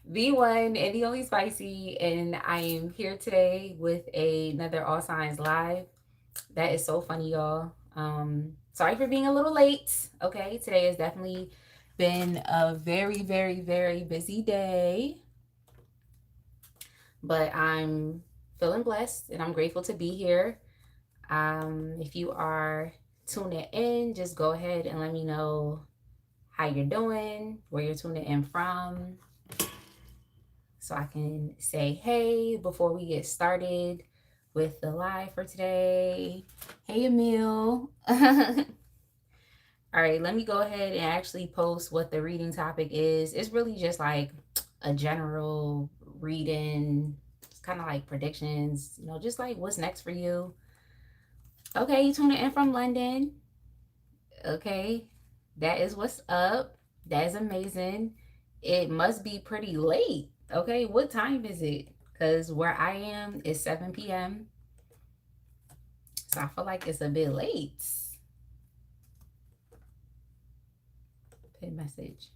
the one and the only Spicy, and I am here today with another All Signs Live. That is so funny, y'all. Sorry for being a little late. Okay, today has definitely been a very busy day, but I'm feeling blessed and I'm grateful to be here. If you are tuning in, just go ahead and let me know how you're doing, where you're tuning in from, so I can say hey before we get started with the live for today. Hey, Emil. All right, let me go ahead and actually post what the reading topic is. It's really just like a general reading. It's kind of like predictions, just like what's next for you. Okay, you tuning in from London. Okay, that is what's up. That is amazing. It must be pretty late. Okay, what time is it? Because where I am is 7 p.m. So I feel like it's a bit late. Pin message.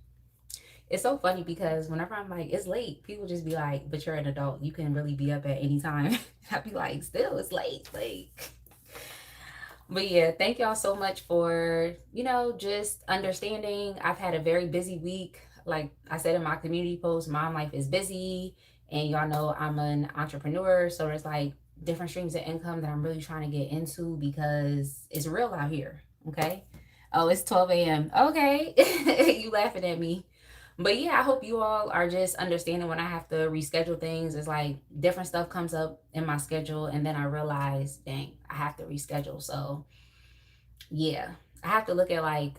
It's so funny because whenever I'm like, it's late, people just be like, but you're an adult. You can really be up at any time. I'd be like, still, it's late. Like, but yeah, thank y'all so much for, just understanding. I've had a very busy week. Like I said in my community post, mom life is busy. And y'all know I'm an entrepreneur. So there's like different streams of income that I'm really trying to get into because it's real out here. Okay. Oh, it's 12 a.m. Okay. You laughing at me. But yeah, I hope you all are just understanding when I have to reschedule things. It's like different stuff comes up in my schedule, and then I realize, dang, I have to reschedule. So yeah, I have to look at like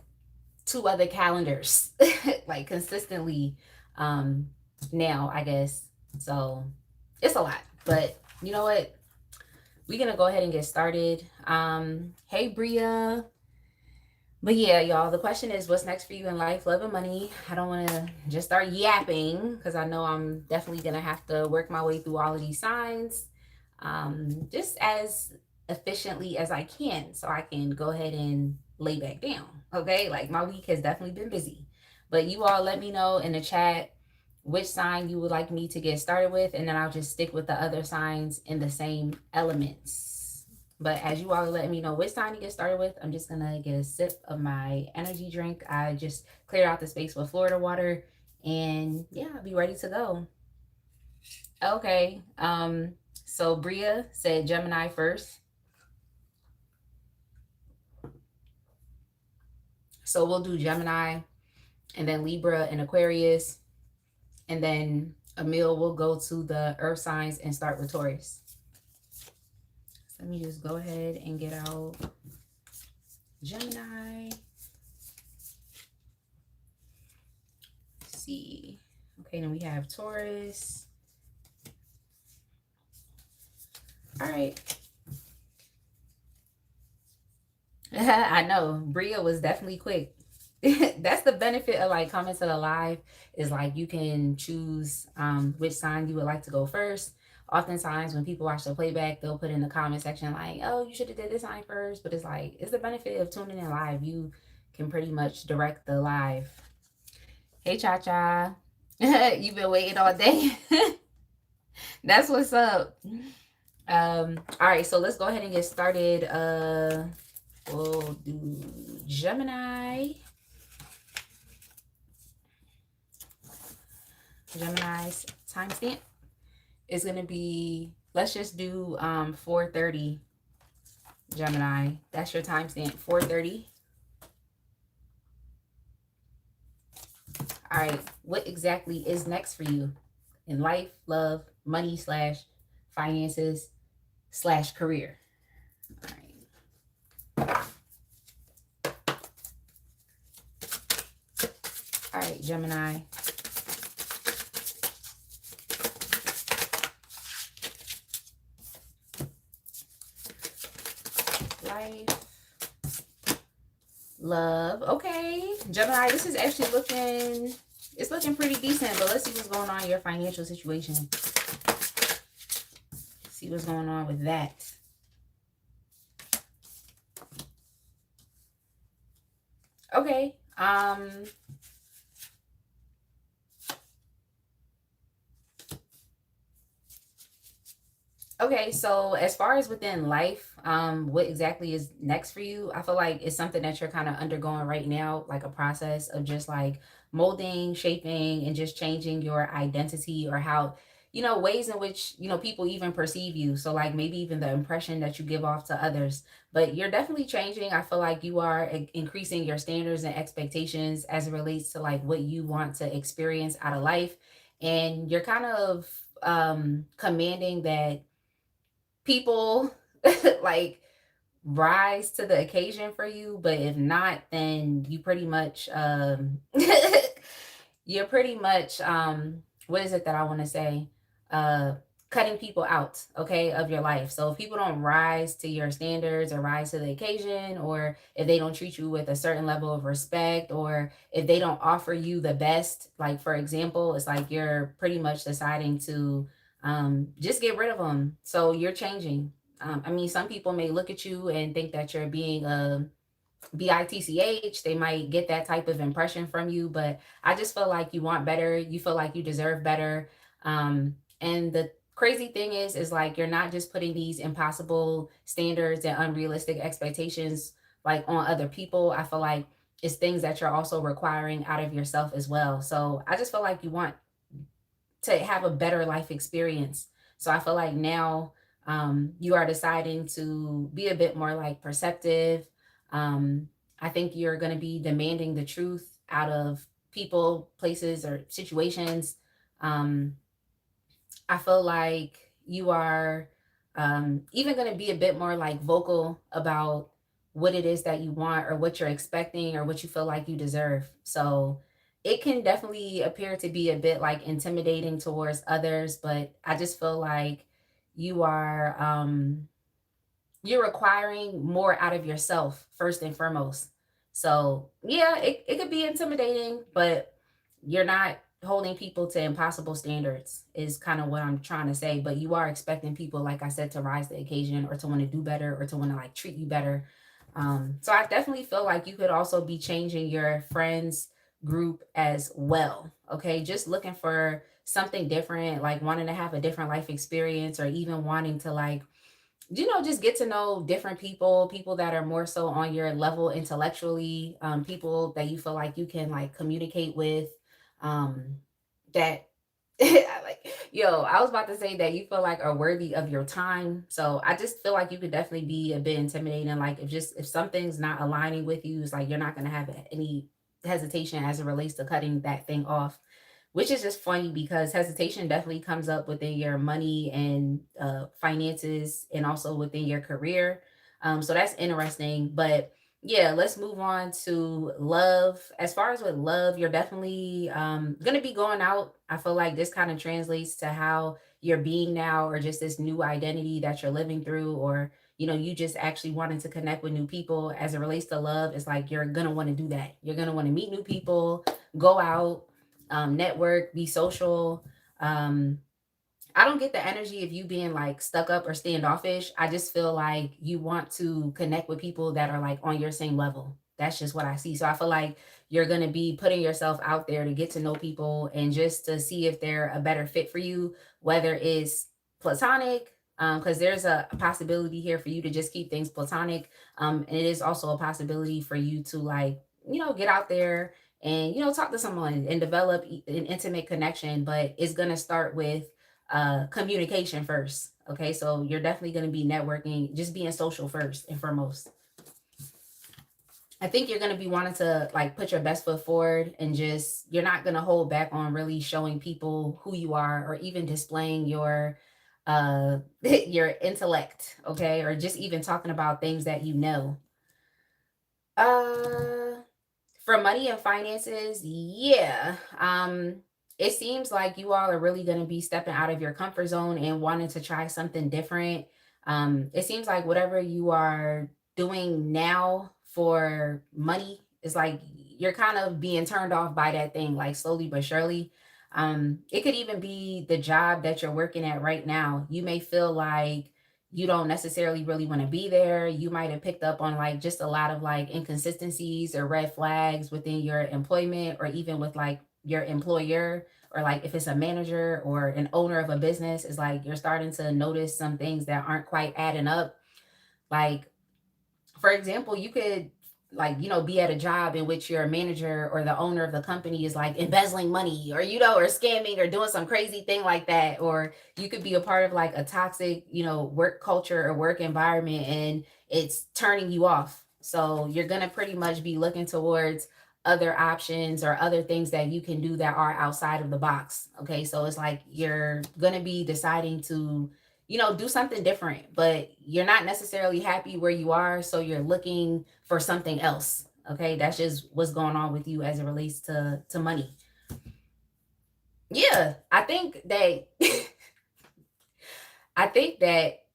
two other calendars, like consistently now, I guess. So it's a lot. But you know what? We're gonna go ahead and get started. Hey Bria. But yeah, y'all, the question is what's next for you in life, love, and money? I don't want to just start yapping because I know I'm definitely going to have to work my way through all of these signs just as efficiently as I can so I can go ahead and lay back down. Okay, like my week has definitely been busy. But you all let me know in the chat which sign you would like me to get started with, and then I'll just stick with the other signs in the same elements. But as you all are letting me know which sign to get started with, I'm just gonna get a sip of my energy drink. I just cleared out the space with Florida water, and yeah, I'll be ready to go. Okay. So Bria said Gemini first. So we'll do Gemini and then Libra and Aquarius. And then Emil will go to the earth signs and start with Taurus. So let me just go ahead and get out Gemini. Let's see. Okay, then we have Taurus. All right. I know Bria was definitely quick. That's the benefit of like coming to the live is like you can choose which sign you would like to go first. Oftentimes when people watch the playback, they'll put in the comment section like, oh, you should have did this sign first. But it's like, it's the benefit of tuning in live. You can pretty much direct the live. Hey, Cha-Cha. You've been waiting all day. That's what's up. All right, so let's go ahead and get started. We'll do Gemini. Gemini's timestamp is going to be, let's just do 4:30 Gemini. That's your timestamp, 4:30. All right, what exactly is next for you in life, love, money slash finances slash career? All right. All right, Gemini. Life, love. Okay, Gemini, this is actually looking, it's looking pretty decent, but let's see what's going on in your financial situation. See what's going on with that. Okay. Okay, so as far as within life, what exactly is next for you? I feel like it's something that you're kind of undergoing right now, like a process of just like molding, shaping, and just changing your identity or how, ways in which, people even perceive you. So like maybe even the impression that you give off to others. But you're definitely changing. I feel like you are increasing your standards and expectations as it relates to like what you want to experience out of life. And you're kind of commanding that people like rise to the occasion for you, but if not, then you pretty much you're pretty much what is it that I want to say? Uh cutting people out, okay, of your life. So if people don't rise to your standards or rise to the occasion, or if they don't treat you with a certain level of respect, or if they don't offer you the best, like for example, it's like you're pretty much deciding to just get rid of them. So you're changing. I mean, some people may look at you and think that you're being a bitch. They might get that type of impression from you, but I just feel like you want better. You feel like you deserve better. And the crazy thing is like you're not just putting these impossible standards and unrealistic expectations like on other people. I feel like it's things that you're also requiring out of yourself as well. So I just feel like you want to have a better life experience. So I feel like now you are deciding to be a bit more like perceptive. I think you're going to be demanding the truth out of people, places, or situations. Um, I feel like you are even going to be a bit more like vocal about what it is that you want or what you're expecting or what you feel like you deserve. So it can definitely appear to be a bit like intimidating towards others, but I just feel like you are you're requiring more out of yourself first and foremost. So yeah, it could be intimidating, but you're not holding people to impossible standards is kind of what I'm trying to say. But you are expecting people, like I said, to rise to the occasion or to want to do better or to want to like treat you better. So I definitely feel like you could also be changing your friends group as well. Okay, just looking for something different, like wanting to have a different life experience or even wanting to like just get to know different people, people that are more so on your level intellectually, people that you feel like you can like communicate with, that like, yo, I was about to say that you feel like are worthy of your time. So I just feel like you could definitely be a bit intimidating. Like if something's not aligning with you, it's like you're not gonna have any hesitation as it relates to cutting that thing off, which is just funny because hesitation definitely comes up within your money and finances and also within your career. So that's interesting. But yeah, let's move on to love. As far as with love, you're definitely going to be going out. I feel like this kind of translates to how you're being now, or just this new identity that you're living through, or you just actually wanting to connect with new people. As it relates to love, it's like you're going to want to do that. You're going to want to meet new people, go out, network, be social. Um, I don't get the energy of you being like stuck up or standoffish. I just feel like you want to connect with people that are like on your same level. That's just what I see. So I feel like you're going to be putting yourself out there to get to know people and just to see if they're a better fit for you, whether it's platonic, because there's a possibility here for you to just keep things platonic. And it is also a possibility for you to like, get out there and, talk to someone and develop an intimate connection. But it's going to start with communication first. Okay, so you're definitely going to be networking, just being social first and foremost. I think you're going to be wanting to like put your best foot forward, and just you're not going to hold back on really showing people who you are, or even displaying your your intellect, okay, or just even talking about things that you know. uh For money and finances, yeah. It seems like you all are really going to be stepping out of your comfort zone and wanting to try something different. It seems like whatever you are doing now for money is like you're kind of being turned off by that thing, like slowly but surely. It could even be the job that you're working at right now. You may feel like you don't necessarily really want to be there. You might have picked up on like just a lot of like inconsistencies or red flags within your employment, or even with like your employer. or like if it's a manager or an owner of a business, it's like you're starting to notice some things that aren't quite adding up. Like, for example, you could, like, be at a job in which your manager or the owner of the company is like embezzling money, or or scamming or doing some crazy thing like that. Or you could be a part of like a toxic, work culture or work environment, and it's turning you off. So you're going to pretty much be looking towards other options or other things that you can do that are outside of the box. Okay, so it's like you're going to be deciding to do something different, but you're not necessarily happy where you are. So you're looking for something else. Okay. That's just what's going on with you as it relates to money. Yeah. I think that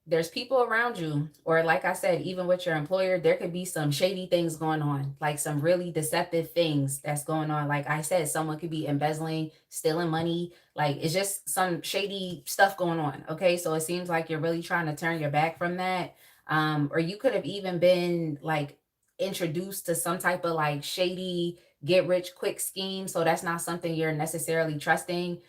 there's people around you, or like I said, even with your employer, there could be some shady things going on, like some really deceptive things that's going on. Like I said, someone could be embezzling, stealing money. Like it's just some shady stuff going on. Okay. So it seems like you're really trying to turn your back from that. Or you could have even been like introduced to some type of like shady get rich quick scheme. So that's not something you're necessarily trusting.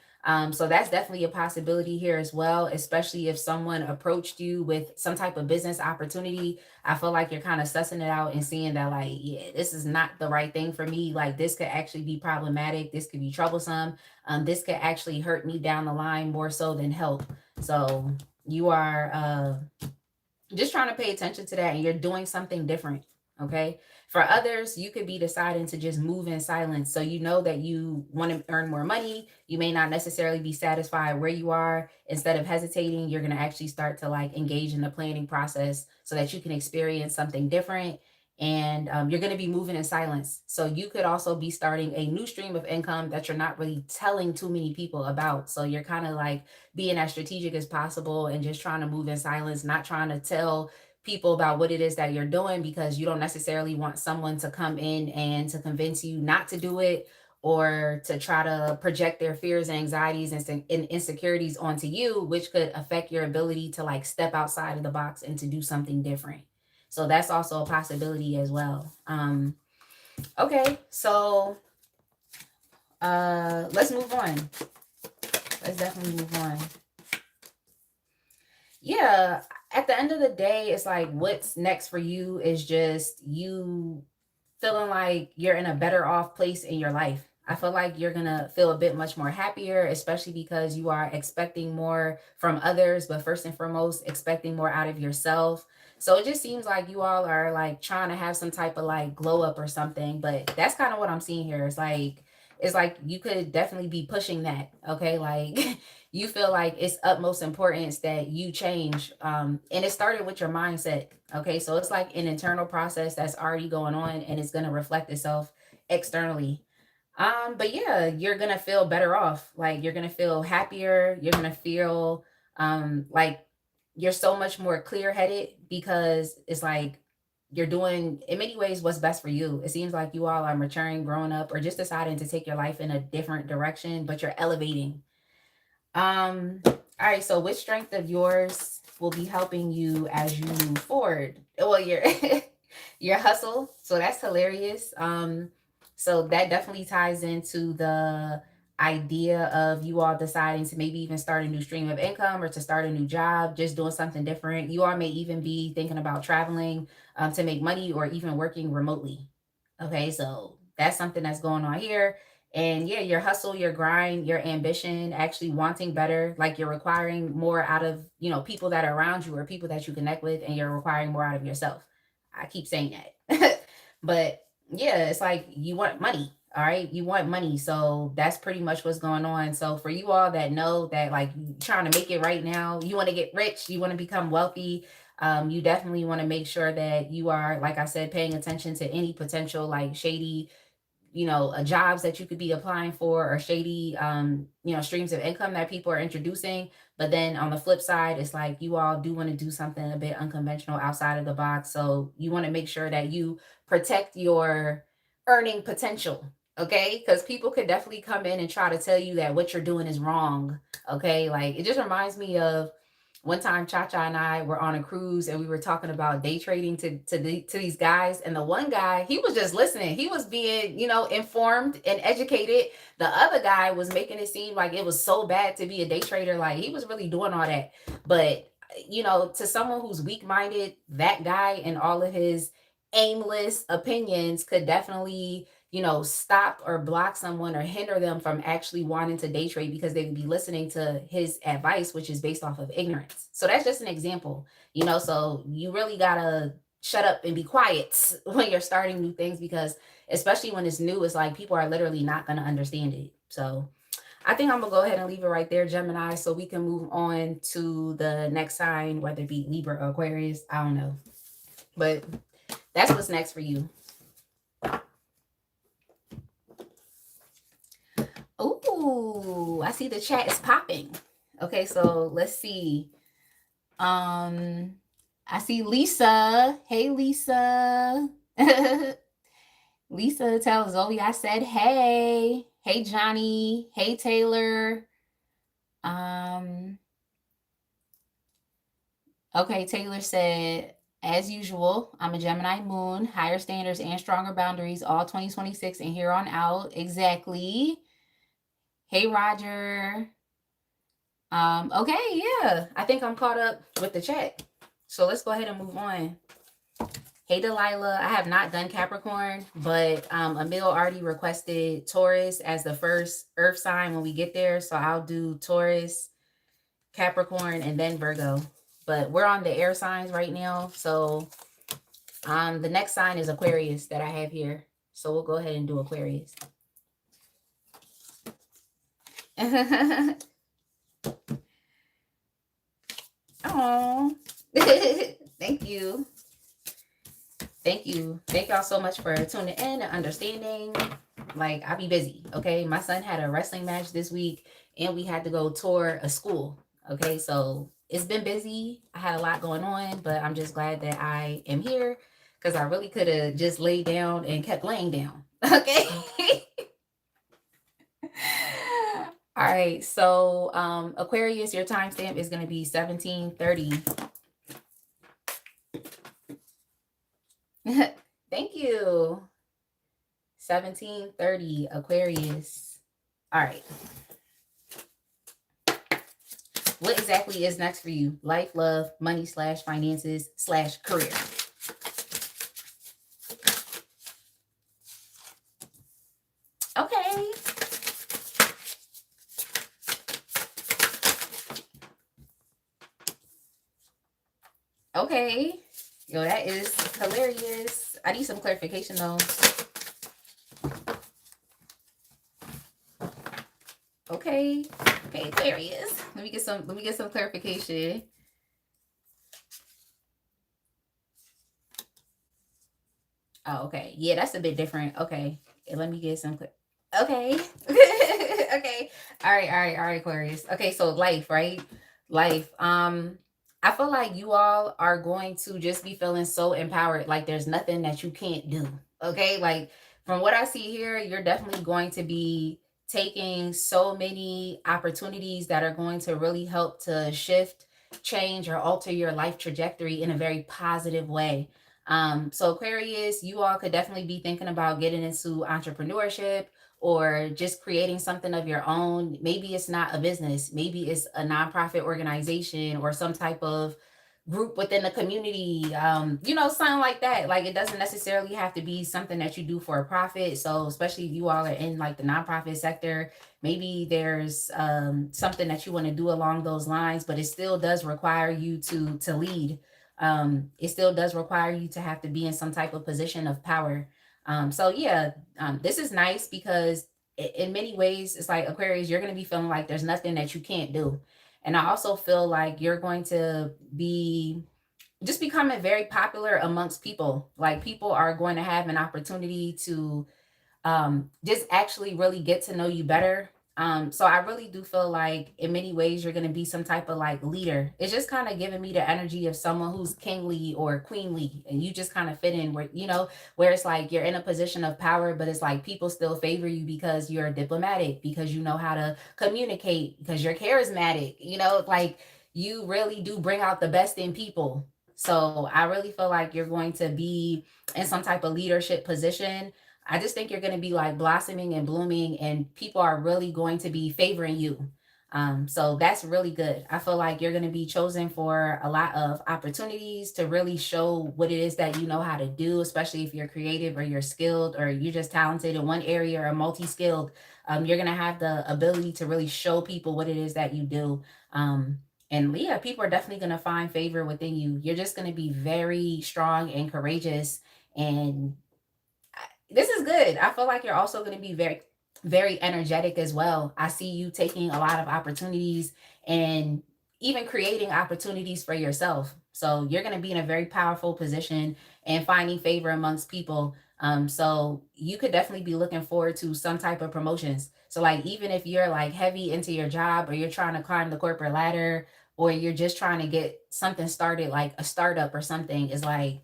So that's definitely a possibility here as well, especially if someone approached you with some type of business opportunity. I feel like you're kind of sussing it out and seeing that, like, yeah, this is not the right thing for me. Like, this could actually be problematic. This could be troublesome. This could actually hurt me down the line more so than help. So you are just trying to pay attention to that, and you're doing something different. Okay. For others, you could be deciding to just move in silence. So you know that you want to earn more money. You may not necessarily be satisfied where you are. Instead of hesitating, you're going to actually start to like engage in the planning process so that you can experience something different. And you're going to be moving in silence. So you could also be starting a new stream of income that you're not really telling too many people about. So you're kind of like being as strategic as possible and just trying to move in silence, not trying to tell people about what it is that you're doing, because you don't necessarily want someone to come in and to convince you not to do it, or to try to project their fears, anxieties, and insecurities onto you, which could affect your ability to like step outside of the box and to do something different. So that's also a possibility as well. Okay, so let's move on. Let's definitely move on. Yeah, at the end of the day, it's like what's next for you is just you feeling like you're in a better off place in your life. I feel like you're going to feel a bit much more happier, especially because you are expecting more from others, but first and foremost, expecting more out of yourself. So it just seems like you all are like trying to have some type of like glow up or something, but that's kind of what I'm seeing here. It's like you could definitely be pushing that. Okay, like you feel like it's utmost importance that you change, and it started with your mindset. Okay, so it's like an internal process that's already going on, and it's going to reflect itself externally. But yeah, you're gonna feel better off. Like you're gonna feel happier. You're gonna feel like you're so much more clear headed, because it's like you're doing in many ways what's best for you. It seems like you all are maturing, growing up, or just deciding to take your life in a different direction, but you're elevating. All right, so which strength of yours will be helping you as you move forward? Well, your your hustle. So that's hilarious. So that definitely ties into the idea of you all deciding to maybe even start a new stream of income, or to start a new job, just doing something different. You all may even be thinking about traveling to make money, or even working remotely. Okay, so that's something that's going on here. And yeah, your hustle, your grind, your ambition, actually wanting better, like you're requiring more out of, people that are around you or people that you connect with, and you're requiring more out of yourself. I keep saying that. But yeah, it's like you want money. All right. You want money. So that's pretty much what's going on. So for you all that know that like you trying to make it right now, you want to get rich, you want to become wealthy. You definitely want to make sure that you are, like I said, paying attention to any potential like shady, jobs that you could be applying for, or shady, streams of income that people are introducing. But then on the flip side, it's like you all do want to do something a bit unconventional, outside of the box. So you want to make sure that you protect your earning potential. Okay, because people could definitely come in and try to tell you that what you're doing is wrong. Okay, like it just reminds me of one time Cha-Cha and I were on a cruise and we were talking about day trading to these guys. And the one guy, he was just listening. He was being, informed and educated. The other guy was making it seem like it was so bad to be a day trader. Like he was really doing all that. But, to someone who's weak-minded, that guy and all of his aimless opinions could definitely stop or block someone or hinder them from actually wanting to day trade because they would be listening to his advice, which is based off of ignorance. So that's just an example, so you really gotta shut up and be quiet when you're starting new things because especially when it's new, it's like people are literally not gonna understand it. So I think I'm gonna go ahead and leave it right there, Gemini, so we can move on to the next sign, whether it be Libra or Aquarius. I don't know. But that's what's next for you. Ooh, I see the chat is popping. Okay, so let's see. I see Lisa. Hey, Lisa. Lisa tells Zoe I said hey. Hey, Johnny. Hey, Taylor. Okay, Taylor said, as usual, I'm a Gemini moon, higher standards and stronger boundaries all 2026 and here on out. Exactly. Hey, Roger. Okay, yeah. I think I'm caught up with the chat. So let's go ahead and move on. Hey, Delilah. I have not done Capricorn, but Emil already requested Taurus as the first earth sign when we get there. So I'll do Taurus, Capricorn, and then Virgo. But we're on the air signs right now. So the next sign is Aquarius that I have here. So we'll go ahead and do Aquarius. Oh, thank you. Thank you. Thank y'all so much for tuning in and understanding. Like, I be busy, okay? My son had a wrestling match this week, and we had to go tour a school, okay? So it's been busy. I had a lot going on, but I'm just glad that I am here because I really could have just laid down and kept laying down, okay? All right, so Aquarius, your timestamp is going to be 1730. Thank you. 1730, Aquarius. All right. What exactly is next for you? Life, love, money / finances / career. Okay. Okay. Yo, that is hilarious. I need some clarification though. Okay. Okay, Aquarius. Let me get some clarification. Oh, okay. Yeah, that's a bit different. Okay. Let me get some okay. Okay. All right, Aquarius. Okay, so life, right? Life. I feel like you all are going to just be feeling so empowered. Like there's nothing that you can't do. Okay. Like from what I see here, you're definitely going to be taking so many opportunities that are going to really help to shift, change, or alter your life trajectory in a very positive way. So Aquarius, you all could definitely be thinking about getting into entrepreneurship or just creating something of your own. Maybe it's not a business, maybe it's a nonprofit organization or some type of group within the community, something like that. Like it doesn't necessarily have to be something that you do for a profit. So especially if you all are in like the nonprofit sector, maybe there's something that you want to do along those lines, but it still does require you to lead. It still does require you to have to be in some type of position of power. So yeah, this is nice because in many ways, it's like Aquarius, you're going to be feeling like there's nothing that you can't do. And I also feel like you're going to be just becoming very popular amongst people. Like people are going to have an opportunity to just actually really get to know you better. So I really do feel like in many ways you're going to be some type of like leader. It's just kind of giving me the energy of someone who's kingly or queenly, and you just kind of fit in where, where it's like you're in a position of power, but it's like people still favor you because you're diplomatic, because you know how to communicate, because you're charismatic, like you really do bring out the best in people. So I really feel like you're going to be in some type of leadership position. I just think you're going to be like blossoming and blooming, and people are really going to be favoring you. So that's really good. I feel like you're going to be chosen for a lot of opportunities to really show what it is that you know how to do, especially if you're creative or you're skilled or you're just talented in one area or multi-skilled. You're going to have the ability to really show people what it is that you do. And yeah, people are definitely going to find favor within you. You're just going to be very strong and courageous. And this is good. I feel like you're also going to be very, very energetic as well. I see you taking a lot of opportunities and even creating opportunities for yourself. So you're going to be in a very powerful position and finding favor amongst people. So you could definitely be looking forward to some type of promotions. So like even if you're like heavy into your job or you're trying to climb the corporate ladder or you're just trying to get something started like a startup or something, is like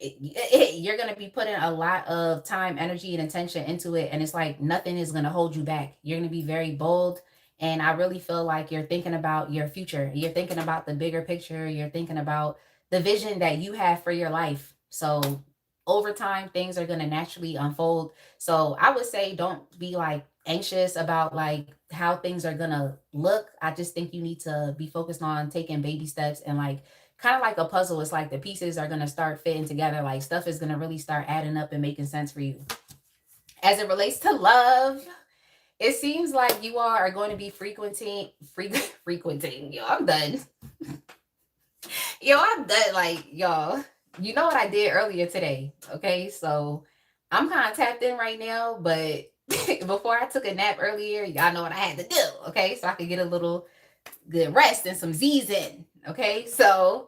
you're going to be putting a lot of time, energy, and attention into it. And it's like nothing is going to hold you back. You're going to be very bold. And I really feel like you're thinking about your future. You're thinking about the bigger picture. You're thinking about the vision that you have for your life. So over time, things are going to naturally unfold. So I would say don't be like anxious about like how things are going to look. I just think you need to be focused on taking baby steps and like kind of like a puzzle. It's like the pieces are going to start fitting together. Like stuff is going to really start adding up and making sense for you. As it relates to love, it seems like you all are going to be frequenting. Yo, I'm done. Yo, I'm done. Like, y'all, you know what I did earlier today. Okay. So I'm kind of tapped in right now, but before I took a nap earlier, y'all know what I had to do. Okay. So I could get a little good rest and some Z's in. Okay. So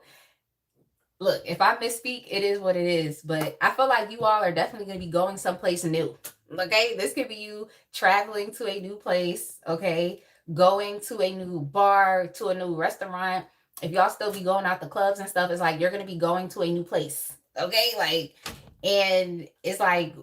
look, if I misspeak, it is what it is. But I feel like you all are definitely going to be going someplace new. Okay, this could be you traveling to a new place. Okay, going to a new bar, to a new restaurant. If y'all still be going out the clubs and stuff, it's like you're going to be going to a new place. Okay, like, and it's like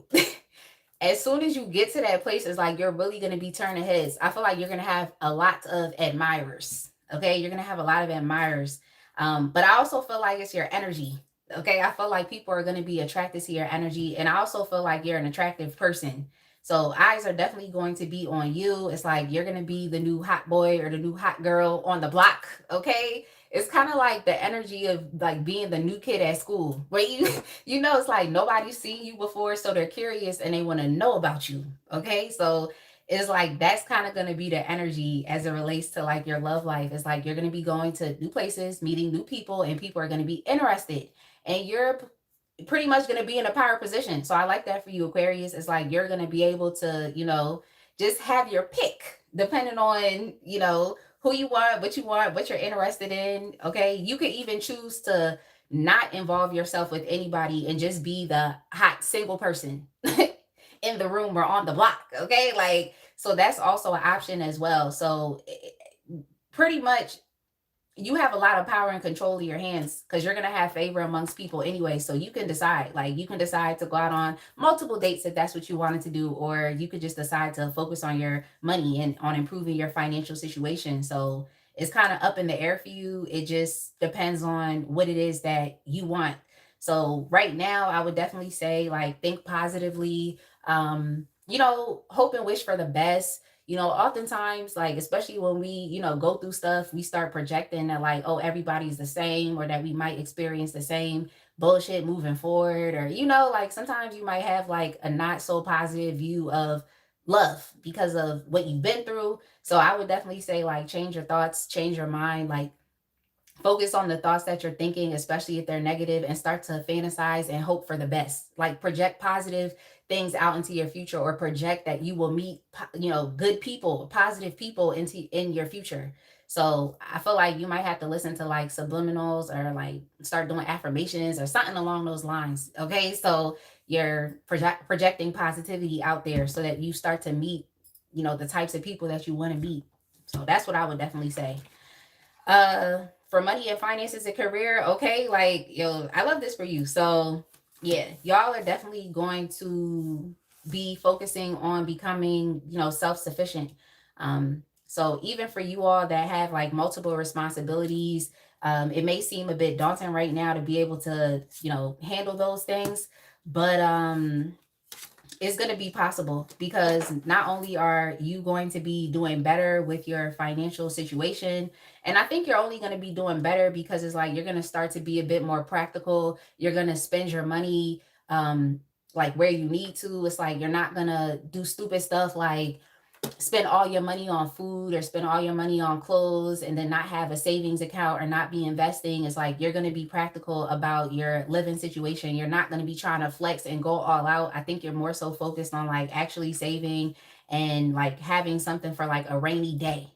as soon as you get to that place, it's like you're really going to be turning heads. I feel like you're going to have a lot of admirers. Okay, you're going to have a lot of admirers. But I also feel like it's your energy. Okay, I feel like people are going to be attracted to your energy. And I also feel like you're an attractive person. So eyes are definitely going to be on you. It's like you're going to be the new hot boy or the new hot girl on the block. Okay, it's kind of like the energy of like being the new kid at school where you know, it's like nobody's seen you before, so they're curious and they want to know about you. Okay, so it's like that's kind of going to be the energy as it relates to like your love life. It's like you're going to be going to new places, meeting new people, and people are going to be interested, and you're pretty much going to be in a power position. So I like that for you, Aquarius. It's like you're going to be able to, you know, just have your pick depending on, you know, who you want, what you're interested in. Okay, you could even choose to not involve yourself with anybody and just be the hot single person in the room or on the block. Okay, like, so that's also an option as well. So pretty much you have a lot of power and control in your hands because you're going to have favor amongst people anyway. So you can decide, like, you can decide to go out on multiple dates if that's what you wanted to do, or you could just decide to focus on your money and on improving your financial situation. So it's kind of up in the air for you. It just depends on what it is that you want. So right now, I would definitely say, like, think positively, you know, hope and wish for the best. You know, oftentimes, like, especially when we, you know, go through stuff, we start projecting that, like, oh, everybody's the same, or that we might experience the same bullshit moving forward. Or, you know, like sometimes you might have like a not so positive view of love because of what you've been through. So I would definitely say, like, change your thoughts, change your mind, like, focus on the thoughts that you're thinking, especially if they're negative, and start to fantasize and hope for the best. Like, project positive things out into your future, or project that you will meet, you know, good people, positive people in your future. So I feel like you might have to listen to like subliminals, or like start doing affirmations or something along those lines. Okay, so you're projecting positivity out there so that you start to meet, you know, the types of people that you want to meet. So that's what I would definitely say. For money and finances and career, okay, like, yo, I love this for you. So yeah, y'all are definitely going to be focusing on becoming, you know, self-sufficient. So even for you all that have like multiple responsibilities, it may seem a bit daunting right now to be able to, handle those things, but it's going to be possible, because not only are you going to be doing better with your financial situation, and I think you're only going to be doing better because it's like you're going to start to be a bit more practical. You're going to spend your money like where you need to. It's like you're not going to do stupid stuff like spend all your money on food or spend all your money on clothes and then not have a savings account or not be investing. It's like you're going to be practical about your living situation. You're not going to be trying to flex and go all out. I think you're more so focused on like actually saving and like having something for like a rainy day,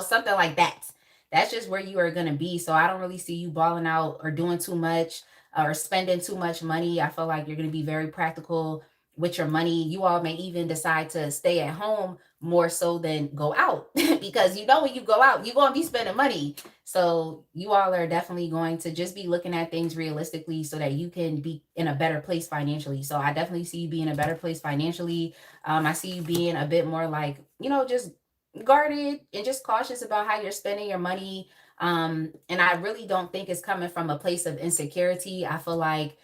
something like that. That's just where you are going to be. So I don't really see you balling out or doing too much or spending too much money. I feel like you're going to be very practical with your money. You all may even decide to stay at home more so than go out because when you go out, you're going to be spending money. So you all are definitely going to just be looking at things realistically so that you can be in a better place financially. So I definitely see you being in a better place financially. I see you being a bit more like, just guarded and just cautious about how you're spending your money. And I really don't think it's coming from a place of insecurity. I feel like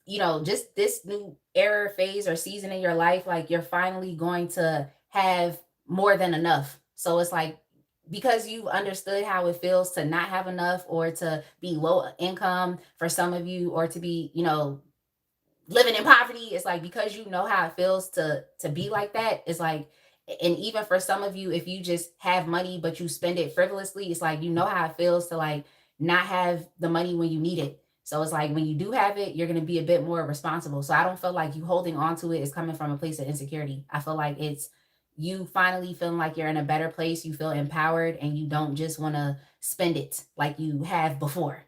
just this new era, phase, or season in your life, like you're finally going to have more than enough. So it's like, because you understood how it feels to not have enough or to be low income for some of you, or to be, living in poverty. It's like, because you know how it feels to be like that. It's like, and even for some of you, if you just have money but you spend it frivolously, it's like, how it feels to like not have the money when you need it. So it's like, when you do have it, you're going to be a bit more responsible. So I don't feel like you holding on to it is coming from a place of insecurity. I feel like it's you finally feeling like you're in a better place. You feel empowered and you don't just want to spend it like you have before.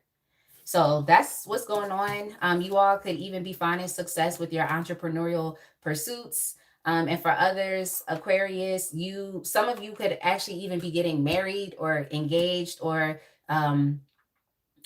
So that's what's going on. You all could even be finding success with your entrepreneurial pursuits. And for others, Aquarius, some of you could actually even be getting married or engaged, or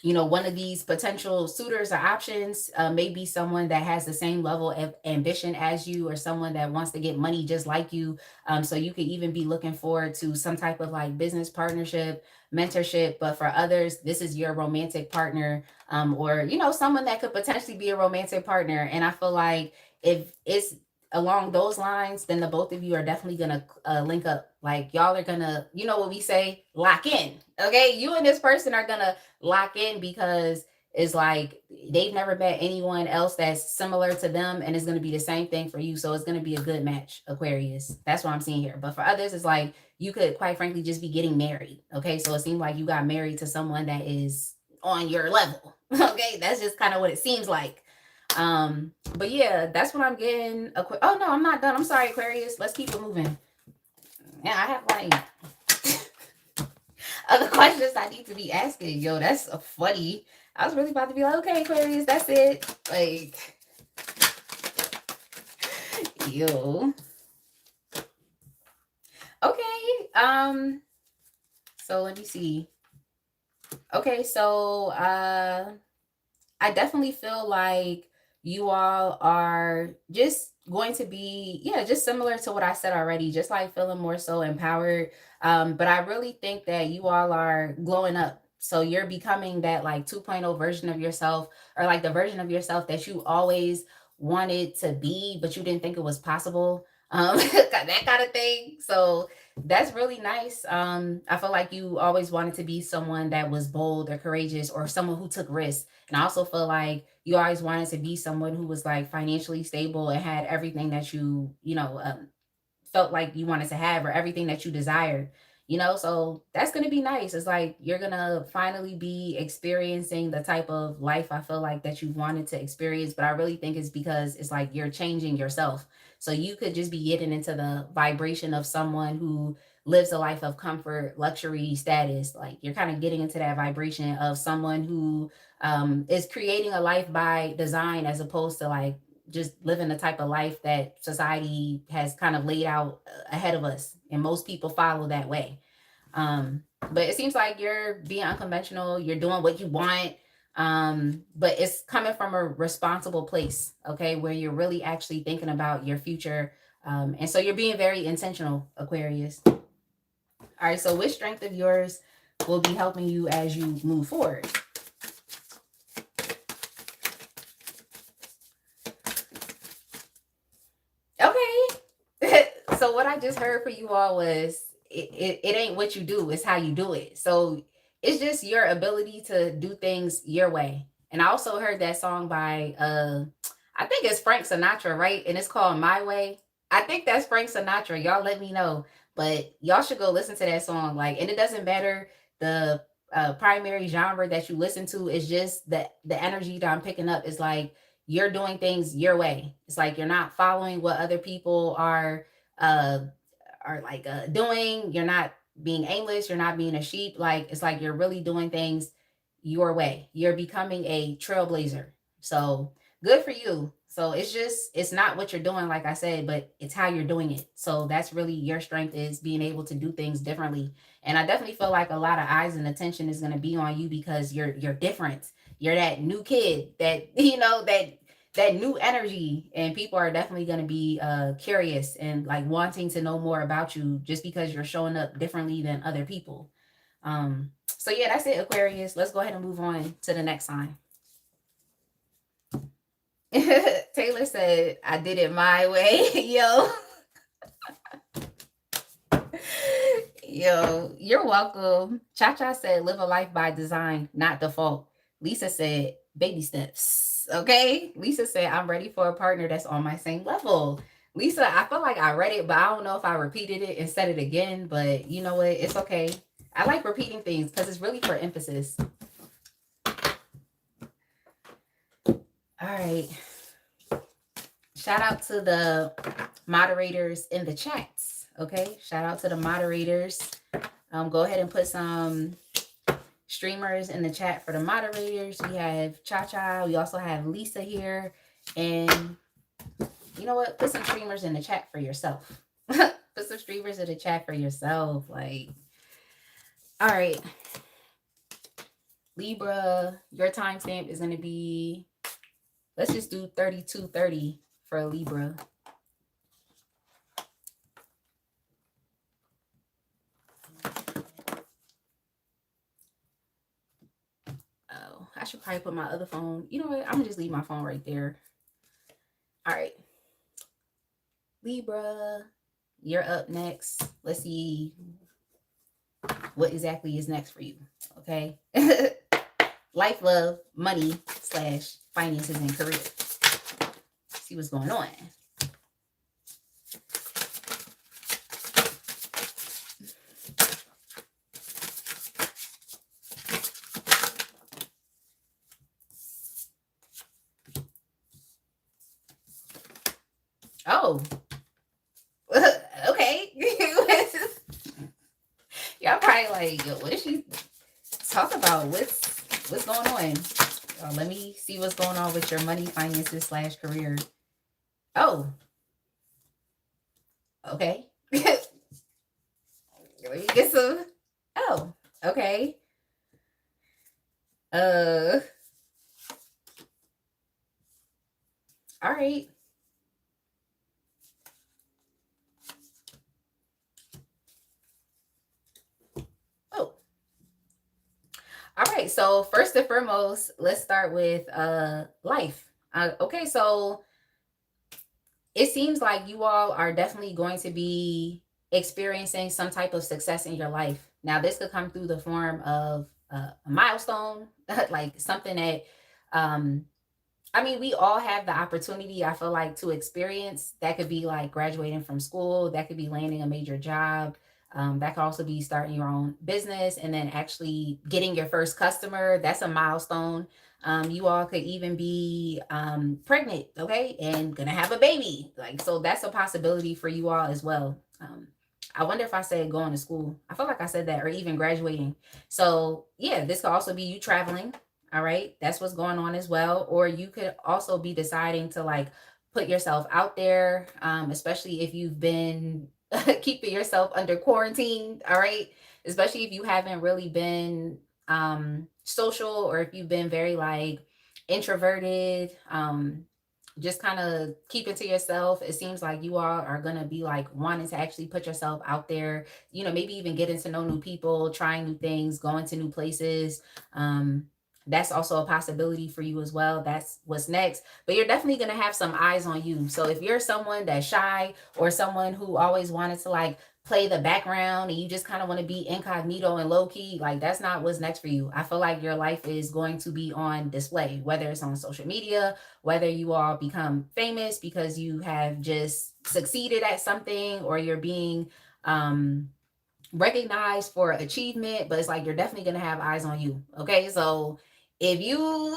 one of these potential suitors or options may be someone that has the same level of ambition as you, or someone that wants to get money just like you. So you could even be looking forward to some type of like business partnership, mentorship. But for others, this is your romantic partner, or someone that could potentially be a romantic partner. And I feel like if it's along those lines, then the both of you are definitely gonna link up. Like y'all are gonna, what we say, lock in. Okay, you and this person are gonna lock in, because it's like they've never met anyone else that's similar to them, and it's gonna be the same thing for you. So it's gonna be a good match, Aquarius. That's what I'm seeing here. But for others, it's like you could quite frankly just be getting married. Okay, so it seems like you got married to someone that is on your level. Okay, that's just kind of what it seems like. But yeah, that's what I'm getting. Oh no, I'm not done. I'm sorry, Aquarius. Let's keep it moving. Yeah, I have like other questions I need to be asking. Yo, that's funny. I was really about to be like, okay, Aquarius, that's it. Like, yo. Okay. So let me see. Okay, so I definitely feel like you all are just going to be, yeah, just similar to what I said already, just like feeling more so empowered. But I really think that you all are glowing up. So you're becoming that like 2.0 version of yourself, or like the version of yourself that you always wanted to be, but you didn't think it was possible. That kind of thing. So that's really nice. I feel like you always wanted to be someone that was bold or courageous, or someone who took risks. And I also feel like you always wanted to be someone who was like financially stable and had everything that felt like you wanted to have, or everything that you desired. So that's going to be nice. It's like you're going to finally be experiencing the type of life I feel like that you wanted to experience. But I really think it's because it's like you're changing yourself. So you could just be getting into the vibration of someone who lives a life of comfort, luxury, status. Like you're kind of getting into that vibration of someone who is creating a life by design, as opposed to like just living the type of life that society has kind of laid out ahead of us. And most people follow that way. But it seems like you're being unconventional. You're doing what you want. But it's coming from a responsible place, okay, where you're really actually thinking about your future. And so you're being very intentional, Aquarius. All right, so which strength of yours will be helping you as you move forward? Okay. So what I just heard for you all was it ain't what you do, it's how you do it. So it's just your ability to do things your way. And I also heard that song by I think it's Frank Sinatra, right? And it's called My Way. I think that's Frank Sinatra. Y'all let me know. But y'all should go listen to that song. Like, and it doesn't matter the primary genre that you listen to, it's just the energy that I'm picking up is like you're doing things your way. It's like you're not following what other people uh are like doing. You're not being aimless, you're not being a sheep. Like it's like you're really doing things your way. You're becoming a trailblazer. So good for you. So it's just it's not what you're doing, like I said, but it's how you're doing it. So that's really your strength, is being able to do things differently. And I definitely feel like a lot of eyes and attention is going to be on you because you're different. You're that new kid that that new energy, and people are definitely going to be curious and like wanting to know more about you just because you're showing up differently than other people. So yeah, that's it, Aquarius. Let's go ahead and move on to the next sign. Taylor said, I did it my way. Yo. Yo, you're welcome. Cha Cha said, live a life by design, not default. Lisa said, baby steps. Okay. Lisa said, I'm ready for a partner that's on my same level. Lisa, I feel like I read it, but I don't know if I repeated it and said it again. But you know what? It's okay. I like repeating things because it's really for emphasis. All right. Shout out to the moderators in the chats. Okay. Shout out to the moderators. Go ahead and put some streamers in the chat for the moderators. We have Cha Cha. We also have Lisa here. And you know what? Put some streamers in the chat for yourself. Put some streamers in the chat for yourself. Like, all right. Libra, your timestamp is going to be, let's just do 3230 for Libra. Oh, I should probably put my other phone. You know what? I'm going to just leave my phone right there. All right. Libra, you're up next. Let's see what exactly is next for you. Okay. Life, love, money / finances and career. See what's going on. Oh. Okay. Y'all probably like, yo, what is she talk about? What's going on? Let me see what's going on with your money, finances / career. Oh. Okay. Let me get some. Oh, okay. All right. Oh. All right. So first and foremost, let's start with life. Okay, so it seems like you all are definitely going to be experiencing some type of success in your life. Now, this could come through the form of a milestone, like something that, I mean, we all have the opportunity, I feel like, to experience. That could be like graduating from school, that could be landing a major job. That could also be starting your own business and then actually getting your first customer. That's a milestone. You all could even be pregnant, okay, and gonna have a baby. Like, so that's a possibility for you all as well. I wonder if I said going to school. I feel like I said that, or even graduating. So yeah, this could also be you traveling. All right, that's what's going on as well. Or you could also be deciding to like put yourself out there, especially if you've been keeping yourself under quarantine. All right, especially if you haven't really been social, or if you've been very like introverted, just kind of keep it to yourself. It seems like you all are going to be like wanting to actually put yourself out there, maybe even getting to know new people, trying new things, going to new places. That's also a possibility for you as well. That's what's next. But you're definitely going to have some eyes on you. So if you're someone that's shy or someone who always wanted to like play the background and you just kind of want to be incognito and low key, like that's not what's next for you. I feel like your life is going to be on display, whether it's on social media, whether you all become famous because you have just succeeded at something, or you're being recognized for achievement, but it's like you're definitely gonna have eyes on you. Okay, so if you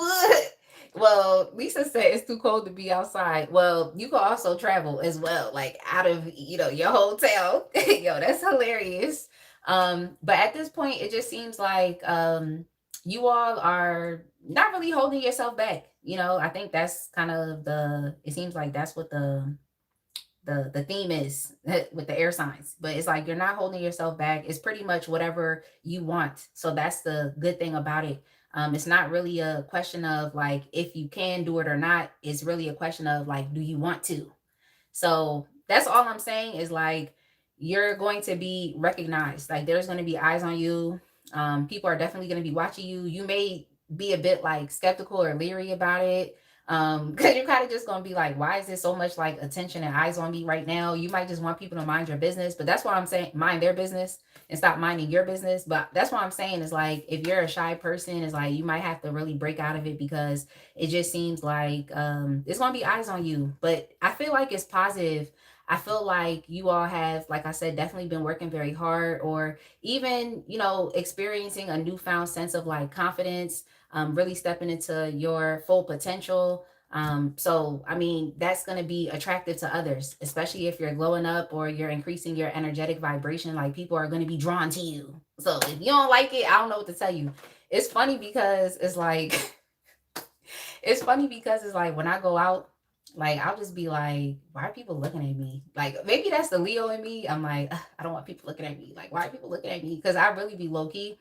well, Lisa said it's too cold to be outside. Well, you can also travel as well, like out of your hotel. Yo, that's hilarious. But at this point, it just seems like you all are not really holding yourself back. I think that's kind of it seems like that's what the theme is with the air signs, but it's like you're not holding yourself back. It's pretty much whatever you want, so that's the good thing about it. It's not really a question of like if you can do it or not. It's really a question of like, do you want to? So that's all I'm saying is like you're going to be recognized. Like there's going to be eyes on you. People are definitely going to be watching you. You may be a bit like skeptical or leery about it, because you're kind of just gonna be like, why is there so much like attention and eyes on me right now? You might just want people to mind your business, but that's why I'm saying mind their business and stop minding your business. But that's what I'm saying is like, if you're a shy person, is like you might have to really break out of it, because it just seems like it's gonna be eyes on you. But I feel like it's positive. I feel like you all have, like I said, definitely been working very hard, or even experiencing a newfound sense of like confidence, really stepping into your full potential. So, I mean, that's going to be attractive to others, especially if you're glowing up or you're increasing your energetic vibration. Like people are going to be drawn to you. So, if you don't like it, I don't know what to tell you. It's funny because it's like, when I go out, like I'll just be like, why are people looking at me? Like maybe that's the Leo in me. I'm like, I don't want people looking at me. Like, why are people looking at me? Because I really be low key.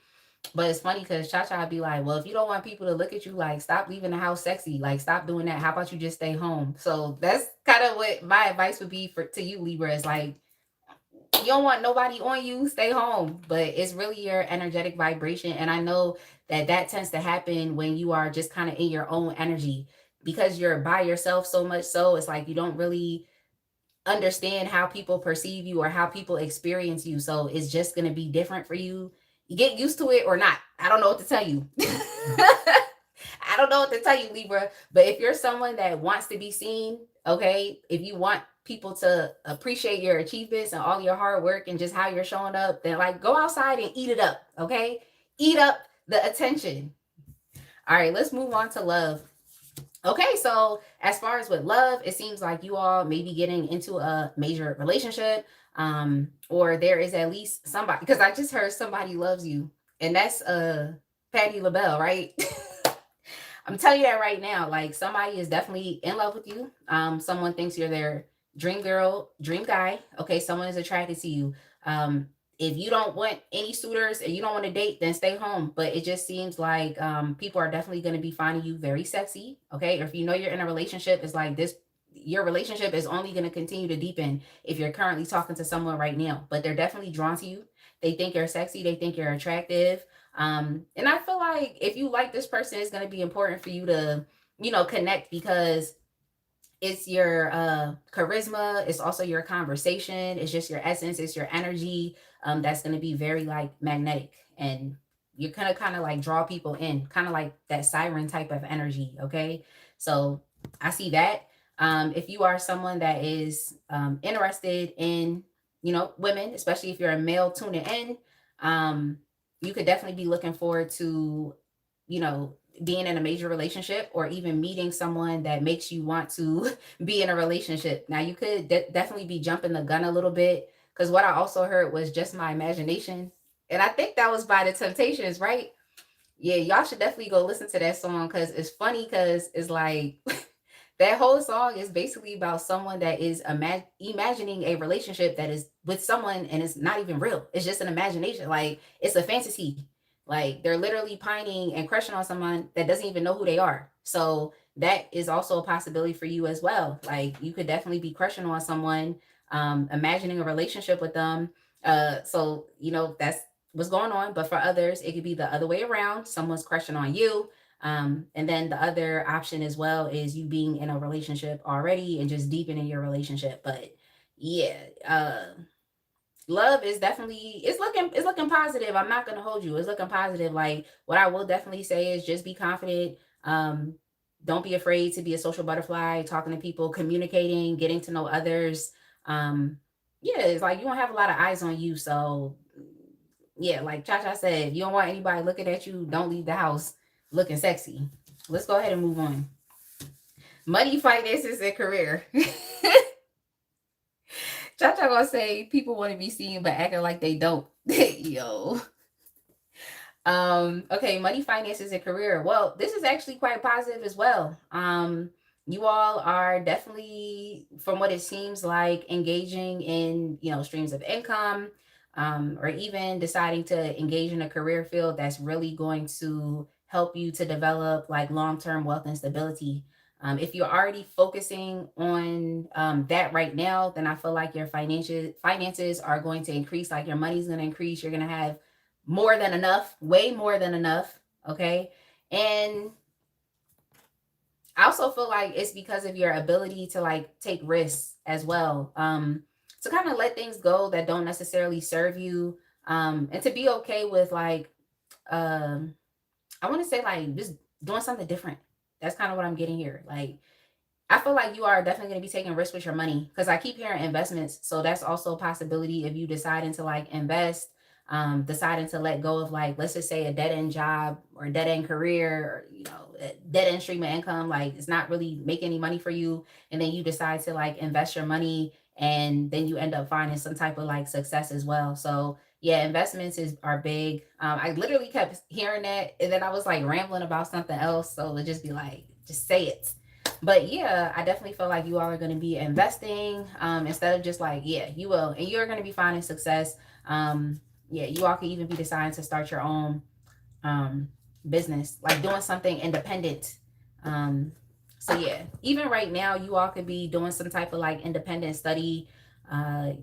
But it's funny because Cha Cha be like, well, if you don't want people to look at you, like, stop leaving the house sexy. Like, stop doing that. How about you just stay home? So that's kind of what my advice would be to you, Libra. Is like, you don't want nobody on you, stay home. But it's really your energetic vibration. And I know that tends to happen when you are just kind of in your own energy, because you're by yourself so much. So it's like you don't really understand how people perceive you or how people experience you. So it's just going to be different for you. You get used to it or not. I don't know what to tell you. I don't know what to tell you, Libra. But if you're someone that wants to be seen, okay, if you want people to appreciate your achievements and all your hard work and just how you're showing up, then like go outside and eat it up, okay? Eat up the attention. All right, let's move on to love. Okay, so as far as with love, it seems like you all may be getting into a major relationship, or there is at least somebody, because I just heard somebody loves you, and that's Patti LaBelle, right? I'm telling you that right now. Like somebody is definitely in love with you. Someone thinks you're their dream girl, dream guy. Okay, someone is attracted to you. If you don't want any suitors and you don't want to date, then stay home. But it just seems like people are definitely going to be finding you very sexy. Okay, or if you know you're in a relationship, it's like this. Your relationship is only going to continue to deepen if you're currently talking to someone right now. But they're definitely drawn to you. They think you're sexy. They think you're attractive. And I feel like if you like this person, it's going to be important for you to, connect, because it's your charisma. It's also your conversation. It's just your essence. It's your energy. That's going to be very like magnetic, and you're gonna kind of like draw people in, kind of like that siren type of energy. Okay, so I see that. If you are someone that is interested in, women, especially if you're a male tuning in, you could definitely be looking forward to, you know, being in a major relationship, or even meeting someone that makes you want to be in a relationship. Now, you could definitely be jumping the gun a little bit, because what I also heard was just my imagination. And I think that was by the Temptations, right? Yeah, y'all should definitely go listen to that song, because it's funny, because it's like that whole song is basically about someone that is imagining a relationship that is with someone, and it's not even real. It's just an imagination. Like, it's a fantasy. Like, they're literally pining and crushing on someone that doesn't even know who they are. So that is also a possibility for you as well. Like you could definitely be crushing on someone, imagining a relationship with them. So that's what's going on. But for others, it could be the other way around. Someone's crushing on you. And then the other option as well is you being in a relationship already and just deepening your relationship. But yeah, love is definitely, it's looking positive. I'm not gonna hold you. It's looking positive. Like what I will definitely say is just be confident. Um, don't be afraid to be a social butterfly, talking to people, communicating, getting to know others. Um, yeah, it's like you don't have a lot of eyes on you. So yeah, like Cha Cha said, if you don't want anybody looking at you, don't leave the house looking sexy. Let's go ahead and move on. Money, finances, and career. Cha Cha gonna say people want to be seen but acting like they don't. Yo. Okay, money, finances, and career. Well, this is actually quite positive as well. You all are definitely, from what it seems like, engaging in, streams of income, or even deciding to engage in a career field that's really going to help you to develop like long-term wealth and stability. If you're already focusing on that right now, then I feel like your finances are going to increase. Like your money's going to increase. You're going to have more than enough, way more than enough. Okay. And I also feel like it's because of your ability to like take risks as well. To kind of let things go that don't necessarily serve you. And to be okay with like, um, I want to say like just doing something different. That's kind of what I'm getting here. Like, I feel like you are definitely going to be taking risks with your money because I keep hearing investments. So that's also a possibility if you deciding to like invest, deciding to let go of like, let's just say a dead end job or a dead end career or, a dead end stream of income. Like it's not really making any money for you. And then you decide to like invest your money and then you end up finding some type of like success as well. So yeah, investments are big. I literally kept hearing that and then I was like rambling about something else. So it'd just be like, just say it. But yeah, I definitely feel like you all are going to be investing, instead of just like, yeah, you will. And you're going to be finding success. Yeah, you all could even be deciding to start your own um, business, like doing something independent. So yeah, even right now, you all could be doing some type of like independent study. Uh,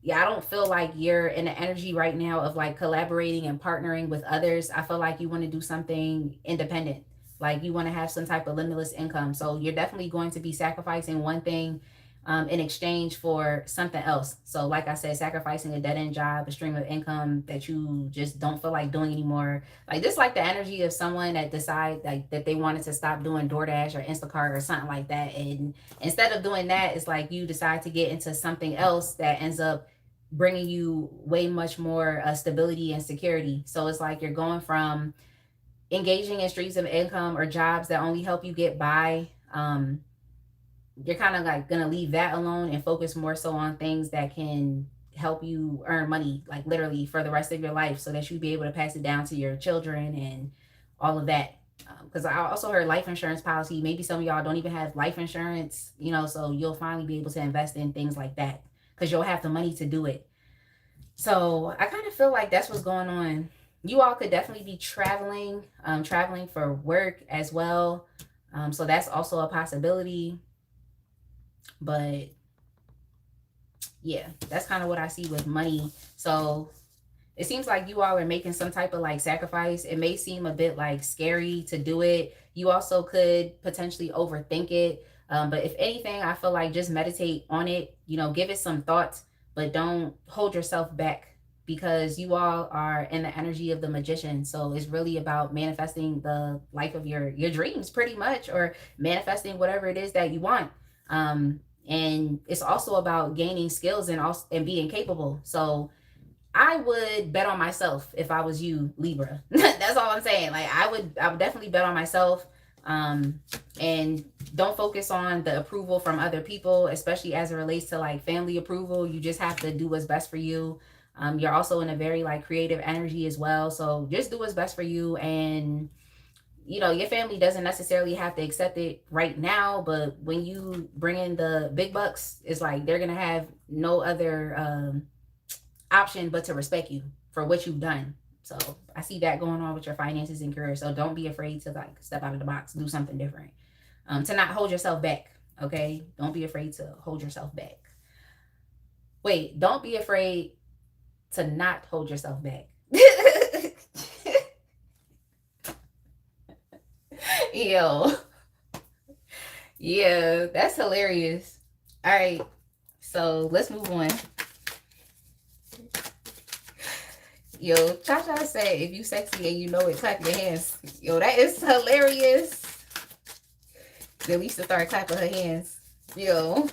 yeah, I don't feel like you're in the energy right now of like collaborating and partnering with others. I feel like you want to do something independent. Like you want to have some type of limitless income. So you're definitely going to be sacrificing one thing in exchange for something else. So like I said, sacrificing a dead end job, a stream of income that you just don't feel like doing anymore. Like this, like the energy of someone that decide like that they wanted to stop doing DoorDash or Instacart or something like that. And instead of doing that, it's like you decide to get into something else that ends up bringing you way much more stability and security. So it's like you're going from engaging in streams of income or jobs that only help you get by. You're kind of like gonna leave that alone and focus more so on things that can help you earn money, like literally for the rest of your life, so that you be able to pass it down to your children and all of that. Because I also heard life insurance policy. Maybe some of y'all don't even have life insurance, so you'll finally be able to invest in things like that because you'll have the money to do it. So I kind of feel like that's what's going on. You all could definitely be traveling for work as well. So that's also a possibility. But yeah, that's kind of what I see with money. So it seems like you all are making some type of like sacrifice. It may seem a bit like scary to do it. You also could potentially overthink it. But if anything, I feel like just meditate on it, give it some thoughts, but don't hold yourself back because you all are in the energy of the magician. So it's really about manifesting the life of your dreams pretty much, or manifesting whatever it is that you want. And it's also about gaining skills and being capable. So I would bet on myself if I was you, Libra. That's all I'm saying. Like I would definitely bet on myself. And don't focus on the approval from other people, especially as it relates to like family approval. You just have to do what's best for you. You're also in a very like creative energy as well. So just do what's best for you. And your family doesn't necessarily have to accept it right now, but when you bring in the big bucks, it's like they're going to have no other option but to respect you for what you've done. So I see that going on with your finances and career. So don't be afraid to like step out of the box, do something different. To not hold yourself back. Okay. Don't be afraid to hold yourself back. Wait, don't be afraid to not hold yourself back. Yo. Yeah, that's hilarious. All right. So let's move on. Yo, Cha-Cha said, if you sexy and you know it, clap your hands. Yo, that is hilarious. Then we used to start clapping her hands. Yo.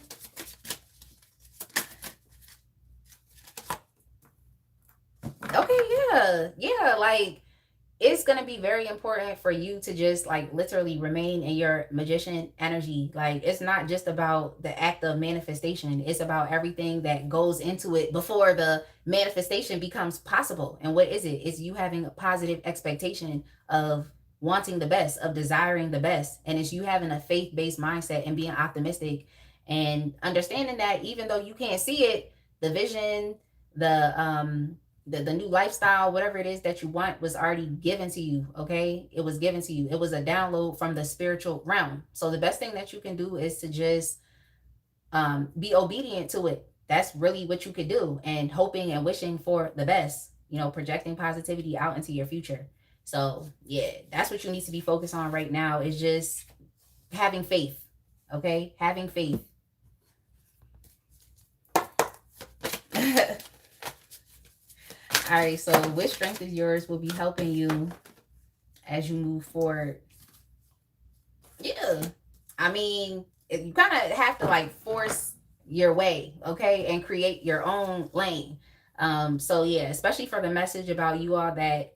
Okay, yeah. Yeah, like, it's going to be very important for you to just like literally remain in your magician energy. Like, it's not just about the act of manifestation, it's about everything that goes into it before the manifestation becomes possible. And what is it? It's you having a positive expectation of wanting the best, of desiring the best. And it's you having a faith-based mindset and being optimistic and understanding that even though you can't see it, the vision, the new lifestyle, whatever it is that you want, was already given to you. Okay, it was given to you. It was a download from the spiritual realm. So the best thing that you can do is to just be obedient to it. That's really what you could do, and hoping and wishing for the best, you know, projecting positivity out into your future. So yeah, that's what you need to be focused on right now, is just having faith. Okay, having faith. All right, so which strength of yours will be helping you as you move forward? Yeah, I mean, you kind of have to like force your way, okay, and create your own lane. So yeah, especially for the message about you all that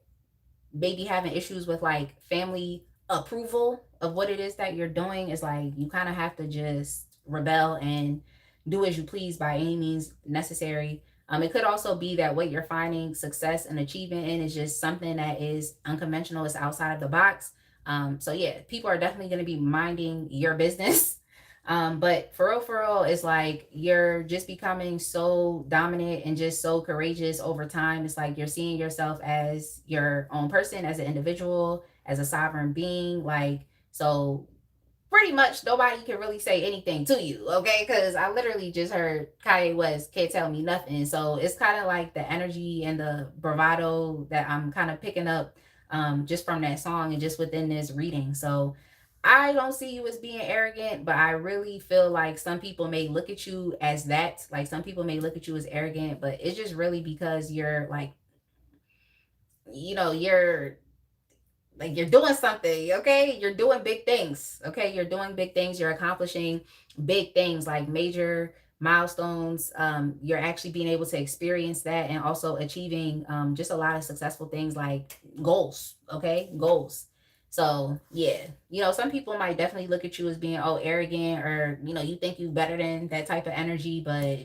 maybe having issues with like family approval of what it is that you're doing, is like you kind of have to just rebel and do as you please by any means necessary. It could also be that what you're finding success and achievement in is just something that is unconventional, it's outside of the box. So yeah, people are definitely going to be minding your business. But for real, it's like you're just becoming so dominant and just so courageous over time. It's like you're seeing yourself as your own person, as an individual, as a sovereign being. Like, so pretty much nobody can really say anything to you, okay? Because I literally just heard Kanye West can't tell me nothing. So it's kind of like the energy and the bravado that I'm kind of picking up just from that song and just within this reading. So I don't see you as being arrogant, but I really feel like some people may look at you as that. Like, some people may look at you as arrogant, but it's just really because you're like, you know, you're doing something. Okay, you're doing big things. Okay, you're doing big things, you're accomplishing big things, like major milestones. You're actually being able to experience that and also achieving just a lot of successful things, like goals. Okay, goals. So yeah, you know, some people might definitely look at you as being, oh, arrogant, or you know, you think you better than that type of energy. But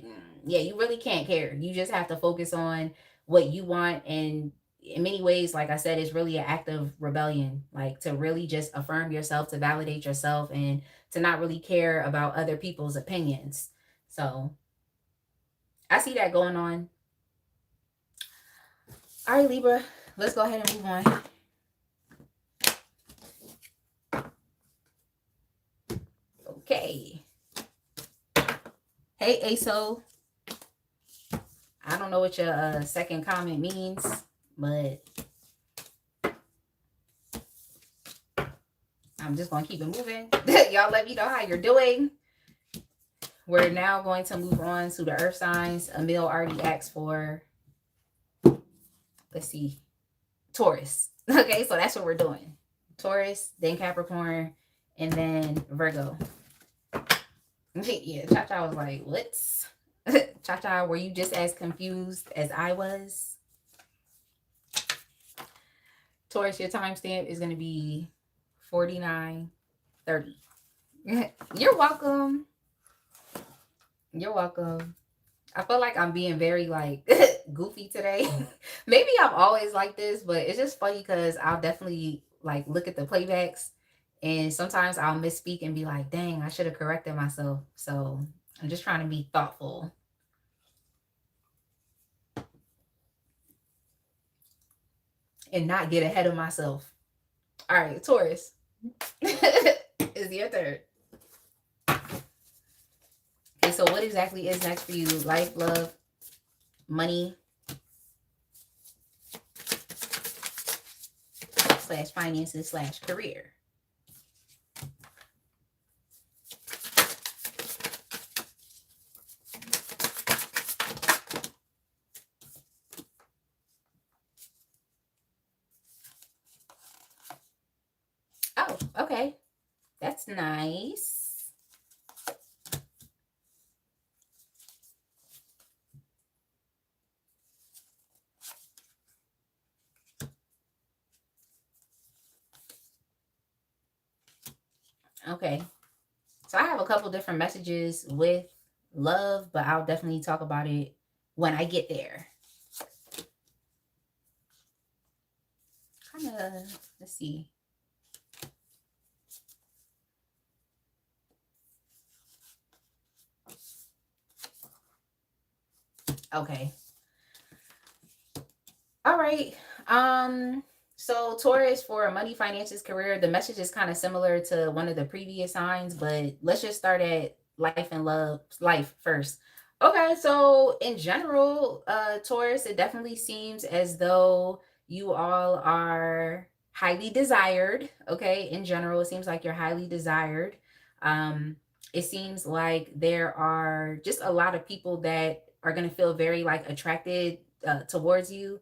yeah, you really can't care. You just have to focus on what you want. And in many ways, like I said, it's really an act of rebellion, like to really just affirm yourself, to validate yourself, and to not really care about other people's opinions. So I see that going on. All right, Libra, let's go ahead and move on. Okay. Hey, ASO. I don't know what your second comment means, but I'm just going to keep it moving. Y'all let me know how you're doing. We're now going to move on to the earth signs. Emil already asked for, let's see, Taurus. Okay, so that's what we're doing. Taurus, then Capricorn, and then Virgo. Yeah, Cha-Cha was like, what? Cha-Cha, were you just as confused as I was? Taurus, your timestamp is going to be 49:30. You're welcome. You're welcome. I feel like I'm being very like goofy today. Maybe I'm always like this, but it's just funny because I'll definitely like look at the playbacks and sometimes I'll misspeak and be like, dang, I should have corrected myself. So I'm just trying to be thoughtful. and not get ahead of myself. All right, Taurus. Is your turn. Okay, so what exactly is next for you? Life, love, money, slash finances, slash career. Oh, okay. That's nice. Okay. So I have a couple different messages with love, but I'll definitely talk about it when I get there. Kind of, let's see. Okay. All right. So Taurus, for money, finances, career, the message is kind of similar to one of the previous signs, but let's just start at life and love, life first. Okay, so in general, Taurus, it definitely seems as though you all are highly desired. Okay, in general, it seems like you're highly desired. Um, it seems like there are just a lot of people that are going to feel very like attracted towards you.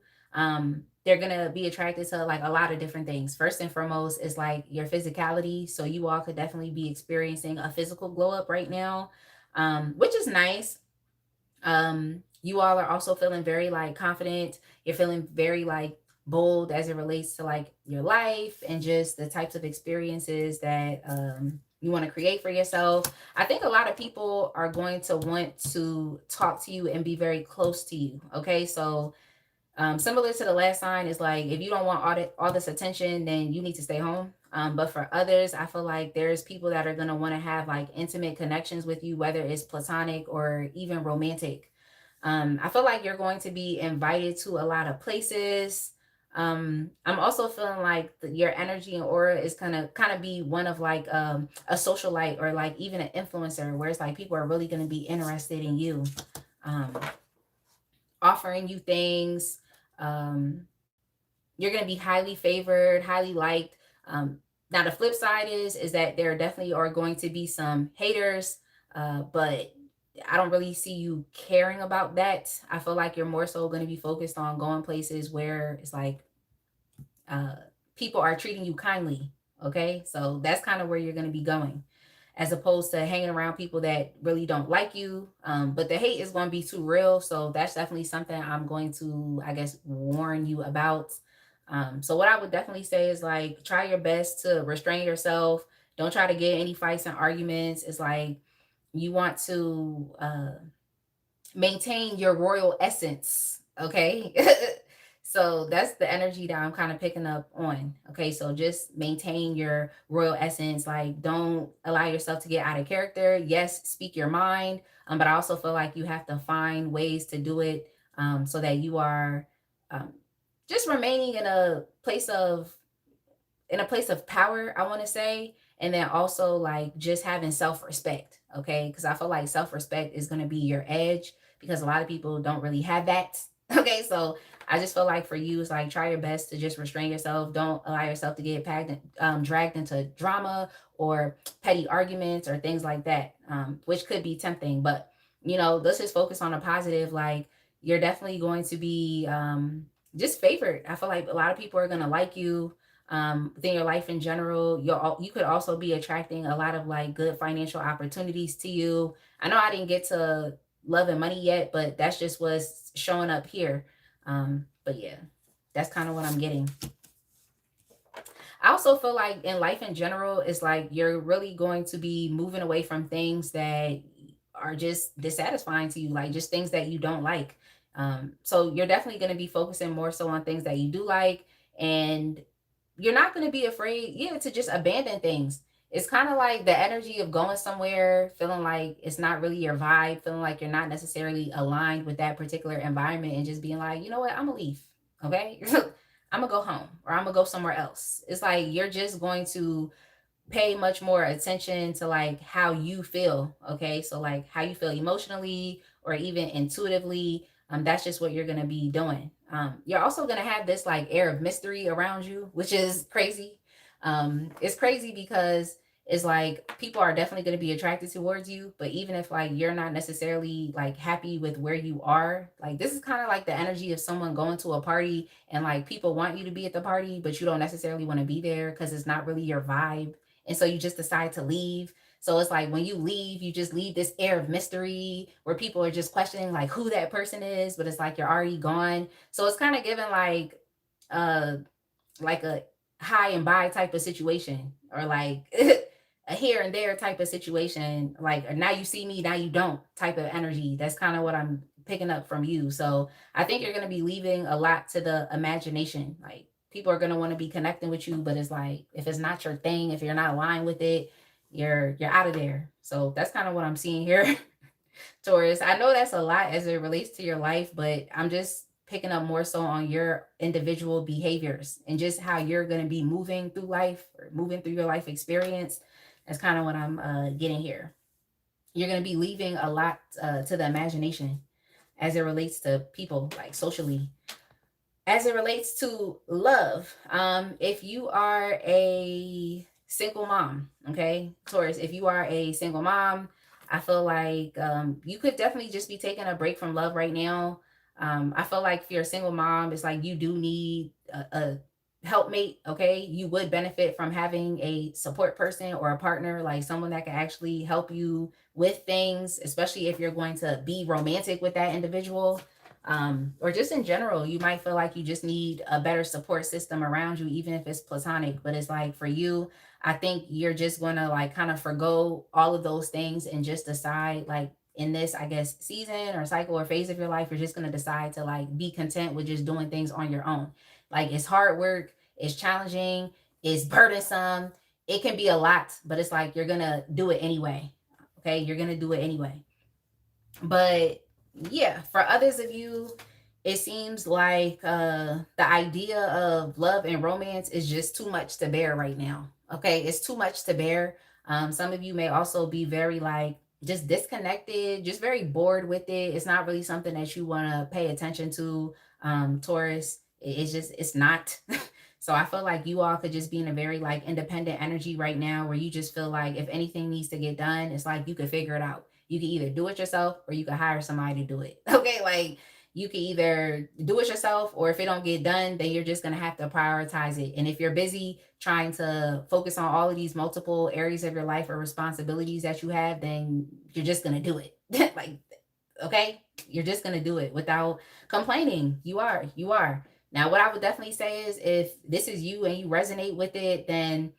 They're gonna be attracted to like a lot of different things. First and foremost is like your physicality. So you all could definitely be experiencing a physical glow up right now, which is nice. You all are also feeling very like confident. You're feeling very like bold as it relates to like your life and just the types of experiences that you want to create for yourself. I think a lot of people are going to want to talk to you and be very close to you. Okay, so similar to the last sign is like if you don't want all this attention, then you need to stay home. But for others, I feel like there's people that are gonna want to have like intimate connections with you, whether it's platonic or even romantic. I feel like you're going to be invited to a lot of places. I'm also feeling like your energy and aura is gonna kind of be one of like a socialite or like even an influencer, where it's like people are really gonna be interested in you. Um, Offering you things. Um, you're going to be highly favored, highly liked. Now the flip side is that there definitely are going to be some haters, but I don't really see you caring about that. I feel like you're more so going to be focused on going places where it's like uh, people are treating you kindly. Okay, so that's kind of where you're going to be going, as opposed to hanging around people that really don't like you. But the hate is going to be too real. So that's definitely something I'm going to, I guess, warn you about. So what I would definitely say is like, try your best to restrain yourself. Don't try to get any fights and arguments. It's like you want to maintain your royal essence. Okay. So that's the energy that I'm kind of picking up on. Okay, so just maintain your royal essence. Like, don't allow yourself to get out of character. Yes, speak your mind, but I also feel like you have to find ways to do it, so that you are um, just remaining in a place of power, I want to say, and then also like just having self-respect. Okay, because I feel like self-respect is going to be your edge, because a lot of people don't really have that. Okay, so I just feel like for you, it's like try your best to just restrain yourself. Don't allow yourself to get dragged into drama or petty arguments or things like that, which could be tempting. But let's just focus on a positive. Like, you're definitely going to be just favored. I feel like a lot of people are going to like you within your life in general. You could also be attracting a lot of like good financial opportunities to you. I know I didn't get to love and money yet, but that's just what's showing up here. But yeah, that's kind of what I'm getting. I also feel like in life in general, it's like you're really going to be moving away from things that are just dissatisfying to you, like just things that you don't like. So you're definitely going to be focusing more so on things that you do like, and you're not going to be afraid, yeah, to just abandon things. It's kind of like the energy of going somewhere, feeling like it's not really your vibe, feeling like you're not necessarily aligned with that particular environment, and just being like, you know what, I'm gonna leave. Okay. I'm I'm gonna go home, or I'm gonna go somewhere else. It's like you're just going to pay much more attention to like how you feel. Okay, so like how you feel emotionally or even intuitively. That's just what you're gonna be doing. You're also gonna have this like air of mystery around you, which is crazy. It's crazy because it's like people are definitely going to be attracted towards you, but even if like you're not necessarily like happy with where you are, like this is kind of like the energy of someone going to a party and like people want you to be at the party, but you don't necessarily want to be there because it's not really your vibe, and so you just decide to leave. So it's like when you leave, you just leave this air of mystery where people are just questioning like who that person is, but it's like you're already gone. So it's kind of given uh like a high and by type of situation, or like a here and there type of situation, like now you see me, now you don't type of energy. That's kind of what I'm picking up from you. So I think you're going to be leaving a lot to the imagination. Like people are going to want to be connecting with you, but it's like if it's not your thing, if you're not aligned with it, you're out of there. So that's kind of what I'm seeing here. Taurus, I know that's a lot as it relates to your life, but I'm just picking up more so on your individual behaviors and just how you're going to be moving through life or moving through your life experience. That's kind of what I'm getting here. You're going to be leaving a lot to the imagination as it relates to people, like socially. As it relates to love, if you are a single mom, okay, Taurus, if you are a single mom, I feel like you could definitely just be taking a break from love right now. I feel like if you're a single mom, it's like you do need a helpmate, okay? You would benefit from having a support person or a partner, like someone that can actually help you with things, especially if you're going to be romantic with that individual. Or just in general, you might feel like you just need a better support system around you, even if it's platonic. But it's like for you, I think you're just gonna like kind of forgo all of those things and just decide like in this, I guess, season or cycle or phase of your life, you're just gonna decide to like be content with just doing things on your own. Like it's hard work, it's challenging, it's burdensome, it can be a lot, but it's like you're gonna do it anyway. Okay, you're gonna do it anyway. But yeah, for others of you, it seems like the idea of love and romance is just too much to bear right now. Okay, it's too much to bear. Some of you may also be very like just disconnected, just very bored with it. It's not really something that you want to pay attention to, Taurus. It's just, it's not. So I feel like you all could just be in a very like independent energy right now where you just feel like if anything needs to get done, it's like you could figure it out. You can either do it yourself or you can hire somebody to do it. Okay, like you can either do it yourself, or if it don't get done, then you're just gonna have to prioritize it. And if you're busy trying to focus on all of these multiple areas of your life or responsibilities that you have, then you're just gonna do it. Like, okay, you're just gonna do it without complaining. You are. Now, what I would definitely say is if this is you and you resonate with it, then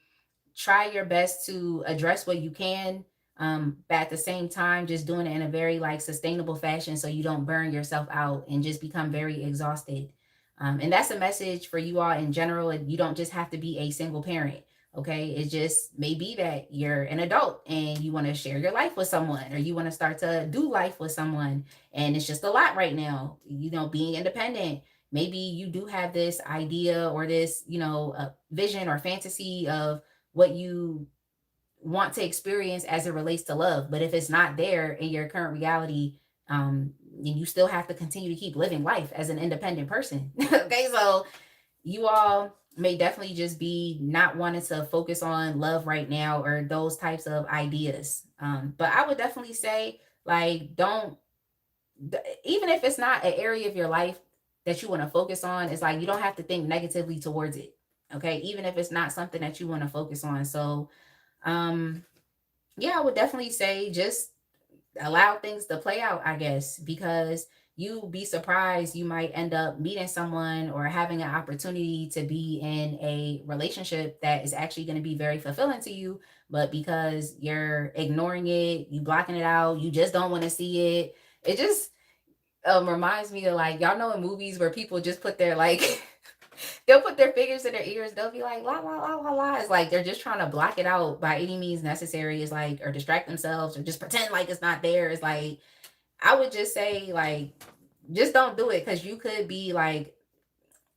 try your best to address what you can, but at the same time just doing it in a very like sustainable fashion so you don't burn yourself out and just become very exhausted. And that's a message for you all in general. You don't just have to be a single parent. Okay, it just may be that you're an adult and you want to share your life with someone, or you want to start to do life with someone, and it's just a lot right now, being independent. Maybe you do have this idea or this vision or fantasy of what you want to experience as it relates to love. But if it's not there in your current reality, you still have to continue to keep living life as an independent person. Okay, so you all may definitely just be not wanting to focus on love right now or those types of ideas. But I would definitely say, like, don't, even if it's not an area of your life that you want to focus on, it's like you don't have to think negatively towards it. Okay, even if it's not something that you want to focus on. So yeah, I would definitely say just allow things to play out, I guess, because you be surprised you might end up meeting someone or having an opportunity to be in a relationship that is actually going to be very fulfilling to you, but because you're ignoring it, you blocking it out, you just don't want to see it. It just reminds me of like, y'all know in movies where people just put their like they'll put their fingers in their ears. They'll be like, la, la, la, la, la. It's like they're just trying to block it out by any means necessary. It's like, or distract themselves or just pretend like it's not there. It's like, I would just say, like, just don't do it, because you could be like,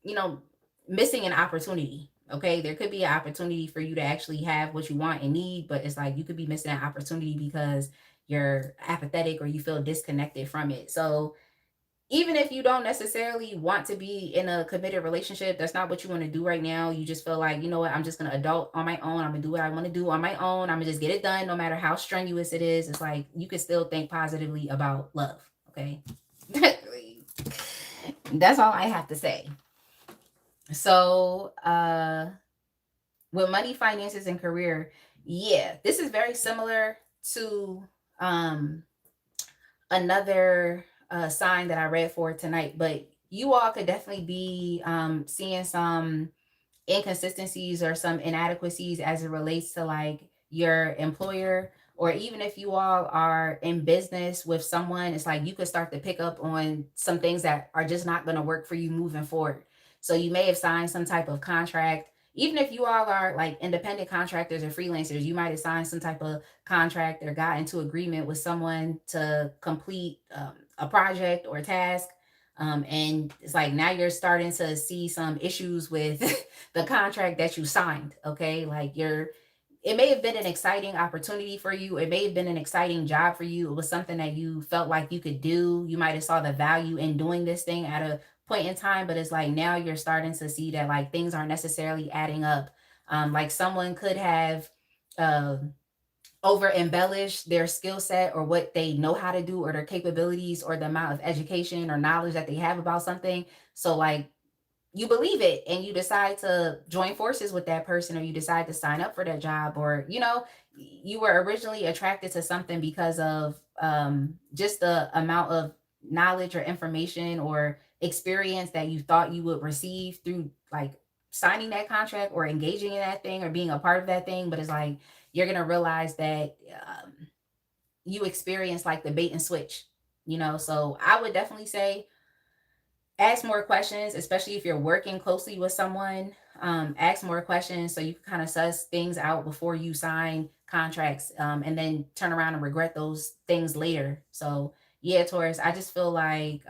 you know, missing an opportunity. Okay, there could be an opportunity for you to actually have what you want and need, but it's like you could be missing an opportunity because you're apathetic or you feel disconnected from it. So even if you don't necessarily want to be in a committed relationship, that's not what you want to do right now. You just feel like, you know what, I'm just gonna adult on my own. I'm gonna do what I want to do on my own. I'm gonna just get it done, no matter how strenuous it is. It's like you can still think positively about love. Okay, that's all I have to say. So, with money, finances, and career, yeah, this is very similar to um another sign that I read for tonight, but you all could definitely be seeing some inconsistencies or some inadequacies as it relates to like your employer, or even if you all are in business with someone, it's like you could start to pick up on some things that are just not going to work for you moving forward. So you may have signed some type of contract. Even if you all are like independent contractors or freelancers, you might have signed some type of contract or got into agreement with someone to complete a project or a task. And it's like now you're starting to see some issues with the contract that you signed. Okay, like it may have been an exciting opportunity for you, it may have been an exciting job for you, it was something that you felt like you could do, you might have saw the value in doing this thing at a point in time, but it's like now you're starting to see that like things aren't necessarily adding up. Like someone could have uh, over embellish their skill set or what they know how to do or their capabilities or the amount of education or knowledge that they have about something. So like you believe it and you decide to join forces with that person, or you decide to sign up for that job, or you were originally attracted to something because of just the amount of knowledge or information or experience that you thought you would receive through like signing that contract or engaging in that thing or being a part of that thing. But it's like you're gonna realize that you experience like the bait and switch. So I would definitely say ask more questions, especially if you're working closely with someone. Ask more questions so you can kind of suss things out before you sign contracts, and then turn around and regret those things later. So, yeah, Taurus, I just feel like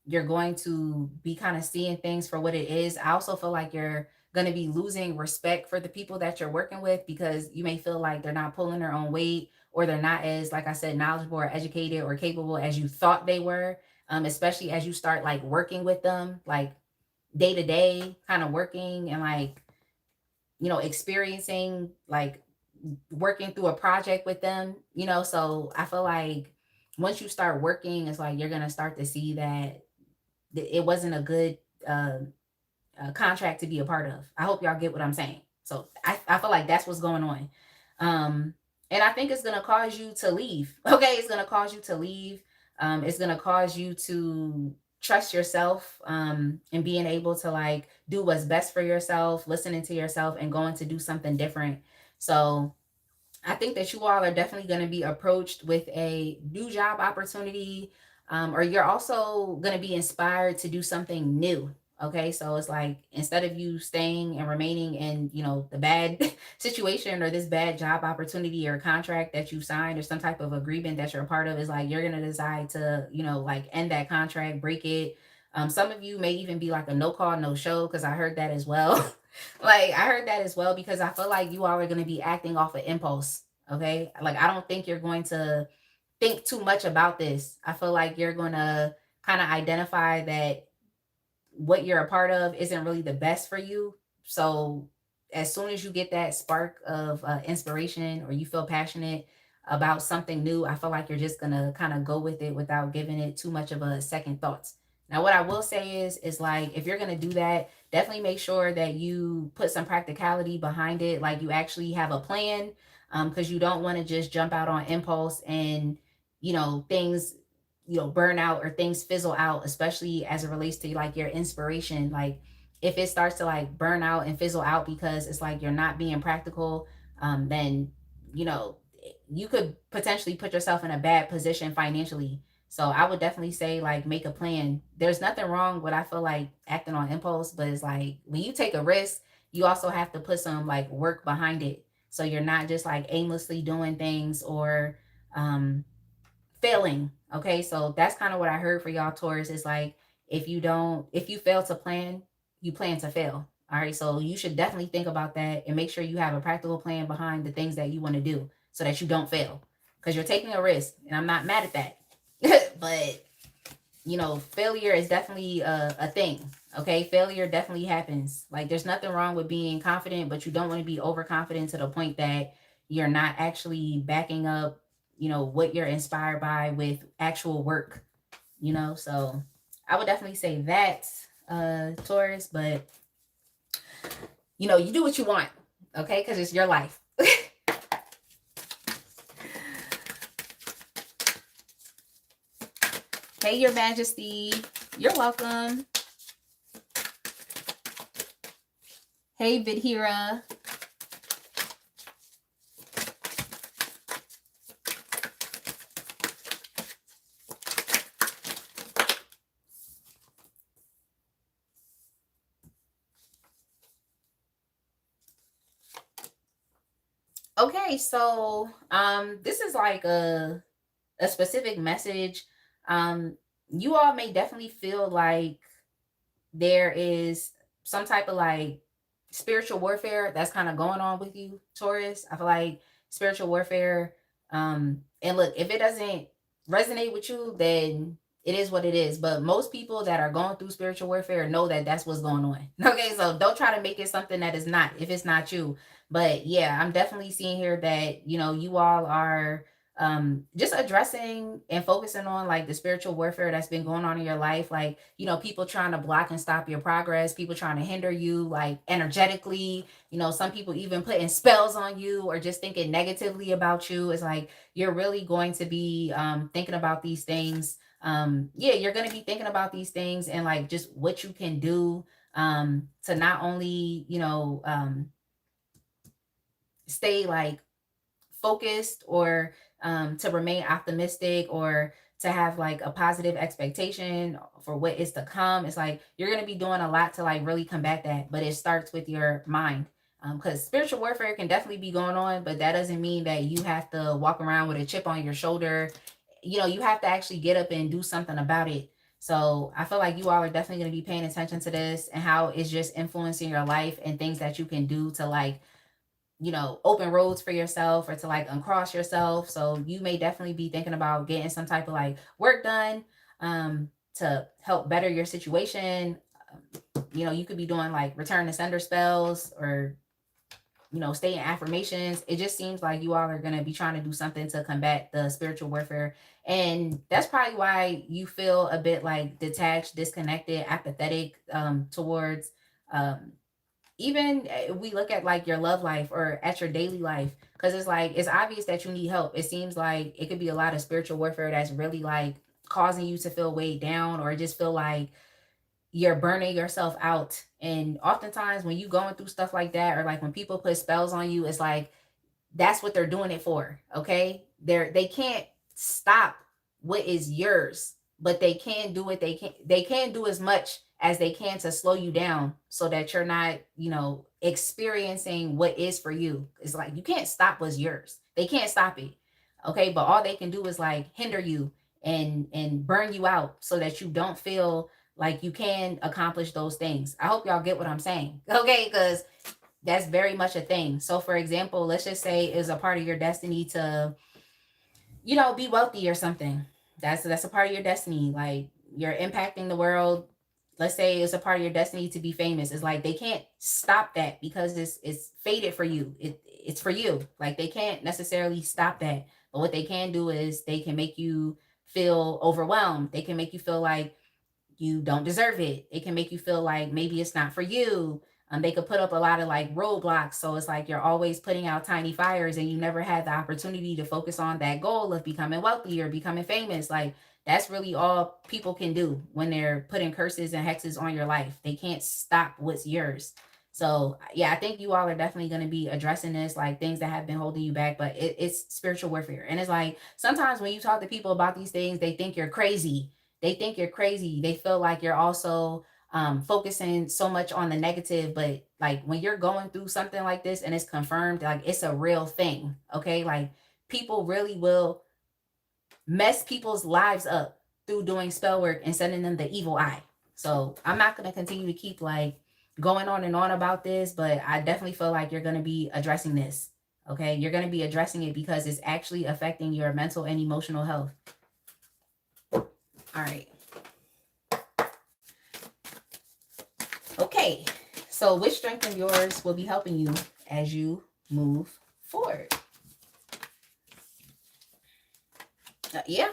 you're going to be kind of seeing things for what it is. I also feel like you're going to be losing respect for the people that you're working with because you may feel like they're not pulling their own weight, or they're not as, like I said, knowledgeable or educated or capable as you thought they were, especially as you start like working with them, like day to day, kind of working and like, experiencing like working through a project with them, So I feel like once you start working, it's like you're going to start to see that it wasn't a good uh, contract to be a part of. I hope y'all get what I'm saying. So I feel like that's what's going on. Um, and I think it's going to cause you to leave. Okay. It's going to cause you to leave. It's going to cause you to trust yourself, and being able to like do what's best for yourself, listening to yourself and going to do something different. So I think that you all are definitely going to be approached with a new job opportunity, or you're also going to be inspired to do something new. Okay, so it's like instead of you staying and remaining in, the bad situation or this bad job opportunity or contract that you signed or some type of agreement that you're a part of, is like you're going to decide to, like end that contract, break it. Some of you may even be like a no call, no show, because I heard that as well. Like I heard that as well because I feel like you all are going to be acting off of impulse. Okay. Like I don't think you're going to think too much about this. I feel like you're going to kind of identify that what you're a part of isn't really the best for you. So as soon as you get that spark of inspiration, or you feel passionate about something new, I feel like you're just gonna kind of go with it without giving it too much of a second thoughts. Now, what I will say is like if you're gonna do that, definitely make sure that you put some practicality behind it. Like you actually have a plan, because you don't want to just jump out on impulse and things burn out or things fizzle out, especially as it relates to like your inspiration. Like if it starts to like burn out and fizzle out because it's like you're not being practical, then you know you could potentially put yourself in a bad position financially. So I would definitely say like make a plan. There's nothing wrong with, I feel like, acting on impulse, but it's like when you take a risk, you also have to put some like work behind it, so you're not just like aimlessly doing things or failing. Okay, so that's kind of what I heard for y'all, Taurus. Is like if you fail to plan, you plan to fail. All right. So you should definitely think about that and make sure you have a practical plan behind the things that you want to do so that you don't fail. Because you're taking a risk. And I'm not mad at that. But, you know, failure is definitely a thing. Okay. Failure definitely happens. Like, there's nothing wrong with being confident, but you don't want to be overconfident to the point that you're not actually backing up, you know, what you're inspired by with actual work, you know. So I would definitely say that, Taurus, but you know, you do what you want, okay? Because it's your life. Hey, Your Majesty. You're welcome. Hey, Vidhira. Okay, so this is like a specific message. Um you all may definitely feel like there is some type of like spiritual warfare that's kind of going on with you, Taurus. I feel like spiritual warfare, and look, if it doesn't resonate with you, then it is what it is. But most people that are going through spiritual warfare know that that's what's going on. Okay, so don't try to make it something that is not, if it's not you. But yeah, I'm definitely seeing here that, you know, you all are just addressing and focusing on like the spiritual warfare that's been going on in your life, like, you know, people trying to block and stop your progress, people trying to hinder you like energetically, you know, some people even putting spells on you or just thinking negatively about you. It's like you're really going to be thinking about these things. Yeah, you're going to be thinking about these things and like just what you can do to not only, you know, stay like focused or to remain optimistic or to have like a positive expectation for what is to come. It's like you're going to be doing a lot to like really combat that, but it starts with your mind. Because spiritual warfare can definitely be going on, but that doesn't mean that you have to walk around with a chip on your shoulder. You know, you have to actually get up and do something about it. So I feel like you all are definitely going to be paying attention to this and how it's just influencing your life and things that you can do to like, you know, open roads for yourself or to like uncross yourself. So you may definitely be thinking about getting some type of like work done to help better your situation. You know, you could be doing like return to sender spells or, you know, stating affirmations. It just seems like you all are going to be trying to do something to combat the spiritual warfare. And that's probably why you feel a bit like detached, disconnected, apathetic towards um, even if we look at like your love life or at your daily life, because it's like it's obvious that you need help. It seems like it could be a lot of spiritual warfare that's really like causing you to feel weighed down or just feel like you're burning yourself out. And oftentimes when you going through stuff like that, or like when people put spells on you, it's like that's what they're doing it for. Okay, they can't stop what is yours, but they can do what they can do as much as they can to slow you down so that you're not, you know, experiencing what is for you. It's like you can't stop what's yours, they can't stop it. Okay, but all they can do is like hinder you and burn you out so that you don't feel like you can accomplish those things. I hope y'all get what I'm saying. Okay, because that's very much a thing. So for example, let's just say it's a part of your destiny to, you know, be wealthy or something. That's a part of your destiny. Like you're impacting the world. Let's say it's a part of your destiny to be famous. It's like they can't stop that because it's fated for you. It's for you. Like they can't necessarily stop that. But what they can do is they can make you feel overwhelmed. They can make you feel like you don't deserve it. It can make you feel like maybe it's not for you. They could put up a lot of like roadblocks. So it's like you're always putting out tiny fires and you never had the opportunity to focus on that goal of becoming wealthy or becoming famous. Like that's really all people can do when they're putting curses and hexes on your life. They can't stop what's yours. So yeah, I think you all are definitely going to be addressing this, like things that have been holding you back, but it's spiritual warfare. And it's like sometimes when you talk to people about these things, they think you're crazy. They think you're crazy. They feel like you're also focusing so much on the negative, but like when you're going through something like this and it's confirmed, like it's a real thing. Okay, like people really will mess people's lives up through doing spell work and sending them the evil eye. So I'm not going to continue to keep like going on and on about this, but I definitely feel like you're going to be addressing this. Okay, you're going to be addressing it because it's actually affecting your mental and emotional health. All right. Okay, so which strength of yours will be helping you as you move forward? Yeah,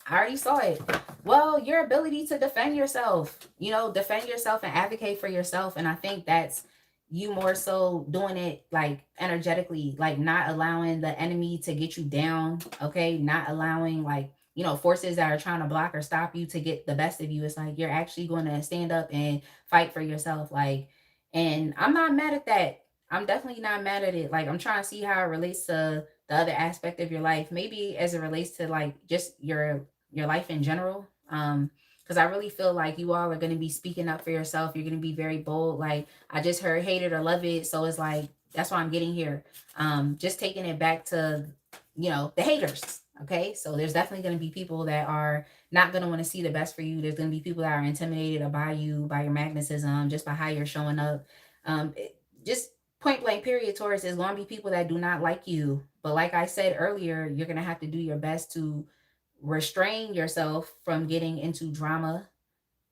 I already saw it. Well, your ability to defend yourself, defend yourself and advocate for yourself. And I think that's you more so doing it like energetically, like not allowing the enemy to get you down. Okay. Not allowing like, forces that are trying to block or stop you to get the best of you. It's like you're actually going to stand up and fight for yourself. Like, and I'm not mad at that. I'm definitely not mad at it. Like, I'm trying to see how it relates to the other aspect of your life, maybe as it relates to like just your life in general. Because I really feel like you all are going to be speaking up for yourself. You're going to be very bold. Like I just heard hate it or love it. So it's like, that's why I'm getting here. Just taking it back to, the haters. Okay. So there's definitely going to be people that are not going to want to see the best for you. There's going to be people that are intimidated by you, by your magnetism, just by how you're showing up. Just point blank period, Taurus, is going to be people that do not like you. But like I said earlier, you're going to have to do your best to restrain yourself from getting into drama,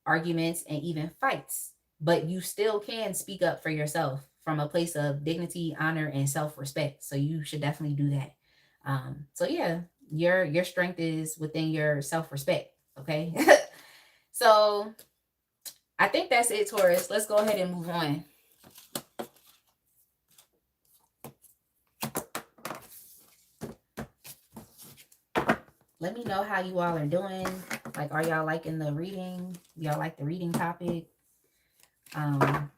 arguments, and even fights. But you still can speak up for yourself from a place of dignity, honor, and self-respect. So you should definitely do that. So yeah, your strength is within your self-respect. Okay. So I think that's it, Taurus. Let's go ahead and move on. Let me know how you all are doing. Like, are y'all liking the reading? Y'all like the reading topic? I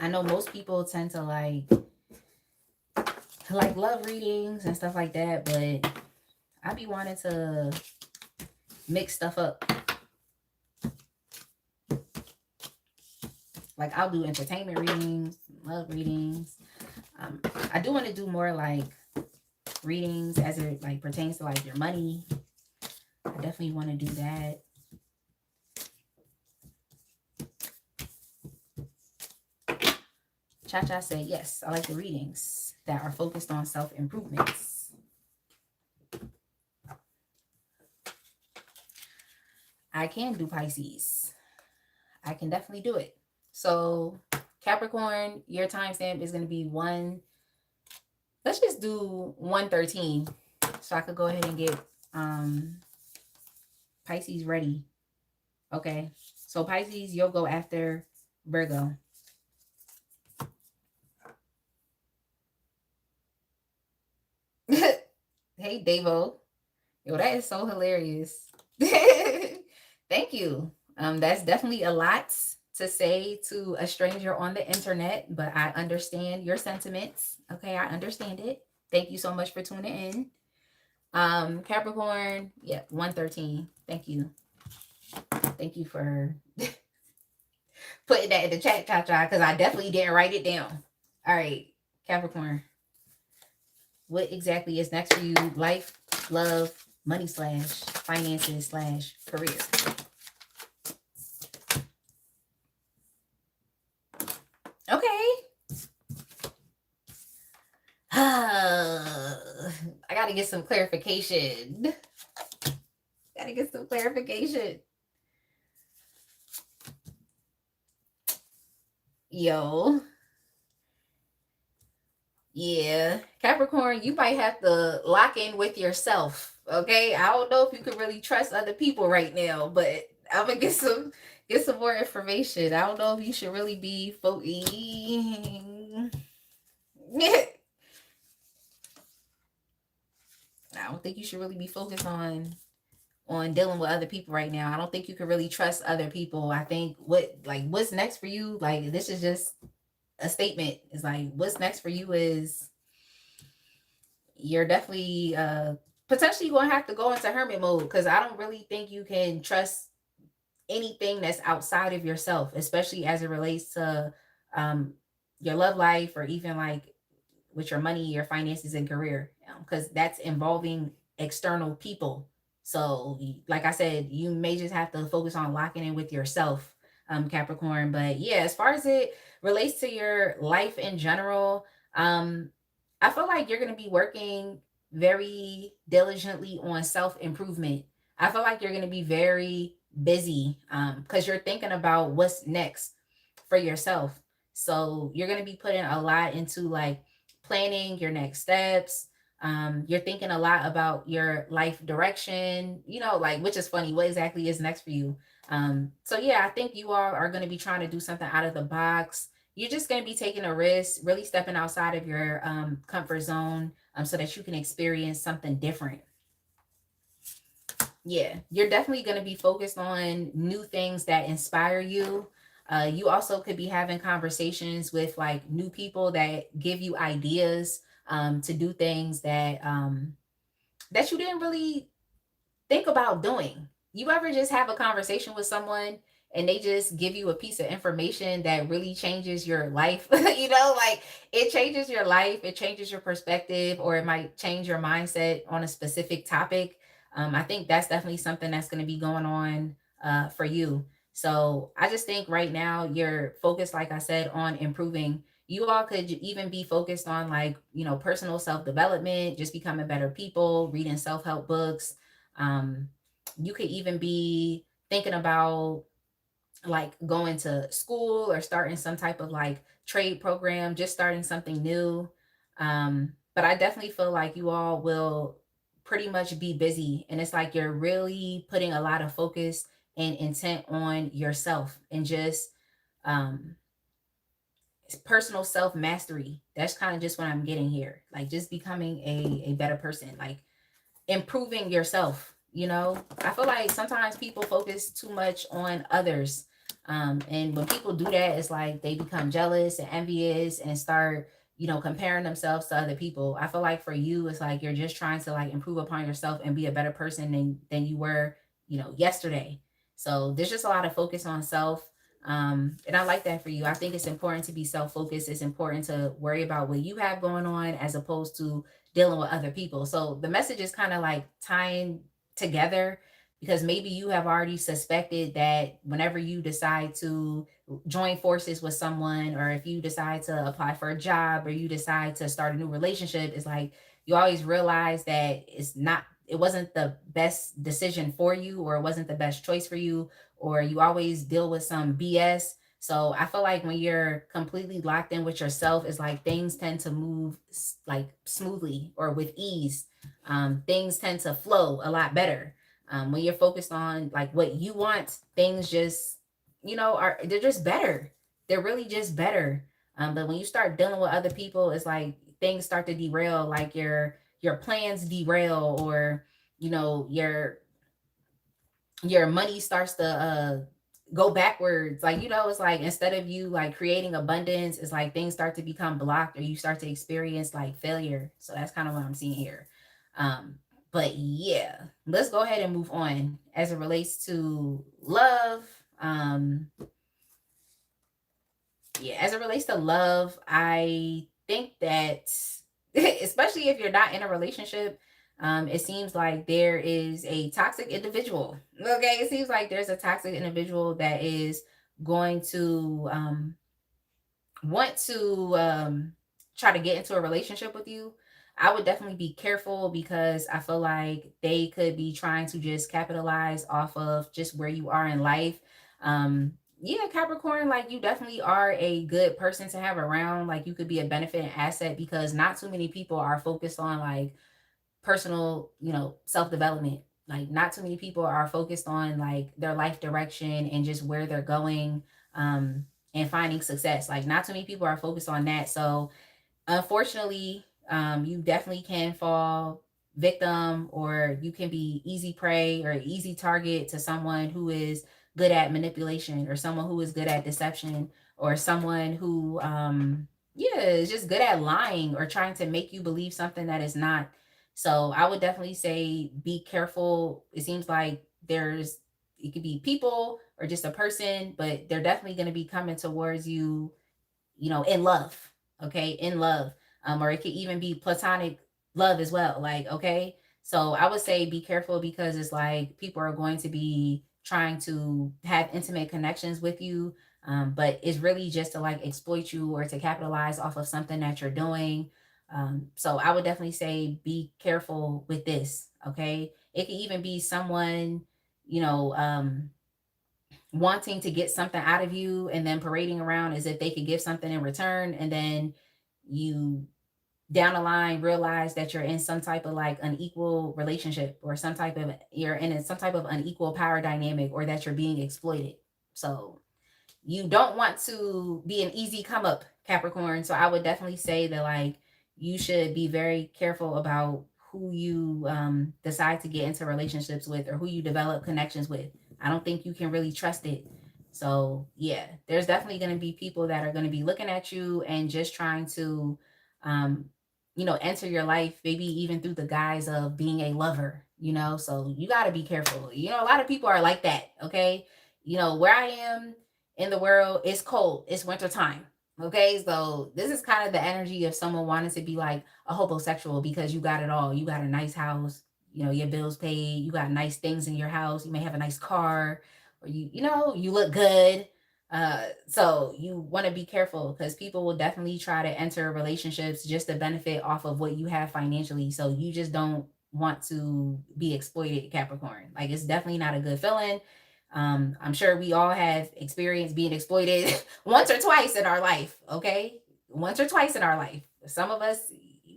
know most people tend to like love readings and stuff like that, but I be wanting to mix stuff up. Like I'll do entertainment readings, love readings. I do want to do more like readings as it like pertains to like your money. I definitely want to do that. Cha-Cha said, yes, I like the readings that are focused on self-improvements. I can do Pisces. I can definitely do it. So Capricorn, your timestamp is going to be let's just do 113. So I could go ahead and get Pisces ready. Okay. So Pisces, you'll go after Virgo. Hey, Davo. Yo, that is so hilarious. Thank you. That's definitely a lot to say to a stranger on the internet, but I understand your sentiments. Okay, I understand it. Thank you so much for tuning in. Capricorn, yeah, 113. Thank you. Thank you for putting that in the chat, Cha-Cha, because I definitely didn't write it down. All right, Capricorn. What exactly is next for you? Life, love, money / finances / career. Okay. I gotta get some clarification. Yo. Yeah. Capricorn, you might have to lock in with yourself. Okay. I don't know if you can really trust other people right now, but I'm gonna get some more information. I don't know if you should really be I don't think you should really be focused on dealing with other people right now. I don't think you can really trust other people. I think what's next for you, like this is just a statement. It's like what's next for you is you're definitely potentially going to have to go into hermit mode, because I don't really think you can trust anything that's outside of yourself, especially as it relates to your love life, or even like with your money, your finances, and career, because that's involving external people. So, like I said, you may just have to focus on locking in with yourself, Capricorn. But yeah, as far as it relates to your life in general, um, I feel like you're going to be working very diligently on self improvement. I feel like you're going to be very busy because you're thinking about what's next for yourself. So you're going to be putting a lot into like planning your next steps. You're thinking a lot about your life direction, like, which is funny. What exactly is next for you? So yeah, I think you all are going to be trying to do something out of the box. You're just going to be taking a risk, really stepping outside of your comfort zone, so that you can experience something different. Yeah, you're definitely going to be focused on new things that inspire you. You also could be having conversations with like new people that give you ideas to do things that you didn't really think about doing. You ever just have a conversation with someone and they just give you a piece of information that really changes your life? Like it changes your life, it changes your perspective, or it might change your mindset on a specific topic. I think that's definitely something that's going to be going on for you. So I just think right now you're focused, like I said, on improving. You all could even be focused on like, personal self development, just becoming better people, reading self help books. um, you could even be thinking about like going to school or starting some type of like trade program, just starting something new. But I definitely feel like you all will pretty much be busy. And it's like you're really putting a lot of focus and intent on yourself and just um, personal self mastery. That's kind of just what I'm getting here. Like just becoming a better person. Like improving yourself. I feel like sometimes people focus too much on others, and when people do that, it's like they become jealous and envious and start comparing themselves to other people. I feel like for you it's like you're just trying to like improve upon yourself and be a better person than you were yesterday. So there's just a lot of focus on self. And I like that for you. I think it's important to be self-focused. It's important to worry about what you have going on as opposed to dealing with other people. So the message is kind of like tying together because maybe you have already suspected that whenever you decide to join forces with someone, or if you decide to apply for a job, or you decide to start a new relationship, it's like you always realize that it wasn't the best decision for you, or it wasn't the best choice for you, or you always deal with some BS. So I feel like when you're completely locked in with yourself, it's like things tend to move like smoothly or with ease. Things tend to flow a lot better. When you're focused on like what you want, things just, they're just better. They're really just better. But when you start dealing with other people, it's like things start to derail, like your plans derail, or your money starts to go backwards. Like, it's like instead of you like creating abundance, it's like things start to become blocked, or you start to experience like failure. So that's kind of what I'm seeing here. But yeah, let's go ahead and move on as it relates to love. Yeah, as it relates to love, I think that especially if you're not in a relationship, it seems like there is a toxic individual. Okay, it seems like there's a toxic individual that is going to want to try to get into a relationship with you. I would definitely be careful because I feel like they could be trying to just capitalize off of just where you are in life. Yeah, Capricorn, like you definitely are a good person to have around. Like you could be a benefit and asset because not too many people are focused on like personal, self-development. Like not too many people are focused on like their life direction and just where they're going, and finding success. Like not too many people are focused on that. So unfortunately, you definitely can fall victim, or you can be easy prey or easy target to someone who is good at manipulation, or someone who is good at deception, or someone who yeah, is just good at lying or trying to make you believe something that is not. So I would definitely say be careful. It seems like it could be people or just a person, but they're definitely going to be coming towards you, in love. Okay, in love. Or it could even be platonic love as well. Like, okay, So I would say be careful because it's like people are going to be trying to have intimate connections with you, but it's really just to like exploit you or to capitalize off of something that you're doing. So I would definitely say be careful with this. Okay, it could even be someone, you know, wanting to get something out of you and then parading around as if they could give something in return, and then you down the line realize that you're in some type of like unequal relationship, or some type of you're in some type of unequal power dynamic, or that you're being exploited. So you don't want to be an easy come up, Capricorn. So I would definitely say that like you should be very careful about who you decide to get into relationships with, or who you develop connections with. I don't think you can really trust it. So yeah, there's definitely going to be people that are going to be looking at you and just trying to um enter your life, maybe even through the guise of being a lover, so you got to be careful. A lot of people are like that. Okay, where I am in the world, it's cold, it's winter time. Okay, so this is kind of the energy of someone wanting to be like a homosexual, because you got it all. You got a nice house, your bills paid, you got nice things in your house, you may have a nice car, or you look good. So you want to be careful, because people will definitely try to enter relationships just to benefit off of what you have financially. So you just don't want to be exploited, Capricorn. Like, it's definitely not a good feeling. I'm sure we all have experienced being exploited once or twice in our life. Okay, once or twice in our life. Some of us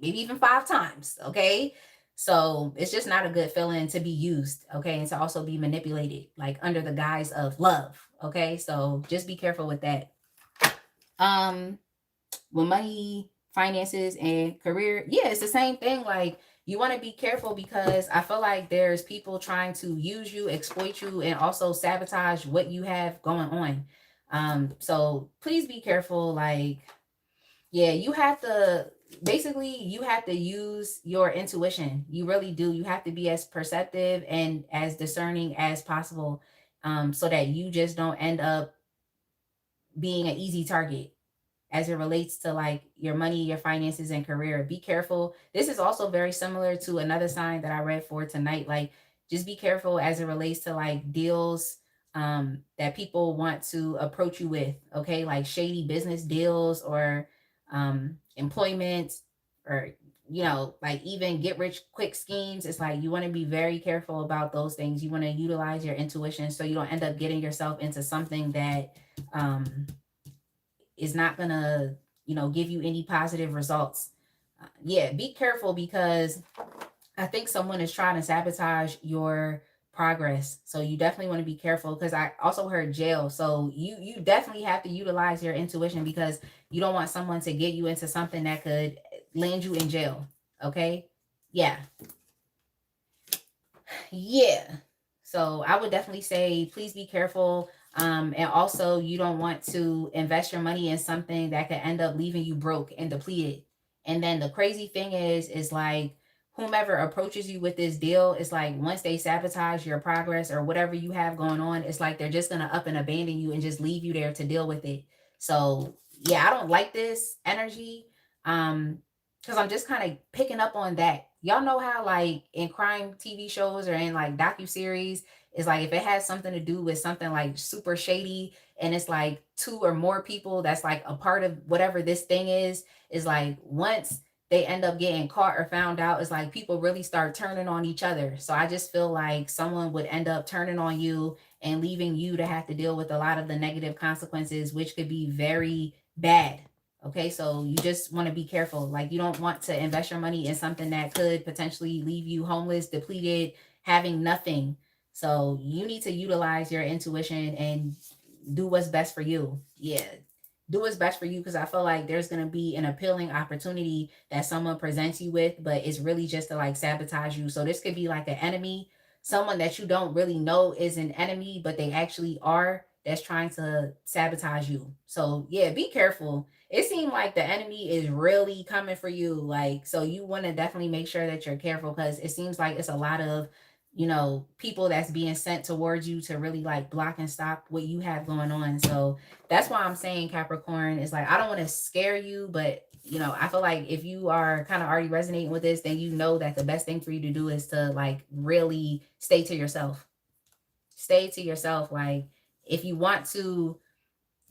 maybe even 5 times. Okay, so it's just not a good feeling to be used. Okay, and to also be manipulated, like under the guise of love. Okay, so just be careful with that. Um, with money, finances, and career, yeah, it's the same thing. Like, you want to be careful, because I feel like there's people trying to use you, exploit you, and also sabotage what you have going on. So please be careful. Like, yeah, you have to basically you have to use your intuition. You really do. You have to be as perceptive and as discerning as possible, so that you just don't end up being an easy target as it relates to like your money, your finances, and career. Be careful. This is also very similar to another sign that I read for tonight. Like, just be careful as it relates to like deals that people want to approach you with. Okay, like shady business deals, or employment, or like even get rich quick schemes. It's like you want to be very careful about those things. You want to utilize your intuition so you don't end up getting yourself into something that is not gonna give you any positive results. Yeah, be careful, because I think someone is trying to sabotage your progress. So you definitely want to be careful, because I also heard jail. So you definitely have to utilize your intuition, because you don't want someone to get you into something that could land you in jail. Okay, yeah. Yeah. So I would definitely say please be careful. And also, you don't want to invest your money in something that could end up leaving you broke and depleted. And then the crazy thing is like, whomever approaches you with this deal, it's like once they sabotage your progress or whatever you have going on, it's like they're just gonna up and abandon you and just leave you there to deal with it. So yeah, I don't like this energy. Because I'm just kind of picking up on that. Y'all know how like in crime TV shows or in like docu-series, it's like if it has something to do with something like super shady, and it's like two or more people that's like a part of whatever this thing is like once they end up getting caught or found out, it's like people really start turning on each other. So I just feel like someone would end up turning on you and leaving you to have to deal with a lot of the negative consequences, which could be very bad. Okay, so you just want to be careful. Like, you don't want to invest your money in something that could potentially leave you homeless, depleted, having nothing. So you need to utilize your intuition and do what's best for you. Yeah. Do what's best for you, because I feel like there's going to be an appealing opportunity that someone presents you with, but it's really just to like sabotage you. So this could be like an enemy, someone that you don't really know is an enemy, but they actually are, that's trying to sabotage you. So yeah, be careful. It seemed like the enemy is really coming for you. Like, so you want to definitely make sure that you're careful, because it seems like it's a lot of people that's being sent towards you to really like block and stop what you have going on. So that's why I'm saying, Capricorn, is like, I don't want to scare you, but I feel like if you are kind of already resonating with this, then you know that the best thing for you to do is to like really stay to yourself. Stay to yourself. Like, if you want to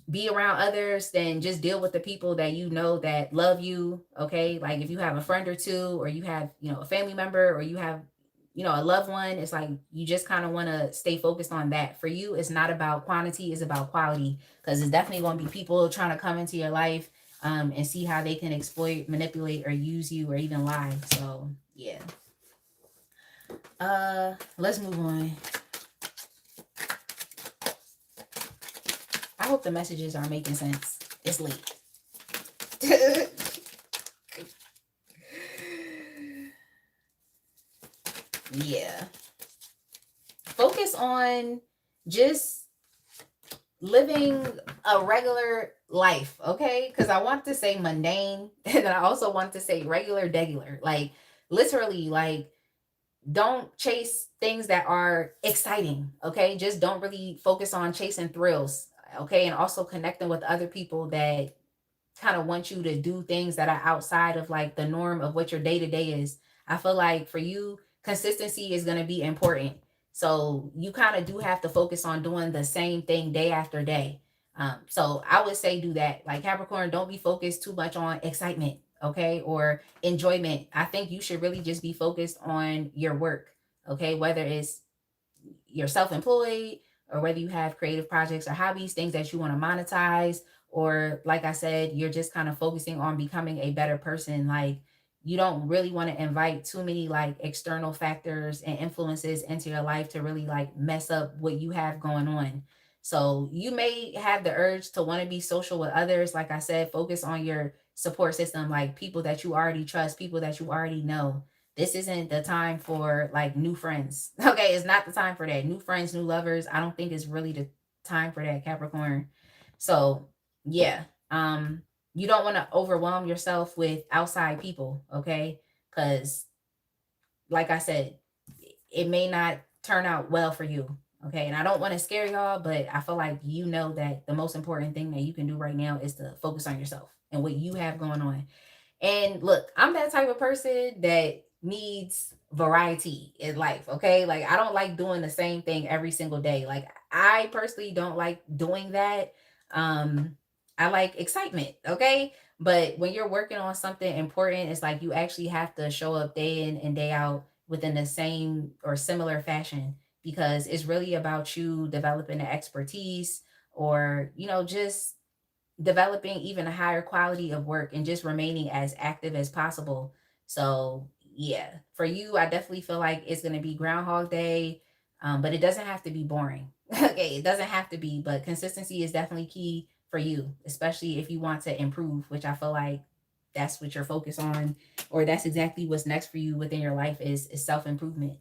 be around others, then just deal with the people that you know that love you. Okay, like if you have a friend or two, or you have a family member, or you have a loved one, it's like you just kind of want to stay focused on that. For you, it's not about quantity, it's about quality, because it's definitely going to be people trying to come into your life and see how they can exploit, manipulate, or use you, or even lie. So yeah, let's move on. I hope the messages are making sense. It's late. Yeah. Focus on just living a regular life, okay? Because I want to say mundane, and then I also want to say regular, degular. Like, literally, like, don't chase things that are exciting, okay? Just don't really focus on chasing thrills, okay? And also connecting with other people that kind of want you to do things that are outside of like the norm of what your day to day is. I feel like for you, consistency is going to be important. So you kind of do have to focus on doing the same thing day after day. So I would say do that. Like, Capricorn, don't be focused too much on excitement, okay, or enjoyment. I think you should really just be focused on your work, okay, whether it's you're self-employed, or whether you have creative projects or hobbies, things that you want to monetize, or like I said, you're just kind of focusing on becoming a better person. Like, you don't really want to invite too many like external factors and influences into your life to really like mess up what you have going on. So you may have the urge to want to be social with others. Like I said, focus on your support system, like people that you already trust, people that you already know. This isn't the time for like new friends. Okay, it's not the time for that. New friends, new lovers. I don't think it's really the time for that, Capricorn. So yeah, you don't want to overwhelm yourself with outside people, okay? Because like I said, it may not turn out well for you. Okay. And I don't want to scare y'all, but I feel like that the most important thing that you can do right now is to focus on yourself and what you have going on. And look, I'm that type of person that needs variety in life, okay? Like, I don't like doing the same thing every single day. Like, I personally don't like doing that. I like excitement, okay? But when you're working on something important, it's like you actually have to show up day in and day out within the same or similar fashion, because it's really about you developing the expertise, or just developing even a higher quality of work and just remaining as active as possible. So, yeah, for you, I definitely feel like it's going to be Groundhog Day, but it doesn't have to be boring. Okay, it doesn't have to be, but consistency is definitely key for you, especially if you want to improve, which I feel like that's what you're focused on, or that's exactly what's next for you within your life is self improvement.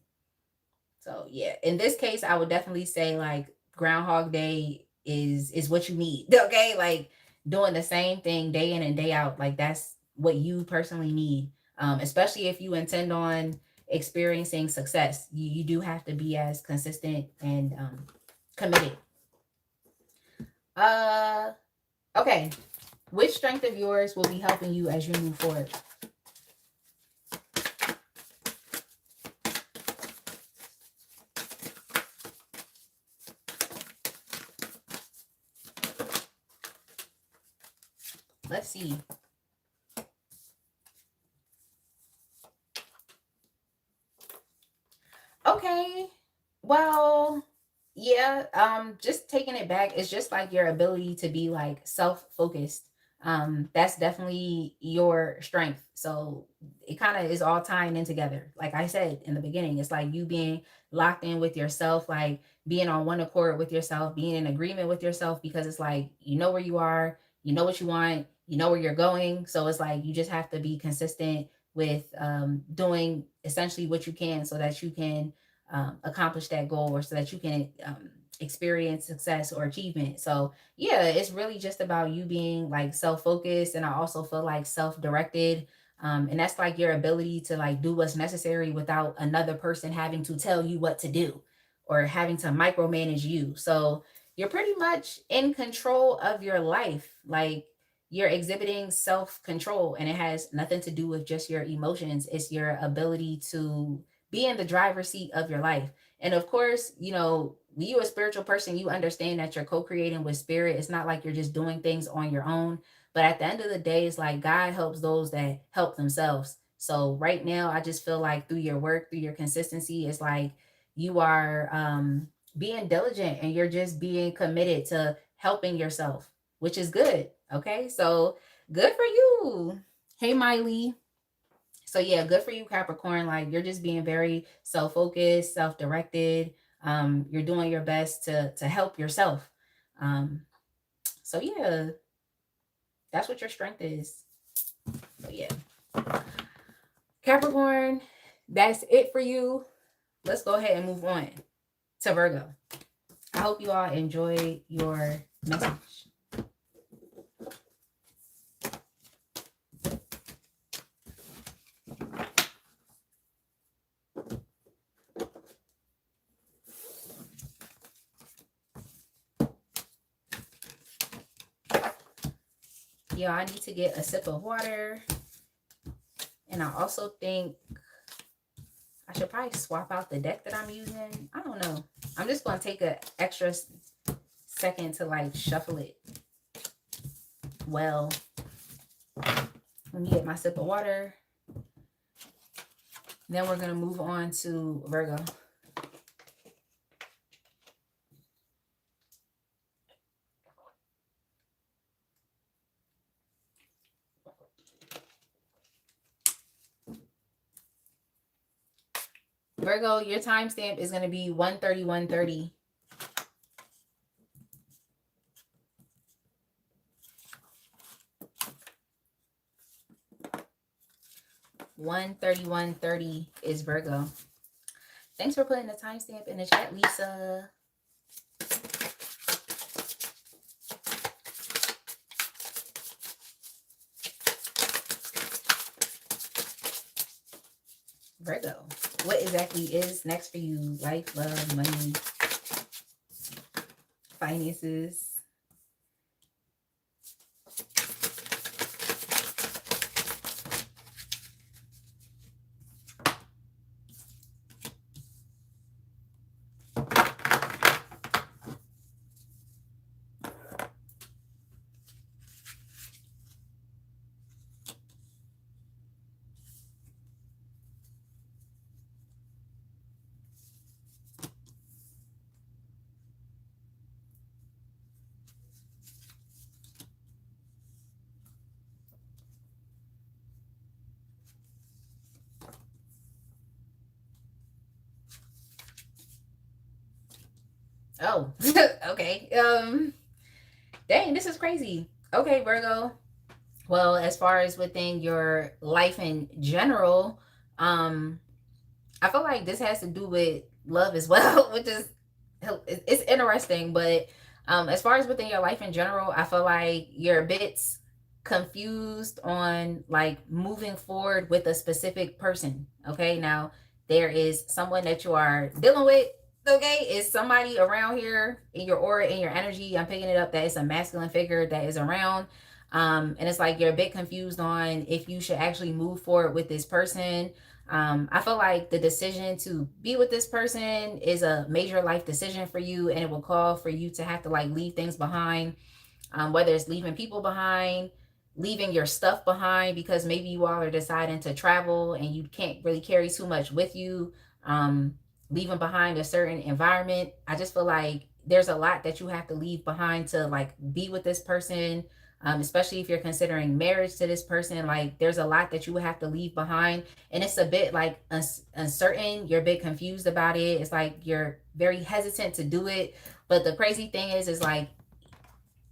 So yeah, in this case, I would definitely say like Groundhog Day is what you need. Okay, like doing the same thing day in and day out, like that's what you personally need. Especially if you intend on experiencing success, you do have to be as consistent and committed. Uh, okay. Which strength of yours will be helping you as you move forward? Let's see. Okay. Well, yeah, just taking it back, it's just like your ability to be like self-focused. That's definitely your strength. So it kind of is all tying in together. Like I said in the beginning, it's like you being locked in with yourself, like being on one accord with yourself, being in agreement with yourself, because it's like you know where you are, you know what you want, you know where you're going. So it's like you just have to be consistent with doing essentially what you can so that you can accomplish that goal, or so that you can experience success or achievement. So yeah, it's really just about you being like self-focused, and I also feel like self-directed. And that's like your ability to like do what's necessary without another person having to tell you what to do or having to micromanage you. So you're pretty much in control of your life. Like you're exhibiting self control, and it has nothing to do with just your emotions. It's your ability to be in the driver's seat of your life. And of course, you know, when you a spiritual person, you understand that you're co-creating with spirit. It's not like you're just doing things on your own. But at the end of the day, it's like God helps those that help themselves. So right now, I just feel like through your work, through your consistency, it's like you are being diligent and you're just being committed to helping yourself, which is good. Okay, so good for you. Hey, Miley. So yeah, good for you, Capricorn. Like you're just being very self-focused, self-directed. You're doing your best to help yourself. Um, so yeah, that's what your strength is. So yeah, Capricorn, that's it for you. Let's go ahead and move on to Virgo. I hope you all enjoy your message. Yeah, I need to get a sip of water. And I also think I should probably swap out the deck that I'm using. I don't know. I'm just going to take an extra second to like shuffle it well. Let me get my sip of water. Then we're going to move on to Virgo. Virgo, your timestamp is going to be 1:31:30. (1:31:30) is Virgo. Thanks for putting the timestamp in the chat, Lisa. Virgo, what exactly is next for you? Life, love, money, finances. Oh, okay. Dang, this is crazy. Okay, Virgo. Well, as far as within your life in general, I feel like this has to do with love as well, which is it's interesting. But as far as within your life in general, I feel like you're a bit confused on like moving forward with a specific person. Okay, now there is someone that you are dealing with. Okay, is somebody around here in your aura, in your energy. I'm picking it up that it's a masculine figure that is around. And it's like you're a bit confused on if you should actually move forward with this person. I feel like the decision to be with this person is a major life decision for you, and it will call for you to have to like leave things behind, whether it's leaving people behind, leaving your stuff behind, because maybe you all are deciding to travel and you can't really carry too much with you, leaving behind a certain environment. I just feel like there's a lot that you have to leave behind to like be with this person. Especially if you're considering marriage to this person, like there's a lot that you would have to leave behind, and it's a bit like uncertain. You're a bit confused about it. It's like you're very hesitant to do it. But the crazy thing is like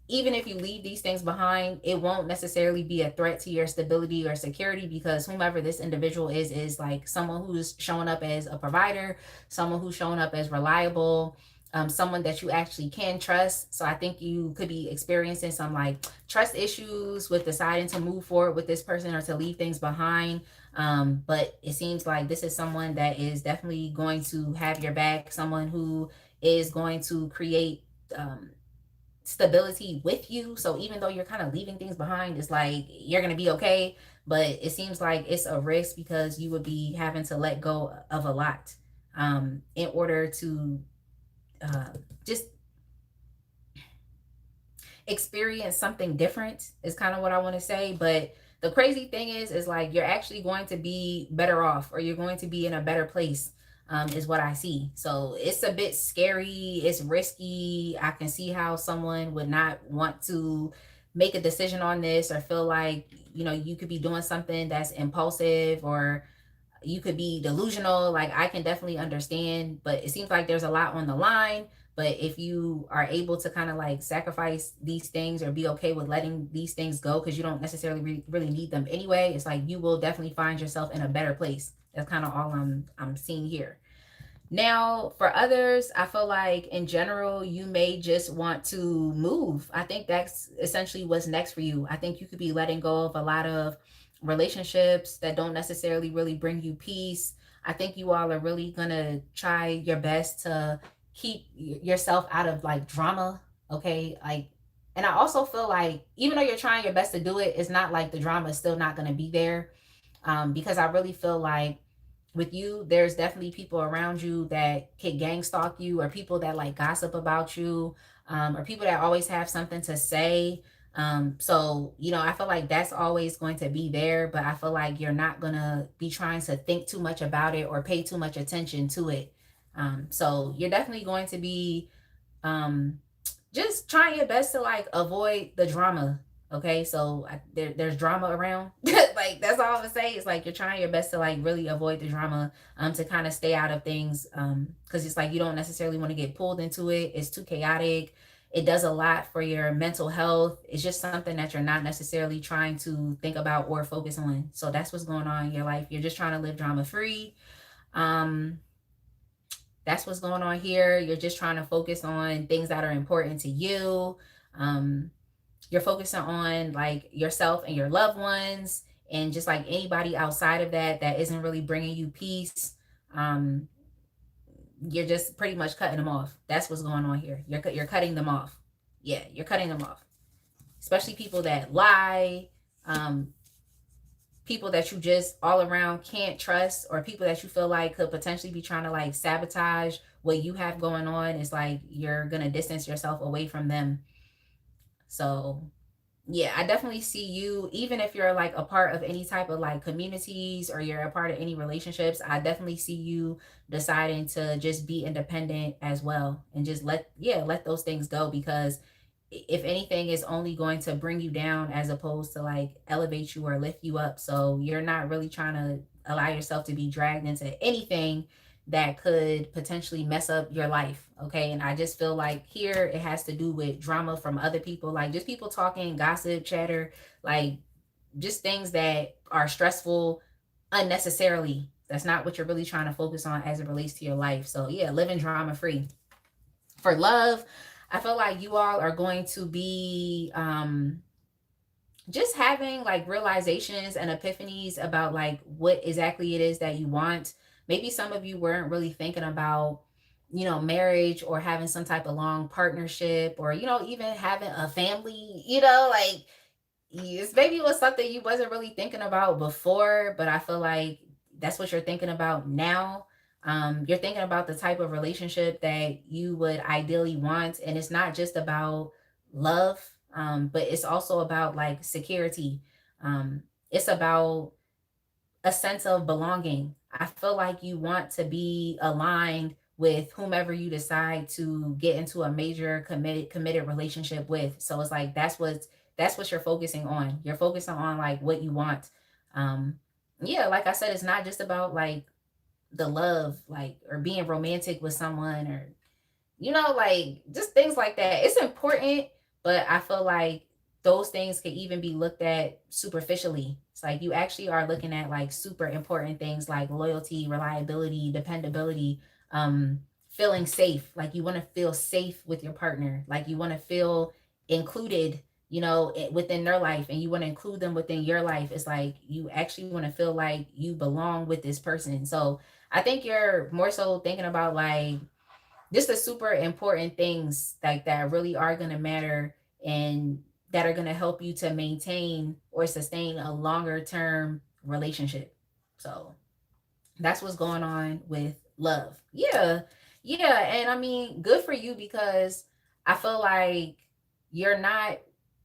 even if you leave these things behind, it won't necessarily be a threat to your stability or security, because whomever this individual is like someone who's showing up as a provider, someone who's showing up as reliable, someone that you actually can trust. So I think you could be experiencing some like trust issues with deciding to move forward with this person or to leave things behind. But it seems like this is someone that is definitely going to have your back, someone who is going to create stability with you. So even though you're kind of leaving things behind, it's like you're going to be okay. But it seems like it's a risk because you would be having to let go of a lot in order to just experience something different is kind of what I want to say. But the crazy thing is like you're actually going to be better off, or you're going to be in a better place, is what I see. So it's a bit scary, it's risky. I can see how someone would not want to make a decision on this, or feel like, you could be doing something that's impulsive, or you could be delusional. Like, I can definitely understand, but it seems like there's a lot on the line. But if you are able to kind of like sacrifice these things, or be okay with letting these things go because you don't necessarily really need them anyway, it's like you will definitely find yourself in a better place. That's kind of all I'm seeing here. Now, for others, I feel like in general, you may just want to move. I think that's essentially what's next for you. I think you could be letting go of a lot of relationships that don't necessarily really bring you peace. I think you all are really going to try your best to keep yourself out of like drama. Okay. Like, and I also feel like even though you're trying your best to do it, it's not like the drama is still not going to be there. Because I really feel like with you, there's definitely people around you that could gang stalk you, or people that like gossip about you, or people that always have something to say. So, I feel like that's always going to be there, but I feel like you're not going to be trying to think too much about it or pay too much attention to it. So you're definitely going to be um, just trying your best to like avoid the drama. Okay, so there's drama around. Like, that's all I'm gonna say. It's like you're trying your best to like really avoid the drama, to kind of stay out of things, because it's like you don't necessarily want to get pulled into it. It's too chaotic. It does a lot for your mental health. It's just something that you're not necessarily trying to think about or focus on. So that's what's going on in your life. You're just trying to live drama free. Um, that's what's going on here. You're just trying to focus on things that are important to you. Um, you're focusing on like yourself and your loved ones, and just like anybody outside of that isn't really bringing you peace. Um, you're just pretty much cutting them off. That's what's going on here. You're cutting them off. Yeah, you're cutting them off. Especially people that lie, um, people that you just all around can't trust, or people that you feel like could potentially be trying to like sabotage what you have going on. It's like you're gonna distance yourself away from them. So yeah, I definitely see you, even if you're like a part of any type of like communities, or you're a part of any relationships, I definitely see you deciding to just be independent as well, and just let those things go, because if anything is only going to bring you down as opposed to like elevate you or lift you up. So you're not really trying to allow yourself to be dragged into anything that could potentially mess up your life. Okay. And I just feel like here it has to do with drama from other people, like just people talking, gossip, chatter, like just things that are stressful unnecessarily. That's not what you're really trying to focus on as it relates to your life. So yeah, living drama free. For love, I feel like you all are going to be just having like realizations and epiphanies about like what exactly it is that you want. Maybe some of you weren't really thinking about, marriage, or having some type of long partnership, or, even having a family, like, yes, maybe it was something you wasn't really thinking about before, but I feel like that's what you're thinking about now. You're thinking about the type of relationship that you would ideally want, and it's not just about love, but it's also about like security. It's about a sense of belonging. I feel like you want to be aligned with whomever you decide to get into a major committed relationship with. So it's like that's what you're focusing on. You're focusing on like what you want. Um yeah, like I said, it's not just about like the love, like, or being romantic with someone, or like just things like that. It's important, but I feel like those things can even be looked at superficially. It's like you actually are looking at like super important things like loyalty, reliability, dependability, feeling safe. Like you want to feel safe with your partner. Like you want to feel included, within their life, and you want to include them within your life. It's like you actually want to feel like you belong with this person. So I think you're more so thinking about like just the super important things like that really are going to matter, and that are going to help you to maintain or sustain a longer term relationship. So that's what's going on with love. Yeah. Yeah. And I mean, good for you, because I feel like you're not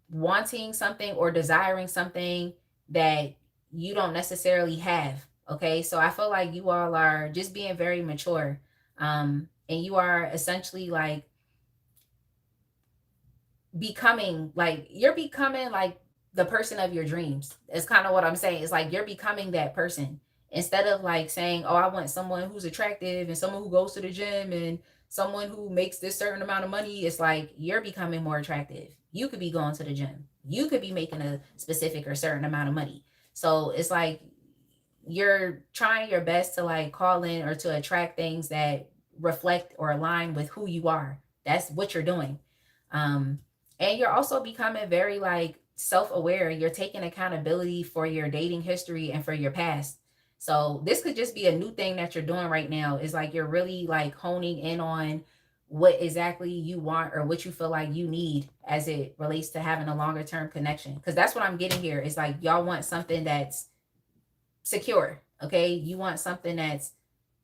wanting something or desiring something that you don't necessarily have. Okay. So I feel like you all are just being very mature. And you are essentially like you're becoming like the person of your dreams. It's kind of what I'm saying. It's like you're becoming that person, instead of like saying, oh, I want someone who's attractive and someone who goes to the gym and someone who makes this certain amount of money. It's like you're becoming more attractive. You could be going to the gym, you could be making a specific or certain amount of money. So it's like you're trying your best to like call in or to attract things that reflect or align with who you are. That's what you're doing. um and you're also becoming very like self-aware. You're taking accountability for your dating history and for your past. So this could just be a new thing that you're doing right now. Is like you're really like honing in on what exactly you want or what you feel like you need as it relates to having a longer term connection, because that's what I'm getting here. Is like y'all want something that's secure. Okay, you want something that's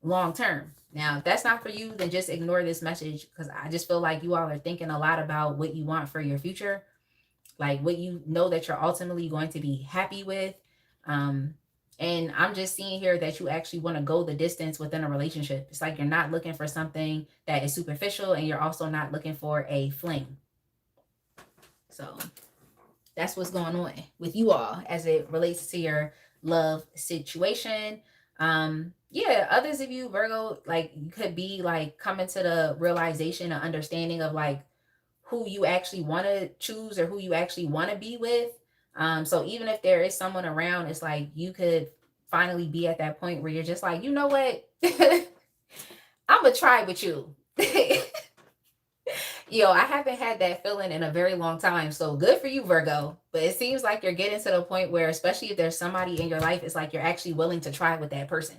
long term. Now, if that's not for you, then just ignore this message, because I just feel like you all are thinking a lot about what you want for your future, like what you know that you're ultimately going to be happy with. Um, and I'm just seeing here that you actually want to go the distance within a relationship. It's like you're not looking for something that is superficial, and you're also not looking for a fling. So that's what's going on with you all as it relates to your love situation. Yeah, others of you Virgo, like you could be like coming to the realization or understanding of like who you actually want to choose or who you actually want to be with. So even if there is someone around, it's like you could finally be at that point where you're just like, you know what, I'm gonna try with you. I haven't had that feeling in a very long time. So good for you, Virgo. But it seems like you're getting to the point where, especially if there's somebody in your life, it's like you're actually willing to try with that person.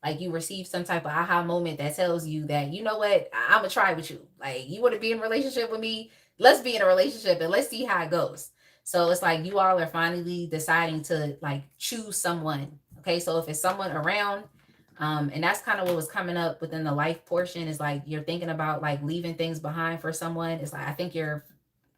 Like you receive some type of aha moment that tells you that, you know what, I'm going to try with you. Like, you want to be in a relationship with me? Let's be in a relationship and let's see how it goes. So it's like you all are finally deciding to like choose someone. Okay. So if it's someone around, and that's kind of what was coming up within the life portion, is like you're thinking about like leaving things behind for someone. It's like I think you're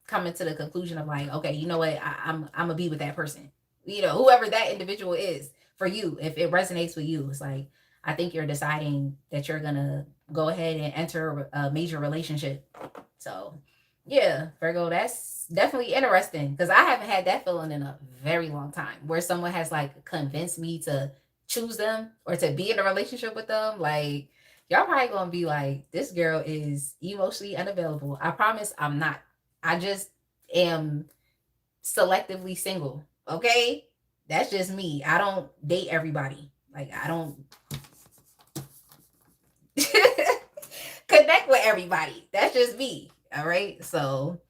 coming to the conclusion of like, okay, you know what, I'm gonna be with that person, whoever that individual is for you. If it resonates with you, it's like I think you're deciding that you're gonna go ahead and enter a major relationship. So yeah, Virgo, that's definitely interesting, because I haven't had that feeling in a very long time where someone has like convinced me to choose them or to be in a relationship with them. Like, y'all probably gonna be like, this girl is emotionally unavailable. I promise I'm not. I just am selectively single. Okay, that's just me. I don't date everybody. Like, I don't connect with everybody. That's just me. All right. So,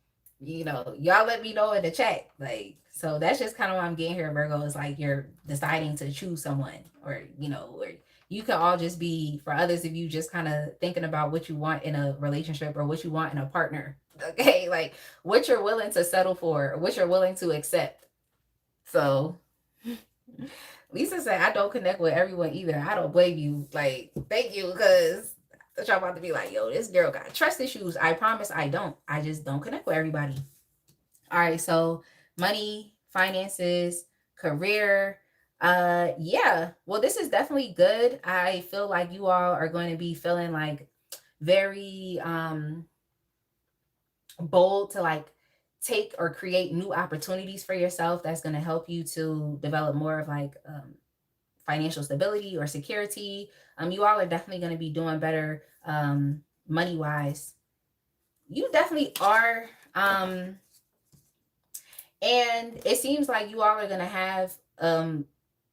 y'all let me know in the chat. Like, so that's just kind of what I'm getting here, Virgo. Is like you're deciding to choose someone, or, or you can all just be, for others of you, just kind of thinking about what you want in a relationship or what you want in a partner. Okay. Like what you're willing to settle for, or what you're willing to accept. So Lisa said, I don't connect with everyone either. I don't blame you. Like, thank you, because y'all about to be like, yo, this girl got trust issues. I promise I don't. I just don't connect with everybody. All right, so money, finances, career. Yeah. Well, this is definitely good. I feel like you all are going to be feeling like very bold to like take or create new opportunities for yourself. That's going to help you to develop more of like financial stability or security. You all are definitely going to be doing better money wise. You definitely are. And it seems like you all are going to have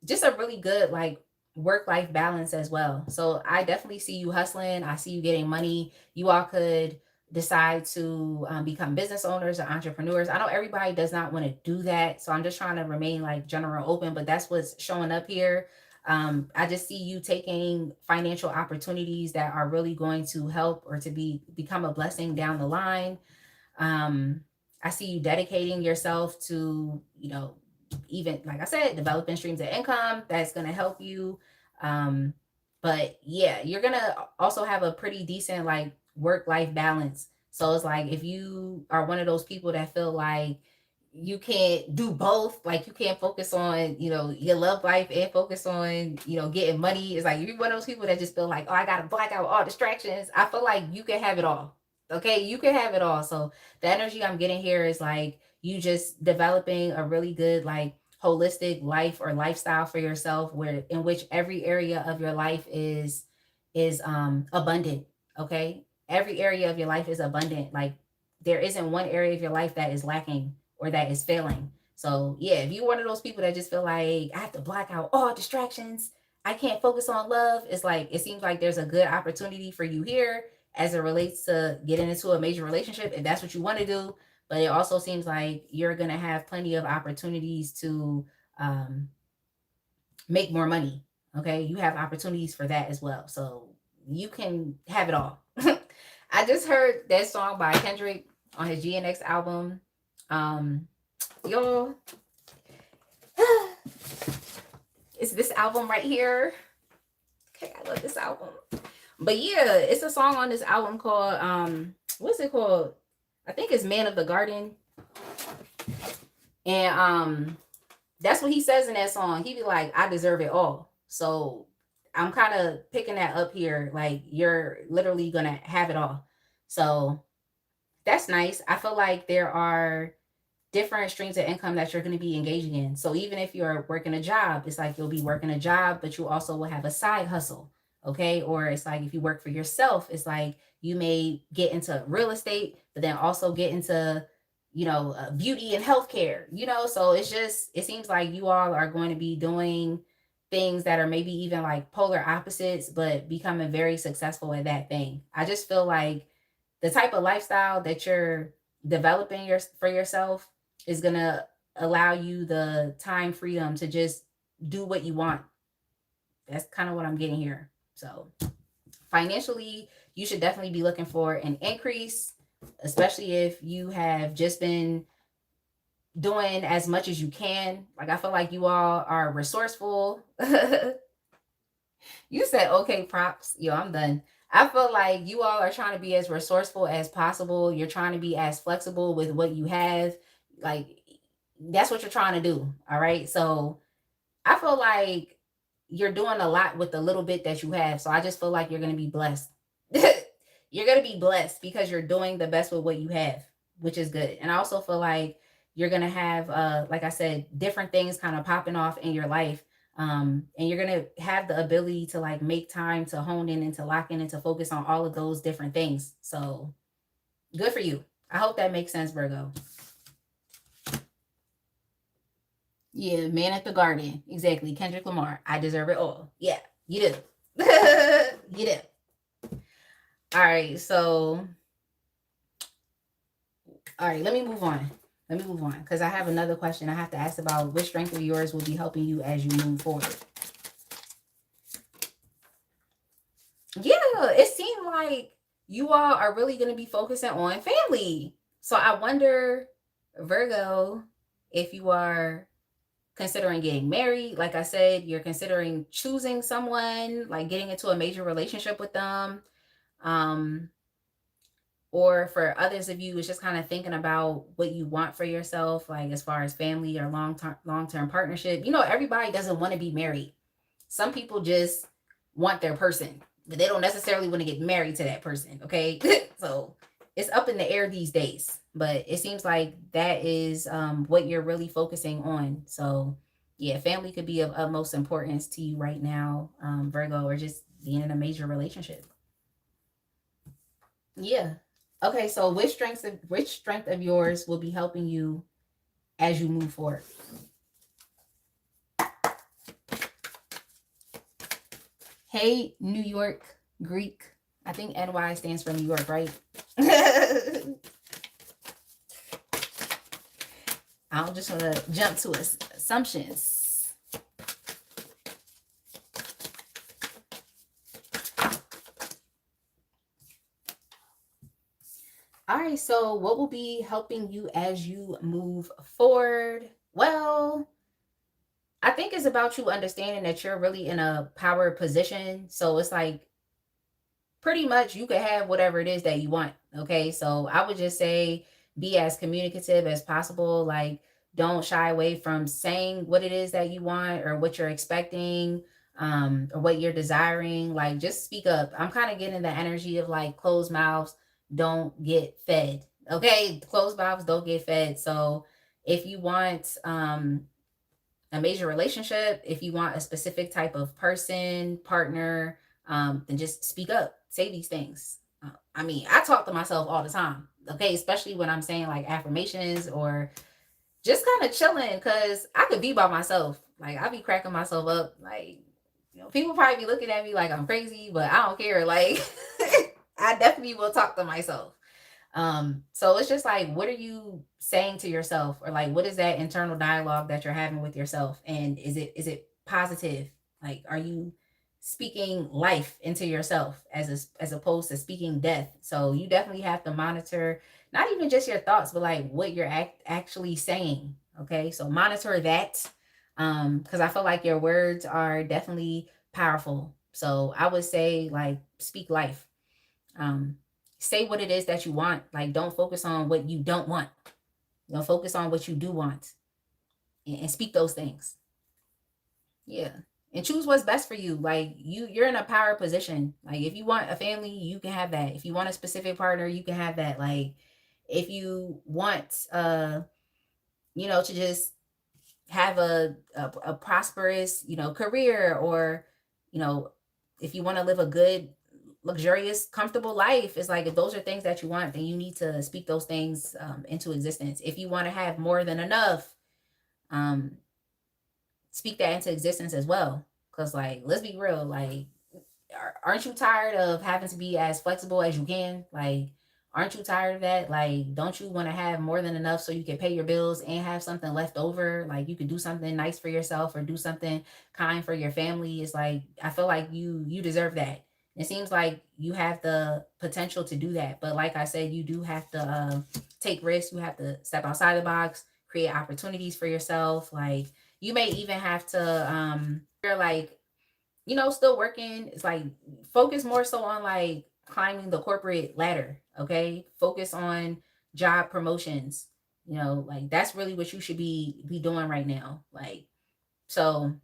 just a really good like work-life balance as well. So I definitely see you hustling. I see you getting money. You all could decide to become business owners or entrepreneurs. I know everybody does not want to do that. So I'm just trying to remain like general open, but that's what's showing up here. I just see you taking financial opportunities that are really going to help or to become a blessing down the line. um I see you dedicating yourself to, even like I said, developing streams of income that's going to help you. um but yeah, you're going to also have a pretty decent like work life balance. So it's like if you are one of those people that feel like you can't do both, like you can't focus on, your love life and focus on, getting money. It's like you're one of those people that just feel like, oh, I gotta black out all distractions. I feel like you can have it all. Okay, you can have it all. So the energy I'm getting here is like you just developing a really good like holistic life or lifestyle for yourself, where in which every area of your life is abundant. Okay, every area of your life is abundant. Like there isn't one area of your life that is lacking or that is failing. So yeah, if you're one of those people that just feel like I have to block out all distractions, I can't focus on love, it's like it seems like there's a good opportunity for you here as it relates to getting into a major relationship if that's what you want to do. But it also seems like you're gonna have plenty of opportunities to um, make more money. Okay, you have opportunities for that as well, so you can have it all. I just heard that song by Kendrick on his GNX album. Um, y'all, it's this album right here. Okay, I love this album. But yeah, it's a song on this album called what's it called? I think it's Man of the Garden. And that's what he says in that song. He be like, I deserve it all. So I'm kind of picking that up here. Like you're literally gonna have it all. So that's nice. I feel like there are different streams of income that you're going to be engaging in. So even if you're working a job, it's like you'll be working a job, but you also will have a side hustle. Okay. Or it's like if you work for yourself, it's like you may get into real estate, but then also get into, beauty and healthcare, so it's just, it seems like you all are going to be doing things that are maybe even like polar opposites, but becoming very successful at that thing. I just feel like the type of lifestyle that you're developing for yourself is going to allow you the time freedom to just do what you want. That's kind of what I'm getting here. So financially, you should definitely be looking for an increase, especially if you have just been doing as much as you can. Like I feel like you all are resourceful. You said, okay, props. Yo, I'm done. I feel like you all are trying to be as resourceful as possible. You're trying to be as flexible with what you have. Like, that's what you're trying to do. All right. So I feel like you're doing a lot with the little bit that you have. So I just feel like you're going to be blessed. You're going to be blessed because you're doing the best with what you have, which is good. And I also feel like you're going to have, like I said, different things kind of popping off in your life. And you're going to have the ability to like make time to hone in and to lock in and to focus on all of those different things. So good for you. I hope that makes sense, Virgo. Yeah, Man at the Garden. Exactly. Kendrick Lamar. I deserve it all. Yeah, you do. You do. All right. So, all right, let me move on. Because I have another question I have to ask about which strength of yours will be helping you as you move forward. Yeah, it seemed like you all are really going to be focusing on family. So I wonder, Virgo, if you are considering getting married. Like I said, you're considering choosing someone, like getting into a major relationship with them. Or for others of you, it's just kind of thinking about what you want for yourself, like as far as family or long-term partnership. Everybody doesn't want to be married. Some people just want their person, but they don't necessarily want to get married to that person. Okay. So it's up in the air these days, but it seems like that is what you're really focusing on. So yeah, family could be of utmost importance to you right now, Virgo, or just being in a major relationship. Yeah. Okay, so which strength of yours will be helping you as you move forward? Hey, New York, Greek. I think NY stands for New York, right? I don't just want to jump to assumptions. All right, so what will be helping you as you move forward? Well, I think it's about you understanding that you're really in a power position. So it's like pretty much you can have whatever it is that you want. Okay. So I would just say be as communicative as possible. Like, don't shy away from saying what it is that you want or what you're expecting, or what you're desiring. Like, just speak up. I'm kind of getting the energy of like closed mouths don't get fed. Okay. Closed mouths don't get fed. So if you want, a major relationship, if you want a specific type of person, partner, then just speak up, say these things. I mean, I talk to myself all the time, okay, especially when I'm saying like affirmations or just kind of chilling, because I could be by myself. Like, I be cracking myself up. Like, people probably be looking at me like I'm crazy, but I don't care. Like, I definitely will talk to myself. So it's just like, what are you saying to yourself, or like, what is that internal dialogue that you're having with yourself? And is it positive? Like, are you speaking life into yourself as opposed to speaking death? So you definitely have to monitor not even just your thoughts, but like what you're actually saying. Okay, so monitor that, because I feel like your words are definitely powerful. So I would say like speak life. um Say what it is that you want. Like, don't focus on what you don't want. Focus on what you do want, and speak those things. Yeah. And choose what's best for you. Like, you're in a power position. Like, if you want a family, you can have that. If you want a specific partner, you can have that. Like, if you want to just have a prosperous, career, or, you know, if you want to live a good, luxurious, comfortable life, it's like, if those are things that you want, then you need to speak those things into existence. If you want to have more than enough, um, speak that into existence as well. Because, like, let's be real, like, aren't you tired of having to be as flexible as you can? Like, aren't you tired of that? Like, don't you want to have more than enough so you can pay your bills and have something left over? Like, you could do something nice for yourself or do something kind for your family. It's like, I feel like you deserve that. It seems like you have the potential to do that, but like I said, you do have to take risks. You have to step outside the box, create opportunities for yourself. Like, you may even have to you're like, still working. It's like, focus more so on like climbing the corporate ladder. Okay. Focus on job promotions. Like, that's really what you should be doing right now. Like, so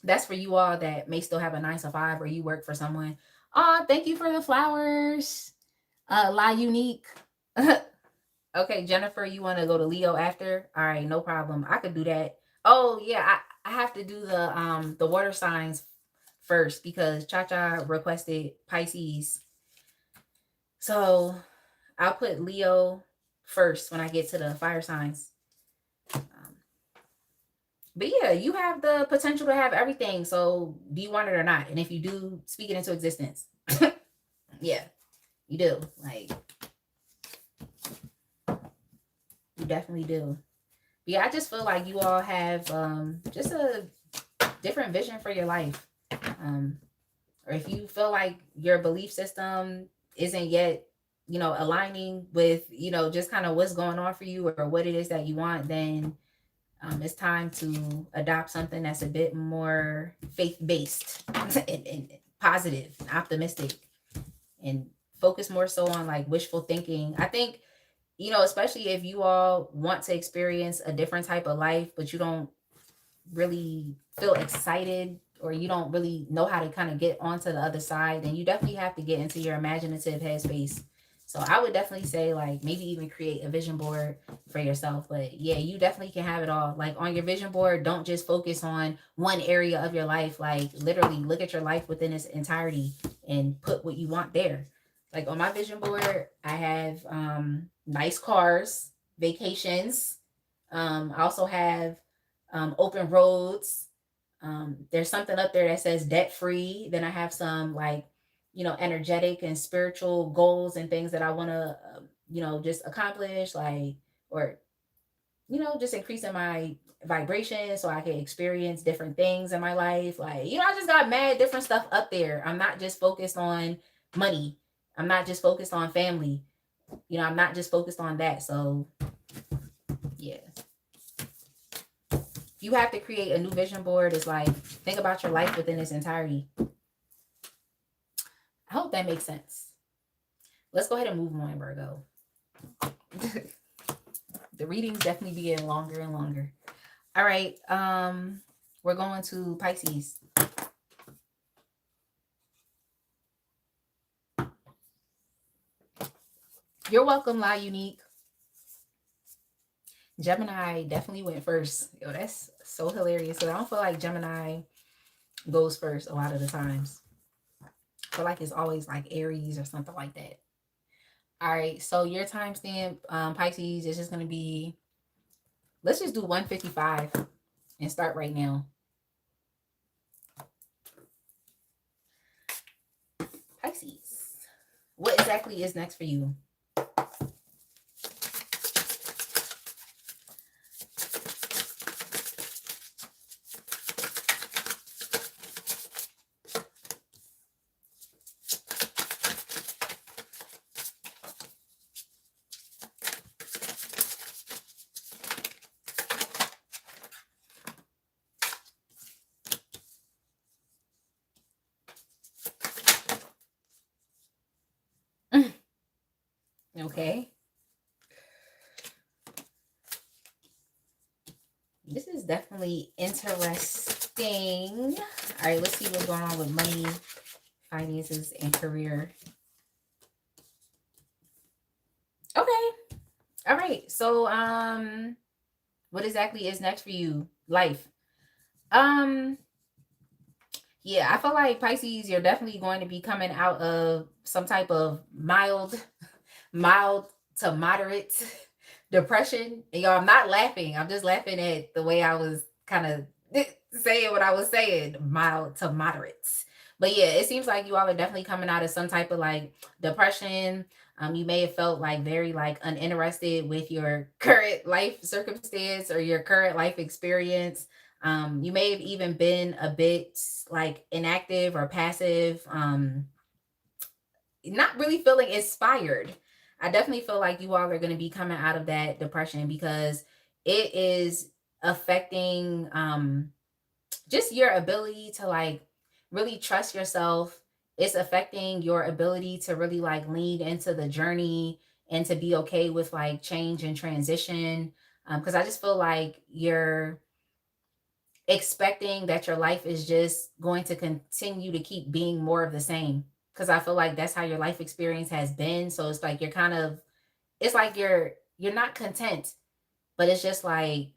that's for you all that may still have a 9 to 5 or you work for someone. Oh, thank you for the flowers. La Unique. Okay, Jennifer, you want to go to Leo after? All right, no problem. I could do that. Oh yeah, I have to do the water signs first because Cha Cha requested Pisces. So I'll put Leo first when I get to the fire signs. But yeah, you have the potential to have everything. So do you want it or not? And if you do, speak it into existence. Yeah, you do. Like, you definitely do. But yeah, I just feel like you all have just a different vision for your life. Or if you feel like your belief system isn't yet, aligning with, just kind of what's going on for you or what it is that you want, then it's time to adopt something that's a bit more faith-based and positive, optimistic, and focus more so on like wishful thinking. I think, especially if you all want to experience a different type of life, but you don't really feel excited or you don't really know how to kind of get onto the other side, then you definitely have to get into your imaginative headspace. So I would definitely say like maybe even create a vision board for yourself. But yeah, you definitely can have it all. Like on your vision board, don't just focus on one area of your life. Like literally look at your life within its entirety and put what you want there. Like on my vision board, I have nice cars, vacations. I also have open roads, There's something up there that says debt free. Then I have some like, energetic and spiritual goals and things that I want to, just accomplish, like, or, just increasing my vibration so I can experience different things in my life. Like, I just got mad different stuff up there. I'm not just focused on money. I'm not just focused on family. I'm not just focused on that. So, yeah. You have to create a new vision board. It's like, think about your life within its entirety. I hope that makes sense. Let's go ahead and move on, Virgo. The readings definitely be getting longer and longer. All right. We're going to Pisces. You're welcome, La Unique. Gemini definitely went first. Yo, that's so hilarious. Because I don't feel like Gemini goes first a lot of the times. I feel like it's always like Aries or something like that. All right. So your timestamp, Pisces, is just going to be, let's just do 155 and start right now. Pisces, what exactly is next for you? Okay. This is definitely interesting. All right, let's see what's going on with money, finances, and career. Okay. All right. So, what exactly is next for you? Life. Yeah, I feel like Pisces, you're definitely going to be coming out of some type of mild to moderate depression. And y'all, I'm not laughing. I'm just laughing at the way I was kind of saying what I was saying, mild to moderate. But yeah, it seems like you all are definitely coming out of some type of like depression. You may have felt like very like uninterested with your current life circumstance or your current life experience. You may have even been a bit like inactive or passive. Not really feeling inspired. I definitely feel like you all are going to be coming out of that depression because it is affecting just your ability to like really trust yourself. It's affecting your ability to really like lean into the journey and to be okay with like change and transition. Because I just feel like you're expecting that your life is just going to continue to keep being more of the same, because I feel like that's how your life experience has been. So it's like you're kind of, it's like you're not content, but it's just like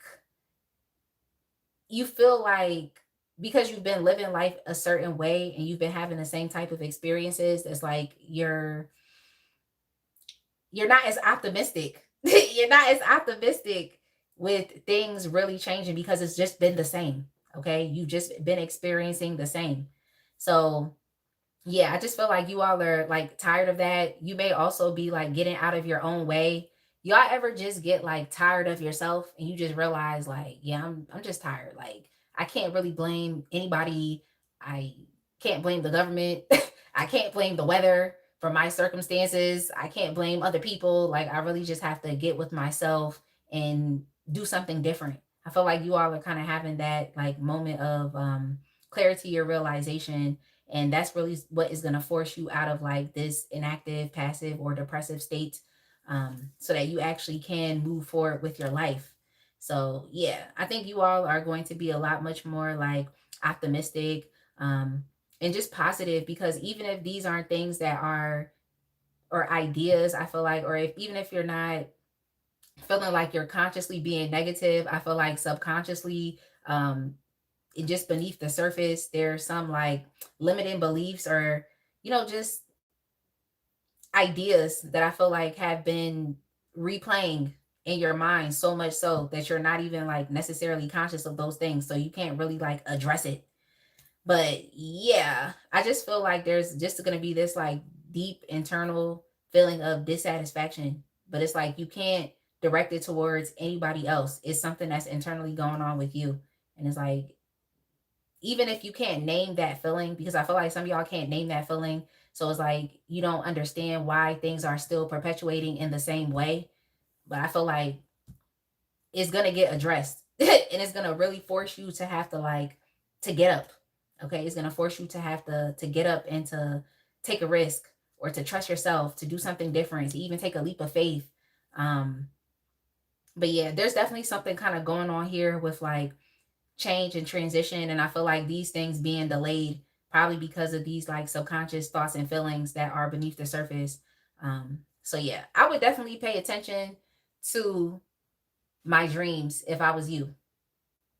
you feel like because you've been living life a certain way and you've been having the same type of experiences, it's like you're not as optimistic. You're not as optimistic with things really changing because it's just been the same. Okay. You've just been experiencing the same. So yeah, I just feel like you all are like tired of that. You may also be like getting out of your own way. Y'all ever just get like tired of yourself and you just realize like, yeah, I'm just tired. Like I can't really blame anybody. I can't blame the government. I can't blame the weather for my circumstances. I can't blame other people. Like I really just have to get with myself and do something different. I feel like you all are kind of having that like moment of clarity or realization, and that's really what is going to force you out of like this inactive, passive, or depressive state, so that you actually can move forward with your life. So yeah, I think you all are going to be a lot much more like optimistic, and just positive, because even if these aren't things that are or ideas, I feel like, or if even if you're not feeling like you're consciously being negative, I feel like subconsciously, just beneath the surface, there's some like limiting beliefs or, just ideas that I feel like have been replaying in your mind, so much so that you're not even like necessarily conscious of those things. So you can't really like address it. But yeah, I just feel like there's just going to be this like deep internal feeling of dissatisfaction. But it's like you can't direct it towards anybody else. It's something that's internally going on with you. And it's like, even if you can't name that feeling, because I feel like some of y'all can't name that feeling. So it's like you don't understand why things are still perpetuating in the same way. But I feel like it's gonna get addressed. And it's gonna really force you to have to like to get up. Okay. It's gonna force you to have to get up and to take a risk or to trust yourself, to do something different, to even take a leap of faith. Um, but yeah, there's definitely something kind of going on here with like change and transition. And I feel like these things being delayed probably because of these like subconscious thoughts and feelings that are beneath the surface. So yeah, I would definitely pay attention to my dreams if I was you.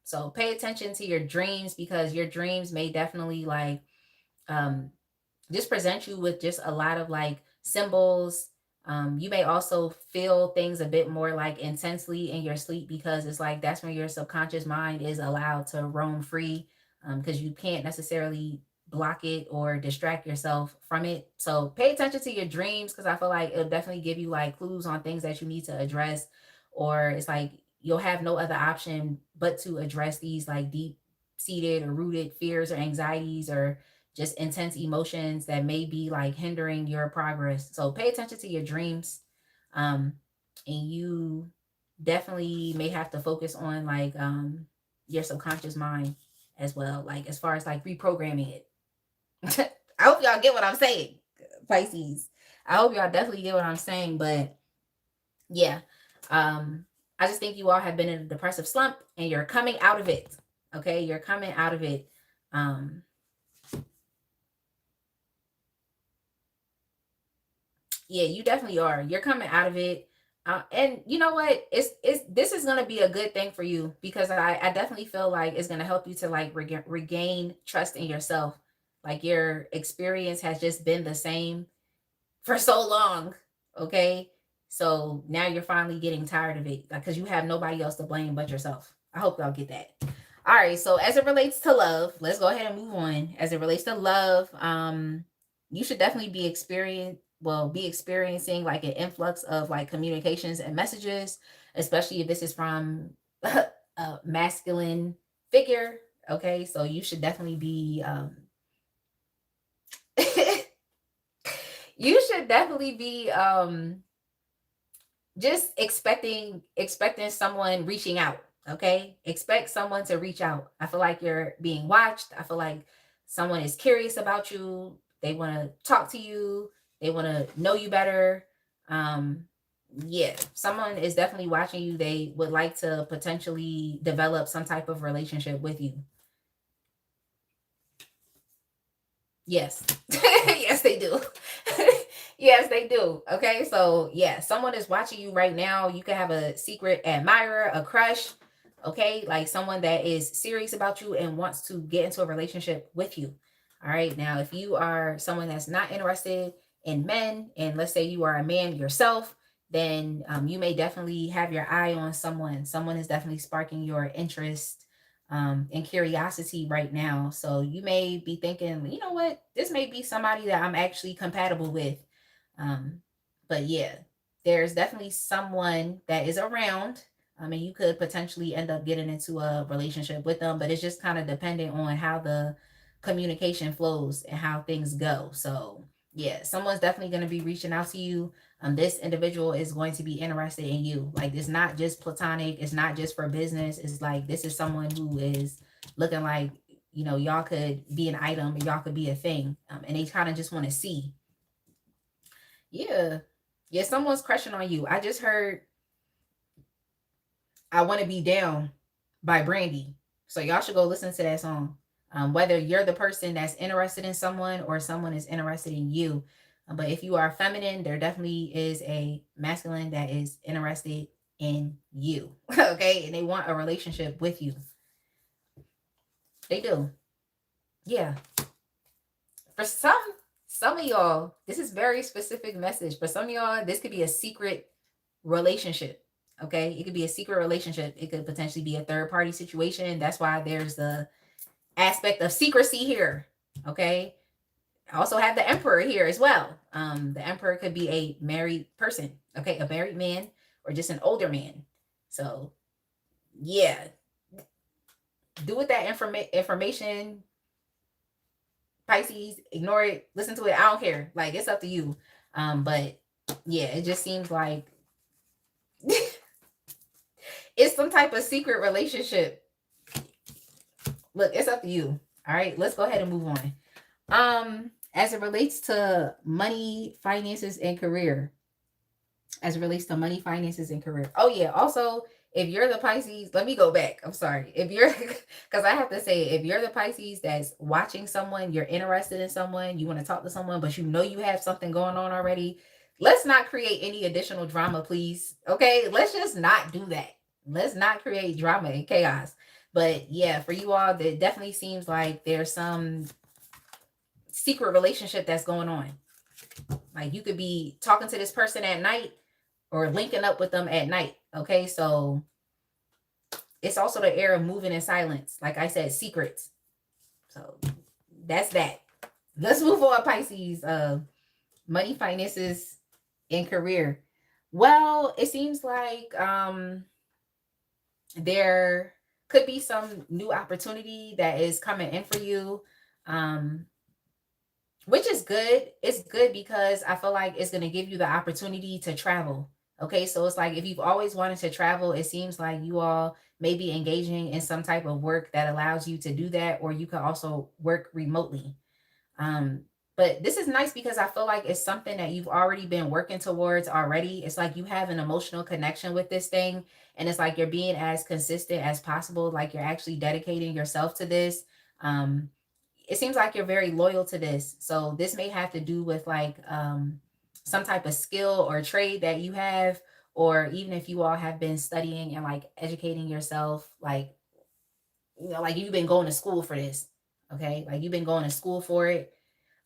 So pay attention to your dreams, because your dreams may definitely like um just present you with just a lot of like symbols. You may also feel things a bit more like intensely in your sleep, because it's like that's when your subconscious mind is allowed to roam free, because you can't necessarily block it or distract yourself from it. So pay attention to your dreams, because I feel like it'll definitely give you like clues on things that you need to address, or it's like you'll have no other option but to address these like deep seated or rooted fears or anxieties or just intense emotions that may be like hindering your progress. So pay attention to your dreams. Um, and you definitely may have to focus on like your subconscious mind as well, like as far as like reprogramming it. I hope y'all get what I'm saying, Pisces. I hope y'all definitely get what I'm saying. But yeah, I just think you all have been in a depressive slump and you're coming out of it. Okay, you're coming out of it. Um, Yeah, you definitely are. You're coming out of it. And you know what? It's this is gonna be a good thing for you, because I definitely feel like it's gonna help you to like regain trust in yourself. Like your experience has just been the same for so long. Okay. So now you're finally getting tired of it, because you have nobody else to blame but yourself. I hope y'all get that. All right. So as it relates to love, let's go ahead and move on. As it relates to love, you should definitely be experiencing like an influx of like communications and messages, especially if this is from a masculine figure. Okay. So you should definitely be you should definitely be just expecting someone reaching out. Okay, expect someone to reach out. I feel like you're being watched. I feel like someone is curious about you. They want to talk to you. They want to know you better. um yeah, someone is definitely watching you. They would like to potentially develop some type of relationship with you. Yes. Yes, they do. Yes, they do. Okay. So, yeah, someone is watching you right now. You can have a secret admirer, a crush. Okay. Like someone that is serious about you and wants to get into a relationship with you. All right. Now, if you are someone that's not interested in men, and let's say you are a man yourself, then you may definitely have your eye on someone. Someone is definitely sparking your interest and curiosity right now. So you may be thinking, you know what, this may be somebody that I'm actually compatible with. Um, but yeah, there's definitely someone that is around. I mean, you could potentially end up getting into a relationship with them, but it's just kind of dependent on how the communication flows and how things go. So yeah, someone's definitely going to be reaching out to you. This individual is going to be interested in you. Like it's not just platonic. It's not just for business. It's like this is someone who is looking like, y'all could be an item, and y'all could be a thing. And they kind of just want to see. Yeah. Yeah, someone's crushing on you. I just heard I Want to Be Down by Brandy. So y'all should go listen to that song. Whether you're the person that's interested in someone or someone is interested in you. But if you are feminine, there definitely is a masculine that is interested in you. Okay. And they want a relationship with you. They do. Yeah. For some of y'all, this is very specific message. For some of y'all, this could be a secret relationship. Okay, it could be a secret relationship. It could potentially be a third party situation. That's why there's the aspect of secrecy here. Okay, I also have the emperor here as well. The emperor could be a married person. Okay, a married man or just an older man. So yeah, do with that information, Pisces. Ignore it. Listen to it. I don't care. Like, it's up to you. But yeah, it just seems like it's some type of secret relationship. Look, it's up to you. All right, let's go ahead and move on. As it relates to money, finances, and career. As it relates to money, finances, and career. Oh yeah. Also, if you're the Pisces, let me go back. I'm sorry. If you're, because I have to say, if you're the Pisces that's watching someone, you're interested in someone, you want to talk to someone, but you know you have something going on already, let's not create any additional drama, please. Okay, let's just not do that. Let's not create drama and chaos. But yeah, for you all, that definitely seems like there's some secret relationship that's going on. Like, you could be talking to this person at night or linking up with them at night. Okay, so it's also the air of moving in silence. Like I said, secrets. So that's that. Let's move on, Pisces. Money, finances, and career. Well, it seems like there could be some new opportunity that is coming in for you. Um, which is good. It's good because I feel like it's going to give you the opportunity to travel. Okay, so it's like if you've always wanted to travel, it seems like you all may be engaging in some type of work that allows you to do that, or you can also work remotely. Um, but this is nice because I feel like it's something that you've already been working towards already. It's like you have an emotional connection with this thing, and it's like you're being as consistent as possible, like you're actually dedicating yourself to this. Um, it seems like you're very loyal to this. So this may have to do with like some type of skill or trade that you have, or even if you all have been studying and like educating yourself, like, you know, like you've been going to school for this. Okay, like you've been going to school for it.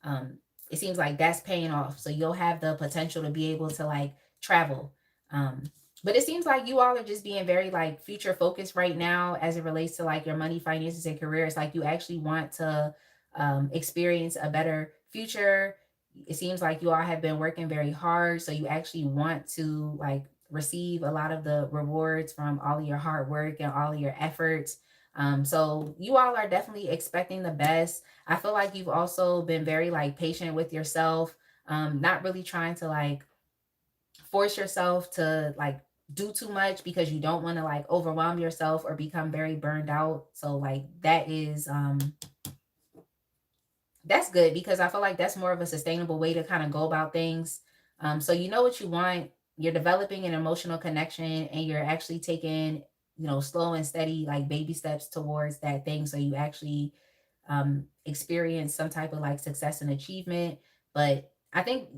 um it seems like that's paying off, so you'll have the potential to be able to like travel. um but it seems like you all are just being very like future focused right now as it relates to like your money, finances, and career. It's like you actually want to experience a better future. It seems like you all have been working very hard, so you actually want to like receive a lot of the rewards from all of your hard work and all of your efforts. So you all are definitely expecting the best. I feel like you've also been very like patient with yourself, not really trying to like force yourself to like do too much because you don't want to like overwhelm yourself or become very burned out. So like that is that's good because I feel like that's more of a sustainable way to kind of go about things. So you know what you want, you're developing an emotional connection, and you're actually taking, you know, slow and steady like baby steps towards that thing, so you actually experience some type of like success and achievement. But I think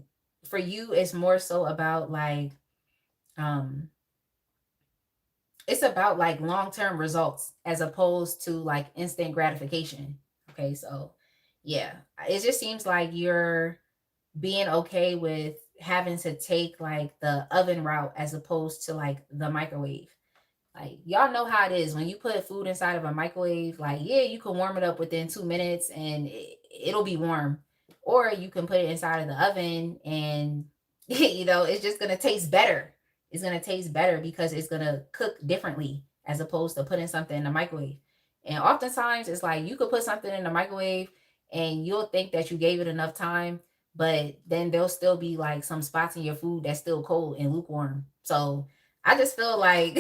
for you it's more so about like um it's about like long-term results as opposed to like instant gratification. Okay, so yeah, it just seems like you're being okay with having to take like the oven route as opposed to like the microwave. Like, y'all know how it is when you put food inside of a microwave. Like, yeah, you can warm it up within 2 minutes and it'll be warm, or you can put it inside of the oven and you know it's just gonna taste better. It's gonna taste better because it's gonna cook differently as opposed to putting something in the microwave. And oftentimes it's like you could put something in the microwave and you'll think that you gave it enough time, but then there'll still be like some spots in your food that's still cold and lukewarm. So I just feel like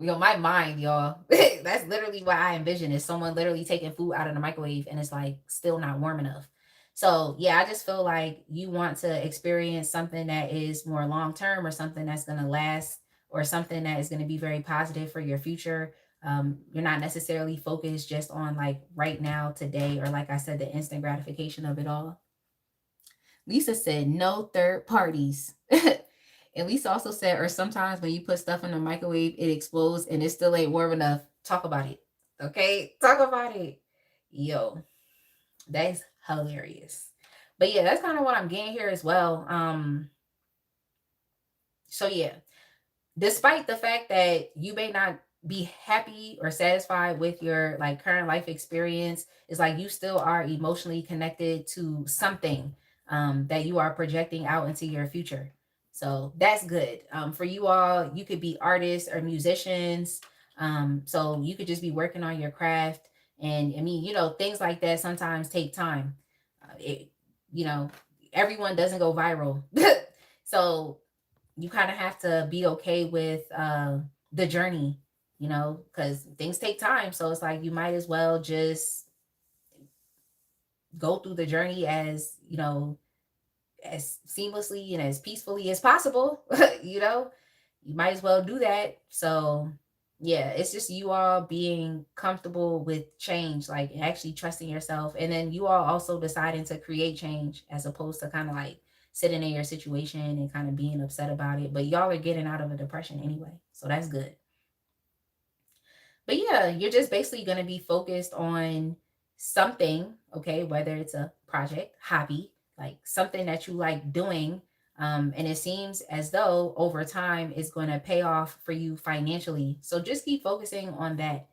my mind, y'all. That's literally what I envision, is someone literally taking food out of the microwave and it's like still not warm enough. So yeah, I just feel like you want to experience something that is more long term, or something that's going to last, or something that is going to be very positive for your future. You're not necessarily focused just on like right now, today, or like I said, the instant gratification of it all. Lisa said no third parties. And Lisa also said, or sometimes when you put stuff in the microwave, it explodes and it still ain't warm enough. Talk about it. Okay? Talk about it. Yo, that's hilarious. But yeah, that's kind of what I'm getting here as well. So yeah. despite the fact that you may not be happy or satisfied with your like current life experience, it's like you still are emotionally connected to something that you are projecting out into your future. So that's good. For you all, you could be artists or musicians. So you could just be working on your craft. And I mean, things like that sometimes take time. It, you know, everyone doesn't go viral. So you kind of have to be okay with the journey, because things take time. So it's like you might as well just go through the journey as seamlessly and as peacefully as possible. You might as well do that. So yeah, it's just you all being comfortable with change, like actually trusting yourself, and then you all also deciding to create change as opposed to kind of like sitting in your situation and kind of being upset about it. But y'all are getting out of a depression anyway, so that's good. But yeah, you're just basically going to be focused on something, okay, whether it's a project, hobby, like something that you like doing. And it seems as though over time it's going to pay off for you financially. So just keep focusing on that,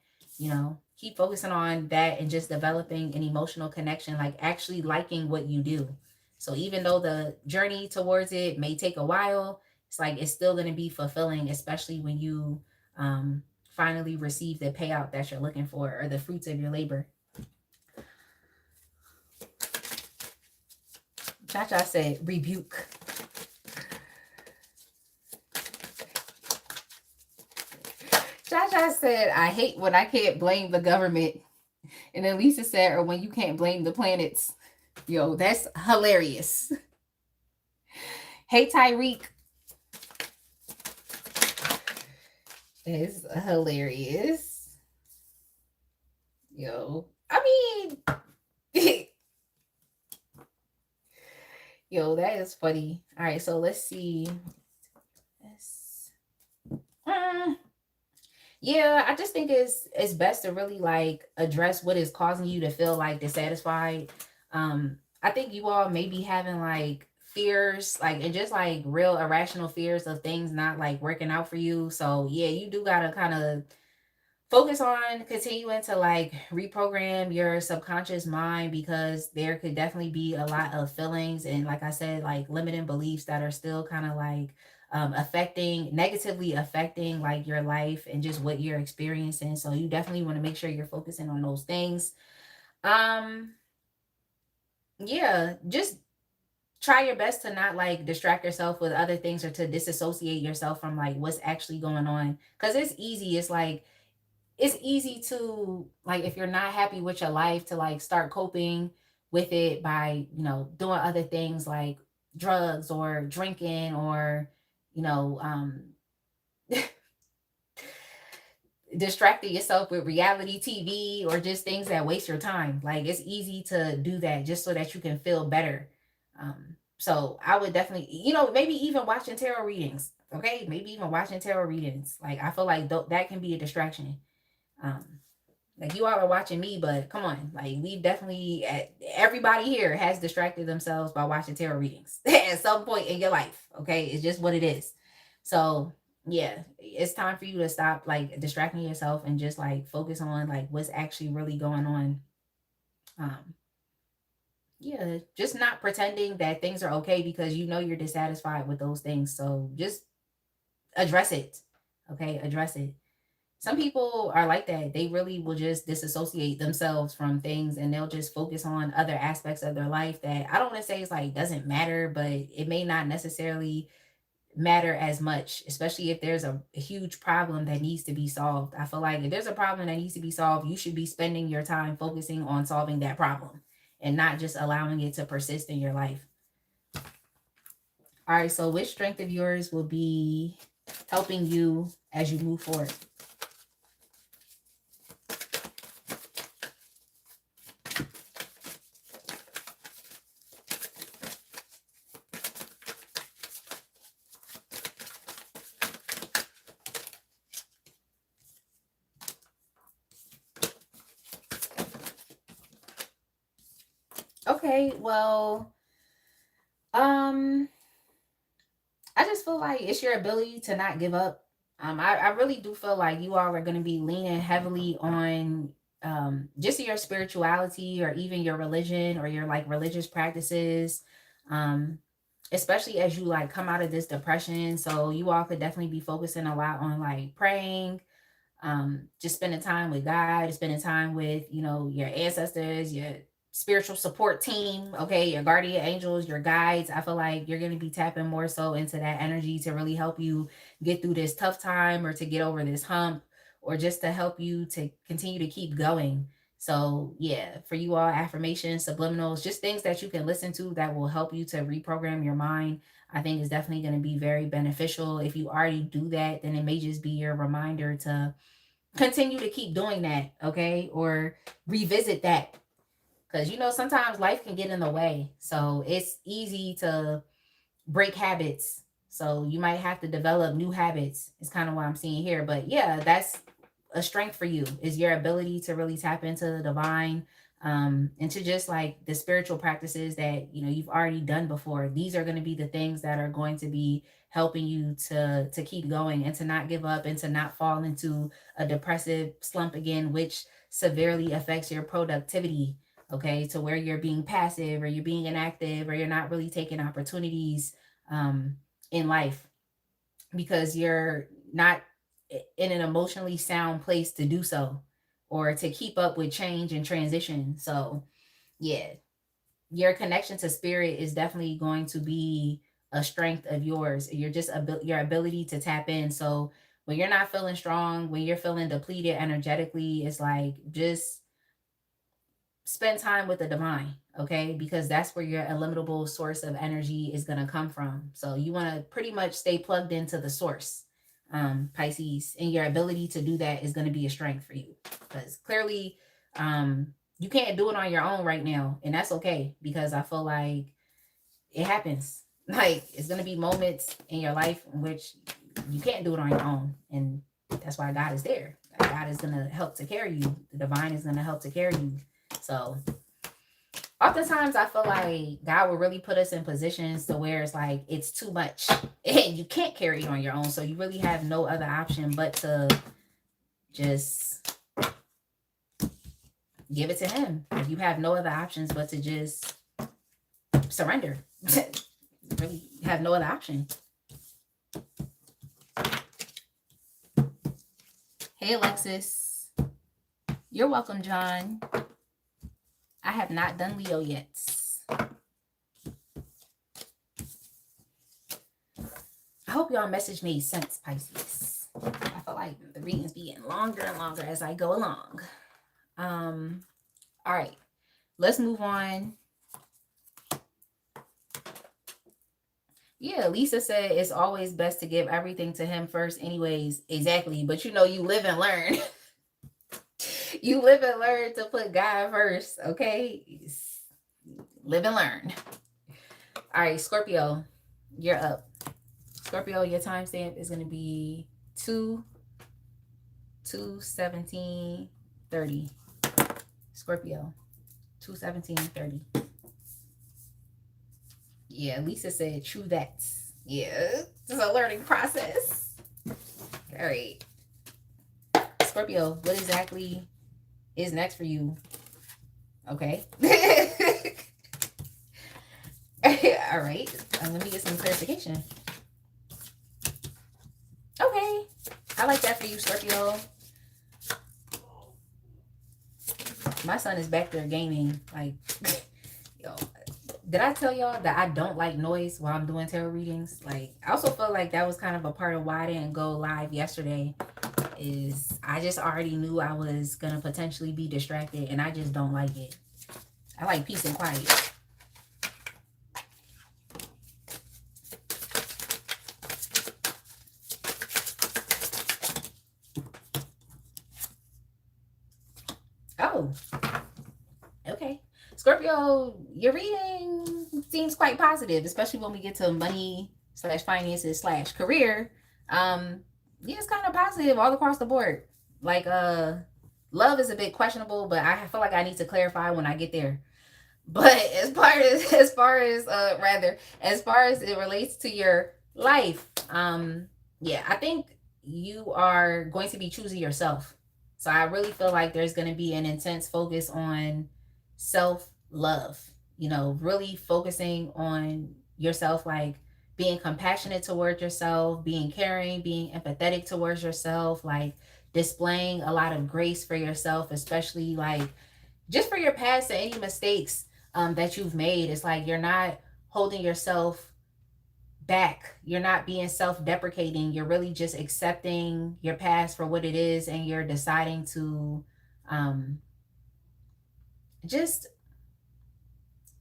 keep focusing on that and just developing an emotional connection, like actually liking what you do. So even though the journey towards it may take a while, it's like it's still going to be fulfilling, especially when you finally receive the payout that you're looking for or the fruits of your labor. Cha said, rebuke. Cha said, I hate when I can't blame the government. And then Lisa said, or when you can't blame the planets. Yo, that's hilarious. Hey, Tyreek. It's hilarious. Yo, I mean, yo, that is funny. All right, so let's see. Yeah, I just think it's best to really like address what is causing you to feel like dissatisfied. I think you all may be having like fears, like and just like real irrational fears of things not like working out for you. So yeah, you do gotta kind of focus on continuing to like reprogram your subconscious mind, because there could definitely be a lot of feelings and, like I said, like limiting beliefs that are still kind of like negatively affecting like your life and just what you're experiencing. So you definitely want to make sure you're focusing on those things. um yeah, just try your best to not like distract yourself with other things or to disassociate yourself from like what's actually going on, because it's easy to like, if you're not happy with your life, to like start coping with it by doing other things like drugs or drinking or you know um distracting yourself with reality TV or just things that waste your time. Like it's easy to do that just so that you can feel better. So I would definitely, maybe even watching tarot readings. Okay, maybe even watching tarot readings. Like I feel like that can be a distraction. um like you all are watching me, but come on, like we definitely, everybody here has distracted themselves by watching tarot readings at some point in your life. Okay, it's just what it is. So yeah, it's time for you to stop like distracting yourself and just like focus on like what's actually really going on. Um, yeah, just not pretending that things are okay because you're dissatisfied with those things. So just address it. Okay, address it. Some people are like that. They really will just disassociate themselves from things and they'll just focus on other aspects of their life that I don't want to say is like doesn't matter, but it may not necessarily matter as much, especially if there's a huge problem that needs to be solved. I feel like if there's a problem that needs to be solved, you should be spending your time focusing on solving that problem and not just allowing it to persist in your life. All right, so which strength of yours will be helping you as you move forward? Okay, well, I just feel like it's your ability to not give up. I really do feel like you all are going to be leaning heavily on just your spirituality or even your religion or your like religious practices, um, especially as you like come out of this depression. So you all could definitely be focusing a lot on like praying, just spending time with God, spending time with, you know, your ancestors, your spiritual support team, okay, your guardian angels, your guides. I feel like you're going to be tapping more so into that energy to really help you get through this tough time or to get over this hump or just to help you to continue to keep going. So, yeah, for you all, affirmations, subliminals, just things that you can listen to that will help you to reprogram your mind, I think is definitely going to be very beneficial. If you already do that, then it may just be your reminder to continue to keep doing that, okay? Or revisit that. Because, you know, sometimes life can get in the way. So it's easy to break habits. So you might have to develop new habits, is kind of what I'm seeing here. But yeah, that's a strength for you, is your ability to really tap into the divine, into just like the spiritual practices that, you know, you've already done before. These are going to be the things that are going to be helping you to keep going and to not give up and to not fall into a depressive slump again, which severely affects your productivity, okay, to where you're being passive or you're being inactive or you're not really taking opportunities um, in life because you're not in an emotionally sound place to do so or to keep up with change and transition. So, yeah, your connection to spirit is definitely going to be a strength of yours. You're just your ability to tap in. So, when you're not feeling strong, when you're feeling depleted energetically, it's like just spend time with the divine, okay? Because that's where your illimitable source of energy is going to come from. So you want to pretty much stay plugged into the source, Pisces, and your ability to do that is going to be a strength for you because clearly you can't do it on your own right now, and that's okay because I feel like it happens. Like it's going to be moments in your life in which you can't do it on your own, and that's why God is there. God is going to help to carry you. The divine is going to help to carry you. So oftentimes I feel like God will really put us in positions to where it's like it's too much and you can't carry it on your own. So you really have no other option but to just give it to him. You have no other options but to just surrender. Really have no other option. Hey Alexis. You're welcome, John. I have not done Leo yet. I hope y'all message made sense, Pisces. I feel like the readings be getting longer and longer as I go along. All right, let's move on. Yeah, Lisa said it's always best to give everything to him first anyways. Exactly. But you know, you live and learn. You live and learn to put God first, okay? Live and learn. All right, Scorpio, you're up. Scorpio, your timestamp is going to be 2/17/30. Scorpio, 2/17/30. Yeah, Lisa said true that. Yeah, it's a learning process. All right. Scorpio, what exactly is next for you? Okay. All right. Let me get some clarification. Okay. I like that for you, Scorpio. My son is back there gaming. Like, yo, did I tell y'all that I don't like noise while I'm doing tarot readings? Like, I also feel like that was kind of a part of why I didn't go live yesterday. Is I just already knew I was going to potentially be distracted, and I just don't like it. I like peace and quiet. Oh, okay. Scorpio, your reading seems quite positive, especially when we get to money/finances/career. Yeah, it's kind of positive all across the board. Like, love is a bit questionable, but I feel like I need to clarify when I get there. But as far as as far as it relates to your life, yeah, I think you are going to be choosing yourself. So I really feel like there's going to be an intense focus on self love, you know, really focusing on yourself, like being compassionate towards yourself, being caring, being empathetic towards yourself, like displaying a lot of grace for yourself, especially like just for your past and any mistakes that you've made. It's like you're not holding yourself back. You're not being self deprecating. You're really just accepting your past for what it is, and you're deciding to um, just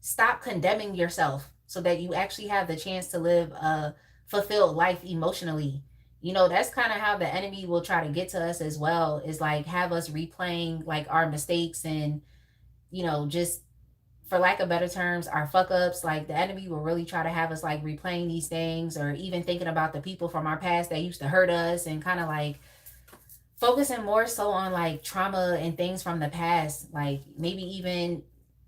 stop condemning yourself so that you actually have the chance to live a fulfilled life emotionally. You know, that's kind of how the enemy will try to get to us as well, is like have us replaying like our mistakes and, you know, just for lack of better terms, our fuck ups. Like the enemy will really try to have us like replaying these things, or even thinking about the people from our past that used to hurt us, and kind of like focusing more so on like trauma and things from the past. Like maybe even,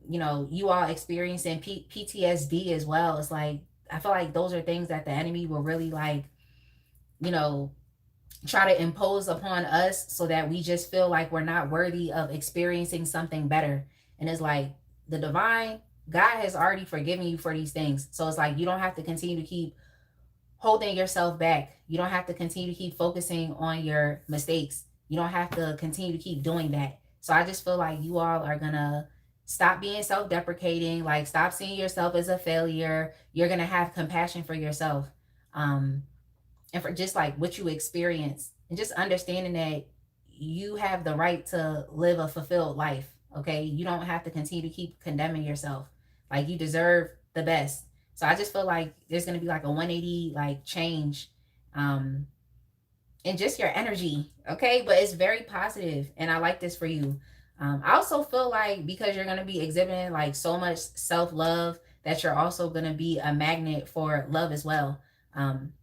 you know, you all experiencing PTSD as well. It's like, I feel like those are things that the enemy will really like, you know, try to impose upon us so that we just feel like we're not worthy of experiencing something better. And it's like the divine God has already forgiven you for these things. So it's like you don't have to continue to keep holding yourself back. You don't have to continue to keep focusing on your mistakes. You don't have to continue to keep doing that. So I just feel like you all are going to stop being self-deprecating, like stop seeing yourself as a failure. You're going to have compassion for yourself. Um and for just like what you experience, and just understanding that you have the right to live a fulfilled life. Okay, you don't have to continue to keep condemning yourself. Like you deserve the best. So I just feel like there's going to be like a 180 like change um in just your energy. Okay, but it's very positive, and I like this for you. I also feel like because you're going to be exhibiting like so much self-love, that you're also going to be a magnet for love as well. um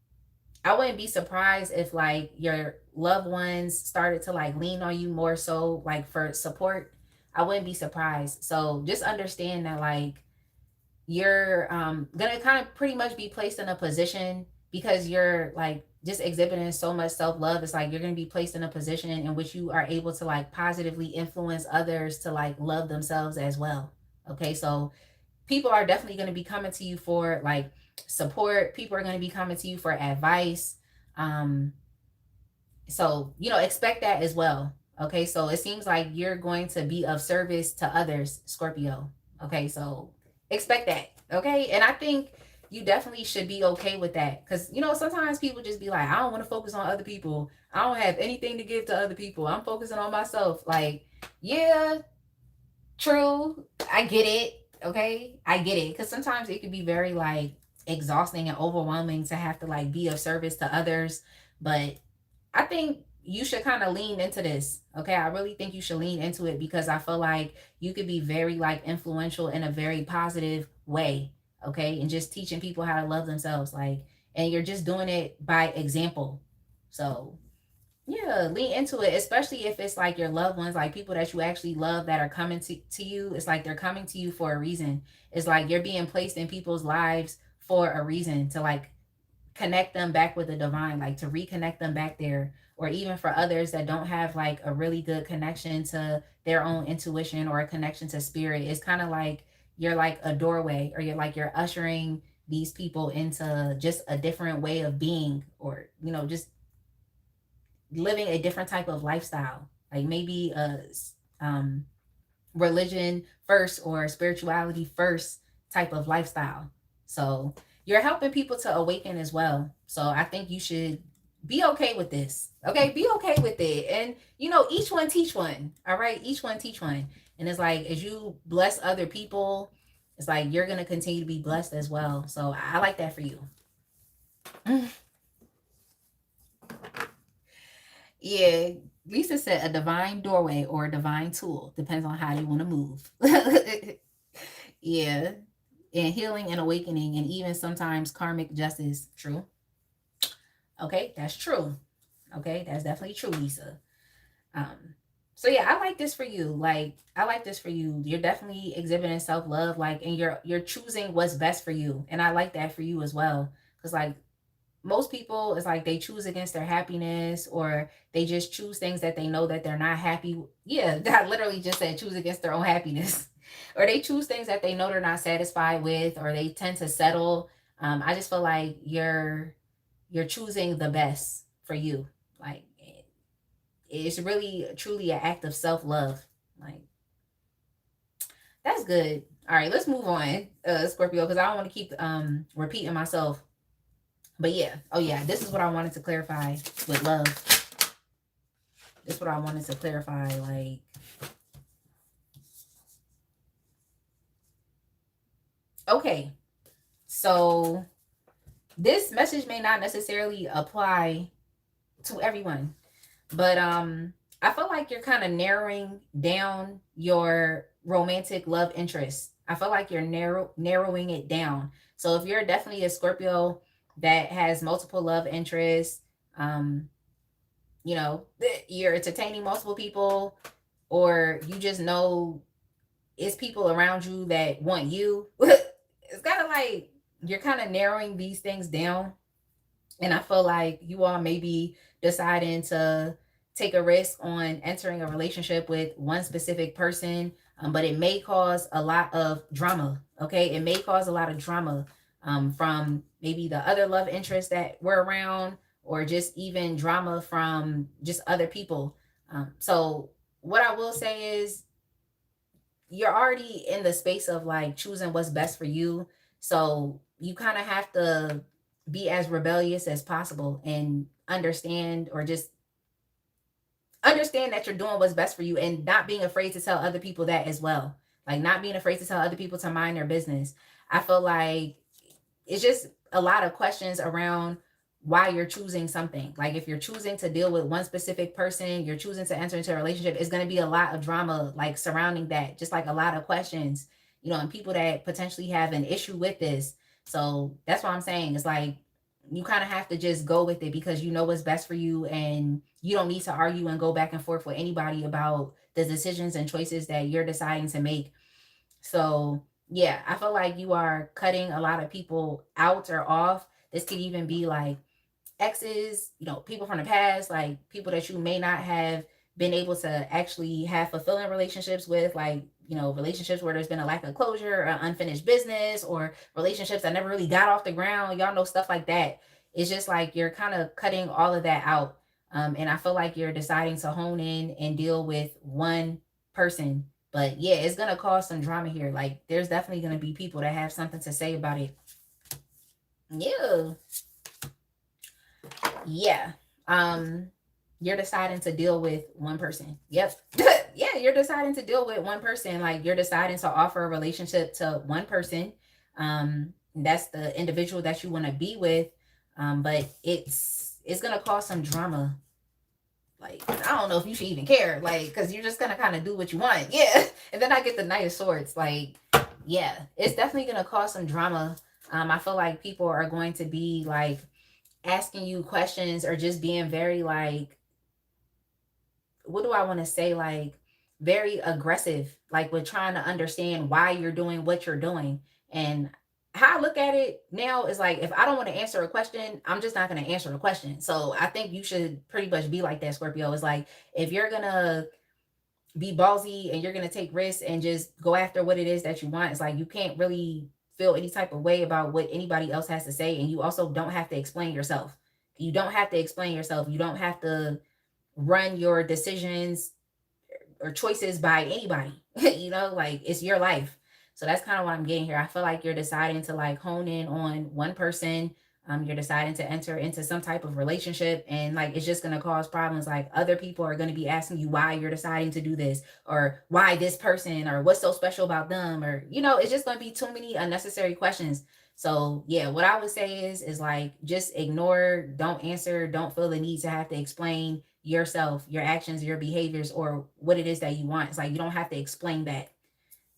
I wouldn't be surprised if like your loved ones started to like lean on you more so like for support. I wouldn't be surprised. So just understand that like you're gonna kind of pretty much be placed in a position, because you're like just exhibiting so much self-love. It's like you're gonna be placed in a position in which you are able to like positively influence others to like love themselves as well. Okay, so people are definitely going to be coming to you for like support. People are going to be coming to you for advice. um so you know, expect that as well. Okay, so it seems like you're going to be of service to others, Scorpio. Okay, so expect that. Okay, and I think you definitely should be okay with that, because you know sometimes people just be like, I don't want to focus on other people, I don't have anything to give to other people, I'm focusing on myself. Like, yeah, true. I get it. Okay. I get it. Because sometimes it can be very like exhausting and overwhelming to have to like be of service to others. But I think you should kind of lean into this. Okay. I really think you should lean into it, because I feel like you could be very like influential in a very positive way. Okay. And just teaching people how to love themselves. Like, and you're just doing it by example. So yeah, lean into it, especially if it's like your loved ones, like people that you actually love that are coming to you. It's like they're coming to you for a reason. It's like you're being placed in people's lives for a reason, to like connect them back with the divine, like to reconnect them back there. Or even for others that don't have like a really good connection to their own intuition or a connection to spirit. It's kind of like you're like a doorway, or you're ushering these people into just a different way of being, or you know, just living a different type of lifestyle, like maybe a um, religion first or spirituality first type of lifestyle. So you're helping people to awaken as well. So I think you should be okay with this. Okay, be okay with it. And you know, each one teach one. All right, each one teach one. And it's like as you bless other people, it's like you're gonna continue to be blessed as well. So I like that for you. Yeah, Lisa said a divine doorway or a divine tool. Depends on how you want to move. Yeah. And healing and awakening, and even sometimes karmic justice. True. Okay, that's true. Okay, that's definitely true, Lisa. Um, so yeah, I like this for you. Like, I like this for you. You're definitely exhibiting self-love, like, and you're choosing what's best for you. And I like that for you as well. Cause like most people, it's like they choose against their happiness, or they just choose things that they know that they're not happy. Yeah, that literally just said choose against their own happiness. Or they choose things that they know they're not satisfied with, or they tend to settle. I just feel like you're choosing the best for you. Like, it's really truly an act of self-love. Like, that's good. All right, let's move on, Scorpio, because I don't want to keep repeating myself. But yeah, oh yeah, this is what I wanted to clarify with love. This is what I wanted to clarify. Like, okay, so this message may not necessarily apply to everyone, but I feel like you're kind of narrowing down your romantic love interest. I feel like you're narrowing it down. So if you're definitely a Scorpio that has multiple love interests, um, you know, you're entertaining multiple people, or you just know it's people around you that want you. It's kind of like you're kind of narrowing these things down. And I feel like you all may be deciding to take a risk on entering a relationship with one specific person, but it may cause a lot of drama. Okay. It may cause a lot of drama from maybe the other love interests that were around, or just even drama from just other people. So, what I will say is, you're already in the space of like choosing what's best for you. So you kind of have to be as rebellious as possible and understand, or just understand that you're doing what's best for you, and not being afraid to tell other people that as well. Like, not being afraid to tell other people to mind their business. I feel like it's just a lot of questions around why you're choosing something. Like, if you're choosing to deal with one specific person, you're choosing to enter into a relationship, it's going to be a lot of drama like surrounding that, just like a lot of questions, you know, and people that potentially have an issue with this. So that's what I'm saying. It's like you kind of have to just go with it, because you know what's best for you, and you don't need to argue and go back and forth with anybody about the decisions and choices that you're deciding to make. So yeah, I feel like you are cutting a lot of people out or off. This could even be like exes, you know, people from the past, like people that you may not have been able to actually have fulfilling relationships with, like, you know, relationships where there's been a lack of closure, or unfinished business, or relationships that never really got off the ground. Y'all know, stuff like that. It's just like you're kind of cutting all of that out. And I feel like you're deciding to hone in and deal with one person. But yeah, it's going to cause some drama here. Like, there's definitely going to be people that have something to say about it. Yeah. Yeah. You're deciding to deal with one person. Yep. Yeah, you're deciding to deal with one person. Like, you're deciding to offer a relationship to one person. That's the individual that you want to be with. But it's gonna cause some drama. Like, I don't know if you should even care, like, because you're just gonna kind of do what you want. Yeah. And then I get the Knight of Swords. Like, yeah, it's definitely gonna cause some drama. I feel like people are going to be like asking you questions, or just being very like, what do I want to say, like very aggressive, like with trying to understand why you're doing what you're doing. And how I look at it now is like, if I don't want to answer a question, I'm just not going to answer a question. So I think you should pretty much be like that, Scorpio. It's like, if you're gonna be ballsy and you're gonna take risks and just go after what it is that you want, it's like you can't really feel any type of way about what anybody else has to say. And you also don't have to explain yourself. You don't have to explain yourself. You don't have to run your decisions or choices by anybody. You know, like, it's your life. So that's kind of what I'm getting here. I feel like you're deciding to like hone in on one person. You're deciding to enter into some type of relationship, and like, it's just going to cause problems. Like, other people are going to be asking you why you're deciding to do this, or why this person, or what's so special about them, or, you know, it's just going to be too many unnecessary questions. So yeah, what I would say is like, just ignore, don't answer, don't feel the need to have to explain yourself, your actions, your behaviors, or what it is that you want. It's like, you don't have to explain that.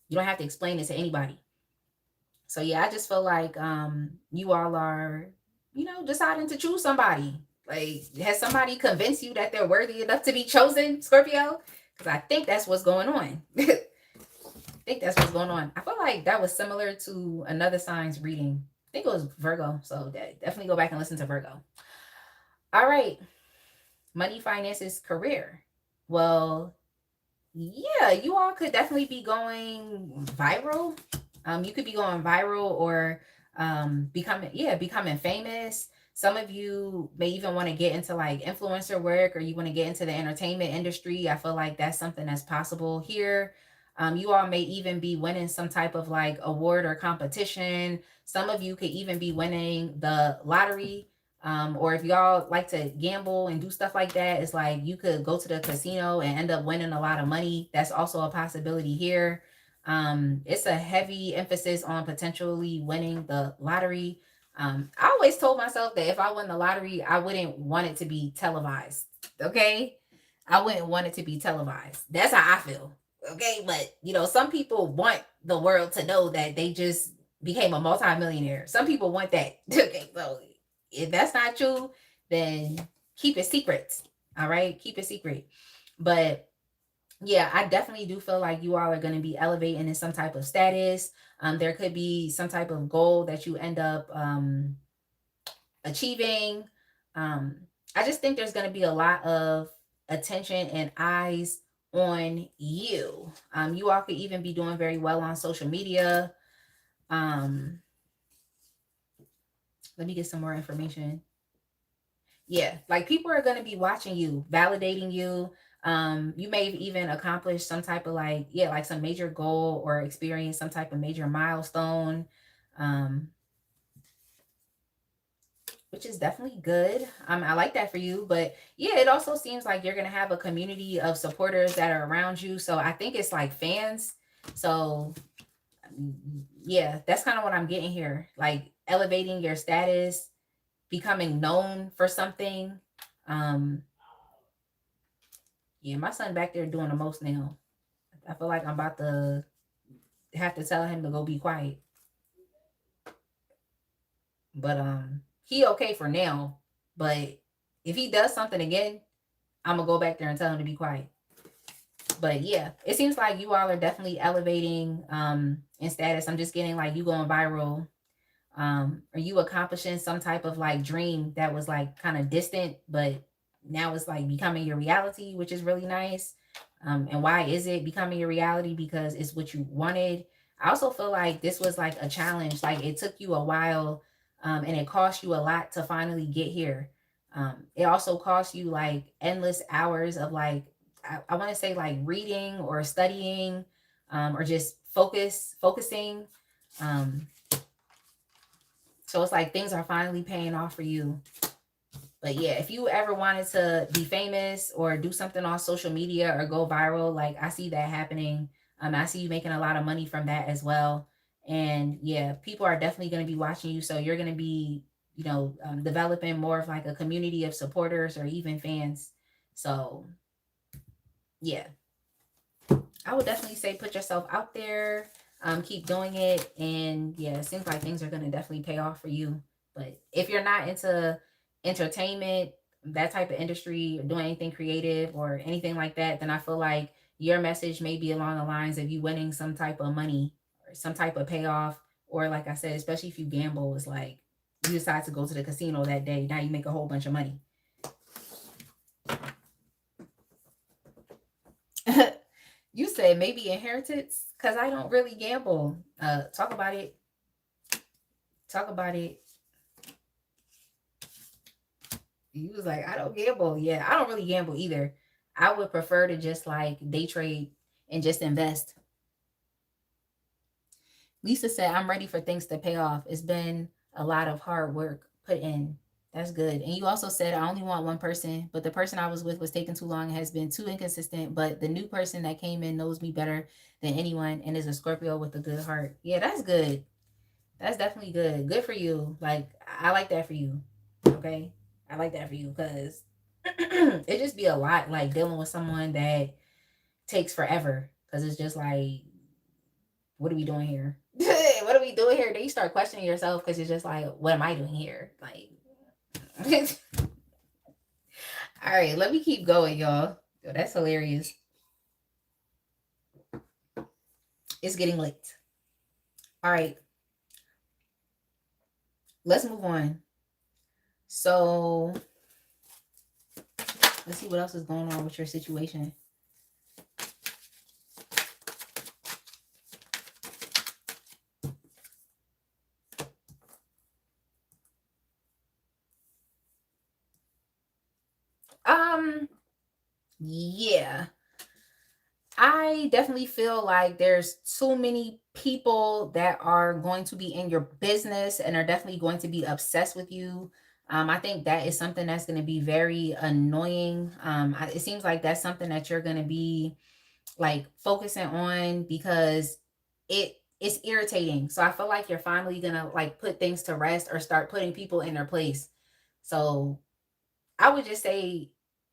You don't have to explain it to anybody. So yeah, I just feel like you all are, you know, deciding to choose somebody. Like, has somebody convinced you that they're worthy enough to be chosen, Scorpio? Because I think that's what's going on. I think that's what's going on. I feel like that was similar to another sign's reading. think it was Virgo. So definitely go back and listen to Virgo. All right. Money, finances, career. Well, yeah, you all could definitely be going viral. You could be going viral or becoming famous. Some of you may even want to get into like influencer work, or you want to get into the entertainment industry. I feel like that's something that's possible here. You all may even be winning some type of like award or competition. Some of you could even be winning the lottery. Or if y'all like to gamble and do stuff like that, it's like you could go to the casino and end up winning a lot of money. That's also a possibility here. It's a heavy emphasis on potentially winning the lottery. I always told myself that if I won the lottery, I wouldn't want it to be televised. Okay. I wouldn't want it to be televised. That's how I feel. Okay. But, some people want the world to know that they just became a multimillionaire. Some people want that. Okay. So if that's not true, then keep it secret. All right. Keep it secret. But yeah, I definitely do feel like you all are going to be elevating in some type of status. There could be some type of goal that you end up achieving. I just think there's going to be a lot of attention and eyes on you. You all could even be doing very well on social media. Let me get some more information. Yeah, like people are going to be watching you, validating you. You may have even accomplished some type of like some major goal or experience some type of major milestone, um, which is definitely good. I like that for you. But yeah, it also seems like you're going to have a community of supporters that are around you. So I think it's like fans. So yeah, that's kind of what I'm getting here. Like elevating your status, becoming known for something. Um, Yeah, my son back there doing the most now. I feel like I'm about to have to tell him to go be quiet. But he okay for now. But if he does something again, I'm gonna go back there and tell him to be quiet. But yeah, it seems like you all are definitely elevating in status. I'm just getting like you going viral. Are you accomplishing some type of like dream that was like kind of distant, but now it's like becoming your reality, which is really nice. And why is it becoming your reality? Because it's what you wanted. I also feel like this was like a challenge. Like it took you a while, and it cost you a lot to finally get here. It also cost you like endless hours of like, I want to say like reading or studying, or just focusing. Um, so it's like things are finally paying off for you. But yeah, if you ever wanted to be famous or do something on social media or go viral, like I see that happening. I see you making a lot of money from that as well. And yeah, people are definitely going to be watching you. So you're going to be, developing more of like a community of supporters or even fans. So yeah, I would definitely say put yourself out there, keep doing it. And yeah, it seems like things are going to definitely pay off for you. But if you're not into entertainment, that type of industry, or doing anything creative or anything like that, then I feel like your message may be along the lines of you winning some type of money or some type of payoff. Or like I said, especially if you gamble, it's like you decide to go to the casino that day. Now you make a whole bunch of money. You said maybe inheritance because I don't really gamble. Talk about it. Talk about it. You was like, I don't gamble. Yeah, I don't really gamble either. I would prefer to just like day trade and just invest. Lisa said, I'm ready for things to pay off. It's been a lot of hard work put in. That's good. And you also said, I only want one person, but the person I was with was taking too long and has been too inconsistent. But the new person that came in knows me better than anyone and is a Scorpio with a good heart. Yeah, that's good. That's definitely good. Good for you. Like, I like that for you. Okay. I like that for you because it just be a lot like dealing with someone that takes forever. Because it's just like, what are we doing here? What are we doing here? Then you start questioning yourself because it's just like, what am I doing here? Like, all right, let me keep going, y'all. Yo, that's hilarious. It's getting late. All right. let's move on. So let's see what else is going on with your situation. Yeah, I definitely feel like there's too many people that are going to be in your business and are definitely going to be obsessed with you. I think that is something that's going to be very annoying. It seems like that's something that you're going to be like focusing on because it's irritating. So I feel like you're finally going to like put things to rest or start putting people in their place. So I would just say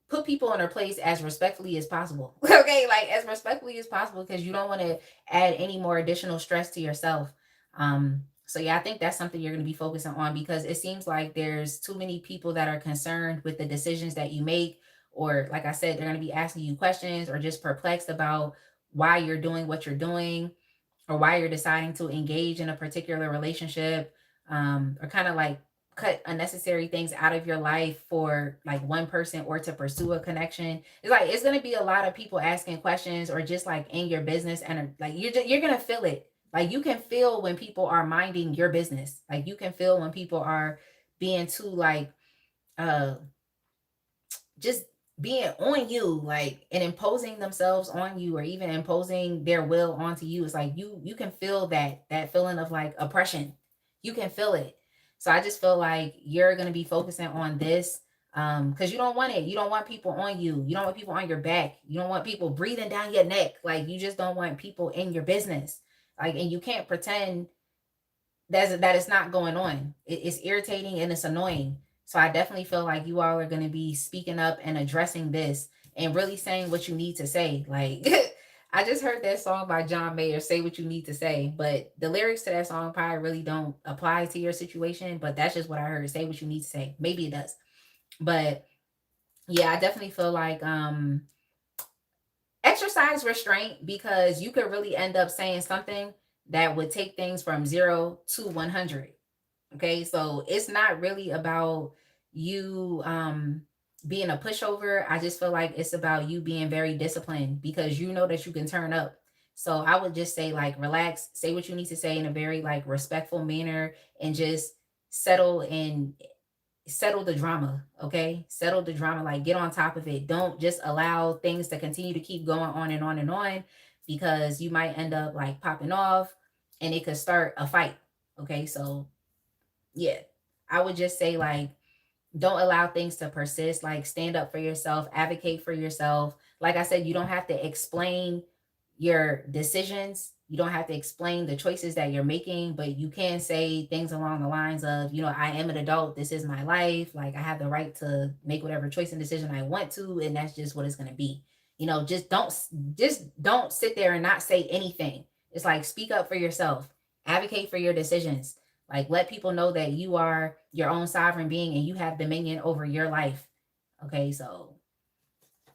put people in their place as respectfully as possible. Okay, like as respectfully as possible because you don't want to add any more additional stress to yourself. So yeah, I think that's something you're going to be focusing on because it seems like there's too many people that are concerned with the decisions that you make, or like I said, they're going to be asking you questions or just perplexed about why you're doing what you're doing or why you're deciding to engage in a particular relationship, or kind of like cut unnecessary things out of your life for like one person or to pursue a connection. It's like it's gonna be a lot of people asking questions or just like in your business and like you're gonna feel it. Like you can feel when people are minding your business. Like you can feel when people are being too like uh just being on you like and imposing themselves on you or even imposing their will onto you. It's like you can feel that feeling of like oppression. You can feel it. So I just feel like you're going to be focusing on this because you don't want it. You don't want people on you. You don't want people on your back. You don't want people breathing down your neck. Like you just don't want people in your business. Like, and you can't pretend that it's not going on. It's irritating and it's annoying. So I definitely feel like you all are going to be speaking up and addressing this and really saying what you need to say. Like I just heard that song by John Mayer, "Say What You Need to Say," but the lyrics to that song probably really don't apply to your situation. But that's just what I heard. Say what you need to say. Maybe it does, but yeah, I definitely feel like exercise restraint because you could really end up saying something that would take things from 0 to 100. Okay, so it's not really about you being a pushover. I just feel like it's about you being very disciplined because you know that you can turn up. So I would just say like relax, say what you need to say in a very like respectful manner and just settle and settle the drama, okay? Settle the drama, like get on top of it. Don't just allow things to continue to keep going on and on and on because you might end up like popping off and it could start a fight. Okay, so yeah, I would just say like don't allow things to persist. Like stand up for yourself, advocate for yourself. Like I said, you don't have to explain your decisions. You don't have to explain the choices that you're making, but you can say things along the lines of, you know, I am an adult. This is my life. Like I have the right to make whatever choice and decision I want to, and that's just what it's going to be. You know, just don't sit there and not say anything. It's like speak up for yourself. Advocate for your decisions. Like let people know that you are your own sovereign being and you have dominion over your life. Okay, so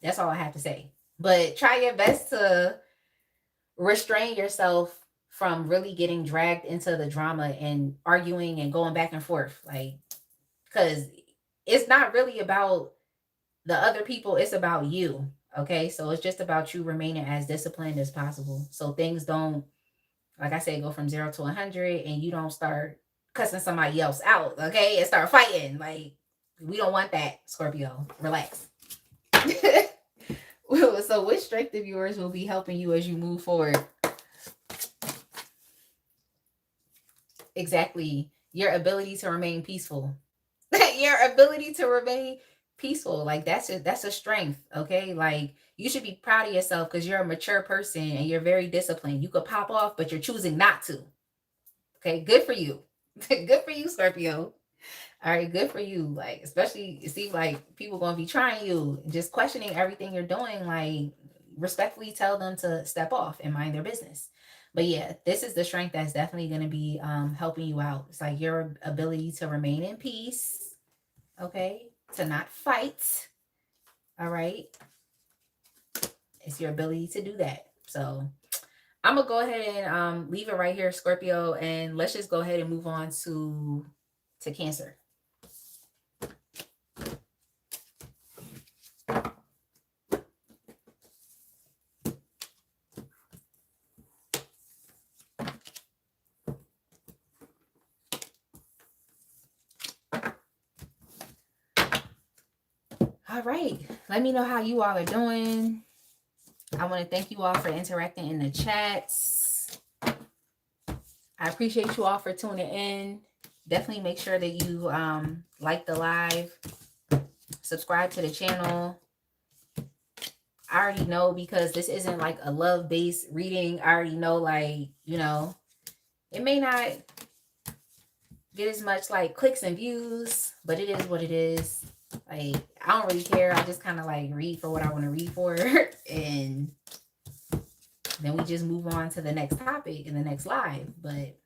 that's all I have to say. But try your best to restrain yourself from really getting dragged into the drama and arguing and going back and forth. Like, because it's not really about the other people, it's about you. Okay, so it's just about you remaining as disciplined as possible. So things don't, like I said, go from 0 to 100 and you don't start cussing somebody else out, okay, and start fighting. Like we don't want that, Scorpio. Relax. So which strength of yours will be helping you as you move forward? Exactly. Your ability to remain peaceful. Your ability to remain peaceful. Like that's a strength. Okay. Like you should be proud of yourself because you're a mature person and you're very disciplined. You could pop off, but you're choosing not to. Okay, good for you. Good for you, Scorpio. All right, good for you. Like, especially it seems like people gonna be trying you, just questioning everything you're doing. Like, respectfully tell them to step off and mind their business. But yeah, this is the strength that's definitely gonna be helping you out. It's like your ability to remain in peace, okay, to not fight. All right, it's your ability to do that. So I'm gonna go ahead and leave it right here, Scorpio, and let's just go ahead and move on to to Cancer. All right, let me know how you all are doing. I want to thank you all for interacting in the chats. I appreciate you all for tuning in. Definitely make sure that you like the live, subscribe to the channel. I already know, because this isn't like a love-based reading. I already know, like, you know, it may not get as much like clicks and views, but it is what it is. Like, I don't really care. I just kind of like read for what I want to read for. And then we just move on to the next topic in the next live. But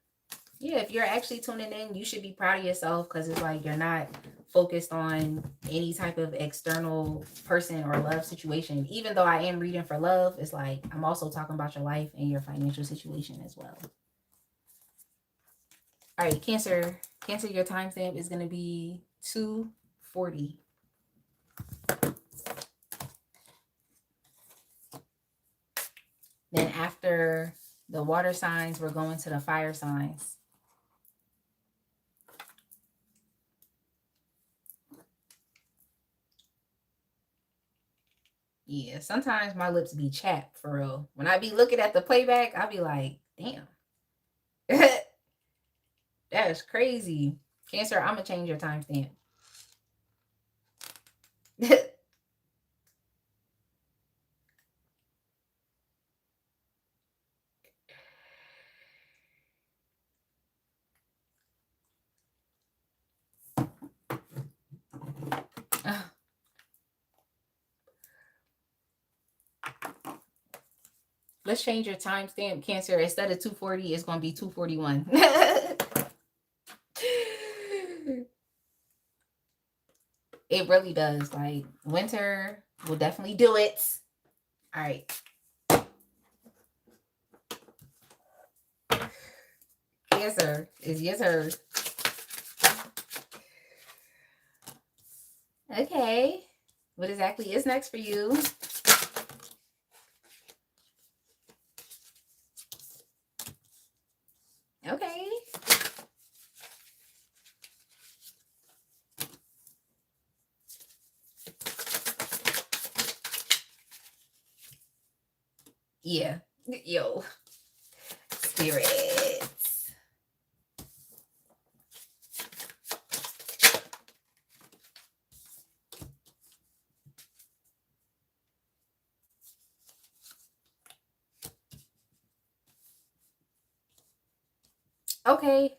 yeah, if you're actually tuning in, you should be proud of yourself, because it's like you're not focused on any type of external person or love situation. Even though I am reading for love, it's like I'm also talking about your life and your financial situation as well. All right, Cancer. Cancer, your timestamp is going to be 2:40. Then after the water signs, we're going to the fire signs. Yeah, sometimes my lips be chapped, for real. When I be looking at the playback, I be like, damn. That is crazy. Cancer, I'm going to change your timestamp. Let's change your timestamp, Cancer. Instead of 2:40, it's going to be 2:41. It really does. Like, winter will definitely do it. All right. Cancer, it's your turn. Okay. What exactly is next for you? Okay. Yeah. Yo. Spirits. Okay.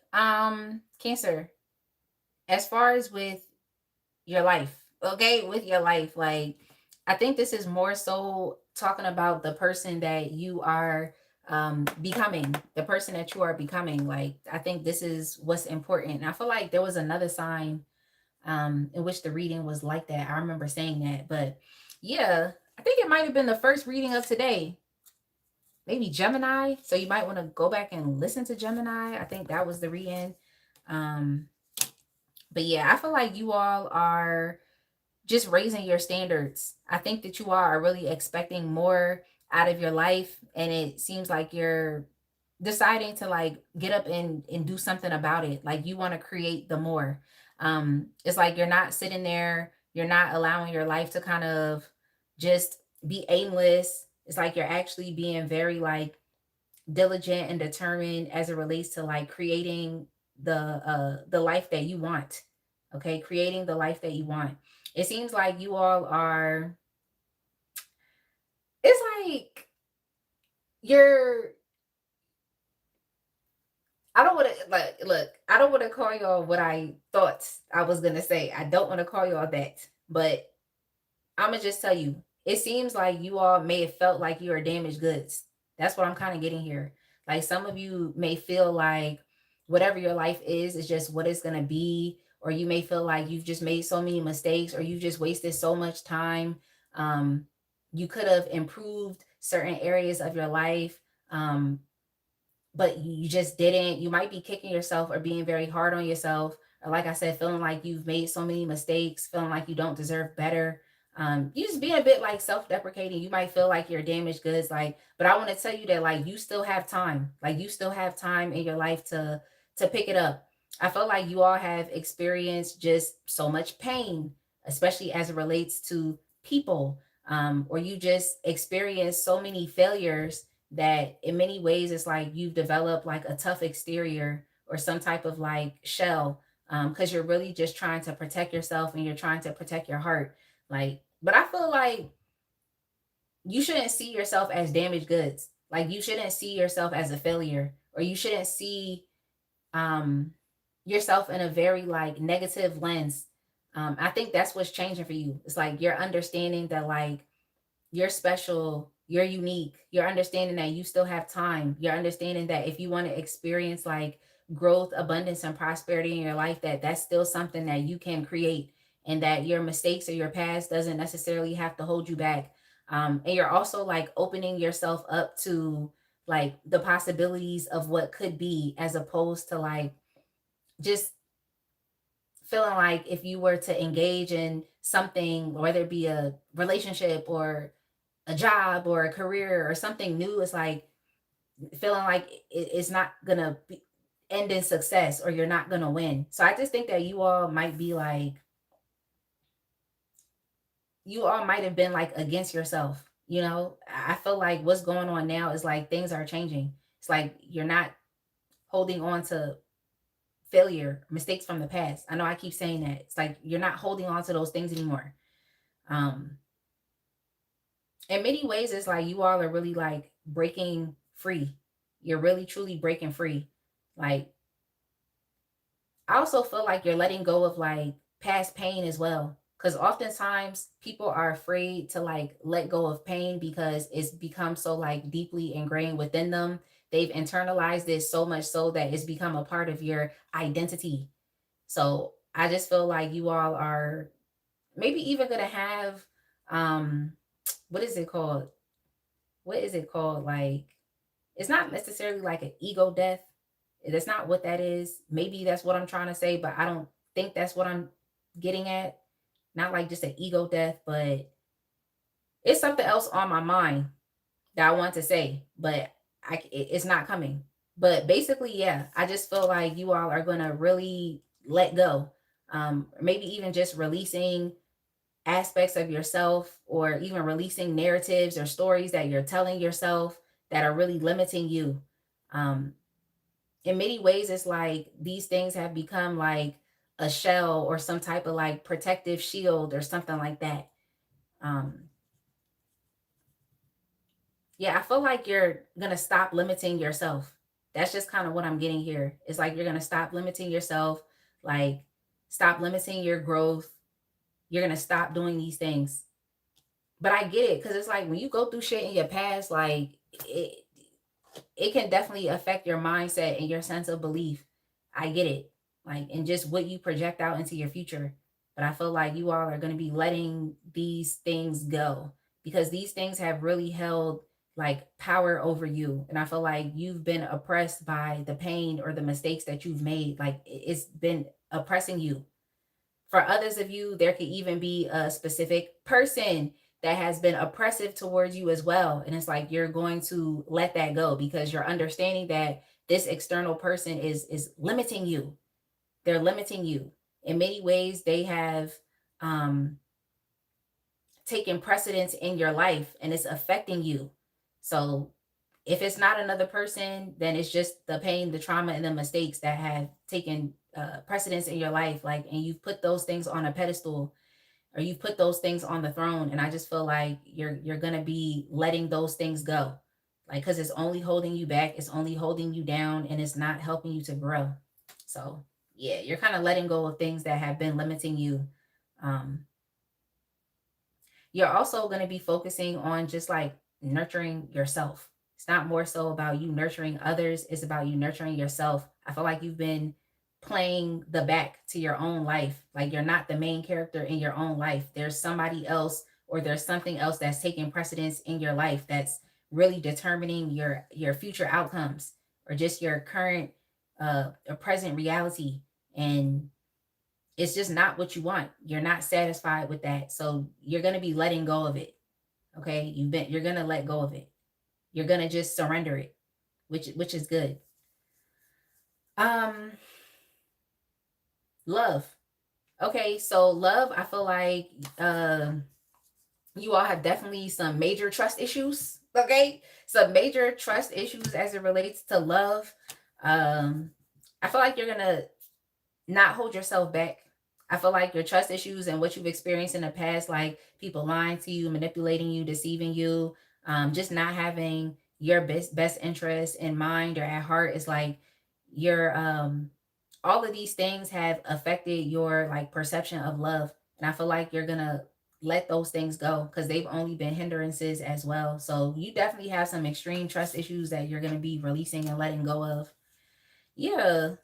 Cancer. As far as with your life, okay, with your life, like, I think this is more so talking about the person that you are becoming, the person that you are becoming. Like, I think this is what's important. And I feel like there was another sign in which the reading was like that. I remember saying that, but yeah, I think it might have been the first reading of today. Maybe Gemini. So you might want to go back and listen to Gemini. I think that was the reading. But yeah, I feel like you all are just raising your standards. I think that you all are really expecting more out of your life, and it seems like you're deciding to like get up and do something about it. Like, you want to create the more. It's like you're not sitting there, you're not allowing your life to kind of just be aimless. It's like you're actually being very like diligent and determined as it relates to like creating the life that you want. Okay, creating the life that you want. It seems like you all are, it's like you're, I don't want to like, look, I don't want to call y'all what I thought I was gonna say. I don't want to call y'all that, but I'm gonna just tell you, it seems like you all may have felt like you are damaged goods. That's what I'm kind of getting here. Like, some of you may feel like whatever your life is just what it's gonna be, or you may feel like you've just made so many mistakes, or you've just wasted so much time. You could have improved certain areas of your life, but you just didn't. You might be kicking yourself or being very hard on yourself or like I said, feeling like you've made so many mistakes, feeling like you don't deserve better. You just being a bit like self-deprecating. You might feel like you're damaged goods, like, but I want to tell you that like you still have time. Like you still have time in your life to pick it up. I feel like you all have experienced just so much pain, especially as it relates to people, or you just experienced so many failures that in many ways it's like you've developed like a tough exterior or some type of like shell, because you're really just trying to protect yourself and you're trying to protect your heart. Like, but I feel like you shouldn't see yourself as damaged goods. Like you shouldn't see yourself as a failure, or you shouldn't see um yourself in a very like negative lens. I think that's what's changing for you. It's like you're understanding that like you're special, you're unique, you're understanding that you still have time, you're understanding that if you want to experience like growth, abundance, and prosperity in your life, that that's still something that you can create, and that your mistakes or your past doesn't necessarily have to hold you back. And you're also like opening yourself up to like the possibilities of what could be, as opposed to like just feeling like if you were to engage in something, whether it be a relationship or a job or a career or something new, it's like feeling like it's not gonna end in success, or you're not gonna win. So I just think that you all might be like, you all might have been like against yourself. You know, I feel like what's going on now is like things are changing. It's like you're not holding on to failure, mistakes from the past. I know I keep saying that. It's like you're not holding on to those things anymore. Um, in many ways, it's like you all are really like breaking free. You're really truly breaking free. Like, I also feel like you're letting go of like past pain as well. Because oftentimes people are afraid to like let go of pain because it's become so like deeply ingrained within them. They've internalized this so much so that it's become a part of your identity. So I just feel like you all are maybe even gonna have um what is it called? What is it called? Like, it's not necessarily like an ego death. That's not what that is. Maybe that's what I'm trying to say, but I don't think that's what I'm getting at. Not like just an ego death, but it's something else on my mind that I want to say, but it's not coming. But basically, yeah, I just feel like you all are going to really let go. Maybe even just releasing aspects of yourself, or even releasing narratives or stories that you're telling yourself that are really limiting you. Um, in many ways, it's like these things have become like a shell or some type of like protective shield or something like that. Um, yeah, I feel like you're gonna stop limiting yourself. That's just kind of what I'm getting here. It's like you're gonna stop limiting yourself, like stop limiting your growth. You're gonna stop doing these things. But I get it, because it's like when you go through shit in your past, like it, it can definitely affect your mindset and your sense of belief. I get it. Like, and just what you project out into your future. But I feel like you all are going to be letting these things go, because these things have really held like power over you. And I feel like you've been oppressed by the pain or the mistakes that you've made. Like, it's been oppressing you. For others of you, there could even be a specific person that has been oppressive towards you as well. And it's like you're going to let that go, because you're understanding that this external person is limiting you. They're limiting you. In many ways, they have um taken precedence in your life, and it's affecting you. So if it's not another person, then it's just the pain, the trauma, and the mistakes that have taken precedence in your life. Like, and you've put those things on a pedestal, or you've put those things on the throne. And I just feel like you're gonna be letting those things go, like, because it's only holding you back, it's only holding you down, and it's not helping you to grow. So yeah, you're kind of letting go of things that have been limiting you. Um, you're also going to be focusing on just like nurturing yourself. It's not more so about you nurturing others, it's about you nurturing yourself. I feel like you've been playing the back to your own life. Like, you're not the main character in your own life. There's somebody else, or there's something else that's taking precedence in your life that's really determining your future outcomes, or just your current present reality. And it's just not what you want. You're not satisfied with that. So you're going to be letting go of it. Okay? You're going to let go of it. You're going to just surrender it, which is good. Um Love. Okay, so love, I feel like you all have definitely some major trust issues. Okay? Some major trust issues as it relates to love. Um I feel like you're going to not hold yourself back. I feel like your trust issues and what you've experienced in the past, like people lying to you, manipulating you, deceiving you, just not having your best interest in mind or at heart, is like your all of these things have affected your like perception of love. And I feel like you're gonna let those things go because they've only been hindrances as well. So you definitely have some extreme trust issues that you're gonna be releasing and letting go of. Yeah,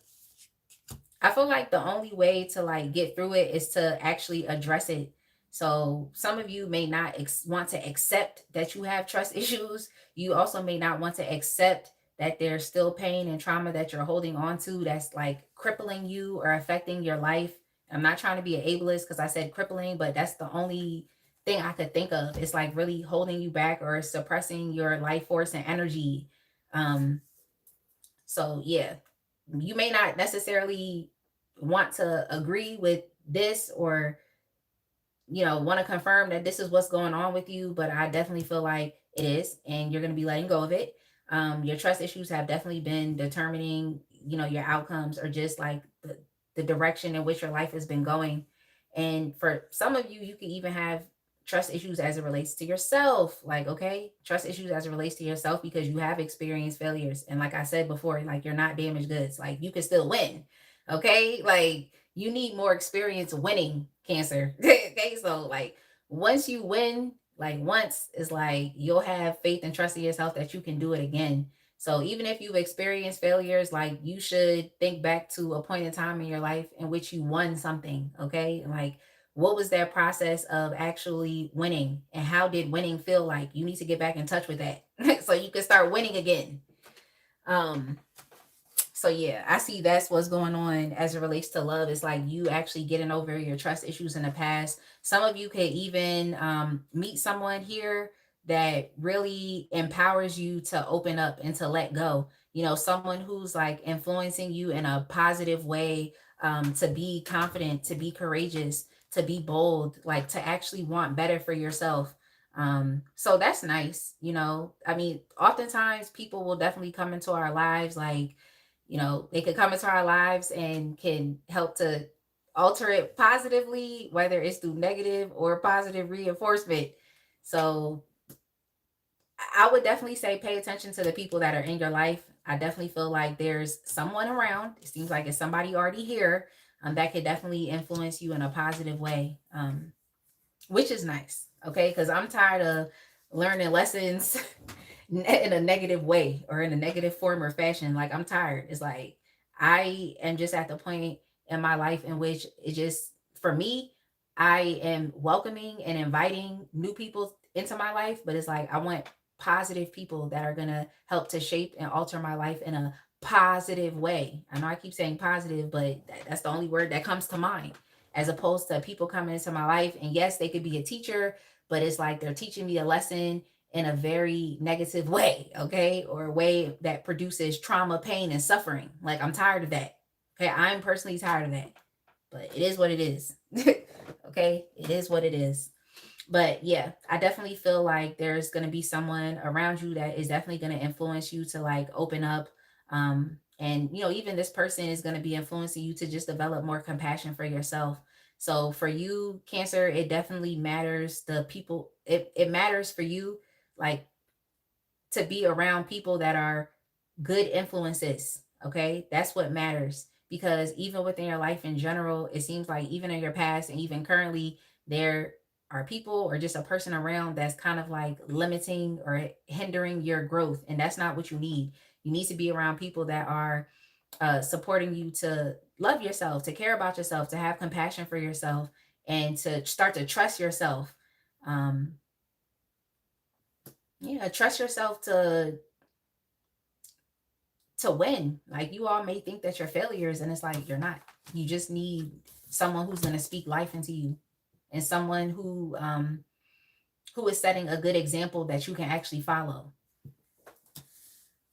I feel like the only way to like get through it is to actually address it. So some of you may not want to accept that you have trust issues. You also may not want to accept that there's still pain and trauma that you're holding on to that's like crippling you or affecting your life. I'm not trying to be an ableist because I said crippling, but that's the only thing I could think of. It's like really holding you back or suppressing your life force and energy. Um, so yeah, you may not necessarily want to agree with this or want to confirm that this is what's going on with you, but I definitely feel like it is, and you're going to be letting go of it. Your trust issues have definitely been determining your outcomes, or just like the direction in which your life has been going. And for some of you, you can even have trust issues as it relates to yourself. Like, okay, trust issues as it relates to yourself because you have experienced failures, and like I said before, like you're not damaged goods. Like you can still win. Okay, like you need more experience winning, Cancer. Okay, so like once you win, like once, is like you'll have faith and trust in yourself that you can do it again. So even if you've experienced failures, like you should think back to a point in time in your life in which you won something. Okay, like what was that process of actually winning, and how did winning feel like? You need to get back in touch with that so you can start winning again. um so yeah, I see that's what's going on as it relates to love. It's like you actually getting over your trust issues in the past. Some of you could even meet someone here that really empowers you to open up and to let go. Someone who's like influencing you in a positive way, to be confident, to be courageous, to be bold, like to actually want better for yourself. So that's nice. I mean, oftentimes people will definitely come into our lives like, they could come into our lives and can help to alter it positively, whether it's through negative or positive reinforcement. So I would definitely say pay attention to the people that are in your life. I definitely feel like there's someone around. It seems like it's somebody already here, that could definitely influence you in a positive way, which is nice. Okay, because I'm tired of learning lessons in a negative way or in a negative form or fashion. Like I'm tired. It's like I am just at the point in my life in which it just, for me, I am welcoming and inviting new people into my life, but it's like I want positive people that are gonna help to shape and alter my life in a positive way. I know I keep saying positive, but that's the only word that comes to mind, as opposed to people coming into my life. And yes, they could be a teacher, but it's like they're teaching me a lesson in a very negative way, okay? Or a way that produces trauma, pain, and suffering. Like I'm tired of that. Okay, I'm personally tired of that. But it is what it is. Okay, it is what it is. But yeah, I definitely feel like there's going to be someone around you that is definitely going to influence you to like open up. And even this person is going to be influencing you to just develop more compassion for yourself. So for you, Cancer, it definitely matters. The people, it matters for you, like, to be around people that are good influences. Okay, that's what matters, because even within your life in general, it seems like even in your past and even currently, there are people or just a person around that's kind of like limiting or hindering your growth, and that's not what you need. You need to be around people that are supporting you to love yourself, to care about yourself, to have compassion for yourself, and to start to trust yourself. um yeah, trust yourself to win. Like, you all may think that you're failures, and it's like you're not. You just need someone who's going to speak life into you, and someone who is setting a good example that you can actually follow.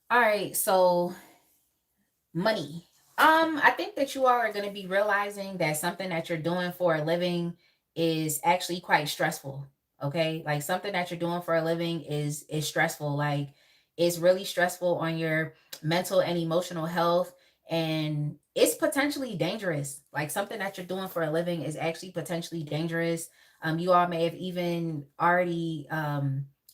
All right, so money. I think that you all are going to be realizing that something that you're doing for a living is actually quite stressful. Okay, like something that you're doing for a living is stressful. Like it's really stressful on your mental and emotional health, and it's potentially dangerous. Like something that you're doing for a living is actually potentially dangerous. You all may have even already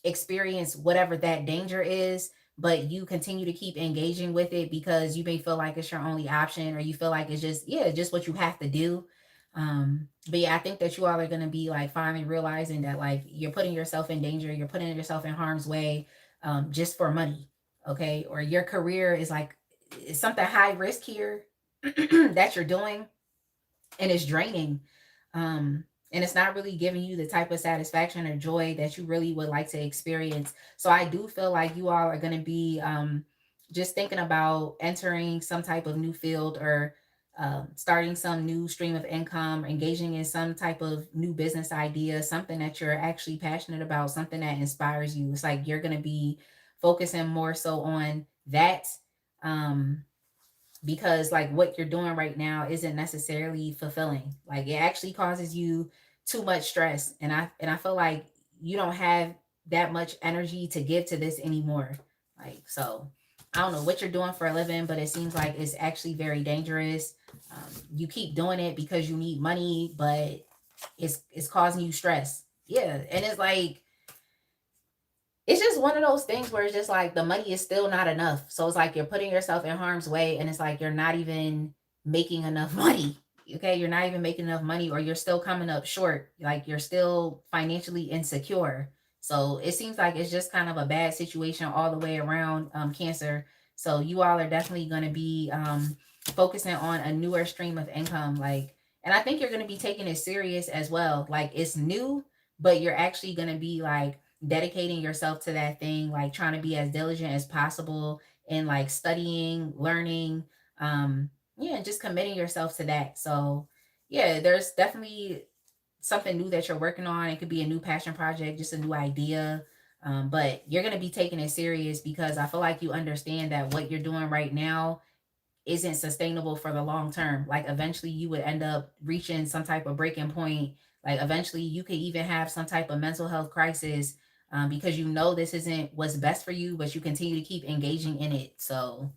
experienced whatever that danger is, but you continue to keep engaging with it because you may feel like it's your only option, or you feel like it's just, yeah, just what you have to do. But yeah, I think that you all are going to be like finally realizing that like you're putting yourself in danger, you're putting yourself in harm's way, just for money. Okay. Or your career is like something high risk here that you're doing, and it's draining. And it's not really giving you the type of satisfaction or joy that you really would like to experience. So I do feel like you all are going to be just thinking about entering some type of new field, or starting some new stream of income, engaging in some type of new business idea, something that you're actually passionate about, something that inspires you. It's like you're going to be focusing more so on that. Um, because like what you're doing right now isn't necessarily fulfilling. Like it actually causes you too much stress, and I feel like you don't have that much energy to give to this anymore. Like, so I don't know what you're doing for a living, but it seems like it's actually very dangerous. You keep doing it because you need money, but it's causing you stress. Yeah, and it's just one of those things where it's just like the money is still not enough. So it's like you're putting yourself in harm's way, and it's like you're not even making enough money. Okay, you're not even making enough money, or you're still coming up short. Like you're still financially insecure. So it seems like it's just kind of a bad situation all the way around, Cancer. So you all are definitely going to be focusing on a newer stream of income. Like, and I think you're going to be taking it serious as well. Like it's new, but you're actually going to be like dedicating yourself to that thing, like trying to be as diligent as possible, and like studying, learning, yeah, just committing yourself to that. So yeah, there's definitely something new that you're working on. It could be a new passion project, just a new idea. But you're going to be taking it serious because I feel like you understand that what you're doing right now isn't sustainable for the long term. Like eventually you would end up reaching some type of breaking point. Like eventually you could even have some type of mental health crisis, because you know this isn't what's best for you, but you continue to keep engaging in it. So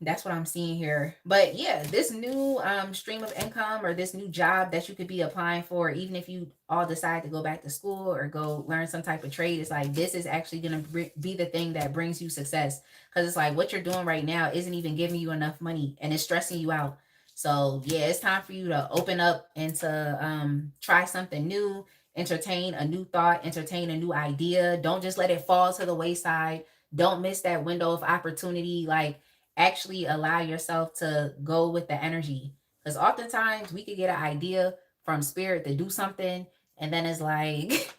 that's what I'm seeing here. But yeah, this new stream of income, or this new job that you could be applying for, even if you all decide to go back to school or go learn some type of trade, it's like this is actually going to be the thing that brings you success. Because it's like what you're doing right now isn't even giving you enough money, and it's stressing you out. So yeah, it's time for you to open up and to try something new, entertain a new thought, entertain a new idea. Don't just let it fall to the wayside. Don't miss that window of opportunity. Like actually allow yourself to go with the energy, because oftentimes we could get an idea from spirit to do something, and then it's like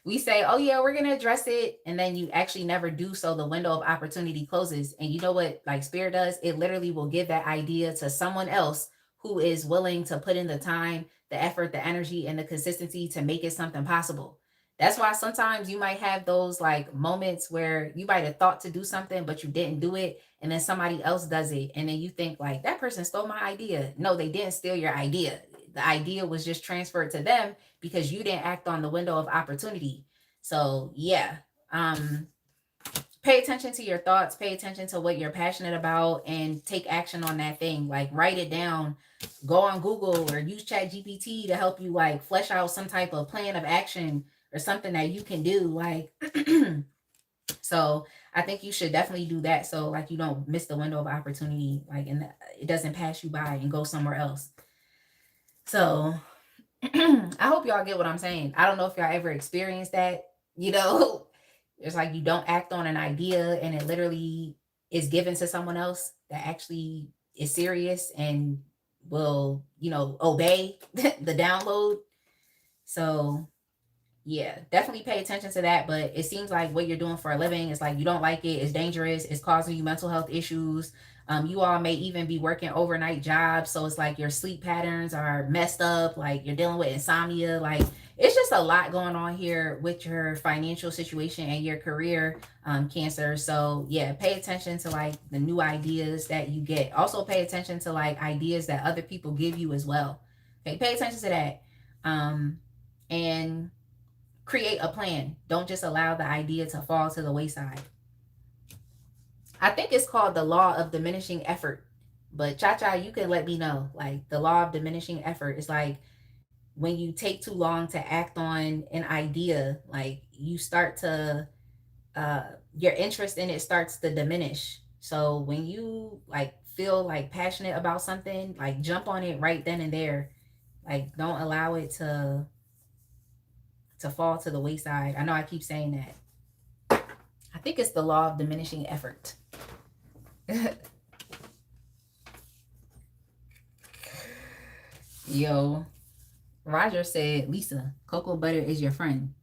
we say, oh yeah, we're gonna address it, and then you actually never do. So the window of opportunity closes, and you know what like spirit does? It literally will give that idea to someone else who is willing to put in the time, the effort, the energy, and the consistency to make it something possible. That's why sometimes you might have those like moments where you might have thought to do something, but you didn't do it. And then somebody else does it. And then you think like that person stole my idea. No, they didn't steal your idea. The idea was just transferred to them because you didn't act on the window of opportunity. So yeah, um, pay attention to your thoughts, pay attention to what you're passionate about, and take action on that thing. Like write it down, go on Google or use Chat GPT to help you like flesh out some type of plan of action or something that you can do. Like so I think you should definitely do that, so like you don't miss the window of opportunity, like, and it doesn't pass you by and go somewhere else. So I hope y'all get what I'm saying. I don't know if y'all ever experienced that, you know. It's like you don't act on an idea and it literally is given to someone else that actually is serious and will, obey the download. So Yeah, definitely pay attention to that. But it seems like what you're doing for a living is like you don't like it. It's dangerous. It's causing you mental health issues. You all may even be working overnight jobs, so it's like your sleep patterns are messed up. Like you're dealing with insomnia. Like it's just a lot going on here with your financial situation and your career, Cancer. So yeah, pay attention to like the new ideas that you get. Also pay attention to like ideas that other people give you as well. Okay, pay attention to that. And create a plan. Don't just allow the idea to fall to the wayside. I think it's called the law of diminishing effort. But Cha-Cha, you can let me know. Like the law of diminishing effort is like when you take too long to act on an idea, like you start to your interest in it starts to diminish. So when you like feel like passionate about something, like jump on it right then and there. Like don't allow it to fall to the wayside. I know I keep saying that. I think it's the law of diminishing effort. Yo, Roger said, Lisa, cocoa butter is your friend.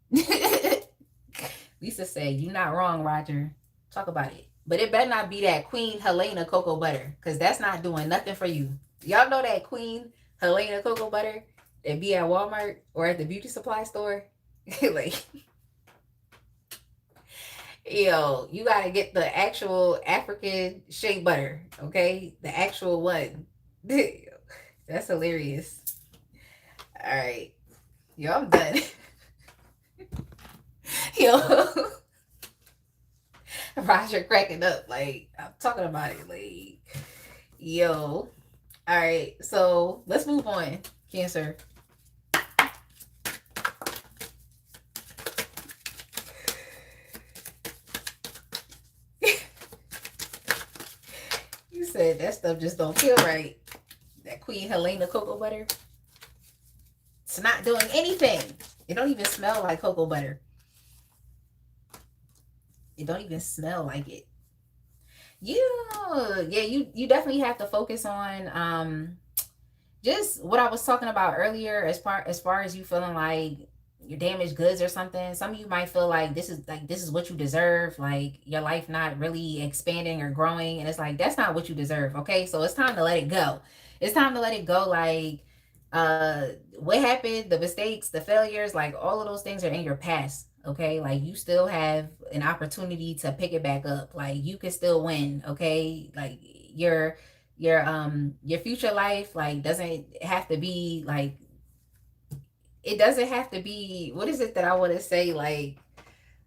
Lisa said, you're not wrong, Roger. Talk about it. But it better not be that Queen Helena cocoa butter, because that's not doing nothing for you. Y'all know that Queen Helena cocoa butter that be at Walmart or at the beauty supply store? Like, yo, you gotta get the actual African shea butter, okay? The actual one. That's hilarious. All right. Yo, I'm done. Yo. Roger cracking up. Like, I'm talking about it. Like, yo. All right. So let's move on, Cancer. You said that stuff just don't feel right. That Queen Helena cocoa butter. It's not doing anything. It don't even smell like cocoa butter. It don't even smell like it. Yeah, you definitely have to focus on just what I was talking about earlier as far as you feeling like your damaged goods or something. Some of you might feel like this is what you deserve, like your life not really expanding or growing, and it's like that's not what you deserve. Okay, so it's time to let it go. It's time to let it go. Like what happened, the mistakes, the failures, like all of those things are in your past. Okay, like you still have an opportunity to pick it back up. Like you can still win. Okay, like your future life like doesn't have to be like, it doesn't have to be, what is it that I want to say, like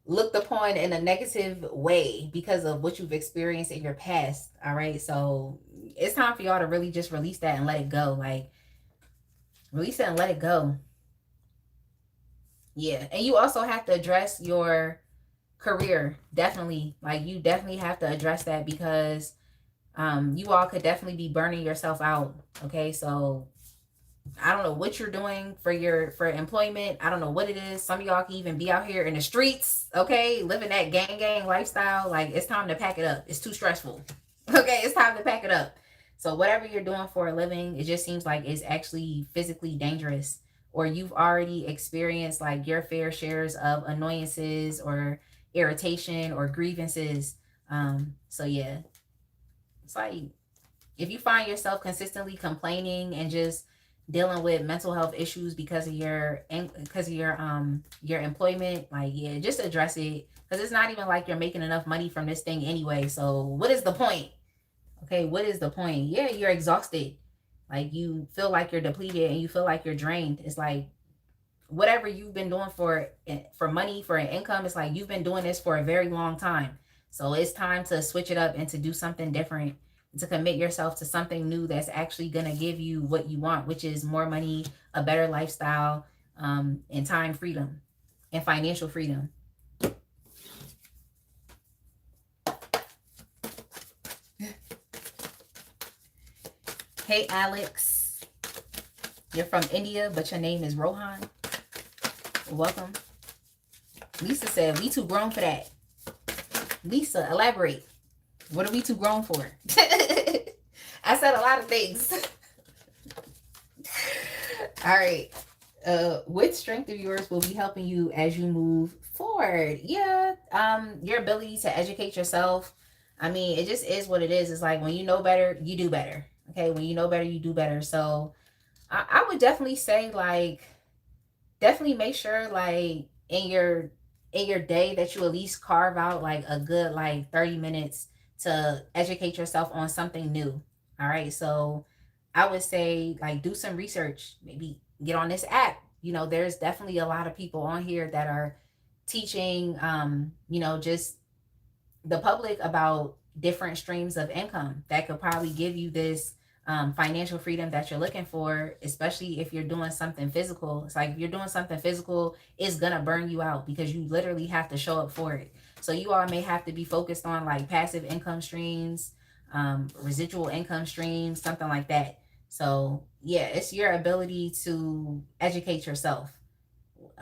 looked upon in a negative way because of what you've experienced in your past. All right, so it's time for y'all to really just release that and let it go. Like release it and let it go. Yeah, and you also have to address your career. Definitely, like you definitely have to address that because you all could definitely be burning yourself out. Okay, so I don't know what you're doing for employment. I don't know what it is. Some of y'all can even be out here in the streets, okay, living that gang lifestyle. Like it's time to pack it up. It's too stressful. Okay, it's time to pack it up. So whatever you're doing for a living, it just seems like it's actually physically dangerous, or you've already experienced like your fair shares of annoyances or irritation or grievances. So yeah, it's like if you find yourself consistently complaining and just dealing with mental health issues because of your employment, like yeah, just address it, because it's not even like you're making enough money from this thing anyway. So what is the point? Okay, what is the point? Yeah, you're exhausted. Like you feel like you're depleted and you feel like you're drained. It's like whatever you've been doing for money, for an income, it's like you've been doing this for a very long time. So it's time to switch it up and to do something different, to commit yourself to something new that's actually going to give you what you want, which is more money, a better lifestyle, and time freedom and financial freedom. Hey, Alex. You're from India, but your name is Rohan. Welcome. Lisa said, we too grown for that. Lisa, elaborate. What are we too grown for? I said a lot of things. All right. Which strength of yours will be helping you as you move forward? Yeah, your ability to educate yourself. I mean, it just is what it is. It's like when you know better, you do better. Okay, when you know better, you do better. So I would definitely say like definitely make sure like in your day that you at least carve out like a good like 30 minutes to educate yourself on something new. All right, so I would say like do some research, maybe get on this app. You know, there's definitely a lot of people on here that are teaching you know, just the public about different streams of income that could probably give you this financial freedom that you're looking for, especially if you're doing something physical. It's like if you're doing something physical, it's gonna burn you out because you literally have to show up for it. So you all may have to be focused on like passive income streams, residual income streams, something like that. So yeah, it's your ability to educate yourself.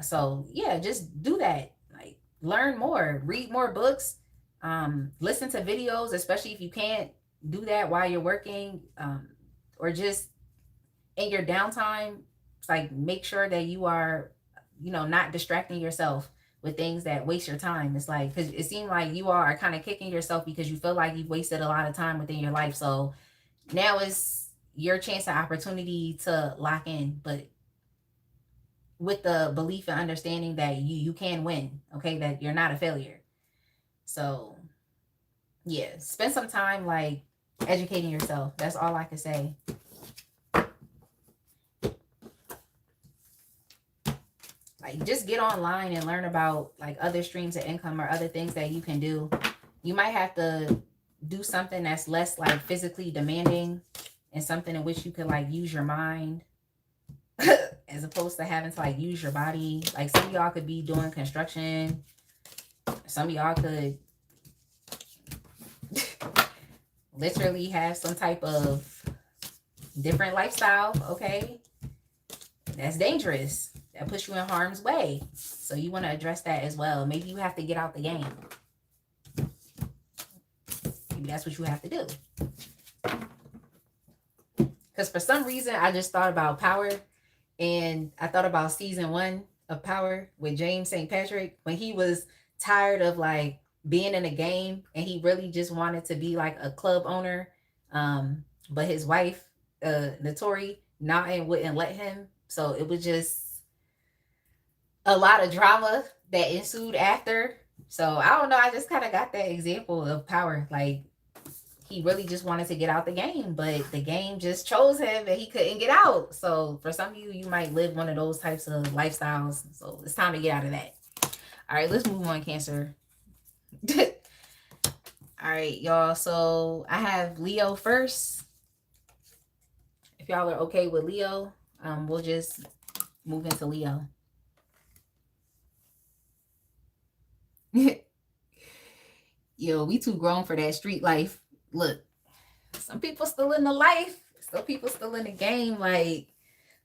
So yeah, just do that. Like learn more, read more books, listen to videos, especially if you can't do that while you're working, or just in your downtime. It's like make sure that you are, you know, not distracting yourself with things that waste your time. It's like because it seems like you are kind of kicking yourself because you feel like you've wasted a lot of time within your life. So now is your chance and opportunity to lock in, but with the belief and understanding that you can win, okay, that you're not a failure. So yeah, spend some time like educating yourself. That's all I can say. Like just get online and learn about like other streams of income or other things that you can do. You might have to do something that's less like physically demanding and something in which you could like use your mind as opposed to having to like use your body. Like some of y'all could be doing construction. Some of y'all could literally have some type of different lifestyle, okay? That's dangerous. That puts you in harm's way. So you want to address that as well. Maybe you have to get out the game. Maybe that's what you have to do. Because for some reason, I just thought about Power. And I thought about season 1 of Power with James St. Patrick when he was tired of like being in a game and he really just wanted to be like a club owner. But his wife, Notori, not and wouldn't let him. So it was just a lot of drama that ensued after. So I don't know. I just kind of got that example of Power. Like he really just wanted to get out the game, but the game just chose him and he couldn't get out. So for some of you, you might live one of those types of lifestyles. So it's time to get out of that. All right, let's move on, Cancer. All right, y'all. So I have Leo first. If y'all are okay with Leo, we'll just move into Leo. Yo, we too grown for that street life. Look, some people still in the life, some people still in the game. Like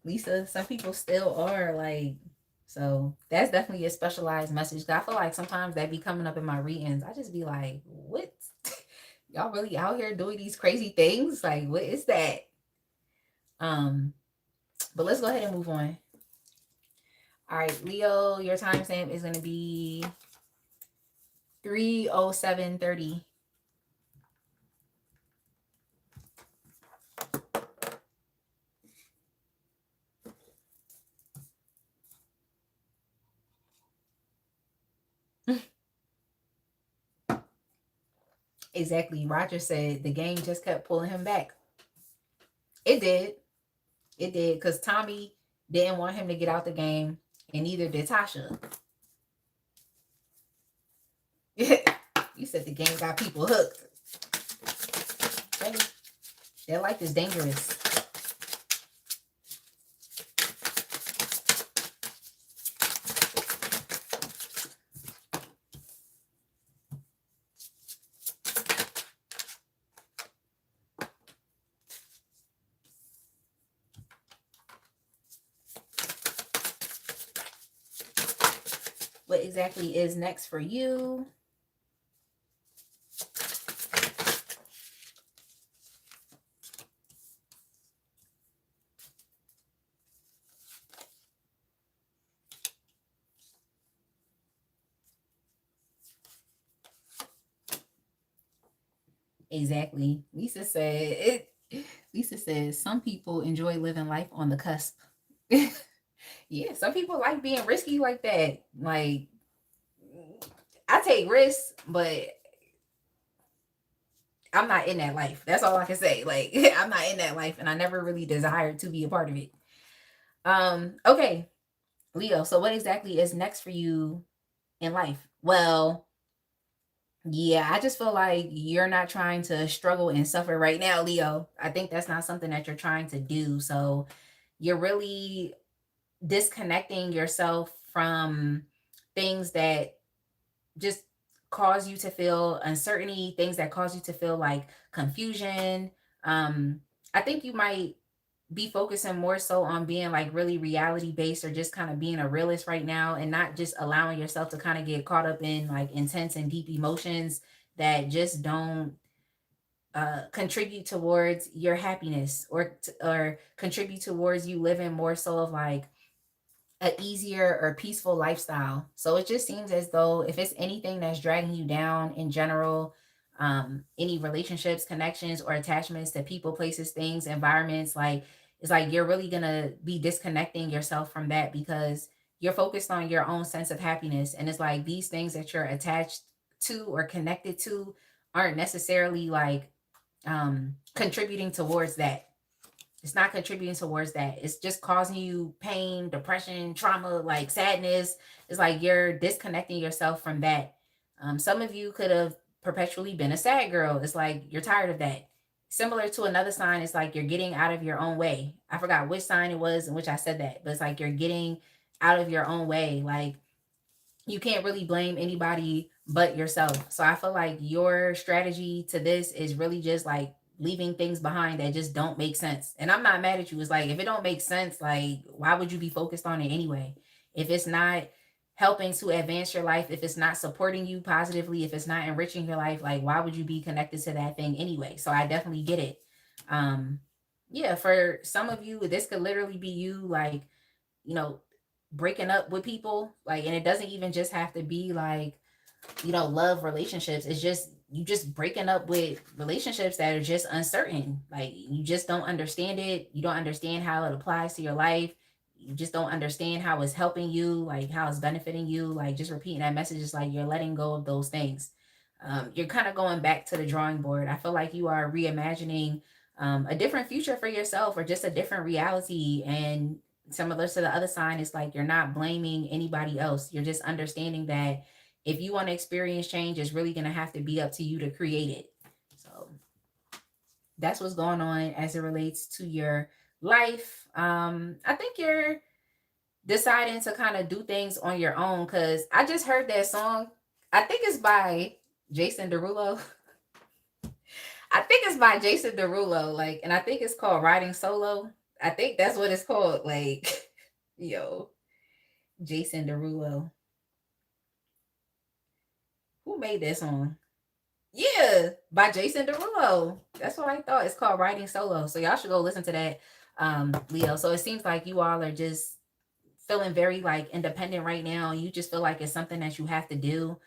Lisa, some people still are like. So that's definitely a specialized message. I feel like sometimes that be coming up in my readings. I just be like, what? Y'all really out here doing these crazy things? Like, what is that? But let's go ahead and move on. All right, Leo, your timestamp is going to be 3:07:30. Exactly. Roger said the game just kept pulling him back. It did. It did. Because Tommy didn't want him to get out the game, and neither did Tasha. You said the game got people hooked. Okay. Their life is dangerous. What exactly is next for you? Exactly. Lisa said some people enjoy living life on the cusp. Yeah, some people like being risky like that. Like, I take risks, but I'm not in that life. That's all I can say. Like, I'm not in that life, and I never really desired to be a part of it. Okay, Leo. So, what exactly is next for you in life? Well, yeah, I just feel like you're not trying to struggle and suffer right now, Leo. I think that's not something that you're trying to do. So, you're really disconnecting yourself from things that just cause you to feel uncertainty, things that cause you to feel like confusion. I think you might be focusing more so on being like really reality based, or just kind of being a realist right now, and not just allowing yourself to kind of get caught up in like intense and deep emotions that just don't contribute towards your happiness, or contribute towards you living more so of like a easier or peaceful lifestyle. So it just seems as though if it's anything that's dragging you down in general, any relationships, connections, or attachments to people, places, things, environments, like it's like you're really gonna be disconnecting yourself from that, because you're focused on your own sense of happiness. And it's like these things that you're attached to or connected to aren't necessarily like contributing towards that. It's not contributing towards that. It's just causing you pain, depression, trauma, like sadness. It's like you're disconnecting yourself from that. Some of you could have perpetually been a sad girl. It's like you're tired of that. Similar to another sign, it's like you're getting out of your own way. I forgot which sign it was in which I said that, but it's like you're getting out of your own way. Like, you can't really blame anybody but yourself. So I feel like your strategy to this is really just like leaving things behind that just don't make sense. And I'm not mad at you. It's like if it don't make sense, like why would you be focused on it anyway? If it's not helping to advance your life, if it's not supporting you positively, if it's not enriching your life, like why would you be connected to that thing anyway? So I definitely get it. Um yeah, for some of you, this could literally be you like, you know, breaking up with people, like, and it doesn't even just have to be like, love relationships. It's just you just breaking up with relationships that are just uncertain. Like, you just don't understand it. You don't understand how it applies to your life. You just don't understand how it's helping you, like how it's benefiting you. Like, just repeating that message is like you're letting go of those things. You're kind of going back to the drawing board. I feel like you are reimagining a different future for yourself, or just a different reality. And similar to the other sign, it's like you're not blaming anybody else. You're just understanding that if you want to experience change, it's really going to have to be up to you to create it. So that's what's going on as it relates to your life. I think you're deciding to kind of do things on your own, because I just heard that song. I think it's by Jason Derulo. I think it's by Jason Derulo, like, and I think it's called Riding Solo. I think that's what it's called. Like, yo, Jason Derulo. Who made that song? Yeah, by Jason Derulo. That's what I thought. It's called Riding Solo. So y'all should go listen to that, Leo. So it seems like you all are just feeling very like independent right now. You just feel like it's something that you have to do.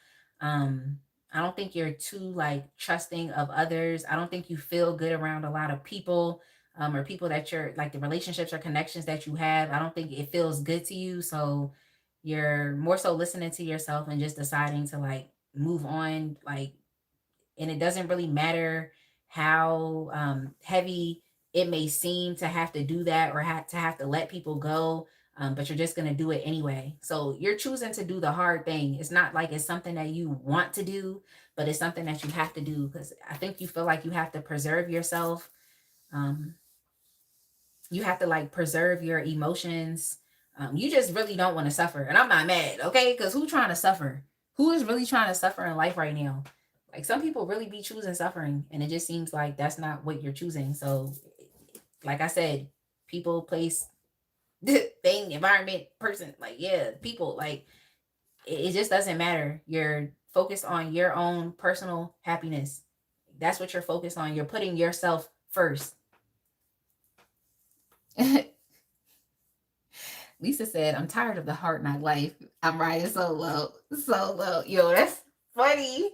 Um, I don't think you're too like trusting of others. I don't think you feel good around a lot of people, or people that you're like the relationships or connections that you have. I don't think it feels good to you. So you're more so listening to yourself and just deciding to like move on, like, and it doesn't really matter how heavy it may seem to have to do that, or have to let people go, but you're just going to do it anyway. So you're choosing to do the hard thing. It's not like it's something that you want to do, but it's something that you have to do, because I think you feel like you have to preserve yourself. um, you have to like preserve your emotions. You just really don't want to suffer, and I'm not mad, okay? Because who trying to suffer? Who is really trying to suffer in life right now? Like, some people really be choosing suffering, and it just seems like that's not what you're choosing. So like I said, people, place, thing, environment, person, like, yeah, people, like, it just doesn't matter. You're focused on your own personal happiness. That's what you're focused on. You're putting yourself first. Lisa said, I'm tired of the hard knock life. I'm riding solo. Solo. Yo, that's funny.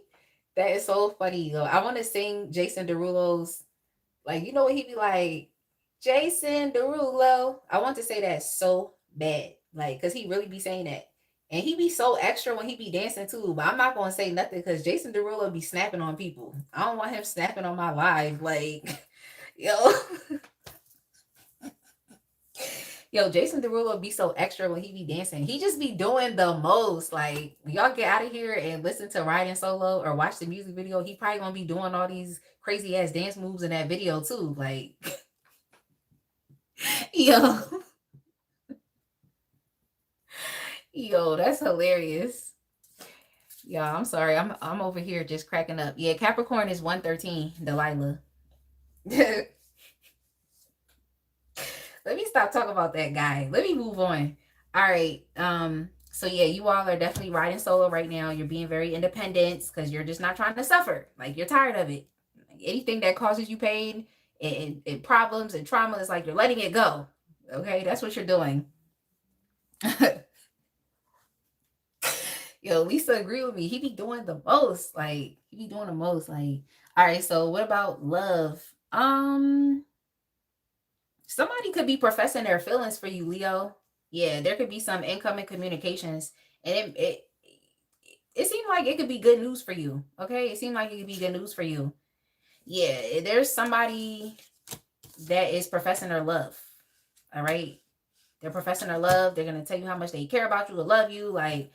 That is so funny though. I want to sing Jason Derulo's, like, you know what he be like, Jason Derulo. I want to say that so bad, like, cause he really be saying that, and he be so extra when he be dancing too. But I'm not gonna say nothing because Jason Derulo be snapping on people. I don't want him snapping on my live, like, yo. Yo, Jason Derulo be so extra when he be dancing. He just be doing the most. Like, when y'all get out of here and listen to Riding Solo or watch the music video, he probably gonna be doing all these crazy ass dance moves in that video too. Like, yo, yo, that's hilarious. Yeah, I'm sorry. I'm over here just cracking up. Yeah, Capricorn is 113, Delilah. Let me stop talking about that guy. Let me move on. All right. So yeah, you all are definitely riding solo right now. You're being very independent because you're just not trying to suffer. Like, you're tired of it. Anything that causes you pain and problems and trauma is like you're letting it go. Okay, that's what you're doing. Yo, Lisa agree with me. He be doing the most. Like, he be doing the most. Like, all right. So what about love? Somebody could be professing their feelings for you, Leo. Yeah, there could be some incoming communications, and it seemed like it could be good news for you. Okay, it seemed like it could be good news for you. Yeah, there's somebody that is professing their love. All right, they're professing their love. They're gonna tell you how much they care about you or love you. Like,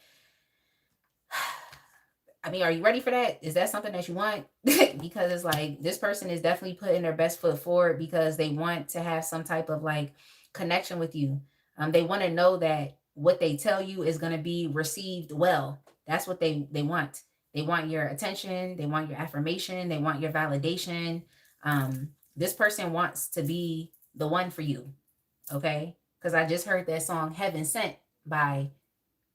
I mean, are you ready for that? Is that something that you want? Because it's like this person is definitely putting their best foot forward because they want to have some type of like connection with you. They want to know that what they tell you is going to be received well. That's what they want. They want your attention. They want your affirmation. They want your validation. This person wants to be the one for you. Okay. Because I just heard that song Heaven Sent by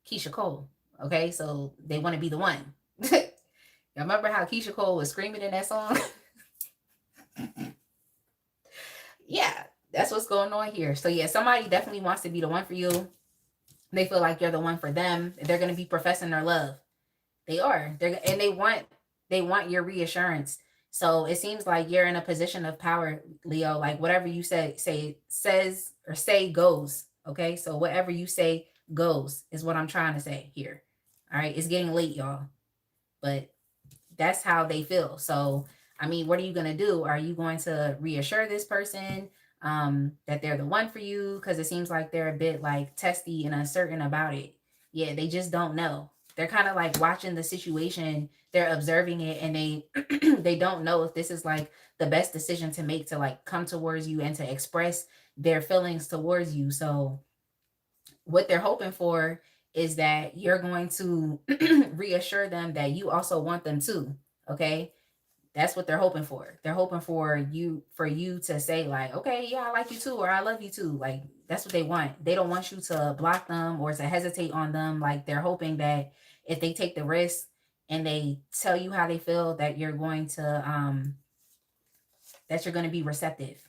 Keisha Cole. Okay. So they want to be the one. Y'all remember how Keisha Cole was screaming in that song? Yeah, that's what's going on here. So yeah, somebody definitely wants to be the one for you. They feel like you're the one for them. They're going to be professing their love. They are. And they want your reassurance. So it seems like you're in a position of power, Leo. Like, whatever you say goes. Okay? So whatever you say goes is what I'm trying to say here. All right? It's getting late, y'all. But that's how they feel. So, I mean, what are you going to do? Are you going to reassure this person that they're the one for you? Because it seems like they're a bit like testy and uncertain about it. Yeah, they just don't know. They're kind of like watching the situation, they're observing it, and they they don't know if this is like the best decision to make to like come towards you and to express their feelings towards you. So what they're hoping for is that you're going to reassure them that you also want them too. Okay. That's what they're hoping for. They're hoping for you to say like, okay, yeah, I like you too, or I love you too. Like, that's what they want. They don't want you to block them or to hesitate on them. Like, they're hoping that if they take the risk and they tell you how they feel, that you're going to be receptive.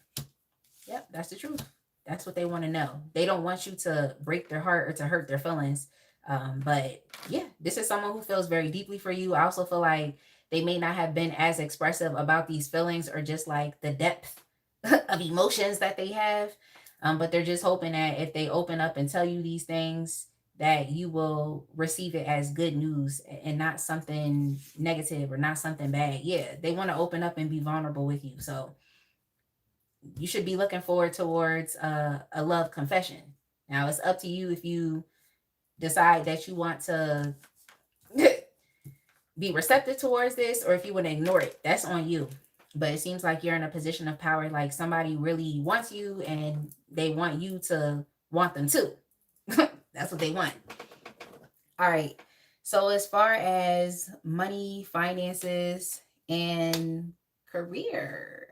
Yep, that's the truth. That's what they want to know. They don't want you to break their heart or to hurt their feelings. But yeah, this is someone who feels very deeply for you. I also feel like they may not have been as expressive about these feelings or just like the depth of emotions that they have. But they're just hoping that if they open up and tell you these things, that you will receive it as good news and not something negative or not something bad. Yeah, they want to open up and be vulnerable with you. So you should be looking forward towards a love confession. Now, it's up to you if you decide that you want to be receptive towards this or if you want to ignore it. That's on you. But it seems like you're in a position of power, like somebody really wants you and they want you to want them too. That's what they want. All right. So as far as money, finances, and career,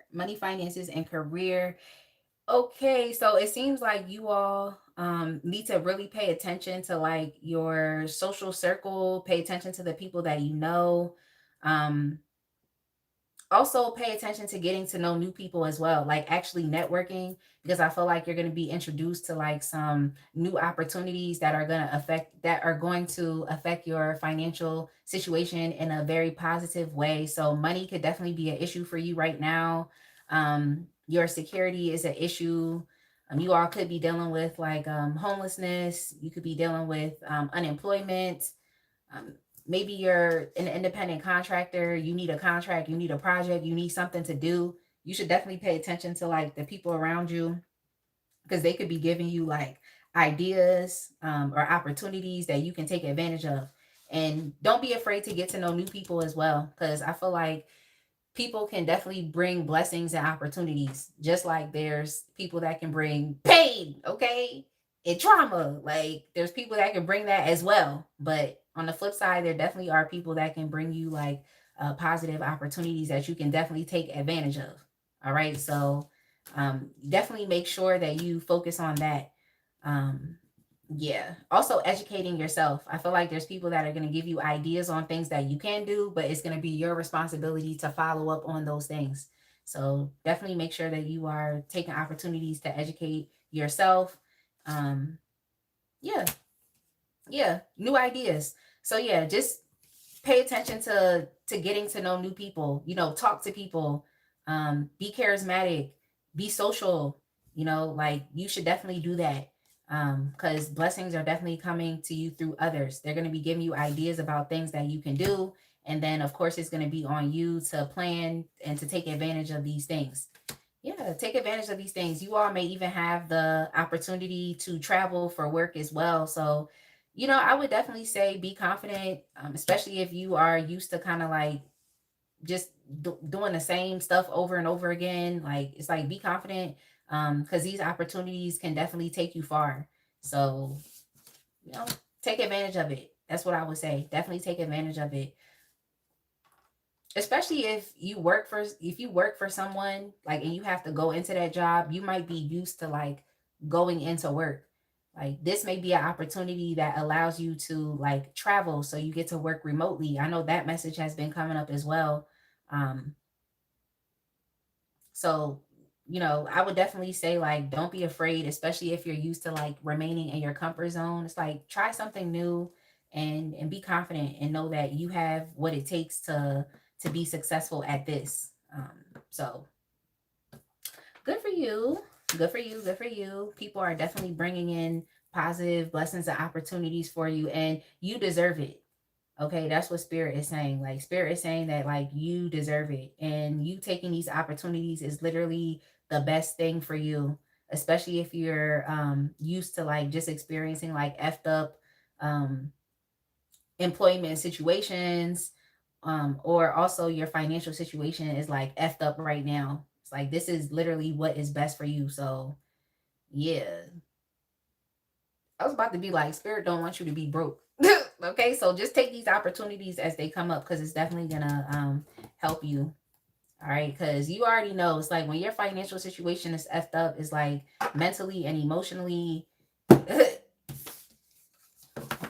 okay, so it seems like you all need to really pay attention to like your social circle, pay attention to the people that you know. Um, Also pay attention to getting to know new people as well, like actually networking, because I feel like you're going to be introduced to like some new opportunities that are going to affect your financial situation in a very positive way. So money could definitely be an issue for you right now. Your security is an issue. You all could be dealing with like homelessness. You could be dealing with unemployment. um, Maybe you're an independent contractor, you need a contract, you need a project, you need something to do. You should definitely pay attention to like the people around you, because they could be giving you like ideas, or opportunities that you can take advantage of. And don't be afraid to get to know new people as well, because I feel like people can definitely bring blessings and opportunities, just like there's people that can bring pain, okay, and trauma. Like there's people that can bring that as well. But on the flip side, there definitely are people that can bring you like positive opportunities that you can definitely take advantage of. All right, so definitely make sure that you focus on that. um, yeah. Also educating yourself. I feel like there's people that are going to give you ideas on things that you can do, but it's going to be your responsibility to follow up on those things. So definitely make sure that you are taking opportunities to educate yourself. Um, yeah. Yeah. New ideas. So yeah, just pay attention to getting to know new people. Talk to people. Be charismatic, be social. Like you should definitely do that, because blessings are definitely coming to you through others. They're going to be giving you ideas about things that you can do, and then of course it's going to be on you to plan and to take advantage of these things. Yeah, take advantage of these things. You all may even have the opportunity to travel for work as well. So, I would definitely say be confident, especially if you are used to kind of like just doing the same stuff over and over again. Like, it's like be confident, because these opportunities can definitely take you far. So, you know, take advantage of it. That's what I would say. Definitely take advantage of it, especially if you work for someone, like, and you have to go into that job. You might be used to like going into work. Like this may be an opportunity that allows you to like travel, so you get to work remotely. I know that message has been coming up as well. um so I would definitely say like don't be afraid, especially if you're used to like remaining in your comfort zone. It's like try something new, and be confident and know that you have what it takes to be successful at this. So good for you. Good for you. Good for you. People are definitely bringing in positive blessings and opportunities for you, and you deserve it. Okay, that's what spirit is saying. Like spirit is saying that like you deserve it, and you taking these opportunities is literally the best thing for you, especially if you're used to like just experiencing like effed up um employment situations, or also your financial situation is like effed up right now. It's like this is literally what is best for you. So yeah, I was about to be like, spirit don't want you to be broke. Okay, so just take these opportunities as they come up, because it's definitely gonna help you. All right, because you already know it's like when your financial situation is effed up, it's like mentally and emotionally,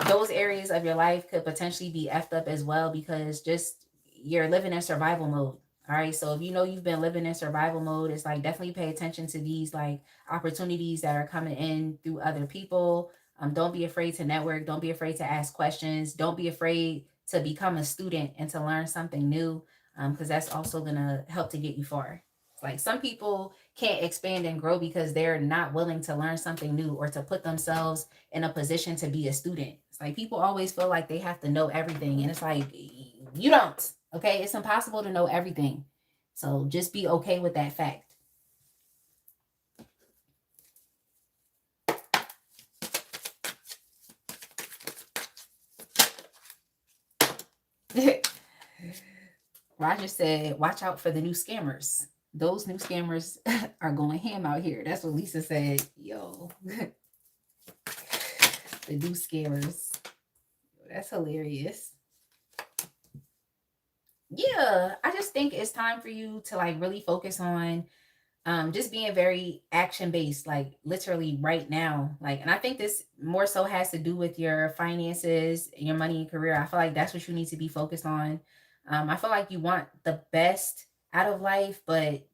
those areas of your life could potentially be effed up as well, because just you're living in survival mode. All right, so if you know you've been living in survival mode, it's like definitely pay attention to these like opportunities that are coming in through other people. Don't be afraid to network. Don't be afraid to ask questions. Don't be afraid to become a student and to learn something new, because that's also gonna help to get you far. Like some people can't expand and grow because they're not willing to learn something new or to put themselves in a position to be a student. It's like people always feel like they have to know everything, and it's like you don't. Okay, it's impossible to know everything. So just be okay with that fact. Roger said, "Watch out for the new scammers. Those new scammers are going ham out here." That's what Lisa said. Yo, the new scammers. That's hilarious. Yeah, I just think it's time for you to like really focus on just being very action based, like literally right now. Like, and I think this more so has to do with your finances, your money and career. I feel like that's what you need to be focused on. I feel like you want the best out of life, but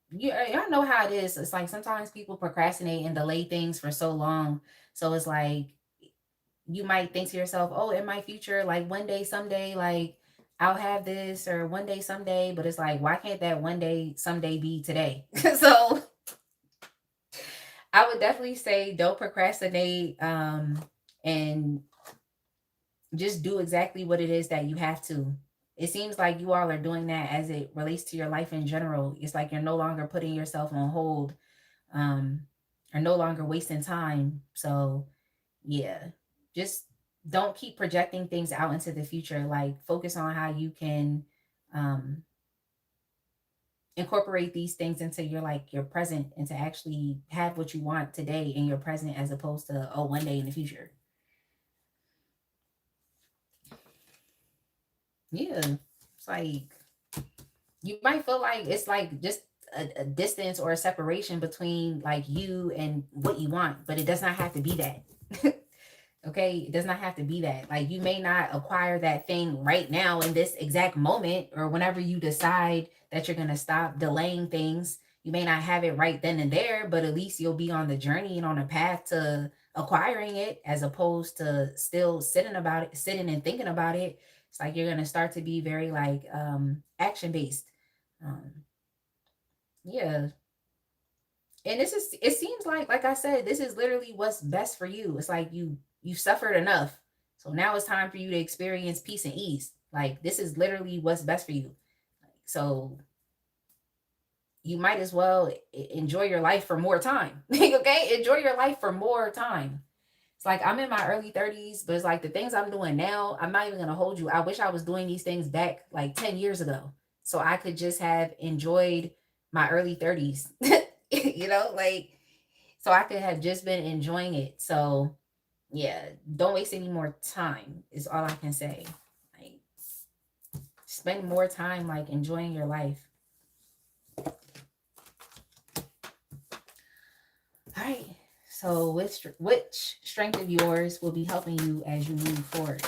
y'all know how it is. It's like sometimes people procrastinate and delay things for so long. So it's like you might think to yourself, oh, in my future, like one day, someday, like I'll have this, or one day, someday. But it's like, why can't that one day, someday be today? So I would definitely say don't procrastinate, and just do exactly what it is that you have to. It seems like you all are doing that as it relates to your life in general. It's like you're no longer putting yourself on hold, um, or no longer wasting time. So yeah, just don't keep projecting things out into the future. Like focus on how you can um, incorporate these things into your like your present, and to actually have what you want today in your present, as opposed to, oh, one day in the future. Yeah, it's like you might feel like it's like just a distance or a separation between like you and what you want, but it does not have to be that. Okay, it does not have to be that. Like you may not acquire that thing right now in this exact moment, or whenever you decide that you're going to stop delaying things. You may not have it right then and there, but at least you'll be on the journey and on a path to acquiring it, as opposed to still sitting and thinking about it. It's like you're going to start to be very like action based. um yeah, and this is, it seems like I said, this is literally what's best for you. It's like you suffered enough, so now it's time for you to experience peace and ease. Like this is literally what's best for you. So you might as well enjoy your life for more time. Okay, enjoy your life for more time. It's like I'm in my early 30s, but it's like the things I'm doing now, I'm not even gonna hold you, I wish I was doing these things back like 10 years ago, so I could just have enjoyed my early 30s. Like, so I could have just been enjoying it. So yeah, don't waste any more time is all I can say. Like spend more time like enjoying your life. All right. So which strength of yours will be helping you as you move forward?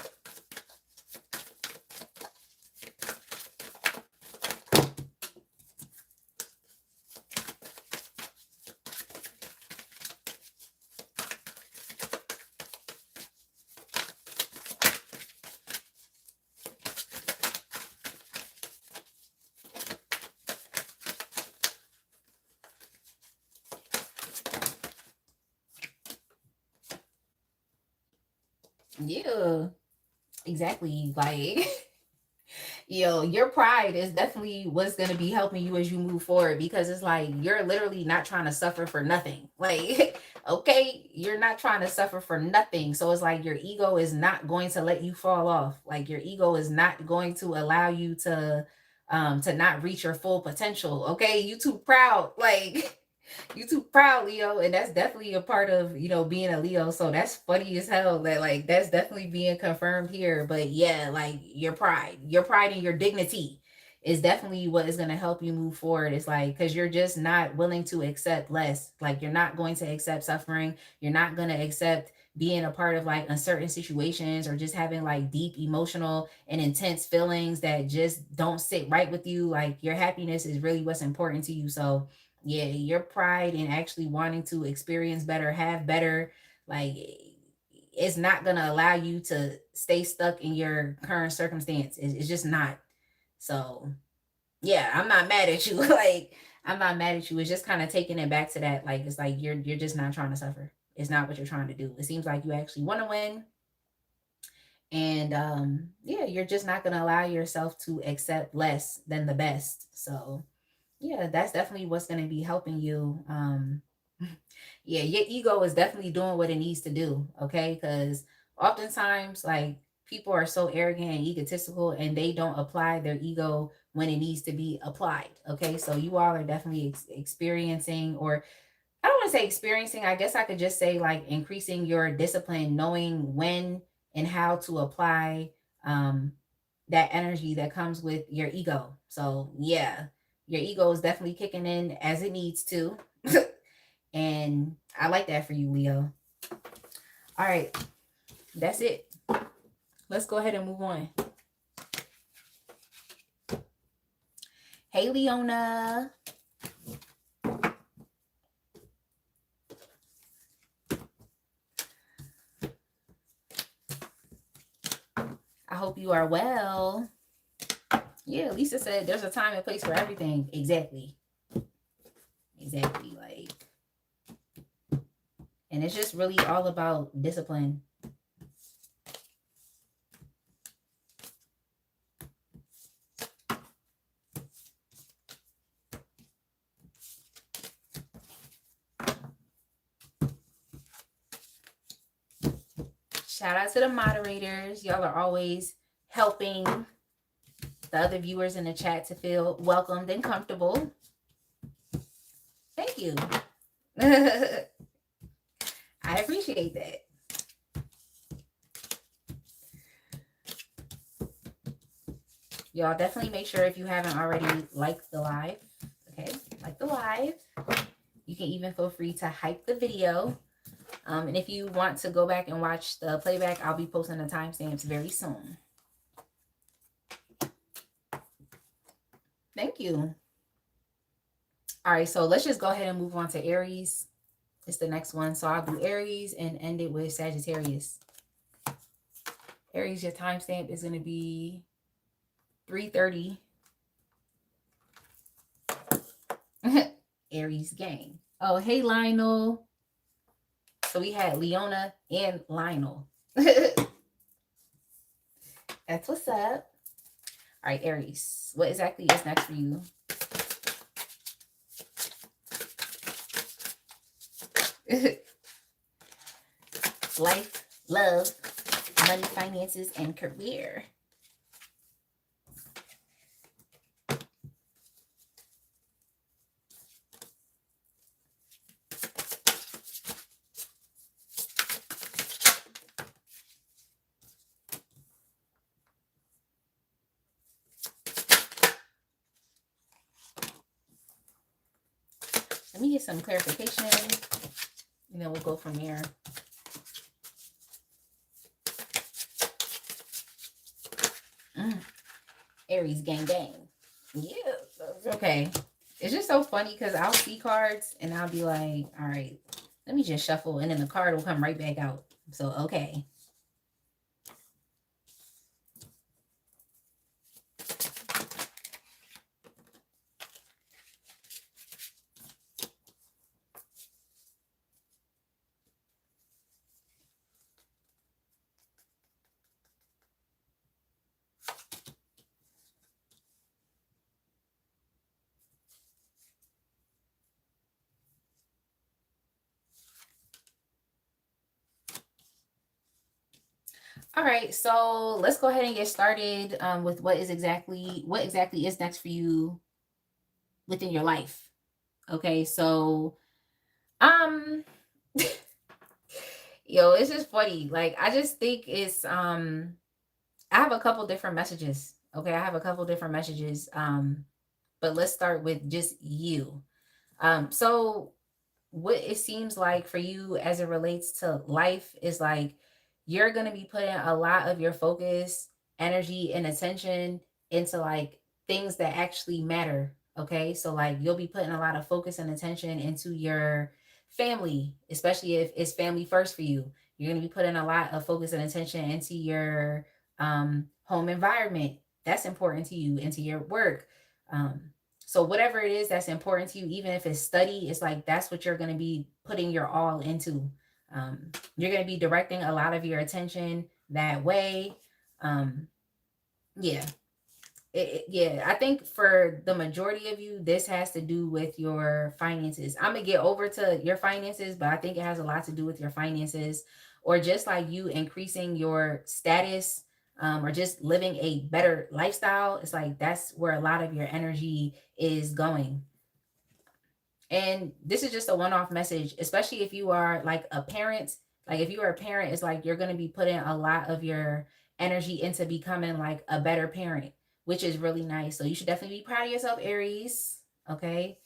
Yeah, exactly. Like your pride is definitely what's going to be helping you as you move forward, because it's like you're literally not trying to suffer for nothing. Like okay, you're not trying to suffer for nothing, so it's like your ego is not going to let you fall off. Like your ego is not going to allow you to not reach your full potential. Okay, you too proud. Like you too proud, Leo, and that's definitely a part of being a Leo. So that's funny as hell that like that's definitely being confirmed here. But yeah, like your pride and your dignity is definitely what is going to help you move forward. It's like because you're just not willing to accept less. Like you're not going to accept suffering. You're not going to accept being a part of like uncertain situations, or just having like deep emotional and intense feelings that just don't sit right with you. Like your happiness is really what's important to you. So yeah, your pride in actually wanting to experience better, have better, like it's not gonna allow you to stay stuck in your current circumstance. It's just not. So yeah, I'm not mad at you. Like I'm not mad at you. It's just kind of taking it back to that. Like it's like you're just not trying to suffer. It's not what you're trying to do. It seems like you actually want to win. And yeah, you're just not gonna allow yourself to accept less than the best. So yeah, that's definitely what's going to be helping you. Yeah, your ego is definitely doing what it needs to do. Okay. Because oftentimes, like, people are so arrogant and egotistical, and they don't apply their ego when it needs to be applied. Okay. So you all are definitely experiencing, or I don't want to say experiencing, I guess I could just say like increasing your discipline, knowing when and how to apply um, that energy that comes with your ego. So, yeah, your ego is definitely kicking in as it needs to. And I like that for you, Leo. All right, that's it. Let's go ahead and move on. Hey, Leona. I hope you are well. Yeah, Lisa said there's a time and place for everything. Exactly. Exactly. Like, and it's just really all about discipline. Shout out to the moderators. Y'all are always helping the other viewers in the chat to feel welcomed and comfortable. Thank you. I appreciate that. Y'all definitely make sure, if you haven't already, like the live. Okay, like the live. You can even feel free to hype the video. And if you want to go back and watch the playback, I'll be posting the timestamps very soon. Thank you. All right, so let's just go ahead and move on to Aries. It's the next one. So I'll do Aries and end it with Sagittarius. Aries, your timestamp is going to be 3:30. Aries gang. Oh, hey, Lionel. So we had Leona and Lionel. That's what's up. All right, Aries. What exactly is next for you? Life, love, money, finances, and career. Let me get some clarification, and then we'll go from there. Aries gang gang. Yeah, okay. It's just so funny because I'll see cards and I'll be like, all right, let me just shuffle, and then the card will come right back out. So, okay. All right, so let's go ahead and get started with what exactly is next for you within your life. Okay, so yo, it's just funny. Like, I just think it's I have a couple different messages. Okay, I have a couple different messages. But let's start with just you. So what it seems like for you as it relates to life is like you're going to be putting a lot of your focus, energy, and attention into like things that actually matter. Okay. So like you'll be putting a lot of focus and attention into your family, especially if it's family first for you. You're going to be putting a lot of focus and attention into your home environment. That's important to you, into your work. So whatever it is that's important to you, even if it's study, it's like that's what you're going to be putting your all into. You're going to be directing a lot of your attention that way. Yeah. Yeah, I think for the majority of you, this has to do with your finances. I'm going to get over to your finances, but I think it has a lot to do with your finances, or just like you increasing your status, or just living a better lifestyle. It's like that's where a lot of your energy is going. And this is just a one-off message, especially if you are like a parent. Like if you are a parent, it's like you're going to be putting a lot of your energy into becoming like a better parent, which is really nice. So you should definitely be proud of yourself, Aries. Okay.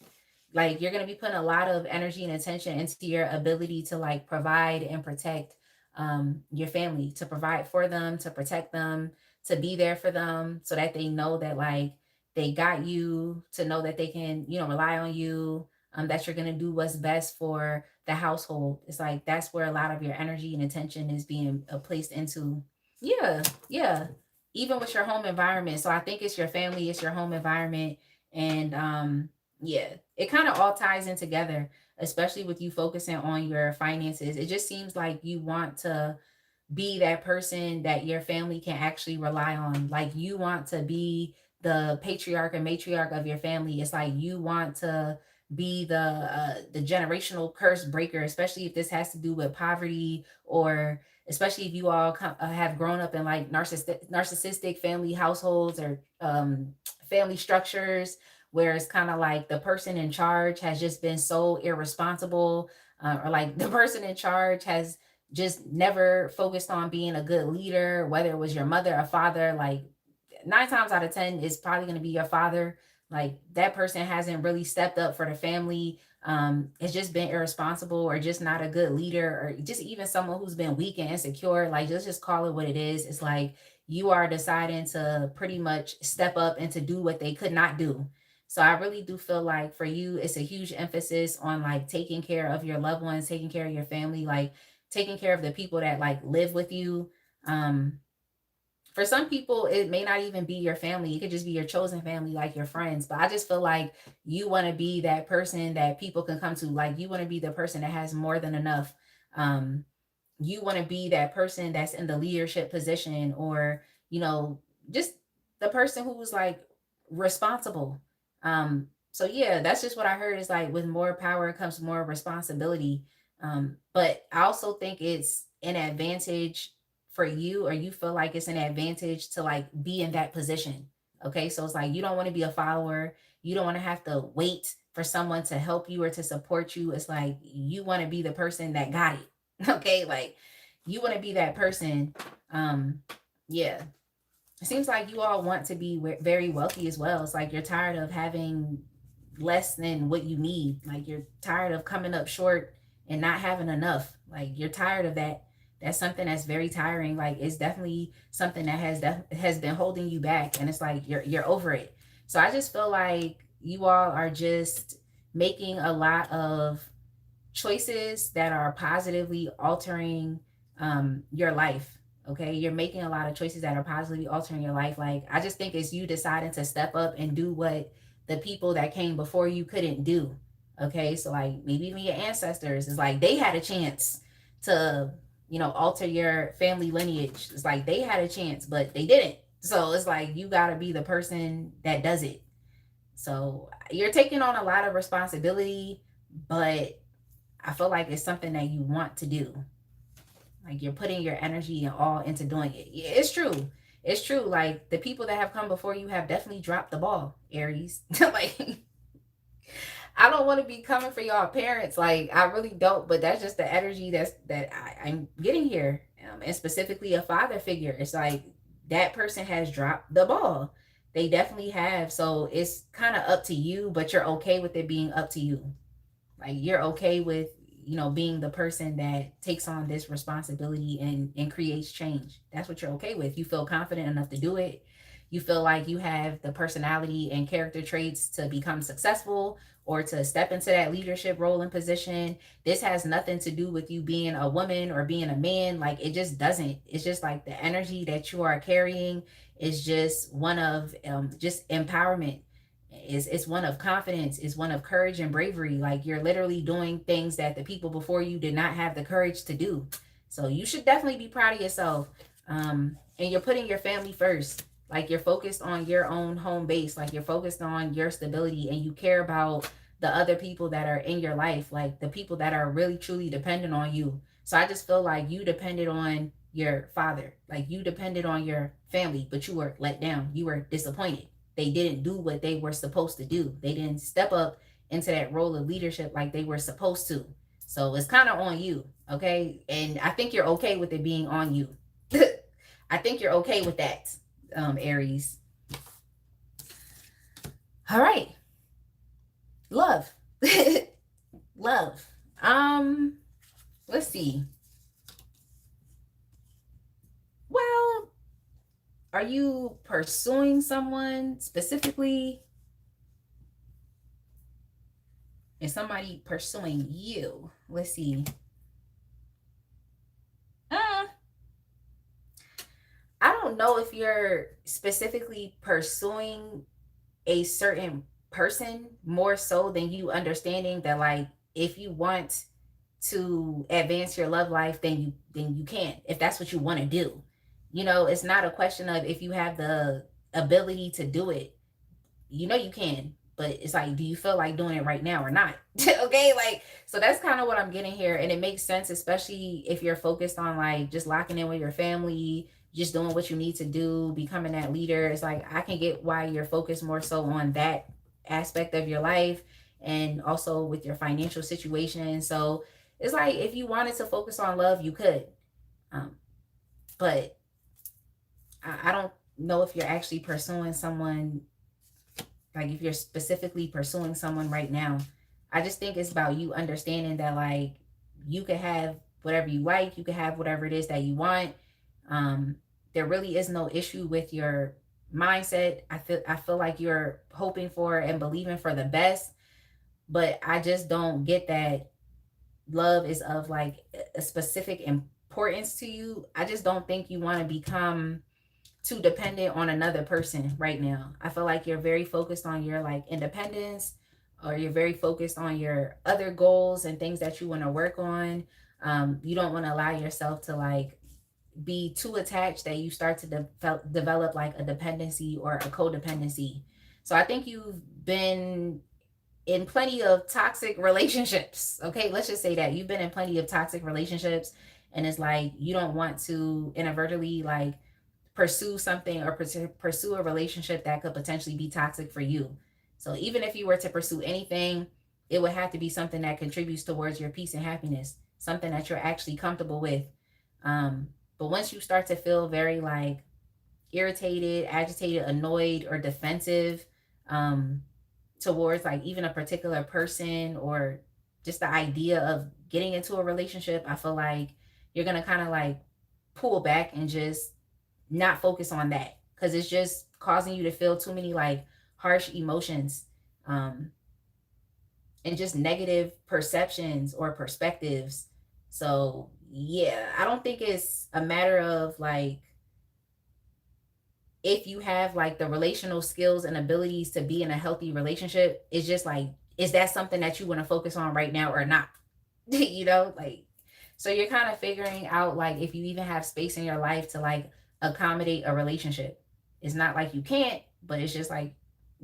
Like you're going to be putting a lot of energy and attention into your ability to like provide and protect your family, to provide for them, to protect them, to be there for them, so that they know that like They got you to know that they can, rely on you, that you're going to do what's best for the household. It's like that's where a lot of your energy and attention is being placed into. Yeah, yeah. Even with your home environment. So I think it's your family, it's your home environment. And yeah, it kind of all ties in together, especially with you focusing on your finances. It just seems like you want to be that person that your family can actually rely on. Like you want to be the patriarch and matriarch of your family. It's like you want to be the generational curse breaker, especially if this has to do with poverty, or especially if you all have grown up in like narcissistic family households, or family structures where it's kind of like the person in charge has just been so irresponsible, or like the person in charge has just never focused on being a good leader, whether it was your mother or father. Like 9 times out of 10 is probably going to be your father. Like that person hasn't really stepped up for the family. It's just been irresponsible, or just not a good leader, or just even someone who's been weak and insecure. Like let's just call it what it is. It's like you are deciding to pretty much step up and to do what they could not do. So I really do feel like for you, it's a huge emphasis on like taking care of your loved ones, taking care of your family, like taking care of the people that like live with you. Um, for some people, it may not even be your family. It could just be your chosen family, like your friends. But I just feel like you want to be that person that people can come to. Like you want to be the person that has more than enough. Um, you want to be that person that's in the leadership position, or just the person who's like responsible. So yeah, that's just what I heard, is like with more power comes more responsibility. But I also think it's an advantage for you, or you feel like it's an advantage to like be in that position. Okay, so it's like you don't want to be a follower. You don't want to have to wait for someone to help you or to support you. It's like you want to be the person that got it. Okay, like you want to be that person. Yeah, it seems like you all want to be very wealthy as well. It's like you're tired of having less than what you need. Like you're tired of coming up short and not having enough. Like you're tired of that. That's something that's very tiring. Like it's definitely something that has been holding you back, and it's like you're over it. So I just feel like you all are just making a lot of choices that are positively altering your life. Okay, you're making a lot of choices that are positively altering your life. Like I just think it's you deciding to step up and do what the people that came before you couldn't do. Okay, so like maybe even your ancestors, is like they had a chance to alter your family lineage. It's like they had a chance but they didn't. So it's like you got to be the person that does it. So you're taking on a lot of responsibility, but I feel like it's something that you want to do. Like you're putting your energy and all into doing it. Yeah, it's true. It's true. Like the people that have come before you have definitely dropped the ball, Aries. Like I don't want to be coming for y'all parents. Like I really don't. But that's just the energy I'm getting here, and specifically a father figure. It's like that person has dropped the ball. They definitely have. So it's kind of up to you, but you're okay with it being up to you. Like you're okay with being the person that takes on this responsibility and creates change. That's what you're okay with. You feel confident enough to do it. You feel like you have the personality and character traits to become successful, or to step into that leadership role and position. This has nothing to do with you being a woman or being a man. Like it just doesn't. It's just like the energy that you are carrying is just one of just empowerment. It's one of confidence, it's one of courage and bravery. Like you're literally doing things that the people before you did not have the courage to do. So you should definitely be proud of yourself. And you're putting your family first. Like you're focused on your own home base. Like you're focused on your stability, and you care about the other people that are in your life, like the people that are really truly dependent on you. So I just feel like you depended on your father, like you depended on your family, but you were let down, you were disappointed. They didn't do what they were supposed to do. They didn't step up into that role of leadership like they were supposed to. So it's kind of on you, okay? And I think you're okay with it being on you. I think you're okay with that, Aries. All right. Love. Love. Let's see. Well, Are you pursuing someone specifically? Is somebody pursuing you? Let's see. Uh, I don't know if you're specifically pursuing a certain person more so than you understanding that, like, if you want to advance your love life, then you can, if that's what you want to do. It's not a question of if you have the ability to do it. You can, but it's like, do you feel like doing it right now or not? Okay, like, so that's kind of what I'm getting here, and it makes sense, especially if you're focused on like just locking in with your family, just doing what you need to do, becoming that leader. It's like, I can get why you're focused more so on that aspect of your life, and also with your financial situation. So it's like, if you wanted to focus on love, you could, um, but I don't know if you're actually pursuing someone, like if you're specifically pursuing someone right now. I just think it's about you understanding that, like, you can have whatever you like, you can have whatever it is that you want. um there really is no issue with your mindset. I feel like you're hoping for and believing for the best, but I just don't get that love is of like a specific importance to you. I just don't think you want to become too dependent on another person right now. I feel like you're very focused on your like independence, or you're very focused on your other goals and things that you want to work on. You don't want to allow yourself to like be too attached that you start to develop like a dependency or a codependency. So I think you've been in plenty of toxic relationships. Okay, let's just say that you've been in plenty of toxic relationships, and it's like you don't want to inadvertently like pursue something or pursue a relationship that could potentially be toxic for you. So even if you were to pursue anything, it would have to be something that contributes towards your peace and happiness, something that you're actually comfortable with. But once you start to feel very like irritated, agitated, annoyed, or defensive, um, towards like even a particular person, or just the idea of getting into a relationship, I feel like you're gonna kind of like pull back and just not focus on that, because it's just causing you to feel too many like harsh emotions, um, and just negative perceptions or perspectives. So yeah, I don't think it's a matter of like, if you have like the relational skills and abilities to be in a healthy relationship. It's just like, is that something that you want to focus on right now or not? Like, so you're kind of figuring out like if you even have space in your life to like accommodate a relationship. It's not like you can't, but it's just like,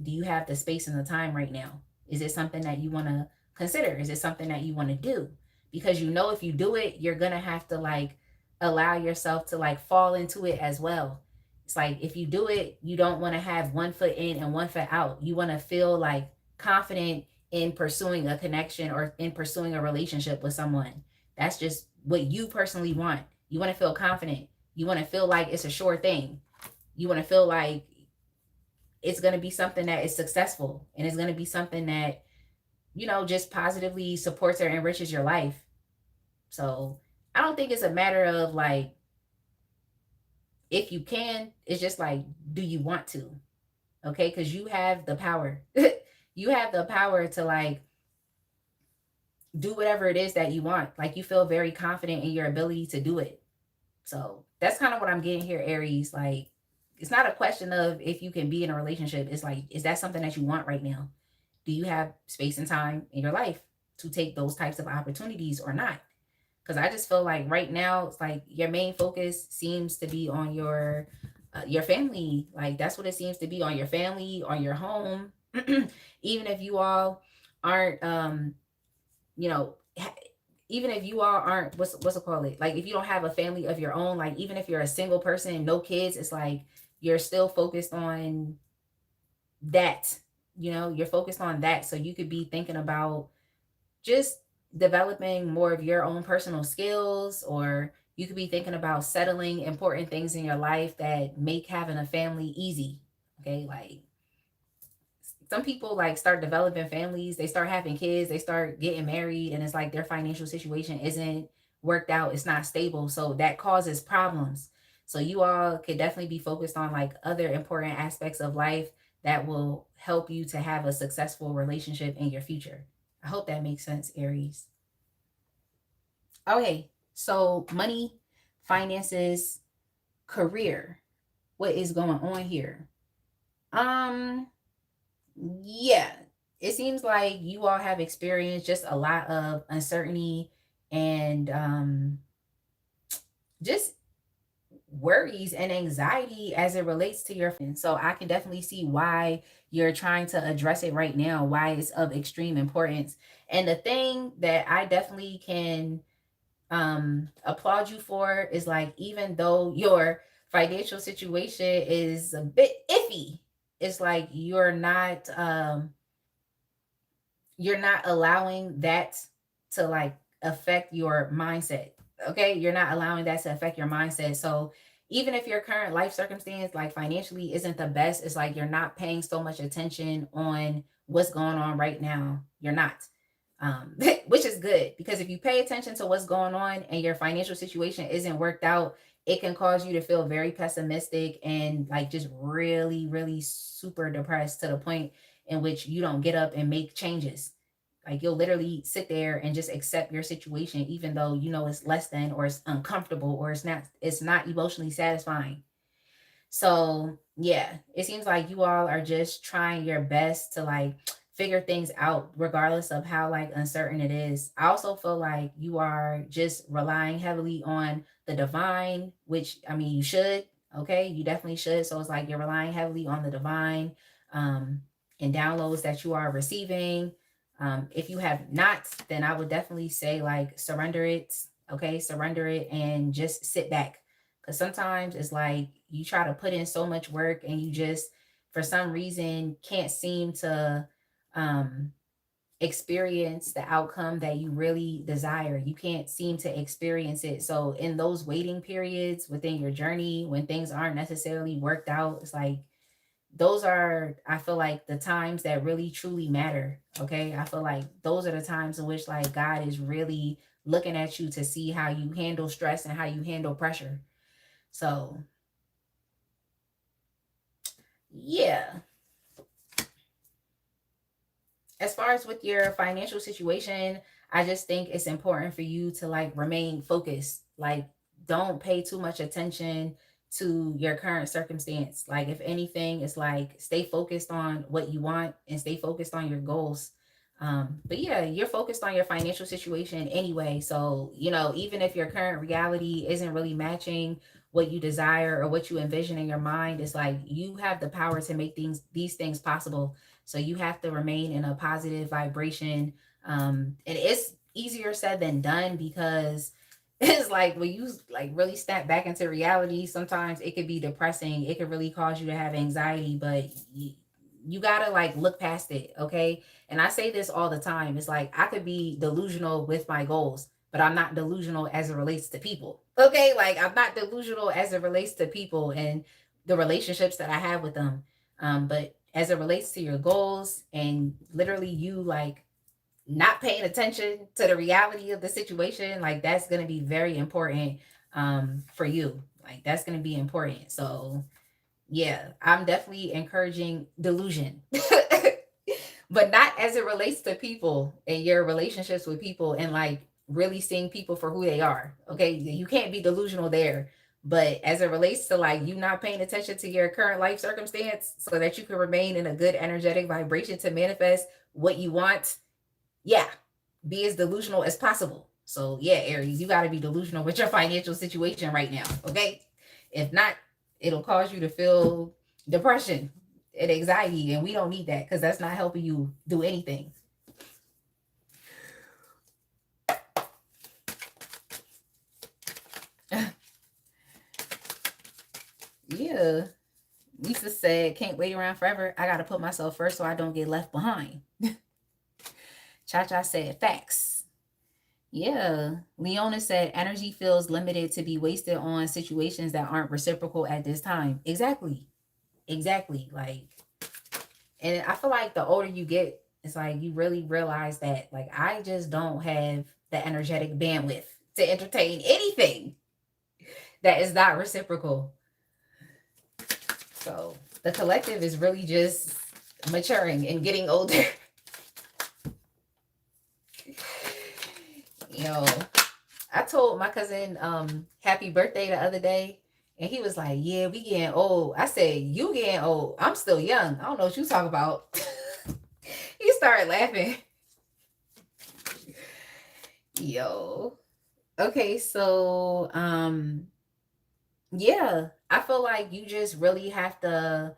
do you have the space and the time right now? Is it something that you want to consider? Is it something that you want to do? Because if you do it, you're gonna have to like allow yourself to like fall into it as well. It's like, if you do it, you don't want to have one foot in and one foot out. You want to feel like confident in pursuing a connection or in pursuing a relationship with someone. That's just what you personally want. You want to feel confident. You want to feel like it's a sure thing. You want to feel like it's going to be something that is successful, and it's going to be something that, just positively supports or enriches your life. So I don't think it's a matter of like, if you can, it's just like, do you want to? Okay, because you have the power. You have the power to like do whatever it is that you want. Like, you feel very confident in your ability to do it. So that's kind of what I'm getting here, Aries. Like, it's not a question of if you can be in a relationship. It's like, is that something that you want right now? Do you have space and time in your life to take those types of opportunities or not? Because I just feel like right now, it's like your main focus seems to be on your family. Like, that's what it seems to be, on your family, on your home. Even if you all aren't, you know, even if you all aren't, what's it called it? Like, if you don't have a family of your own, like even if you're a single person, no kids, it's like you're still focused on that. You're focused on that, so you could be thinking about just developing more of your own personal skills, or you could be thinking about settling important things in your life that make having a family easy. Okay, like, some people like start developing families, they start having kids, they start getting married, and it's like their financial situation isn't worked out, it's not stable, so that causes problems. So you all could definitely be focused on like other important aspects of life that will help you to have a successful relationship in your future. I hope that makes sense, Aries. Okay, so money, finances, career. What is going on here? Um, yeah, it seems like you all have experienced just a lot of uncertainty and just worries and anxiety as it relates to your friends. So I can definitely see why you're trying to address it right now, why it's of extreme importance. And the thing that I definitely can applaud you for is like, even though your financial situation is a bit iffy, it's like you're not allowing that to like affect your mindset. Okay, you're not allowing that to affect your mindset. So even if your current life circumstance like financially isn't the best, it's like you're not paying so much attention on what's going on right now. You're not, which is good, because if you pay attention to what's going on and your financial situation isn't worked out, it can cause you to feel very pessimistic and like just really, really super depressed to the point in which you don't get up and make changes. Like you'll literally sit there and just accept your situation, even though you know it's less than, or it's uncomfortable, or it's not emotionally satisfying. So yeah, it seems like you all are just trying your best to like figure things out regardless of how like uncertain it is. I also feel like you are just relying heavily on the divine, which I mean you should, okay? You definitely should. So it's like you're relying heavily on the divine um and downloads that you are receiving. If you have not, then I would definitely say like surrender it, okay? Surrender it and just sit back, because sometimes it's like you try to put in so much work and you just, for some reason, can't seem to um, experience the outcome that you really desire. You can't seem to experience it. So, in those waiting periods within your journey, when things aren't necessarily worked out, it's like those are, I feel like, the times that really truly matter. Okay. I feel like those are the times in which, like, God is really looking at you to see how you handle stress and how you handle pressure. So, yeah. As far as with your financial situation, I just think it's important for you to like remain focused. Like, don't pay too much attention to your current circumstance. Like, if anything, it's like stay focused on what you want and stay focused on your goals. But yeah, you're focused on your financial situation anyway. So, you know, even if your current reality isn't really matching what you desire or what you envision in your mind, it's like you have the power to make these things possible. So you have to remain in a positive vibration. And it's easier said than done, because it's like when you like really step back into reality, sometimes it could be depressing. It could really cause you to have anxiety, but you gotta like look past it, okay? And I say this all the time. It's like I could be delusional with my goals, but I'm not delusional as it relates to people. Okay, like I'm not delusional as it relates to people and the relationships that I have with them. But as it relates to your goals and literally you like not paying attention to the reality of the situation, like that's going to be very important for you. Like that's going to be important. So yeah, I'm definitely encouraging delusion. But not as it relates to people and your relationships with people and like really seeing people for who they are. Okay, you can't be delusional there. But as it relates to like you not paying attention to your current life circumstance so that you can remain in a good energetic vibration to manifest what you want, yeah, be as delusional as possible. So yeah, Aries, you got to be delusional with your financial situation right now. Okay, if not, it'll cause you to feel depression and anxiety, and we don't need that because that's not helping you do anything. Yeah. Lisa said, can't wait around forever. I got to put myself first so I don't get left behind. Cha Cha said, facts. Yeah. Leona said, energy feels limited to be wasted on situations that aren't reciprocal at this time. Exactly. Exactly. Like, and I feel like the older you get, it's like you really realize that, like, I just don't have the energetic bandwidth to entertain anything. that is not reciprocal. So the collective is really just maturing and getting older. Yo, I told my cousin happy birthday the other day, and he was like, "Yeah, we getting old." I said, "You getting old? I'm still young. I don't know what you talk about." He started laughing. Yo. Okay, so yeah, I feel like you just really have to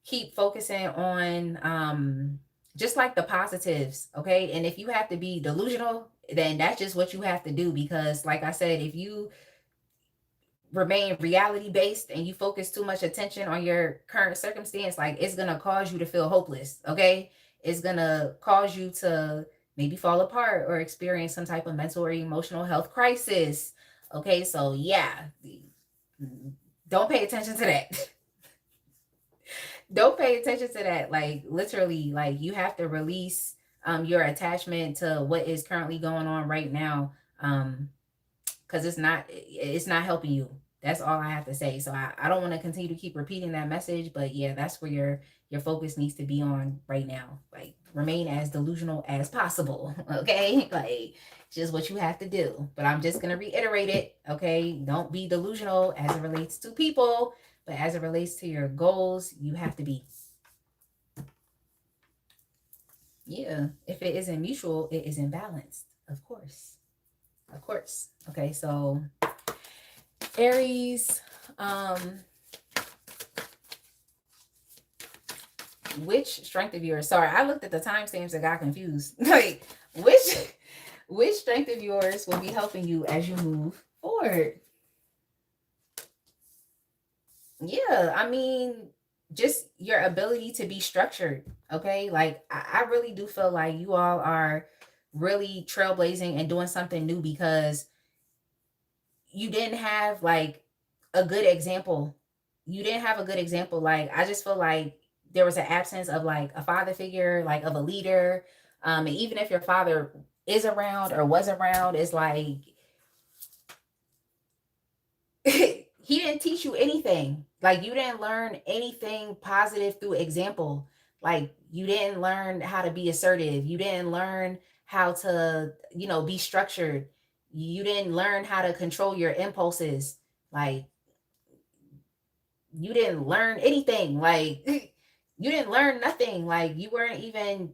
keep focusing on just like the positives, okay? And if you have to be delusional, then that's just what you have to do, because like I said, if you remain reality based and you focus too much attention on your current circumstance, like it's gonna cause you to feel hopeless, okay? It's gonna cause you to maybe fall apart or experience some type of mental or emotional health crisis. Okay, so yeah, don't pay attention to that. Don't pay attention to that. Like literally, like you have to release your attachment to what is currently going on right now. Because it's not helping you. That's all I have to say. So I don't want to continue to keep repeating that message, but yeah, that's where your focus needs to be on right now. Like remain as delusional as possible. Okay. Like just what you have to do. But I'm just gonna reiterate it. Okay. Don't be delusional as it relates to people, but as it relates to your goals, you have to be. Yeah. If it isn't mutual, it isn't balanced. Of course. Of course. Okay, so Aries, which strength of yours? Sorry, I looked at the timestamps and got confused. Like, which strength of yours will be helping you as you move forward? Yeah, I mean, just your ability to be structured. Okay, like I really do feel like you all are really trailblazing and doing something new, because you didn't have like a good example. You didn't have a good example. Like I just feel like there was an absence of like a father figure, like of a leader. And even if your father is around or was around, it's like he didn't teach you anything. Like you didn't learn anything positive through example. Like you didn't learn how to be assertive. You didn't learn how to, be structured. You didn't learn how to control your impulses. Like you didn't learn anything. Like you didn't learn nothing. Like you weren't even,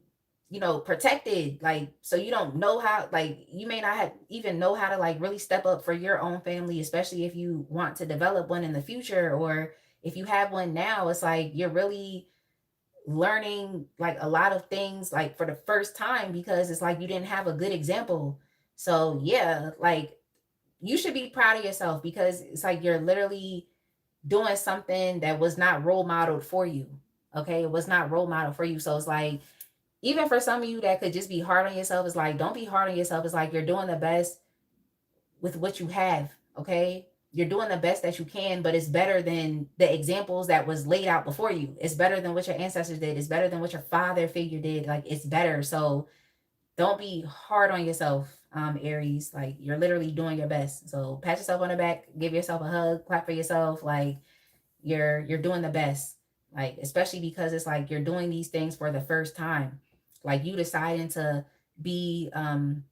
protected. Like so you don't know how, like you may not have even know how to like really step up for your own family, especially if you want to develop one in the future, or if you have one now. It's like you're really learning like a lot of things like for the first time, because it's like you didn't have a good example. So yeah, like you should be proud of yourself, because it's like you're literally doing something that was not role modeled for you. Okay. It was not role model for you. So it's like, even for some of you that could just be hard on yourself, it's like, don't be hard on yourself. It's like you're doing the best with what you have. Okay. You're doing the best that you can, but it's better than the examples that was laid out before you. It's better than what your ancestors did. It's better than what your father figure did. Like it's better. So don't be hard on yourself, Aries. Like you're literally doing your best. So pat yourself on the back, give yourself a hug, clap for yourself. Like you're doing the best. Like especially because it's like you're doing these things for the first time. Like you deciding to be that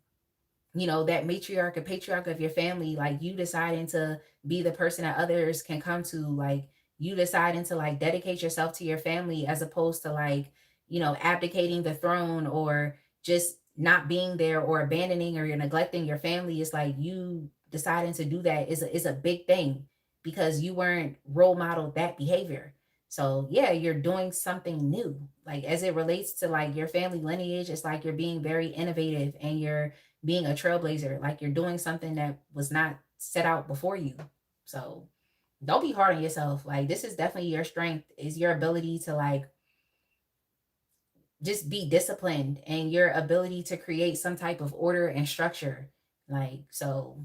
matriarch or patriarch of your family, like you deciding to be the person that others can come to, like you deciding to like dedicate yourself to your family, as opposed to like abdicating the throne, or just not being there, or abandoning or you're neglecting your family. It's like you deciding to do that is a big thing, because you weren't role modeled that behavior. So yeah, you're doing something new, like as it relates to like your family lineage. It's like you're being very innovative, and you're being a trailblazer. Like you're doing something that was not set out before you. So don't be hard on yourself. Like this is definitely your strength, is your ability to like just be disciplined, and your ability to create some type of order and structure. Like so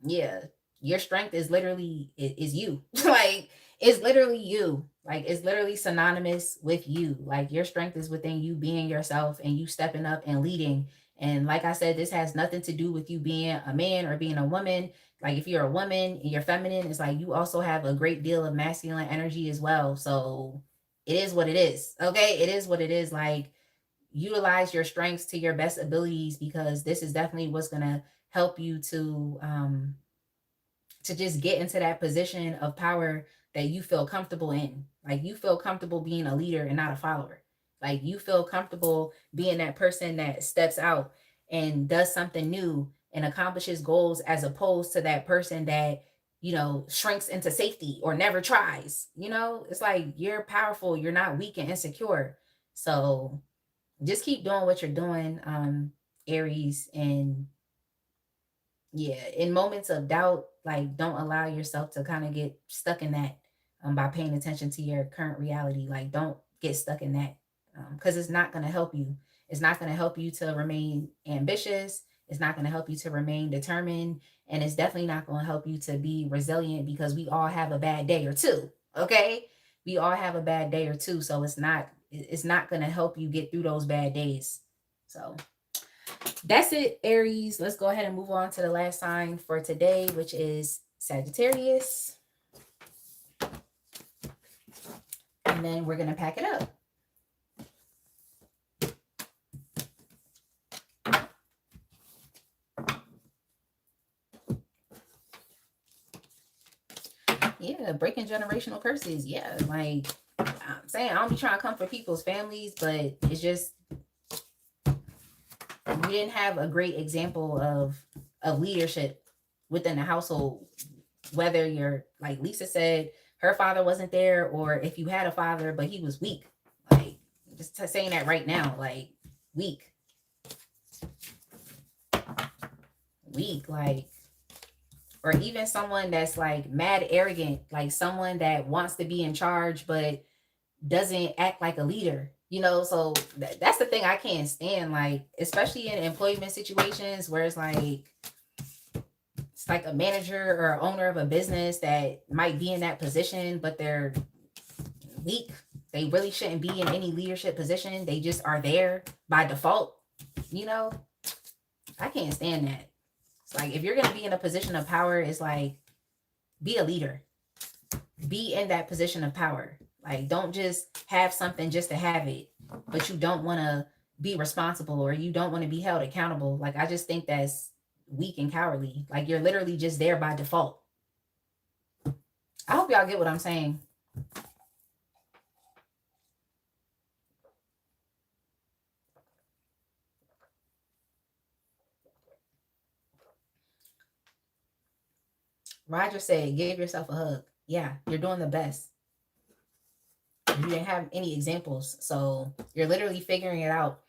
yeah, your strength is literally is you. Like it's literally you. Like, it's literally synonymous with you. Like, your strength is within you being yourself and you stepping up and leading. And like I said, this has nothing to do with you being a man or being a woman. Like, if you're a woman and you're feminine, it's like you also have a great deal of masculine energy as well. So it is what it is. Okay. It is what it is. Like, utilize your strengths to your best abilities, because this is definitely what's going to help you to just get into that position of power that you feel comfortable in. Like, you feel comfortable being a leader and not a follower. Like, you feel comfortable being that person that steps out and does something new and accomplishes goals, as opposed to that person that, shrinks into safety or never tries. It's like, you're powerful, you're not weak and insecure. So just keep doing what you're doing, Aries. And yeah, in moments of doubt, like, don't allow yourself to kind of get stuck in that, by paying attention to your current reality. Like, don't get stuck in that, because it's not going to help you. It's not going to help you to remain ambitious. It's not going to help you to remain determined. And it's definitely not going to help you to be resilient, because we all have a bad day or two. Okay. We all have a bad day or two. So it's not going to help you get through those bad days. So that's it, Aries. Let's go ahead and move on to the last sign for today, which is Sagittarius. And then we're going to pack it up. Yeah, breaking generational curses. Yeah, like I'm saying, I don't be trying to come for people's families, but it's just, we didn't have a great example of leadership within the household. Whether you're, like Lisa said, her father wasn't there, or if you had a father but he was weak. Like, just saying that right now, like, weak, like, or even someone that's like mad arrogant, like someone that wants to be in charge but doesn't act like a leader. So that's the thing I can't stand. Like, especially in employment situations where it's like a manager or owner of a business that might be in that position, but they're weak. They really shouldn't be in any leadership position. They just are there by default. I can't stand that. It's like, if you're going to be in a position of power, it's like, be a leader. Be in that position of power. Like, don't just have something just to have it, but you don't want to be responsible, or you don't want to be held accountable. Like, I just think that's weak and cowardly. Like, you're literally just there by default. I hope y'all get what I'm saying. Roger said, give yourself a hug. Yeah, you're doing the best. You didn't have any examples, so you're literally figuring it out.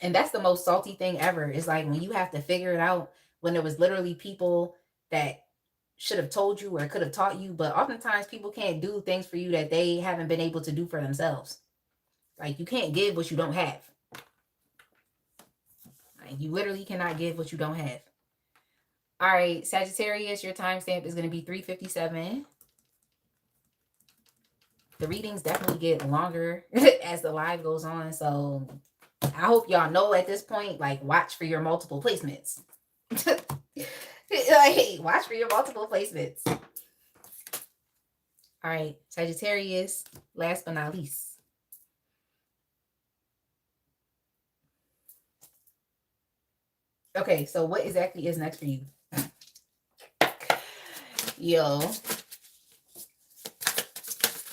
And that's the most salty thing ever, is like, when you have to figure it out, when there was literally people that should have told you or could have taught you. But oftentimes people can't do things for you that they haven't been able to do for themselves. Like, you can't give what you don't have. Like, you literally cannot give what you don't have. All right, Sagittarius, your timestamp is going to be 3:57. The readings definitely get longer as the live goes on. So I hope y'all know at this point, like, watch for your multiple placements. Like, watch for your multiple placements. All right, Sagittarius, last but not least. Okay, so what exactly is next for you? Yo,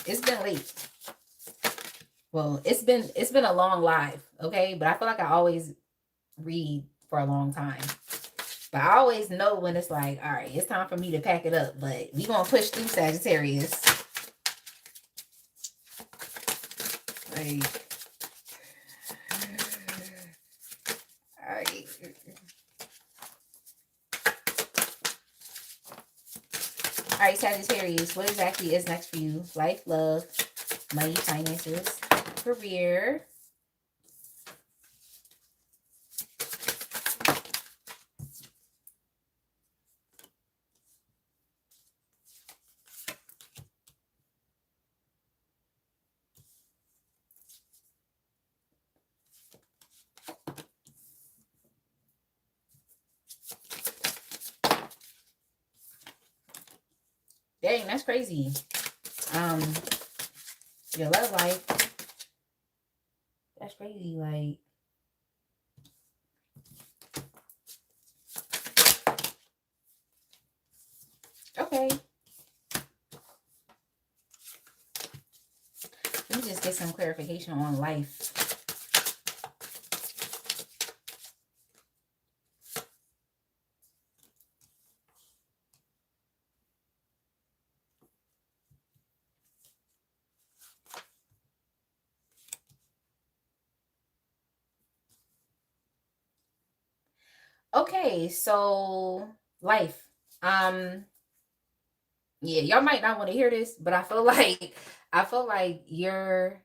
it's been late. Well, it's been a long live, okay? But I feel like I always read for a long time. But I always know when it's like, all right, it's time for me to pack it up. But we gonna push through, Sagittarius. Like, all right. All right, Sagittarius, what exactly is next for you? Life, love, money, finances, career. Dang, that's crazy. Um, your love life, that's crazy. Like, okay, let me just get some clarification on life. Okay, so life. Um, yeah, y'all might not want to hear this, but I feel like your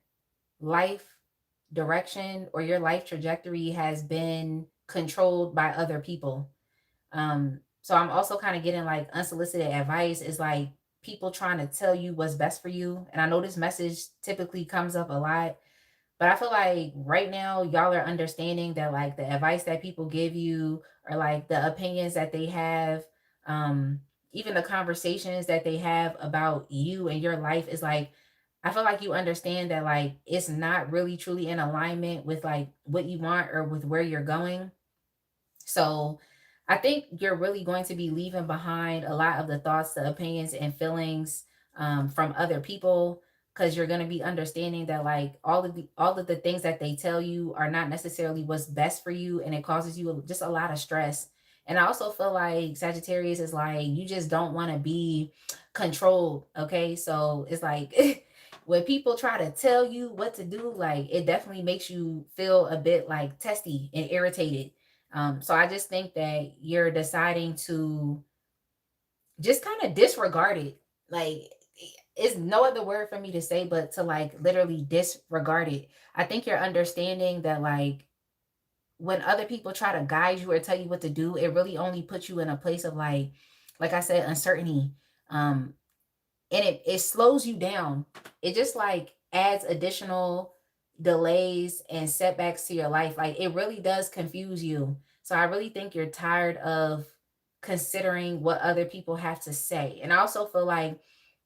life direction or your life trajectory has been controlled by other people. So I'm also kind of getting like unsolicited advice is like people trying to tell you what's best for you. And I know this message typically comes up a lot, but I feel like right now y'all are understanding that like the advice that people give you or like the opinions that they have, um, even the conversations that they have about you and your life is like I feel like you understand that like it's not really truly in alignment with like what you want or with where you're going. So I think you're really going to be leaving behind a lot of the thoughts, the opinions, and feelings from other people because you're going to be understanding that like all of the things that they tell you are not necessarily what's best for you, and it causes you just a lot of stress. And I also feel like Sagittarius is like you just don't want to be controlled. Okay, so it's like when people try to tell you what to do, like it definitely makes you feel a bit like testy and irritated. So I just think that you're deciding to just kind of disregard it. Like, it's no other word for me to say but to like literally disregard it. I think you're understanding that like when other people try to guide you or tell you what to do, it really only puts you in a place of like I said, uncertainty. Um, and it slows you down. It just like adds additional delays and setbacks to your life. Like it really does confuse you. So I really think you're tired of considering what other people have to say. And I also feel like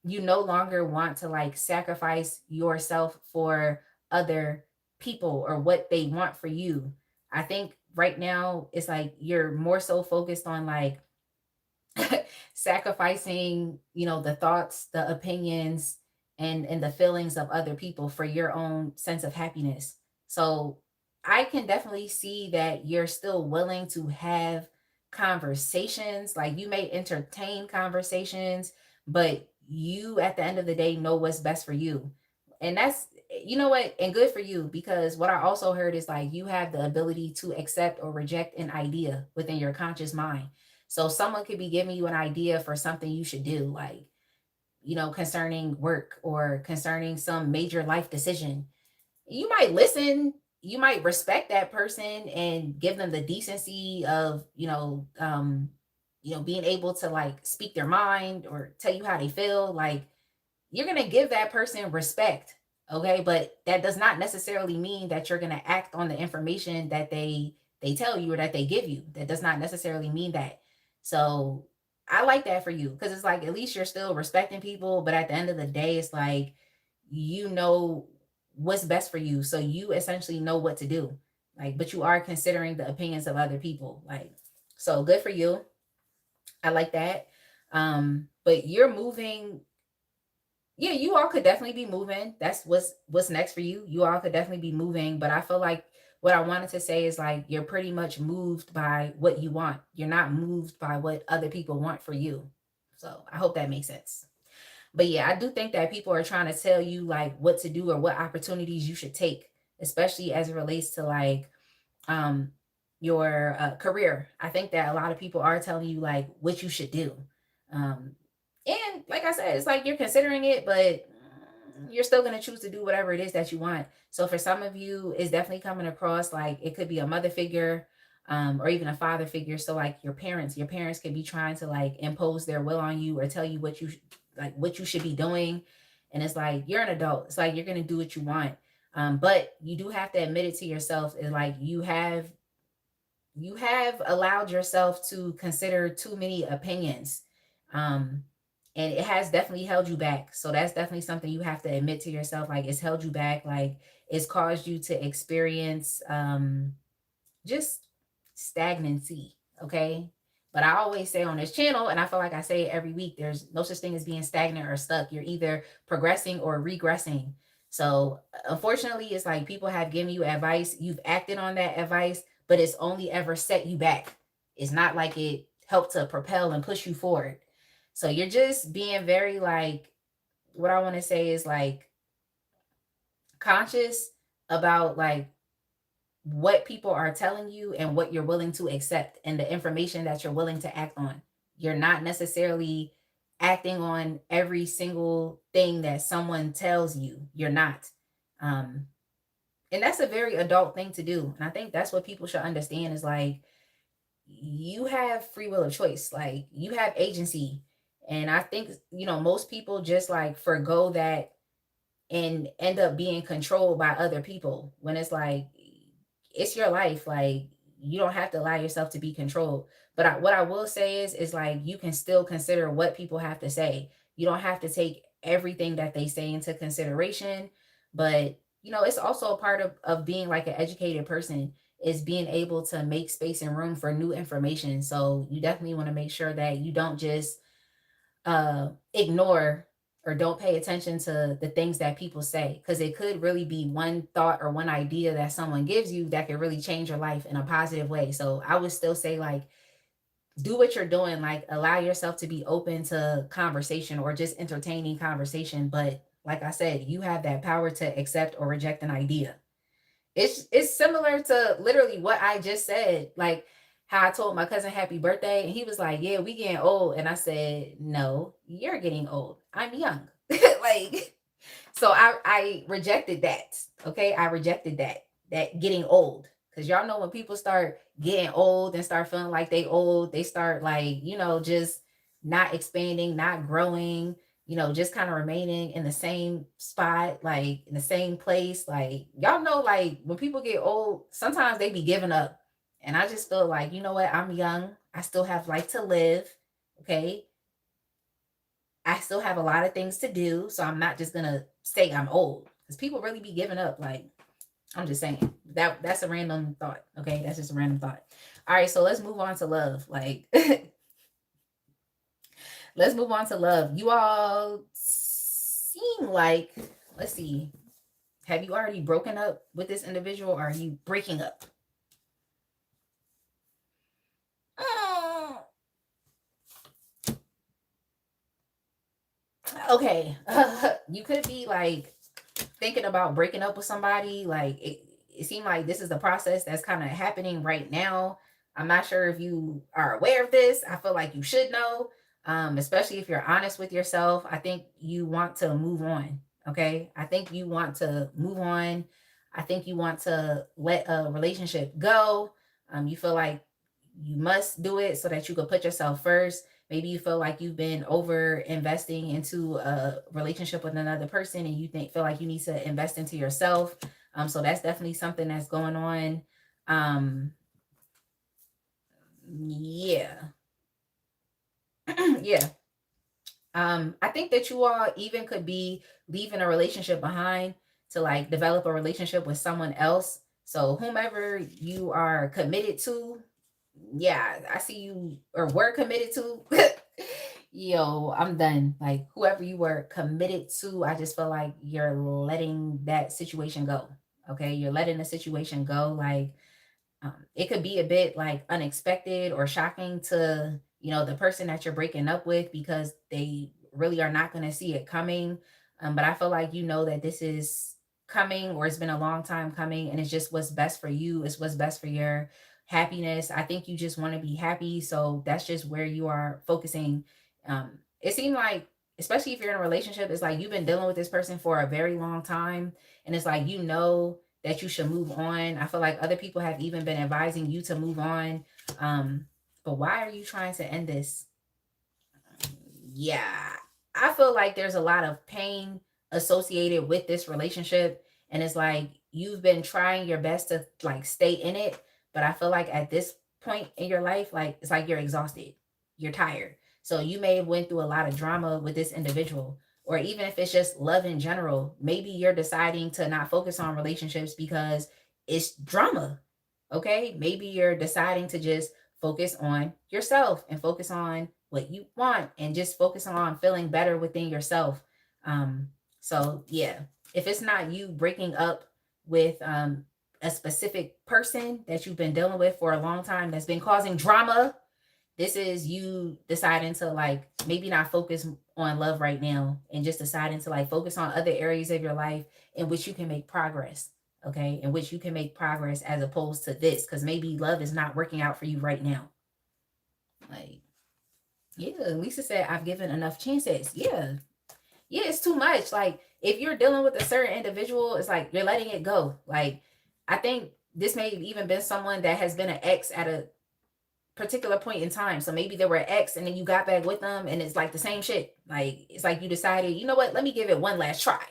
you no longer want to like sacrifice yourself for other people or what they want for you. I think right now it's like you're more so focused on like sacrificing, the thoughts, the opinions, and the feelings of other people for your own sense of happiness. So I can definitely see that you're still willing to have conversations. Like you may entertain conversations, but you at the end of the day know what's best for you. And that's you know what, and good for you, because what I also heard is like you have the ability to accept or reject an idea within your conscious mind. So someone could be giving you an idea for something you should do, like, concerning work or concerning some major life decision. You might listen, you might respect that person and give them the decency of, being able to like speak their mind or tell you how they feel. Like you're going to give that person respect. Okay, but that does not necessarily mean that you're going to act on the information that they tell you or that they give you. That does not necessarily mean that. So I like that for you, because it's like at least you're still respecting people, but at the end of the day it's like you know what's best for you, so you essentially know what to do. Like, but you are considering the opinions of other people. Like, so good for you. I like that. But you're moving. Yeah, you all could definitely be moving. That's what's next for you. You all could definitely be moving, but I feel like what I wanted to say is like you're pretty much moved by what you want. You're not moved by what other people want for you. So I hope that makes sense. But yeah, I do think that people are trying to tell you like what to do or what opportunities you should take, especially as it relates to like um your career. I think that a lot of people are telling you like what you should do. Um and like I said, it's like you're considering it, but you're still going to choose to do whatever it is that you want. So for some of you, it's definitely coming across like it could be a mother figure, or even a father figure. So like your parents could be trying to like impose their will on you or tell you what you should be doing. And it's like you're an adult. It's like you're going to do what you want. But you do have to admit it to yourself. Is like you have allowed yourself to consider too many opinions. Um, and it has definitely held you back. So that's definitely something you have to admit to yourself. Like, it's held you back. Like, it's caused you to experience just stagnancy. Okay. But I always say on this channel, and I feel like I say it every week, there's no such thing as being stagnant or stuck. You're either progressing or regressing. So unfortunately, it's like people have given you advice, you've acted on that advice, but it's only ever set you back. It's not like it helped to propel and push you forward. So you're just being very, like, what I want to say is like conscious about like what people are telling you and what you're willing to accept and the information that you're willing to act on. You're not necessarily acting on every single thing that someone tells you. You're not. Um, and that's a very adult thing to do. And I think that's what people should understand is like, you have free will of choice. Like, you have agency. And I think, most people just like forgo that and end up being controlled by other people when it's like, it's your life. Like, you don't have to allow yourself to be controlled. But what I will say is like, you can still consider what people have to say. You don't have to take everything that they say into consideration. But it's also a part of being like an educated person, is being able to make space and room for new information. So you definitely want to make sure that you don't just ignore or don't pay attention to the things that people say, because it could really be one thought or one idea that someone gives you that could really change your life in a positive way. So I would still say, like, do what you're doing, like allow yourself to be open to conversation or just entertaining conversation. But like I said, you have that power to accept or reject an idea. It's similar to literally what I just said. Like, how I told my cousin happy birthday, and he was like, "Yeah, we getting old." And I said, "No, you're getting old. I'm young." Like, so I rejected that. Okay, I rejected that getting old, because y'all know when people start getting old and start feeling like they old, they start like, just not expanding, not growing, just kind of remaining in the same spot, like in the same place. Like, y'all know, like when people get old, sometimes they be giving up. And I just feel like, you know what? I'm young. I still have life to live. Okay. I still have a lot of things to do. So I'm not just going to say I'm old, because people really be giving up. Like, I'm just saying that's a random thought. Okay. That's just a random thought. All right. So let's move on to love. Like, let's move on to love. You all seem like, let's see, have you already broken up with this individual, or are you breaking up? Okay. You could be like thinking about breaking up with somebody. Like, it seemed like this is the process that's kind of happening right now. I'm not sure if you are aware of this. I feel like you should know, especially if you're honest with yourself. I think you want to move on. Okay. I think you want to move on. I think you want to let a relationship go. You feel like you must do it so that you could put yourself first. Maybe you feel like you've been over investing into a relationship with another person, and you feel like you need to invest into yourself. So that's definitely something that's going on. Yeah. Yeah. I think that you all even could be leaving a relationship behind to like develop a relationship with someone else. So whomever you are committed to, yeah, I see you or were committed to. Yo, I'm done. Like, whoever you were committed to, I just feel like you're letting that situation go. Okay, you're letting the situation go. Like, it could be a bit like unexpected or shocking to the person that you're breaking up with, because they really are not going to see it coming. But I feel like that this is coming, or it's been a long time coming, and it's just what's best for you. It's what's best for your happiness. I think you just want to be happy, so that's just where you are focusing. It seemed like, especially if you're in a relationship, it's like you've been dealing with this person for a very long time, and it's like that you should move on. I feel like other people have even been advising you to move on. But why are you trying to end this? Yeah, I feel like there's a lot of pain associated with this relationship. And it's like you've been trying your best to like stay in it. But I feel like at this point in your life, like it's like you're exhausted, you're tired. So you may have went through a lot of drama with this individual, or even if it's just love in general, maybe you're deciding to not focus on relationships because it's drama. Okay? Maybe you're deciding to just focus on yourself and focus on what you want and just focus on feeling better within yourself. So yeah, if it's not you breaking up with a specific person that you've been dealing with for a long time that's been causing drama, this is you deciding to like maybe not focus on love right now and just deciding to like focus on other areas of your life in which you can make progress. Okay, in which you can make progress as opposed to this, because maybe love is not working out for you right now. Like, yeah, Lisa said, I've given enough chances. Yeah, it's too much. Like, if you're dealing with a certain individual, it's like you're letting it go. Like, I think this may have even been someone that has been an ex at a particular point in time. So maybe they were an ex and then you got back with them and it's like the same shit. Like, it's like you decided, you know what, let me give it one last try.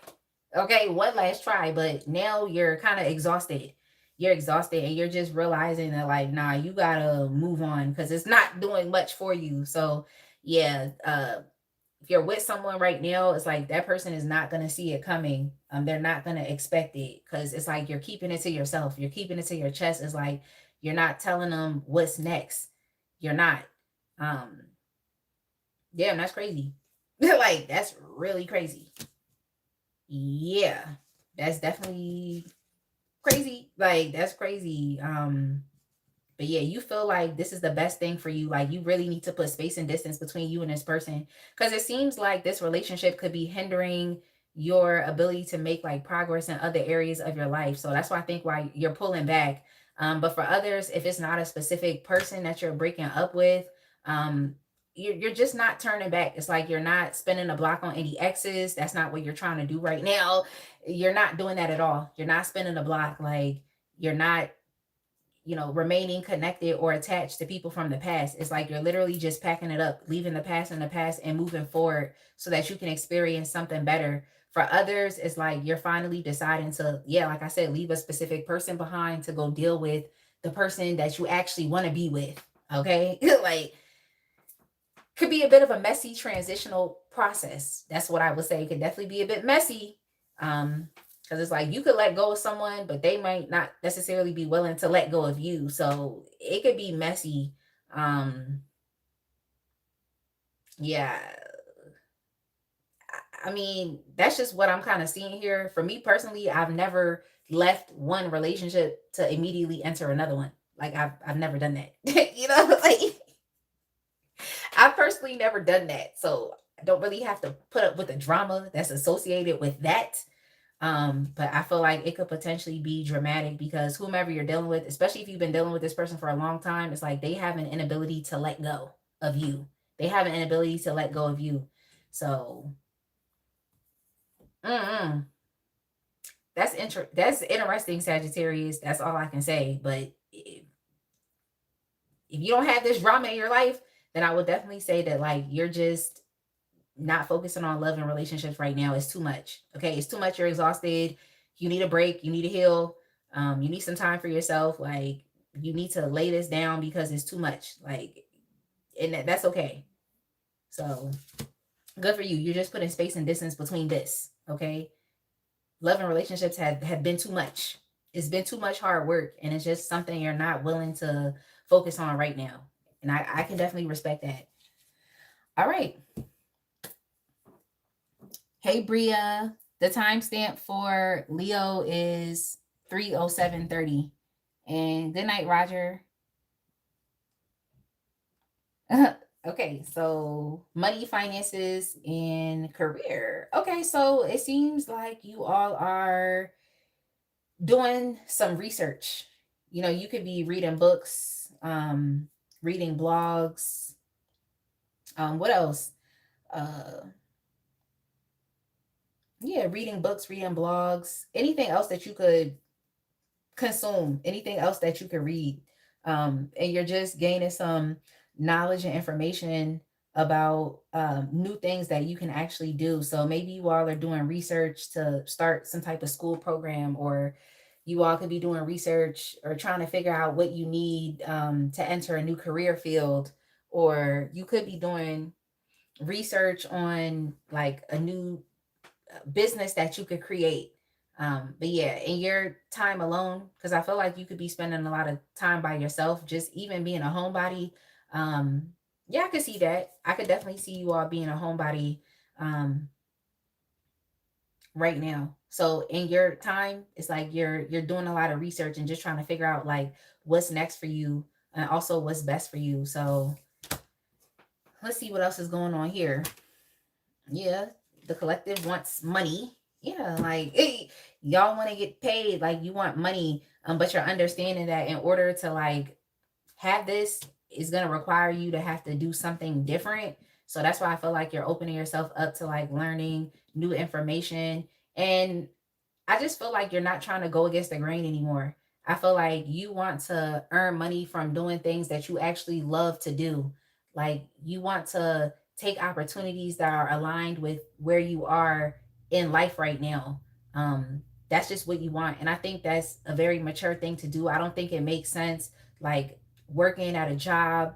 Okay, one last try. But now you're kind of exhausted. You're exhausted and you're just realizing that, like, nah, you gotta move on because it's not doing much for you. So yeah, if you're with someone right now, it's like that person is not gonna see it coming. They're not gonna expect it because it's like you're keeping it to yourself. You're keeping it to your chest. It's like you're not telling them what's next. You're not. Um, Damn, that's crazy. Like, that's really crazy. Yeah, that's definitely crazy. Like, that's crazy. But yeah, you feel like this is the best thing for you. Like, you really need to put space and distance between you and this person. Because it seems like this relationship could be hindering your ability to make like progress in other areas of your life. So that's why I think why you're pulling back. But for others, if it's not a specific person that you're breaking up with, um, you're just not turning back. It's like you're not spinning a block on any exes. That's not what you're trying to do right now. You're not doing that at all. You're not spinning a block. Like, you're not, remaining connected or attached to people from the past. It's like you're literally just packing it up, leaving the past in the past and moving forward so that you can experience something better. For others, it's like you're finally deciding to, yeah, like I said, leave a specific person behind to go deal with the person that you actually want to be with. Okay. Like, could be a bit of a messy transitional process. That's what I would say. It could definitely be a bit messy. Because it's like you could let go of someone, but they might not necessarily be willing to let go of you. So it could be messy. Yeah. I mean, that's just what I'm kind of seeing here. For me personally, I've never left one relationship to immediately enter another one. Like, I've never done that. Like, I've personally never done that. So I don't really have to put up with the drama that's associated with that. But I feel like it could potentially be dramatic because whomever you're dealing with, especially if you've been dealing with this person for a long time, it's like they have an inability to let go of you. They have an inability to let go of you. So that's interesting, Sagittarius. That's all I can say. But if you don't have this drama in your life, then I would definitely say that, like, you're just not focusing on love and relationships right now. It's too much. Okay, it's too much. You're exhausted. You need a break. You need to heal. You need some time for yourself. Like, you need to lay this down because it's too much. Like, and that's okay. So good for you. You're just putting space and distance between this. Okay, love and relationships have been too much. It's been too much hard work, and it's just something you're not willing to focus on right now. And I can definitely respect that. All right. Hey, Bria. The timestamp for Leo is 3:07:30. And good night, Roger. Okay, so money, finances, and career. Okay, so it seems like you all are doing some research. You could be reading books, reading blogs. What else? Uh, yeah, reading books, reading blogs, anything else that you could consume, anything else that you could read. And you're just gaining some knowledge and information about new things that you can actually do. So maybe you all are doing research to start some type of school program, or you all could be doing research or trying to figure out what you need to enter a new career field, or you could be doing research on like a new business that you could create. But yeah, in your time alone, because I feel like you could be spending a lot of time by yourself, just even being a homebody. Um, yeah, I could see that. I could definitely see you all being a homebody um, right now. So in your time, it's like you're doing a lot of research and just trying to figure out like what's next for you and also what's best for you. So let's see what else is going on here. Yeah, the collective wants money. Yeah, like hey, y'all want to get paid, like you want money, but you're understanding that in order to like have this is gonna require you to have to do something different. So that's why I feel like you're opening yourself up to like learning new information. And I just feel like you're not trying to go against the grain anymore. I feel like you want to earn money from doing things that you actually love to do. Like you want to take opportunities that are aligned with where you are in life right now. That's just what you want. And I think that's a very mature thing to do. I don't think it makes sense like working at a job,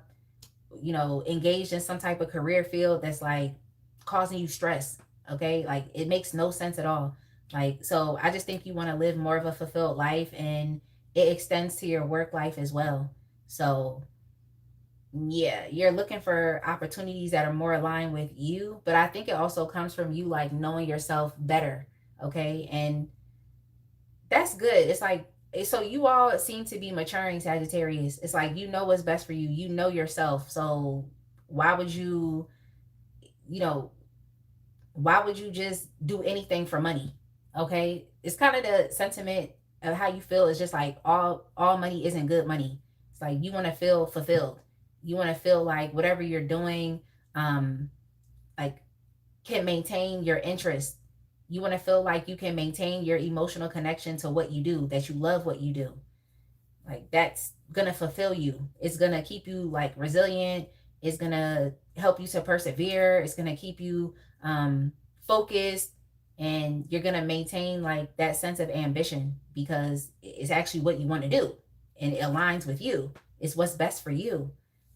engaged in some type of career field that's like causing you stress. Okay. Like it makes no sense at all. Like, so I just think you want to live more of a fulfilled life and it extends to your work life as well. So yeah, you're looking for opportunities that are more aligned with you. But I think it also comes from you like knowing yourself better. Okay. And that's good. It's like, so you all seem to be maturing, Sagittarius. It's like you know what's best for you. You know yourself. So why would you, you know, why would you just do anything for money? Okay? It's kind of the sentiment of how you feel. It's just like all money isn't good money. It's like you want to feel fulfilled. You want to feel like whatever you're doing um like can maintain your interest. You want to feel like you can maintain your emotional connection to what you do, that you love what you do. Like that's gonna fulfill you. It's gonna keep you like resilient. It's gonna help you to persevere. It's gonna keep you focused, and you're gonna maintain like that sense of ambition because it's actually what you want to do and it aligns with you. It's what's best for you.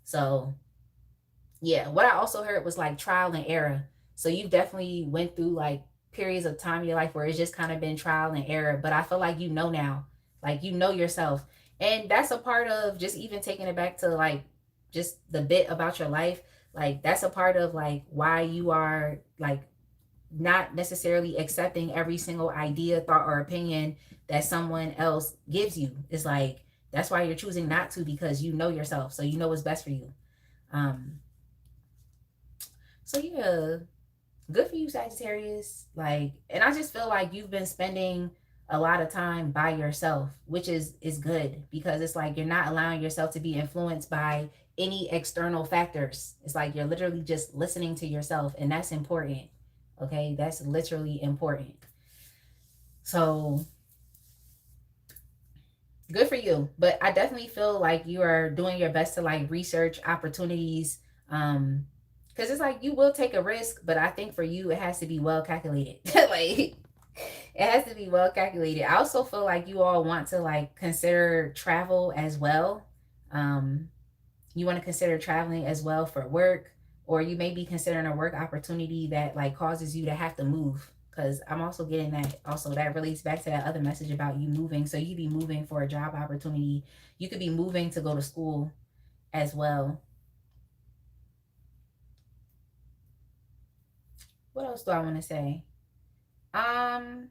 So yeah, what I also heard was like trial and error. So you definitely went through like periods of time in your life where it's just kind of been trial and error. But I feel like you know now, like you know yourself. And that's a part of just even taking it back to like just the bit about your life. Like that's a part of like why you are like not necessarily accepting every single idea, thought, or opinion that someone else gives you. It's like that's why you're choosing not to because you know yourself. So you know what's best for you. Um, so yeah, good for you, Sagittarius. Like, and I just feel like you've been spending a lot of time by yourself, which is good because it's like you're not allowing yourself to be influenced by any external factors. It's like you're literally just listening to yourself, and that's important. Okay, that's literally important. So good for you. But I definitely feel like you are doing your best to like research opportunities. Because it's like you will take a risk, but I think for you it has to be well calculated. Like it has to be well calculated. I also feel like you all want to like consider travel as well. Um, you want to consider traveling as well for work, or you may be considering a work opportunity that like causes you to have to move. Because I'm also getting that. Also, that relates back to that other message about you moving. So you could be moving for a job opportunity. You could be moving to go to school as well. What else do I want to say? Um,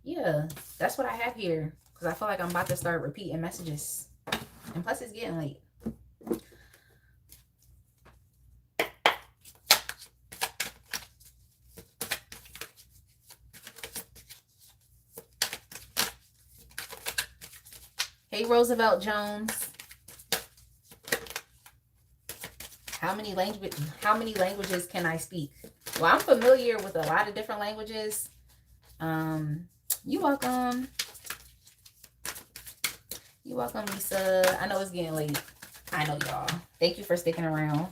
yeah, that's what I have here. Because I feel like I'm about to start repeating messages. And plus, it's getting late. Hey, Roosevelt Jones. How many languages can I speak? Well, I'm familiar with a lot of different languages. You welcome. You welcome, Lisa. I know it's getting late. I know, y'all. Thank you for sticking around.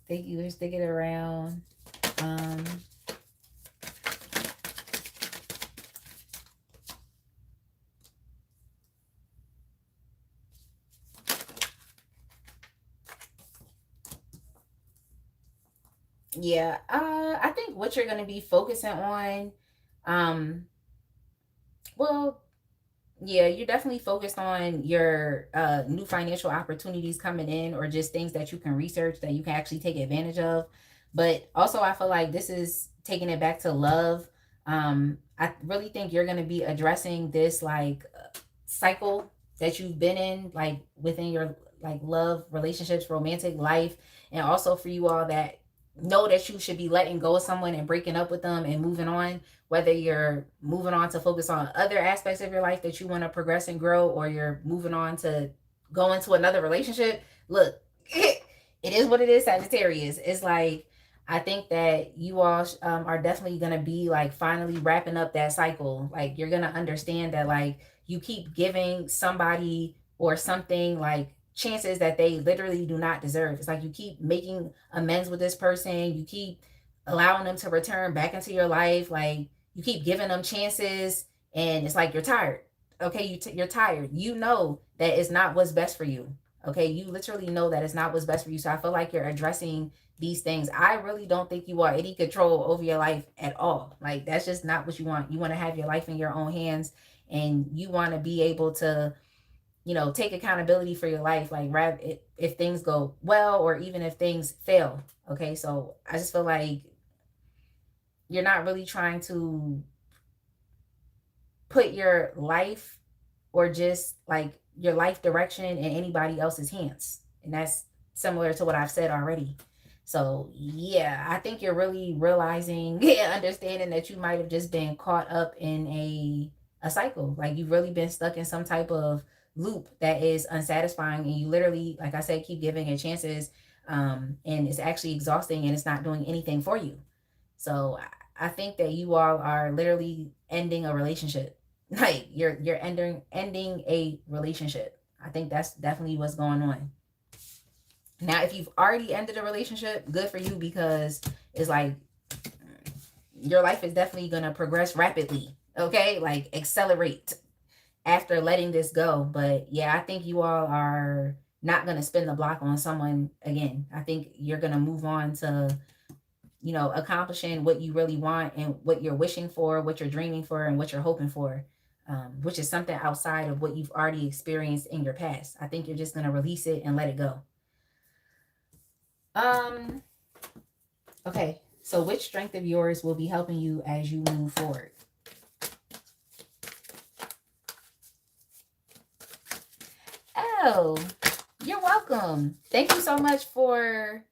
Thank you for sticking around. Yeah, I think what you're going to be focusing on, um, well, yeah, you're definitely focused on your new financial opportunities coming in, or just things that you can research that you can actually take advantage of. But also, I feel like this is taking it back to love. I really think you're going to be addressing this like cycle that you've been in, like within your like love relationships, romantic life, and also for you all that know that you should be letting go of someone and breaking up with them and moving on, whether you're moving on to focus on other aspects of your life that you want to progress and grow, or you're moving on to go into another relationship. Look, it is what it is, Sagittarius. It's like, I think that you all are definitely going to be like finally wrapping up that cycle. Like, you're going to understand that, like, you keep giving somebody or something like chances that they literally do not deserve. It's like you keep making amends with this person. You keep allowing them to return back into your life. Like, you keep giving them chances, and it's like you're tired. Okay, you're tired. You know that it's not what's best for you. Okay, you literally know that it's not what's best for you. So I feel like you're addressing these things. I really don't think you want any control over your life at all. Like, that's just not what you want. You want to have your life in your own hands, and you want to be able to, take accountability for your life, like if things go well or even if things fail. Okay, so I just feel like you're not really trying to put your life, or just like your life direction, in anybody else's hands. And that's similar to what I've said already. So yeah, I think you're really realizing and understanding that you might have just been caught up in a cycle. Like, you've really been stuck in some type of loop that is unsatisfying, and you literally, like I said, keep giving it chances, and it's actually exhausting, and it's not doing anything for you. So I think that you all are literally ending a relationship. Like, you're ending a relationship. I think that's definitely what's going on. Now, if you've already ended a relationship, good for you, because it's like your life is definitely gonna progress rapidly. Okay, like accelerate after letting this go. But yeah, I think you all are not gonna spin the block on someone again. I think you're gonna move on to, accomplishing what you really want, and what you're wishing for, what you're dreaming for, and what you're hoping for, which is something outside of what you've already experienced in your past. I think you're just going to release it and let it go. Um, okay. So which strength of yours will be helping you as you move forward? Oh, you're welcome. Thank you so much for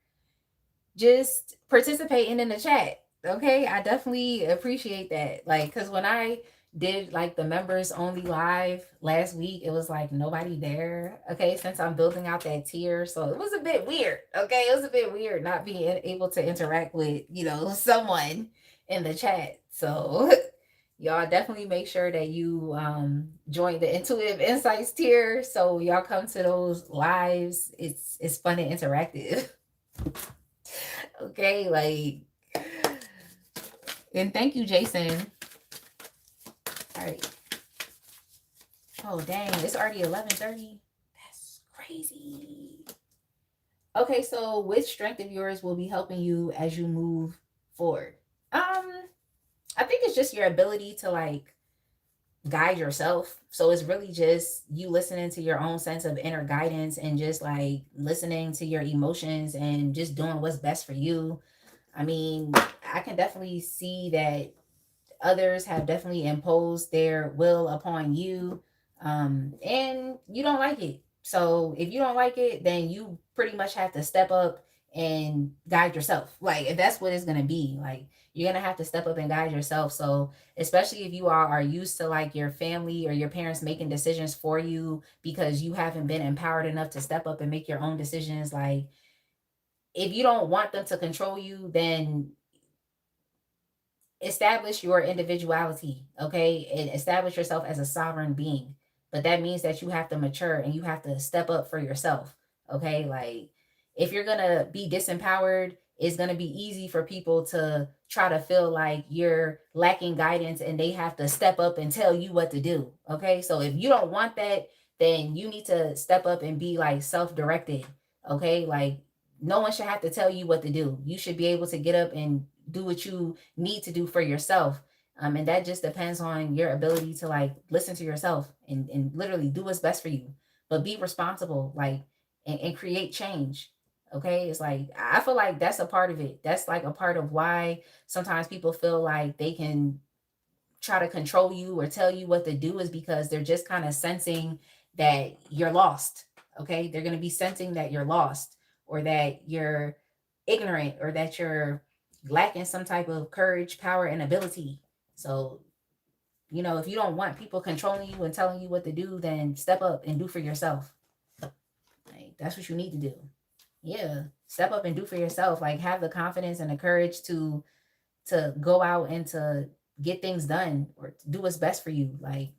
just participating in the chat. Okay, I definitely appreciate that. Like, because when I did like the members only live last week, it was like nobody there. Okay, since I'm building out that tier, so it was a bit weird. Okay, it was a bit weird not being able to interact with, someone in the chat. So y'all definitely make sure that you join the intuitive insights tier, so y'all come to those lives. It's fun and interactive. Okay, like, and thank you, Jason. All right. Oh dang, it's already 11:30. That's crazy. Okay, so which strength of yours will be helping you as you move forward? I think it's just your ability to like guide yourself. So it's really just you listening to your own sense of inner guidance, and just like listening to your emotions, and just doing what's best for you. I mean, I can definitely see that others have definitely imposed their will upon you, and you don't like it. So if you don't like it, then you pretty much have to step up and guide yourself. Like, if that's what it's going to be, like, you're going to have to step up and guide yourself. So especially if you are used to like your family or your parents making decisions for you, because you haven't been empowered enough to step up and make your own decisions. Like, if you don't want them to control you, then establish your individuality, okay? And establish yourself as a sovereign being. But that means that you have to mature, and you have to step up for yourself, okay? Like, if you're going to be disempowered, it's going to be easy for people to try to feel like you're lacking guidance, and they have to step up and tell you what to do, okay? So if you don't want that, then you need to step up and be like self-directed, okay? Like, no one should have to tell you what to do. You should be able to get up and do what you need to do for yourself. And that just depends on your ability to like listen to yourself and literally do what's best for you. But be responsible, like, and create change. Okay. It's like, I feel like that's a part of it. That's like a part of why sometimes people feel like they can try to control you or tell you what to do, is because they're just kind of sensing that you're lost. Okay. They're going to be sensing that you're lost, or that you're ignorant, or that you're lacking some type of courage, power, and ability. So, you know, if you don't want people controlling you and telling you what to do, then step up and do for yourself. Like, that's what you need to do. Yeah. Step up and do for yourself. Like, have the confidence and the courage to go out and to get things done, or to do what's best for you. Like,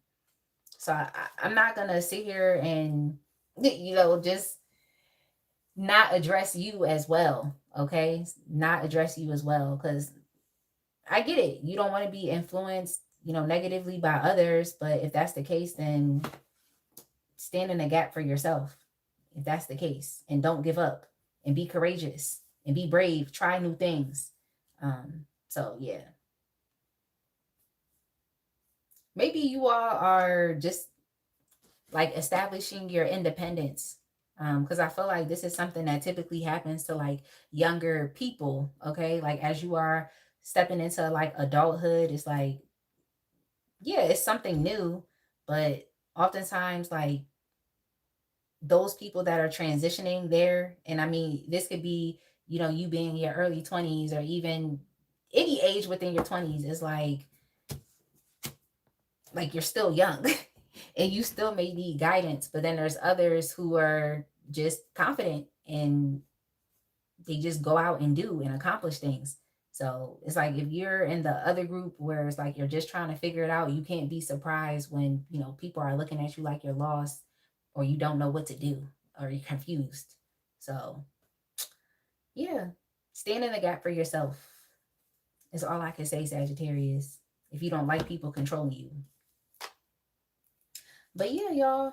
so I'm not gonna sit here and, you know, just not address you as well. Okay, not address you as well, because I get it. You don't want to be influenced, you know, negatively by others. But if that's the case, then stand in the gap for yourself. If that's the case, and don't give up, and be courageous, and be brave. Try new things. So yeah. Maybe you all are just like establishing your independence. Because I feel like this is something that typically happens to like younger people. Okay. Like, as you are stepping into like adulthood, it's like, yeah, it's something new. But oftentimes, like, those people that are transitioning there, and I mean, this could be, you know, you being in your early 20s, or even any age within your 20s, is like you're still young and you still may need guidance. But then there's others who are just confident, and they just go out and do and accomplish things. So it's like, if you're in the other group where it's like you're just trying to figure it out, you can't be surprised when, you know, people are looking at you like you're lost, or you don't know what to do, or you're confused. So yeah, stand in the gap for yourself is all I can say, Sagittarius, if you don't like people controlling you. But yeah, y'all,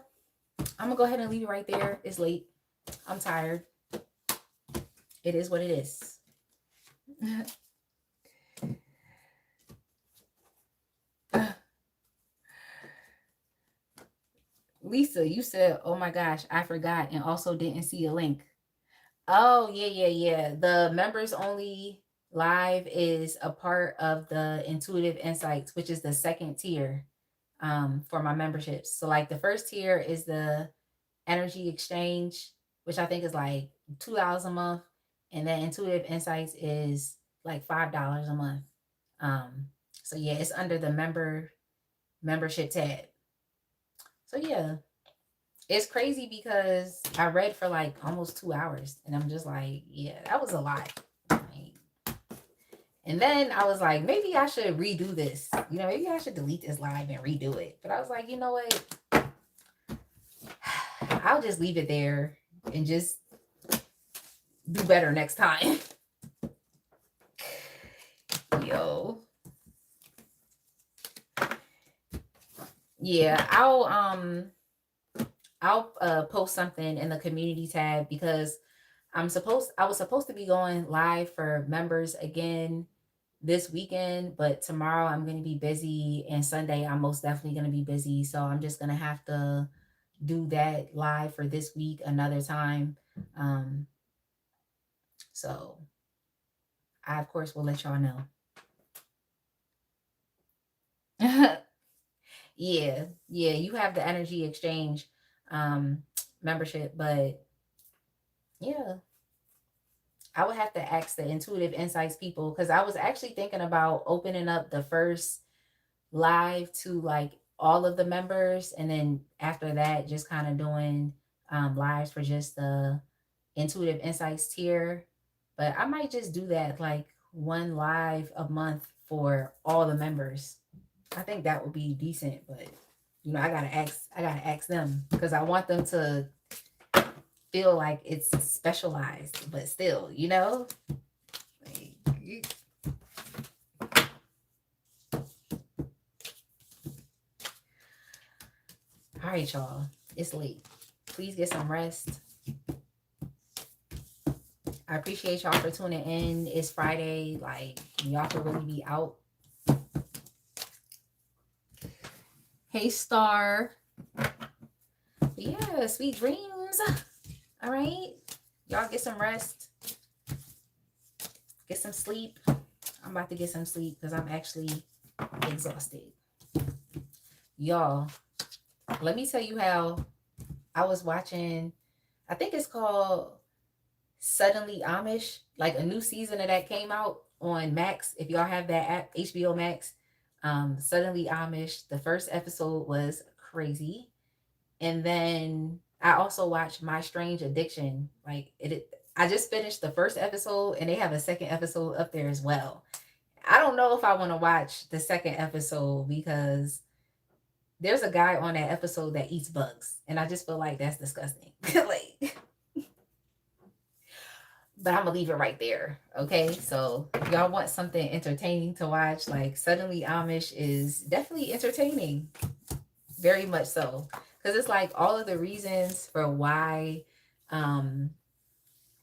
I'm gonna go ahead and leave it right there. It's late. I'm tired. It is what it is. Lisa, you said, oh my gosh, I forgot and also didn't see a link. Oh, yeah, yeah, yeah. The members only live is a part of the Intuitive Insights, which is the second tier for my memberships. So like, the first tier is the energy exchange, which I think is like $2 a month. And then Intuitive Insights is like $5 a month. So yeah, it's under the membership tab. So yeah, it's crazy because I read for like almost 2 hours, and I'm just like, yeah, that was a lot. And then I was like, maybe I should redo this. You know, maybe I should delete this live and redo it. But I was like, you know what? I'll just leave it there and just do better next time. Yo. Yeah, I'll post something in the community tab, because I was supposed to be going live for members again this weekend, but tomorrow I'm going to be busy, and Sunday I'm most definitely going to be busy. So I'm just going to have to do that live for this week another time. So I, of course, will let y'all know. Yeah, you have the energy exchange membership, but yeah, I would have to ask the Intuitive Insights people, because I was actually thinking about opening up the first live to like all of the members, and then after that, just kind of doing lives for just the Intuitive Insights tier. But I might just do that, like one live a month for all the members. I think that would be decent, but you know, I gotta ask them, because I want them to feel like it's specialized, but still, you know. Like, all right, y'all. It's late. Please get some rest. I appreciate y'all for tuning in. It's Friday. Like, y'all could really be out. Hey, Star. But yeah, sweet dreams. All right. Y'all get some rest. Get some sleep. I'm about to get some sleep because I'm actually exhausted. Y'all, let me tell you how I was watching, I think it's called Suddenly Amish, like a new season of that came out on Max. If y'all have that app, HBO Max, Suddenly Amish, the first episode was crazy. And then I also watched My Strange Addiction. I just finished the first episode and they have a second episode up there as well. I don't know if I want to watch the second episode because there's a guy on that episode that eats bugs, and I just feel like that's disgusting. Like, but I'm gonna leave it right there. Okay, so if y'all want something entertaining to watch, like Suddenly Amish is definitely entertaining, very much so, because it's like all of the reasons for why, um,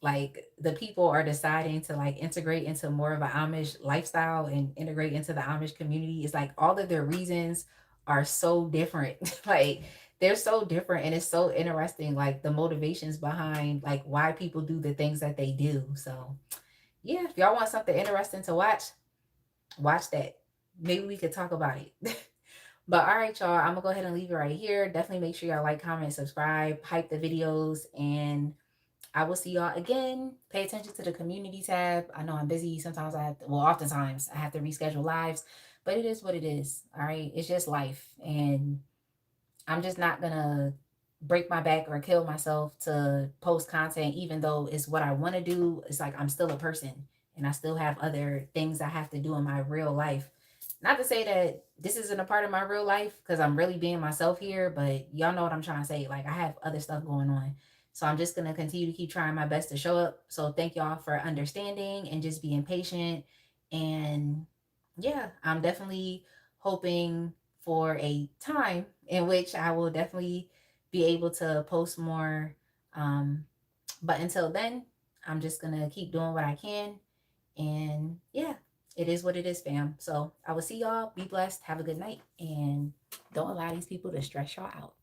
like the people are deciding to like integrate into more of an Amish lifestyle and integrate into the Amish community. It's like all of their reasons are so different. Like they're so different and it's so interesting, like the motivations behind like why people do the things that they do. So yeah, if y'all want something interesting to watch, watch that. Maybe we could talk about it. But all right, y'all, I'm gonna go ahead and leave it right here. Definitely make sure y'all like, comment, subscribe, hype the videos, and I will see y'all again. Pay attention to the community tab. I know I'm busy. Sometimes oftentimes I have to reschedule lives, but it is what it is. All right. It's just life. And I'm just not going to break my back or kill myself to post content, even though it's what I want to do. It's like I'm still a person and I still have other things I have to do in my real life. Not to say that this isn't a part of my real life because I'm really being myself here, but y'all know what I'm trying to say. Like I have other stuff going on. So I'm just going to continue to keep trying my best to show up. So thank y'all for understanding and just being patient. And yeah, I'm definitely hoping for a time in which I will definitely be able to post more. But until then, I'm just going to keep doing what I can. And yeah, it is what it is, fam. So I will see y'all. Be blessed. Have a good night. And don't allow these people to stress y'all out.